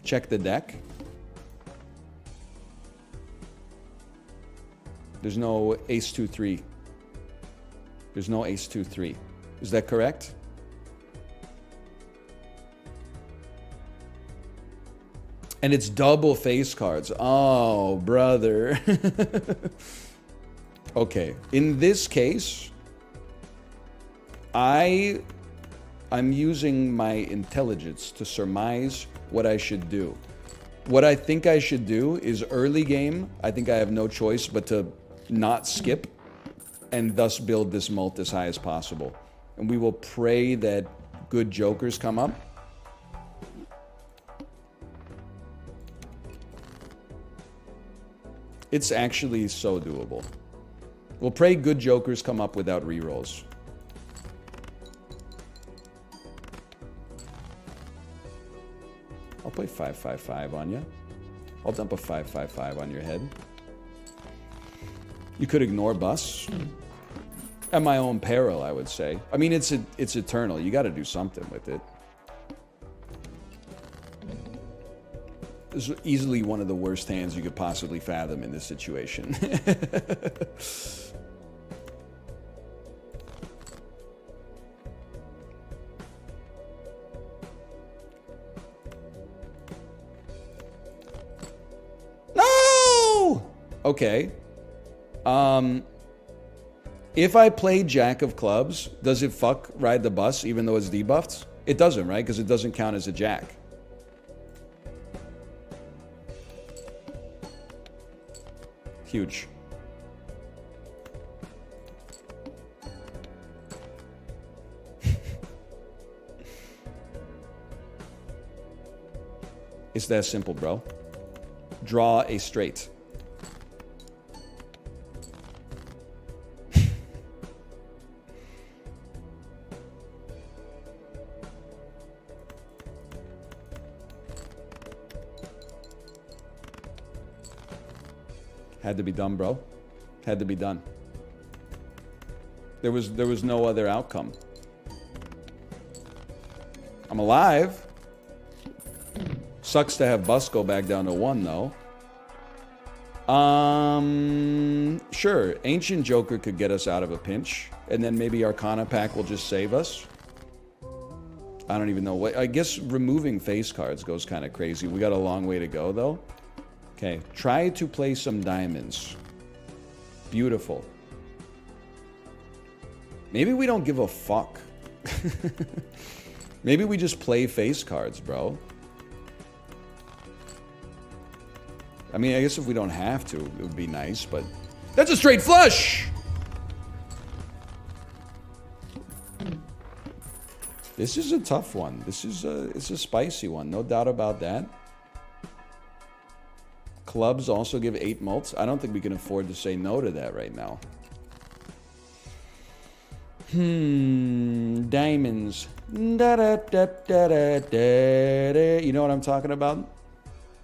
Speaker 1: Check the deck. There's no ace 2-3. There's no ace 2-3. Is that correct? And it's double face cards. Oh, brother. Okay. In this case, I'm using my intelligence to surmise what I should do. What I think I should do is early game, I think I have no choice but to not skip and thus build this mult as high as possible. And we will pray that good jokers come up. It's actually so doable. We'll pray good jokers come up without rerolls. I'll play 5-5-5 on you. I'll dump a 5-5-5 on your head. You could ignore bus. At my own peril, I would say. I mean, it's eternal. You got to do something with it. This is easily one of the worst hands you could possibly fathom in this situation. No! Okay. If I play Jack of Clubs, does it fuck ride the bus even though it's debuffed? It doesn't, right? Because it doesn't count as a Jack. Huge. It's that simple, bro. Draw a straight. Had to be done, bro. Had to be done. There was no other outcome. I'm alive. Sucks to have bus go back down to 1, though. Sure. Ancient Joker could get us out of a pinch, and then maybe Arcana Pack will just save us. I don't even know what. I guess removing face cards goes kind of crazy. We got a long way to go, though. Okay, try to play some diamonds. Beautiful. Maybe we don't give a fuck. Maybe we just play face cards, bro. I mean, I guess if we don't have to, it would be nice, but... That's a straight flush! This is a tough one. This is it's a spicy one, no doubt about that. Clubs also give 8 mults. I don't think we can afford to say no to that right now. Diamonds. Da, da, da, da, da, da. You know what I'm talking about?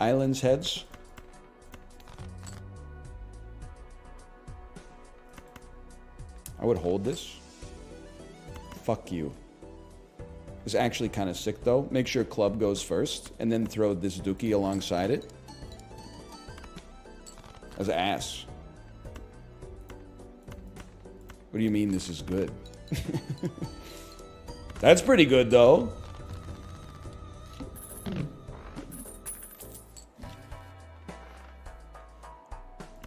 Speaker 1: Islands heads. I would hold this. Fuck you. It's actually kind of sick, though. Make sure club goes first, and then throw this dookie alongside it. As ass. What do you mean this is good? That's pretty good, though.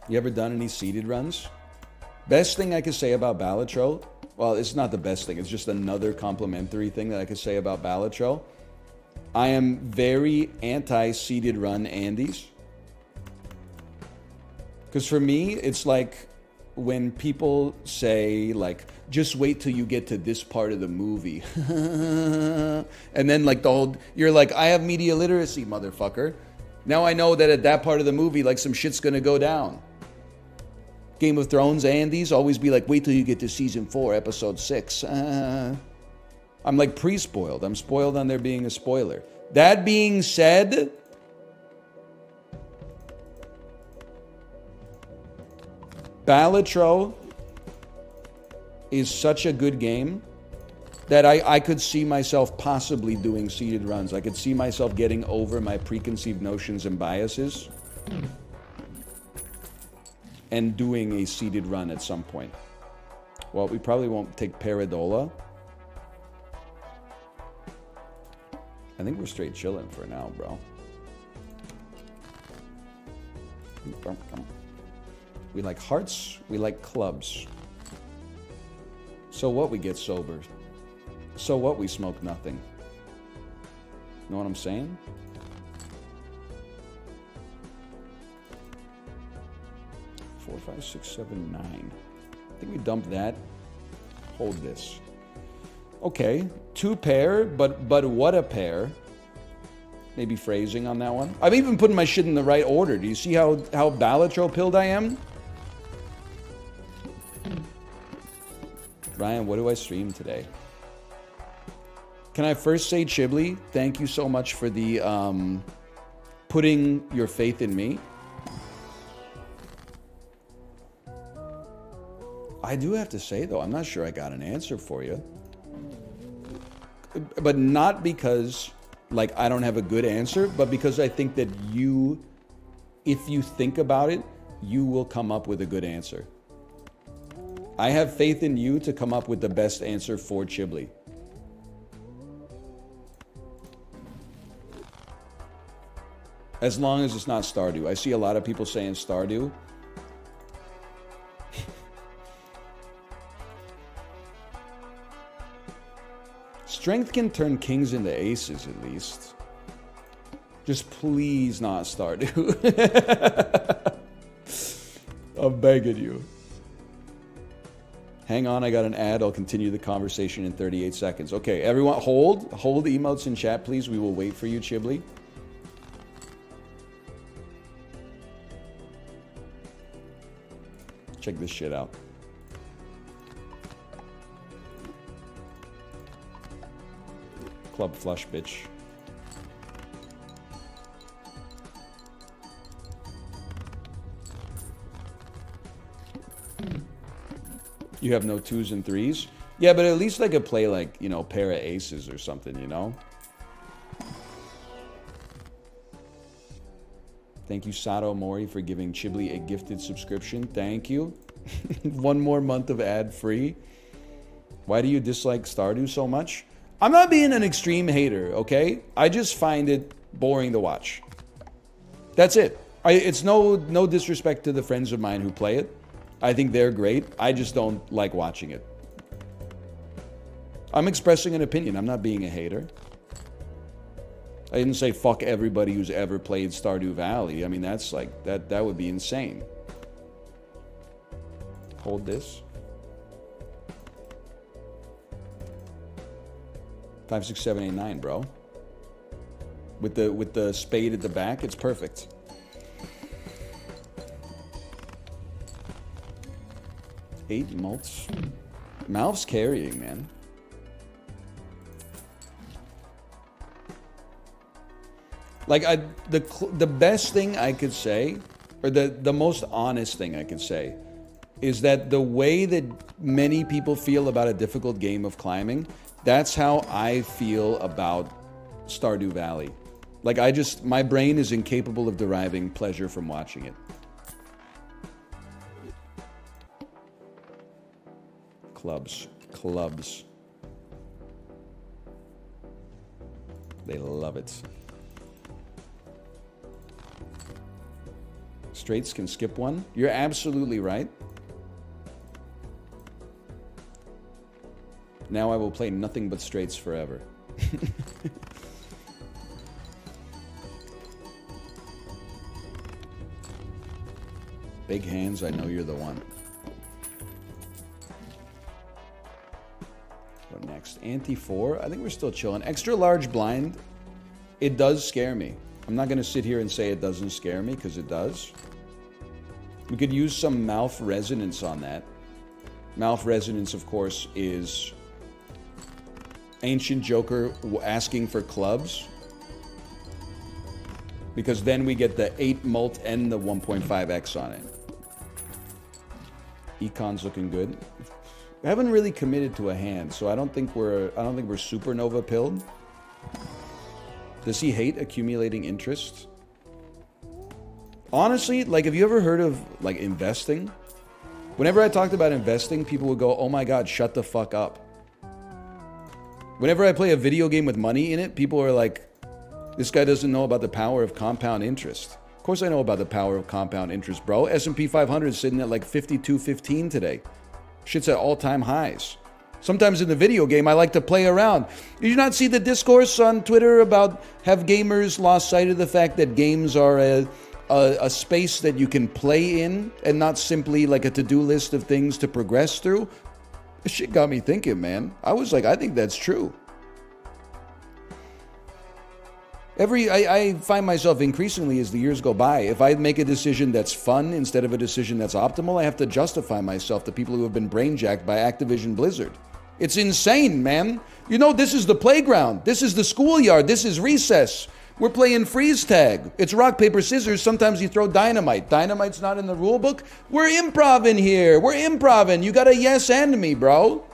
Speaker 1: You ever done any seeded runs? Best thing I could say about Balatro, well, it's not the best thing. It's just another complimentary thing that I could say about Balatro. I am very anti-seeded run Andes. Because for me, it's like when people say, like, just wait till you get to this part of the movie. And then, like, the whole, you're like, I have media literacy, motherfucker. Now I know that at that part of the movie, like, some shit's gonna go down. Game of Thrones, Andes, always be like, wait till you get to season 4, episode 6. I'm like pre-spoiled. I'm spoiled on there being a spoiler. That being said, Balatro is such a good game that I could see myself possibly doing seeded runs. I could see myself getting over my preconceived notions and biases and doing a seeded run at some point. Well, we probably won't take Paradola. I think we're straight chilling for now, bro. We like hearts, we like clubs. So what, we get sober? So what, we smoke nothing? Know what I'm saying? Four, 5, 6, 7, 9. I think we dump that. Hold this. Okay, 2 pair, but what a pair. Maybe phrasing on that one. I'm even putting my shit in the right order. Do you see how Balatro pilled I am? Ryan, what do I stream today? Can I first say, Chibli, thank you so much for the putting your faith in me. I do have to say, though, I'm not sure I got an answer for you. But not because, like, I don't have a good answer, but because I think that you, if you think about it, you will come up with a good answer. I have faith in you to come up with the best answer for Chibli. As long as it's not Stardew. I see a lot of people saying Stardew. Strength can turn kings into aces, at least. Just please not Stardew. I'm begging you. Hang on, I got an ad. I'll continue the conversation in 38 seconds. Okay, everyone, hold emotes in chat, please. We will wait for you, Chibli. Check this shit out. Club flush, bitch. You have no 2s and 3s? Yeah, but at least I could play, like, you know, pair of aces or something, you know? Thank you, Sato Mori, for giving Chibli a gifted subscription. Thank you. 1 more month of ad-free. Why do you dislike Stardew so much? I'm not being an extreme hater, okay? I just find it boring to watch. That's it. It's no disrespect to the friends of mine who play it. I think they're great. I just don't like watching it. I'm expressing an opinion. I'm not being a hater. I didn't say fuck everybody who's ever played Stardew Valley. I mean, that's like, that would be insane. Hold this. 5, 6, 7, 8, 9, bro. With the spade at the back, it's perfect. Eight mults. Malf's carrying, man. Like, the best thing I could say, or the most honest thing I could say, is that the way that many people feel about a difficult game of climbing, that's how I feel about Stardew Valley. Like, my brain is incapable of deriving pleasure from watching it. Clubs. They love it. Straights can skip one. You're absolutely right. Now I will play nothing but straights forever. Big hands, I know you're the one. What next? Ante 4. I think we're still chilling. Extra large blind. It does scare me. I'm not going to sit here and say it doesn't scare me, because it does. We could use some Malf resonance on that. Malf resonance, of course, is Ancient Joker asking for clubs. Because then we get the 8 mult and the 1.5x on it. Econ's looking good. I haven't really committed to a hand, so I don't think we're supernova pilled. Does he hate accumulating interest? Honestly, like, have you ever heard of, like, investing? Whenever I talked about investing, people would go, oh my god, shut the fuck up. Whenever I play a video game with money in it, people are like, this guy doesn't know about the power of compound interest. Of course I know about the power of compound interest, bro. S&P 500 is sitting at like 52.15 today. Shit's at all-time highs. Sometimes in the video game, I like to play around. Did you not see the discourse on Twitter about have gamers lost sight of the fact that games are a space that you can play in and not simply like a to-do list of things to progress through? This shit got me thinking, man. I was like, I think that's true. I find myself increasingly as the years go by, if I make a decision that's fun instead of a decision that's optimal, I have to justify myself to people who have been brainjacked by Activision Blizzard. It's insane, man. You know, this is the playground. This is the schoolyard. This is recess. We're playing freeze tag. It's rock, paper, scissors. Sometimes you throw dynamite. Dynamite's not in the rule book. We're improv-ing here. We're improv-ing. You got a yes and me, bro.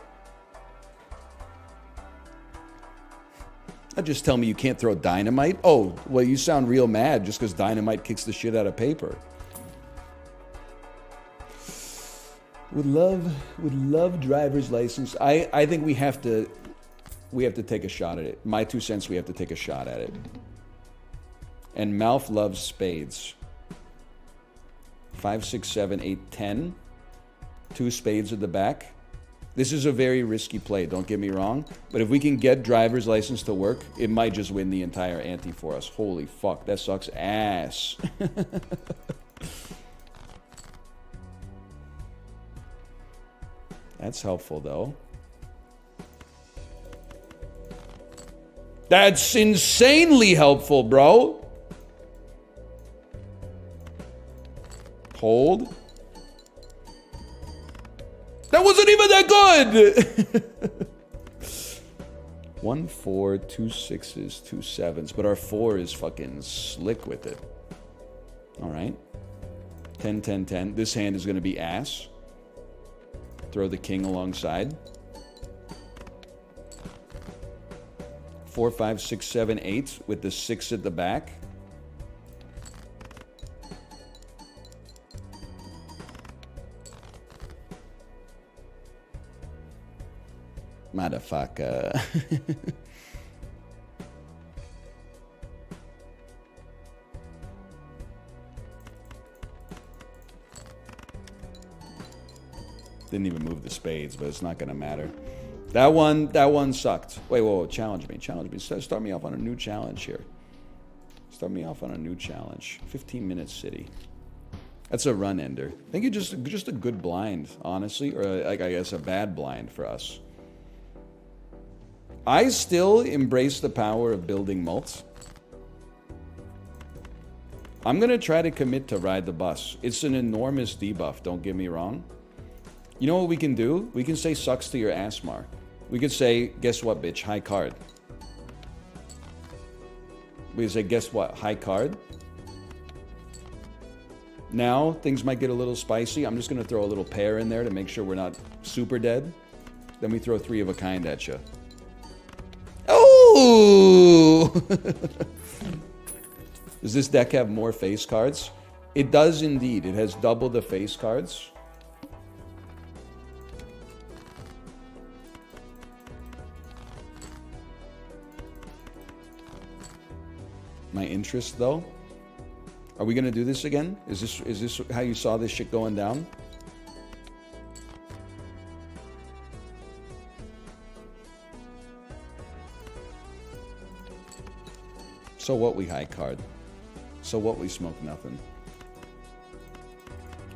Speaker 1: Not just tell me you can't throw dynamite. Oh, well, you sound real mad just because dynamite kicks the shit out of paper. Would love driver's license. I think we have to take a shot at it. My 2 cents, we have to take a shot at it. And Malf loves spades. 5, 6, 7, 8, 10. 2 spades at the back. This is a very risky play, don't get me wrong. But if we can get driver's license to work, it might just win the entire ante for us. Holy fuck, that sucks ass. That's helpful, though. That's insanely helpful, bro. Hold. That wasn't even that good! 1, 4, 2 6s, 2 7s. But our 4 is fucking slick with it. Alright. 10, 10, 10. This hand is going to be ass. Throw the king alongside. 4, 5, 6, 7, 8 with the 6 at the back. Motherfucker. Didn't even move the spades, but it's not gonna matter. That one sucked. Wait, whoa, challenge me. Start me off on a new challenge here. Start me off on a new challenge. 15-minute city. That's a run ender. I think it's just a good blind, honestly, or like I guess a bad blind for us. I still embrace the power of building mults. I'm gonna try to commit to ride the bus. It's an enormous debuff, don't get me wrong. You know what we can do? We can say sucks to your ass, Mar. We could say, guess what, bitch, high card. We could say, guess what, high card. Now, things might get a little spicy. I'm just going to throw a little pair in there to make sure we're not super dead. Then we throw 3 of a kind at you. Oh! Does this deck have more face cards? It does indeed. It has double the face cards. My interest, though. Are we gonna do this again? Is this how you saw this shit going down? So what, we high card. So what, we smoke nothing.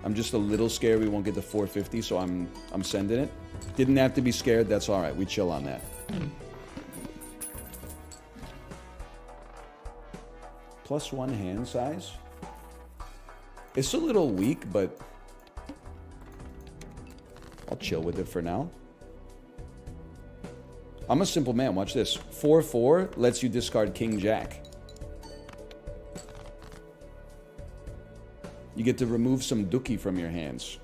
Speaker 1: I'm just a little scared we won't get to 450, so I'm sending it. Didn't have to be scared, that's alright. We chill on that. +1 hand size. It's a little weak, but I'll chill with it for now. I'm a simple man. Watch this. 4/4 lets you discard King Jack. You get to remove some dookie from your hands.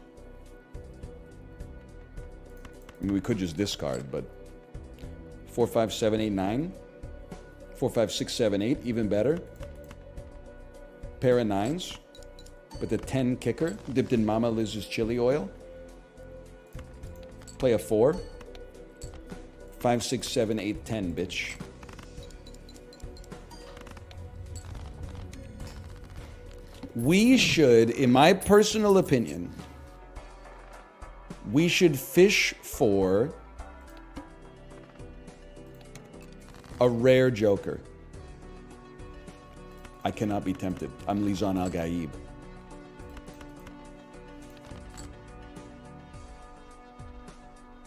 Speaker 1: I mean, we could just discard, but 4, 5, 7, 8, 9. 4, 5, 6, 7, 8, even better. Pair of 9s with a 10 kicker dipped in Mama Liz's chili oil. Play a 4. 5, 6, 7, 8, 10, bitch. We should, in my personal opinion, we should fish for a rare joker. I cannot be tempted. I'm Lizan Al Gaib.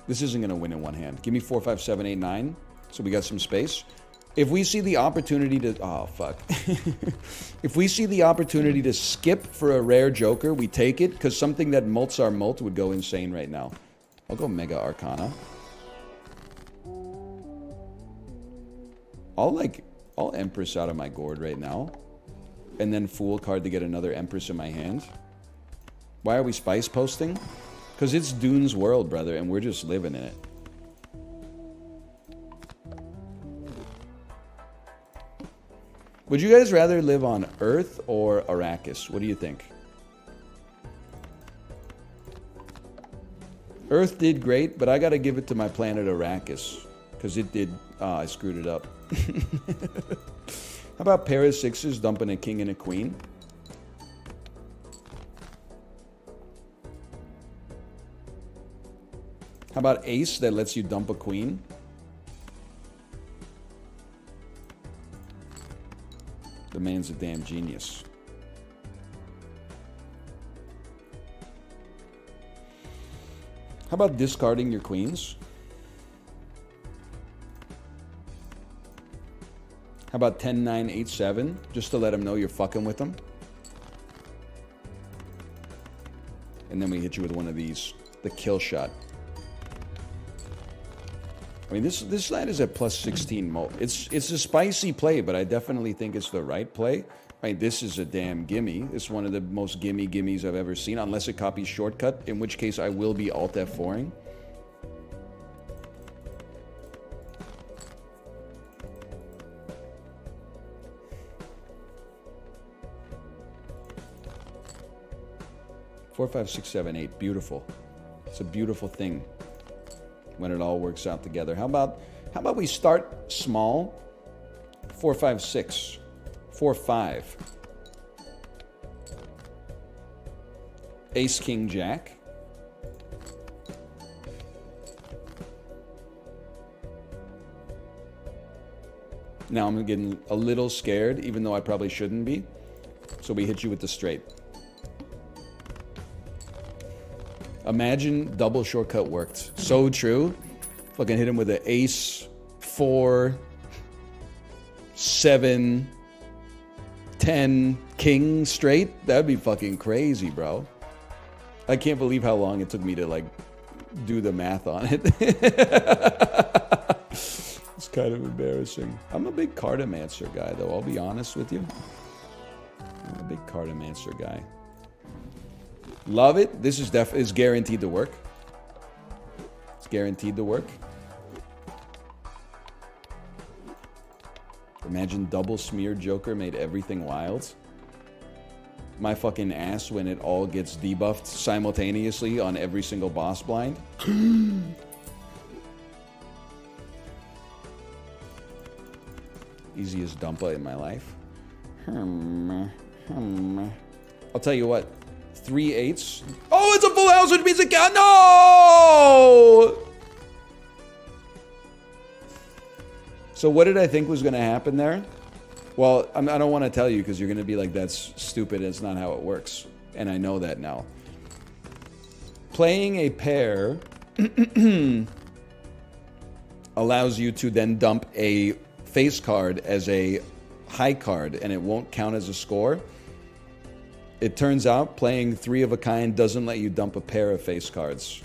Speaker 1: This isn't going to win in one hand. Give me 4, 5, 7, 8, 9. So we got some space. If we see the opportunity to... Oh, fuck. If we see the opportunity to skip for a rare joker, we take it, because something that mults our mult would go insane right now. I'll go Mega Arcana. I'll Empress out of my gourd right now. And then Fool card to get another Empress in my hand. Why are we spice posting? Because it's Dune's world, brother, and we're just living in it. Would you guys rather live on Earth or Arrakis? What do you think? Earth did great, but I gotta give it to my planet Arrakis. Because it did... Ah, I screwed it up. How about pair of 6s dumping a king and a queen? How about ace that lets you dump a queen? The man's a damn genius. How about discarding your queens? How about 10, 9, 8, 7? Just to let them know you're fucking with them. And then we hit you with one of these. The kill shot. I mean, this line is at +16 mult. It's a spicy play, but I definitely think it's the right play. I mean, this is a damn gimme. It's one of the most gimmies I've ever seen, unless it copies shortcut, in which case I will be Alt F4ing. Four, 5, 6, 7, 8. Beautiful. It's a beautiful thing. when it all works out together. How about we start small? 4, 5, 6. 4, 5. Ace, king, jack. Now I'm getting a little scared, even though I probably shouldn't be. So we hit you with the straight. Imagine double shortcut worked. So true. Fucking hit him with an ace, 4, 7, 10, king straight. That'd be fucking crazy, bro. I can't believe how long it took me to, like, do the math on it. It's kind of embarrassing. I'm a big cartomancer guy, though. I'll be honest with you. I'm a big cartomancer guy. Love it. This is guaranteed to work. It's guaranteed to work. Imagine double smear Joker made everything wild. My fucking ass when it all gets debuffed simultaneously on every single boss blind. Easiest dumpa in my life. I'll tell you what. 3 8s. Oh, it's a full house, which means it count. No! So what did I think was going to happen there? Well, I don't want to tell you because you're going to be like, that's stupid. It's not how it works. And I know that now. Playing a pair allows you to then dump a face card as a high card, and it won't count as a score. It turns out playing 3 of a kind doesn't let you dump a pair of face cards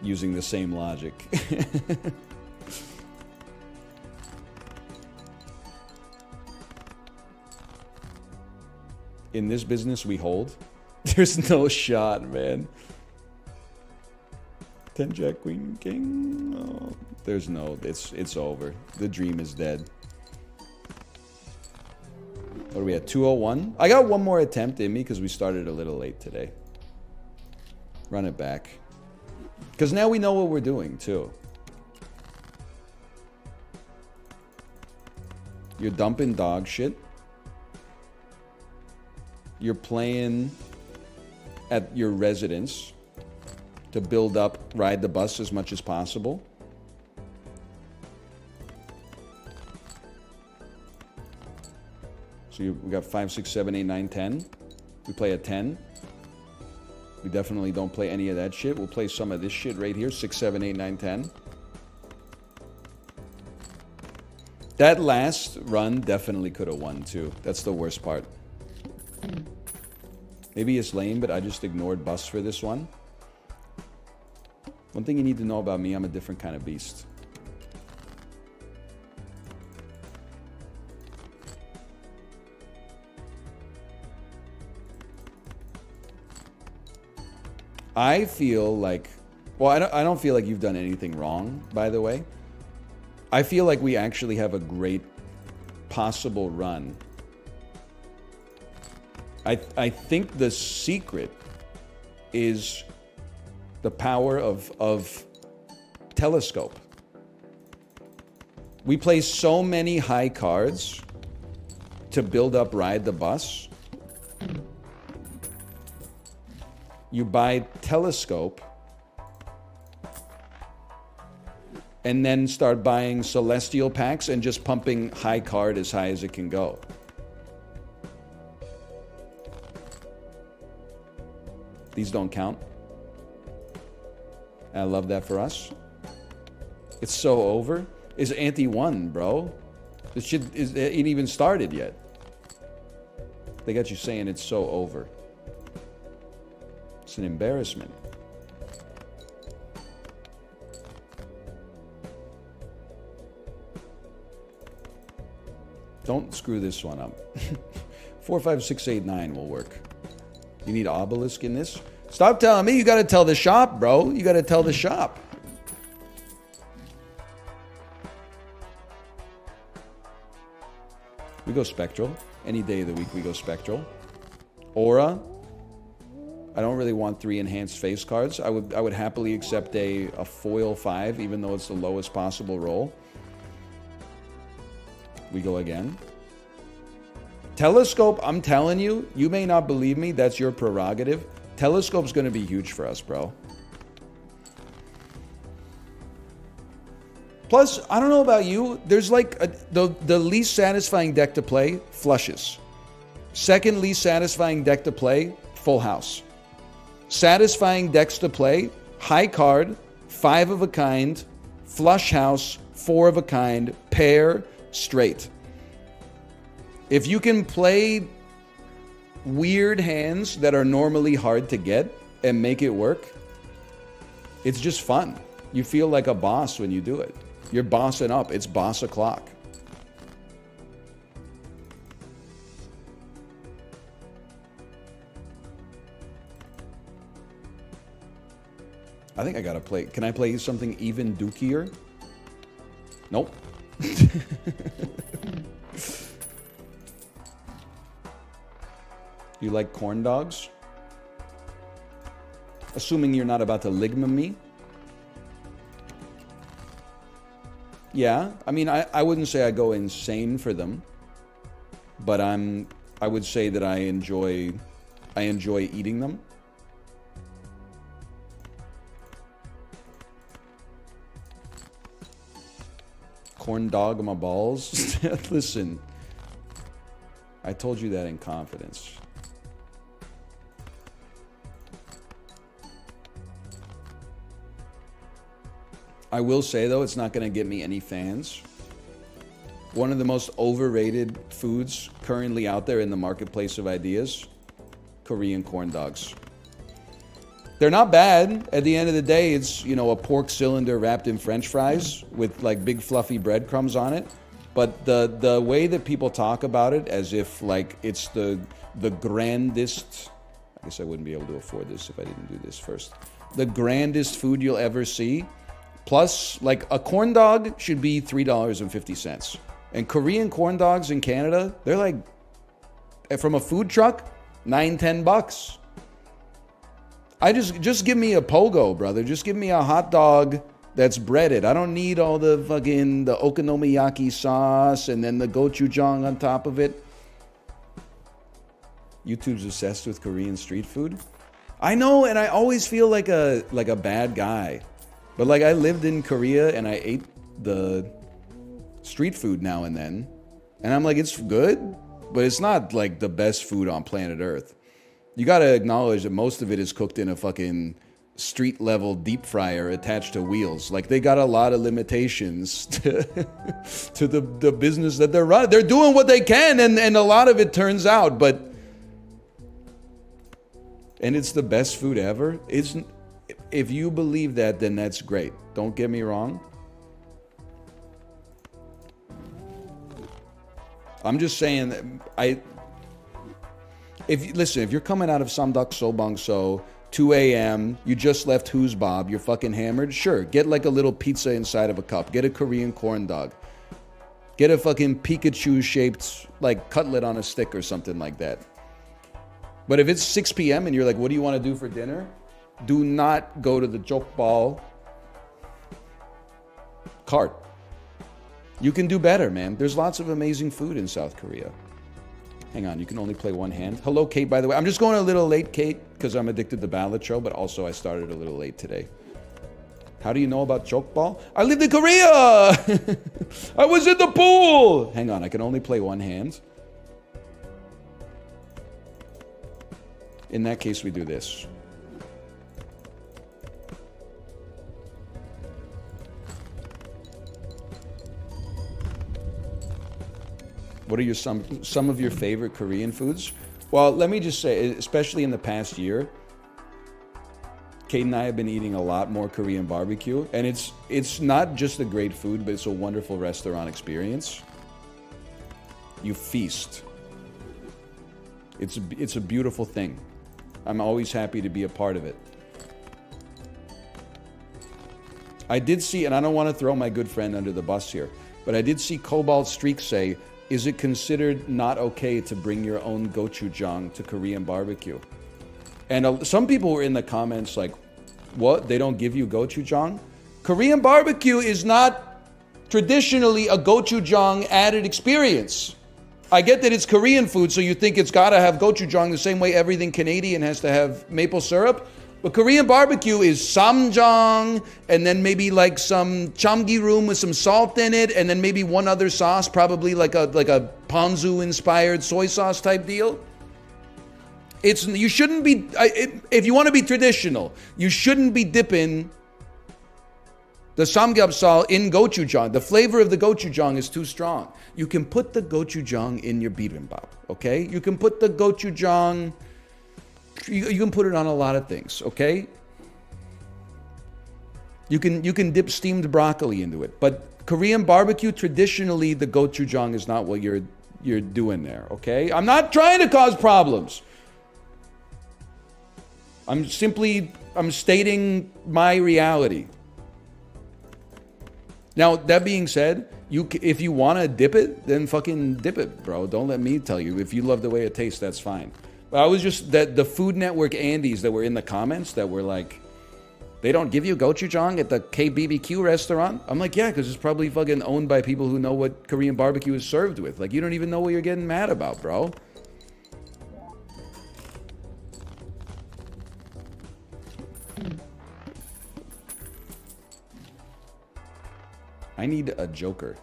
Speaker 1: using the same logic. In this business, we hold. There's no shot, man. 10 jack, queen, king. Oh, there's no. It's over. The dream is dead. What are we at? 201? I got one more attempt in me because we started a little late today. Run it back. Because now we know what we're doing, too. You're dumping dog shit. You're playing at your residence to build up, ride the bus as much as possible. So we got 5, 6, 7, 8, 9, 10. We play a 10. We definitely don't play any of that shit. We'll play some of this shit right here. 6, 7, 8, 9, 10. That last run definitely could have won too. That's the worst part. Maybe it's lame, but I just ignored bus for this one. One thing you need to know about me, I'm a different kind of beast. I feel like, well, I don't feel like you've done anything wrong, by the way. I feel like we actually have a great possible run. I think the secret is the power of telescope. We play so many high cards to build up ride the bus. You buy telescope and then start buying celestial packs and just pumping high card as high as it can go. These don't count. I love that for us. It's so over. It's ante 1, bro. This shit ain't even started yet. They got you saying it's so over. It's an embarrassment. Don't screw this one up. 4, 5, 6, 8, 9 will work. You need obelisk in this? Stop telling me. You got to tell the shop, bro. You got to tell the shop. We go spectral. Any day of the week we go spectral. Aura. I don't really want 3 enhanced face cards. I would happily accept a foil 5, even though it's the lowest possible roll. We go again. Telescope, I'm telling you, you may not believe me, that's your prerogative. Telescope's gonna be huge for us, bro. Plus, I don't know about you, there's like the least satisfying deck to play, flushes. Second least satisfying deck to play, full house. Satisfying decks to play, high card, 5 of a kind, flush house, 4 of a kind, pair, straight. If you can play weird hands that are normally hard to get and make it work, it's just fun. You feel like a boss when you do it. You're bossing up. It's boss o'clock. I think I gotta play. Can I play something even dookier? Nope. You like corn dogs? Assuming you're not about to ligma me. Yeah, I mean, I wouldn't say I go insane for them, but I would say that I enjoy eating them. Corn dog my balls. Listen, I told you that in confidence. I will say, though, it's not going to get me any fans. One of the most overrated foods currently out there in the marketplace of ideas, Korean corn dogs. They're not bad. At the end of the day, it's, you know, a pork cylinder wrapped in French fries with like big fluffy breadcrumbs on it. But the way that people talk about it as if like it's the grandest, I guess I wouldn't be able to afford this if I didn't do this first. The grandest food you'll ever see. Plus, like, a corn dog should be $3.50. And Korean corn dogs in Canada, they're like, from a food truck, $9-10. I just give me a pogo, brother. Just give me a hot dog that's breaded. I don't need all the fucking the okonomiyaki sauce and then the gochujang on top of it. YouTube's obsessed with Korean street food. I know, and I always feel like a bad guy. But like I lived in Korea and I ate the street food now and then. And I'm like, it's good, but it's not like the best food on planet Earth. You gotta acknowledge that most of it is cooked in a fucking street level deep fryer attached to wheels. Like they got a lot of limitations to the business that they're running. They're doing what they can and a lot of it turns out, but and it's the best food ever. If you believe that, then that's great. Don't get me wrong. I'm just saying that if you're coming out of Samdak Sobangso, 2 a.m., you just left Who's Bob, you're fucking hammered, sure, get like a little pizza inside of a cup. Get a Korean corn dog. Get a fucking Pikachu-shaped like cutlet on a stick or something like that. But if it's 6 p.m. and you're like, what do you want to do for dinner? Do not go to the jokbal cart. You can do better, man. There's lots of amazing food in South Korea. Hang on, you can only play one hand. Hello, Kate, by the way. I'm just going a little late, Kate, because I'm addicted to Ballad Show, but also I started a little late today. How do you know about jokbal? I lived in Korea! I was in the pool! Hang on, I can only play one hand. In that case, we do this. What are some of your favorite Korean foods? Well, let me just say, especially in the past year, Kate and I have been eating a lot more Korean barbecue, and it's not just a great food, but it's a wonderful restaurant experience. You feast. It's a beautiful thing. I'm always happy to be a part of it. I did see, and I don't want to throw my good friend under the bus here, but I did see Cobalt Streak say, is it considered not okay to bring your own gochujang to Korean barbecue? And some people were in the comments like, what? They don't give you gochujang? Korean barbecue is not traditionally a gochujang added experience. I get that it's Korean food, so you think it's got to have gochujang the same way everything Canadian has to have maple syrup. But Korean barbecue is samjang, and then maybe like some chamgirum with some salt in it, and then maybe one other sauce, probably like a ponzu-inspired soy sauce type deal. You shouldn't be, if you want to be traditional, you shouldn't be dipping the samgyeopsal in gochujang. The flavor of the gochujang is too strong. You can put the gochujang in your bibimbap, okay? You can put the gochujang, you can put it on a lot of things, okay? You can dip steamed broccoli into it. But Korean barbecue, traditionally, the gochujang is not what you're doing there, okay? I'm not trying to cause problems. I'm stating my reality. Now, that being said, if you want to dip it, then fucking dip it, bro. Don't let me tell you. If you love the way it tastes, that's fine. But I was just, that the Food Network Andes that were in the comments that were like, they don't give you gochujang at the KBBQ restaurant? I'm like, yeah, because it's probably fucking owned by people who know what Korean barbecue is served with. Like, you don't even know what you're getting mad about, bro. I need a joker.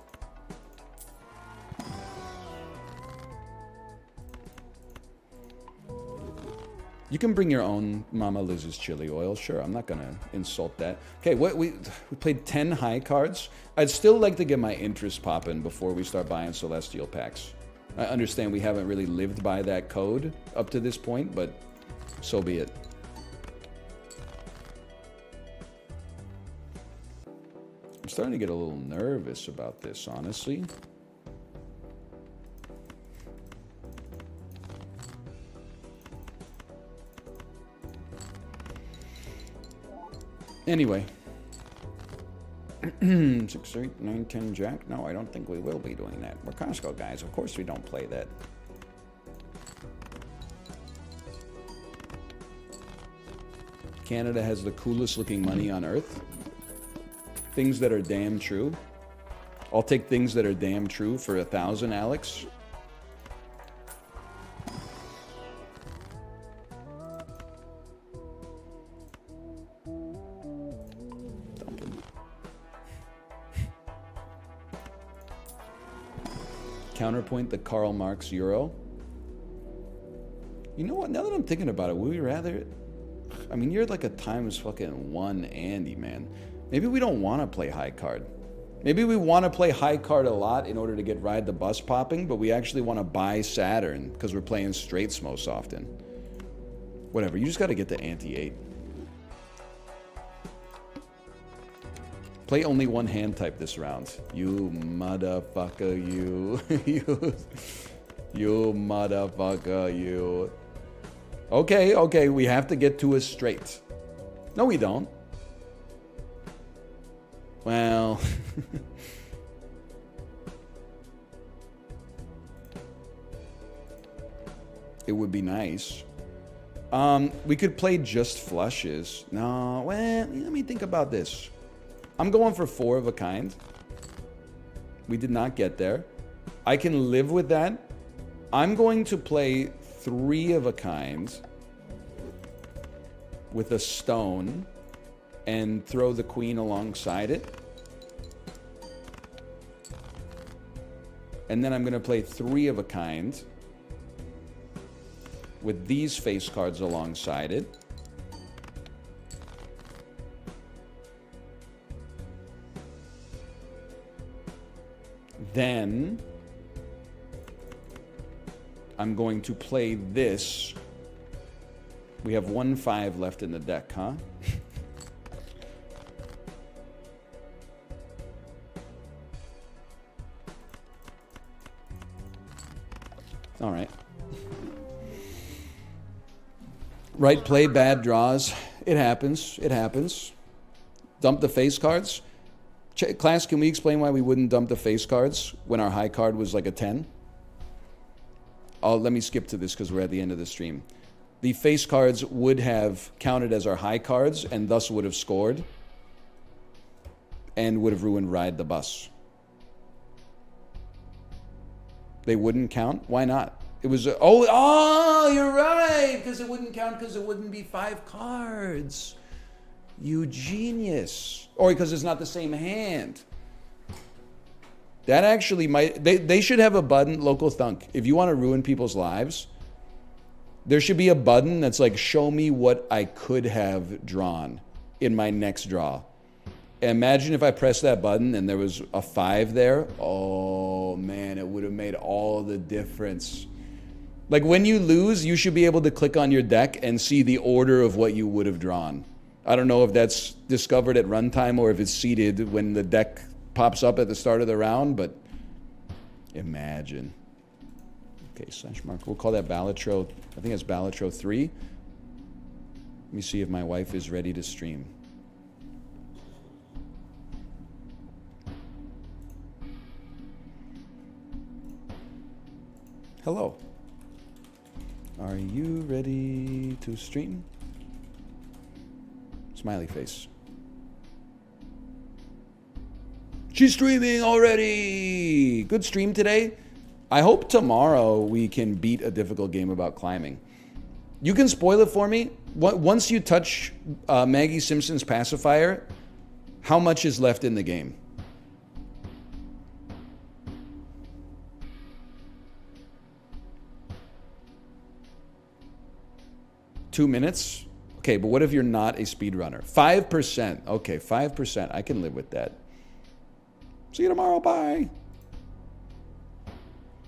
Speaker 1: You can bring your own Mama Liz's chili oil. Sure, I'm not going to insult that. Okay, we played 10 high cards. I'd still like to get my interest popping before we start buying Celestial packs. I understand we haven't really lived by that code up to this point, but so be it. I'm starting to get a little nervous about this, honestly. Anyway. 6, 8, 9, 10 jack. No, I don't think we will be doing that. We're Costco guys. Of course we don't play that. Canada has the coolest looking money on earth. Things that are damn true. I'll take things that are damn true for 1,000, Alex. Counterpoint the Karl Marx euro. You know what? Now that I'm thinking about it, would we rather... I mean, you're like a times fucking 1 Andy, man. Maybe we don't want to play high card. Maybe we want to play high card a lot in order to get ride the bus popping, but we actually want to buy Saturn because we're playing straights most often. Whatever, you just got to get the ante-8. Play only one hand type this round. You motherfucker, you. You motherfucker, you. Okay, we have to get to a straight. No, we don't. Well... it would be nice. We could play just flushes. No, well, let me think about this. I'm going for 4 of a kind. We did not get there. I can live with that. I'm going to play 3 of a kind with a stone and throw the queen alongside it. And then I'm going to play 3 of a kind with these face cards alongside it. Then I'm going to play this. We have 1 5 left in the deck, huh? All right. Right play, bad draws. It happens. It happens. Dump the face cards. Class, can we explain why we wouldn't dump the face cards when our high card was like a 10? Let me skip to this because we're at the end of the stream. the face cards would have counted as our high cards and thus would have scored and would have ruined Ride the Bus. They wouldn't count? Why not? It was, oh, you're right, because it wouldn't count because it wouldn't be 5 cards. You genius. Or because it's not the same hand. That actually might, they should have a button, Local Thunk. If you want to ruin people's lives, there should be a button that's like, show me what I could have drawn in my next draw. Imagine if I pressed that button and there was a 5 there. Oh man, it would have made all the difference. Like when you lose, you should be able to click on your deck and see the order of what you would have drawn. I don't know if that's discovered at runtime or if it's seeded when the deck pops up at the start of the round, but imagine. Okay, slash mark. We'll call that Balatro. I think it's Balatro 3. Let me see if my wife is ready to stream. Hello. Are you ready to stream? Smiley face. She's streaming already. Good stream today. I hope tomorrow we can beat a difficult game about climbing. You can spoil it for me. Once you touch Maggie Simpson's pacifier, how much is left in the game? Two minutes? Okay, but what if you're not a speedrunner? 5%. Okay, 5%. I can live with that. See you tomorrow. Bye.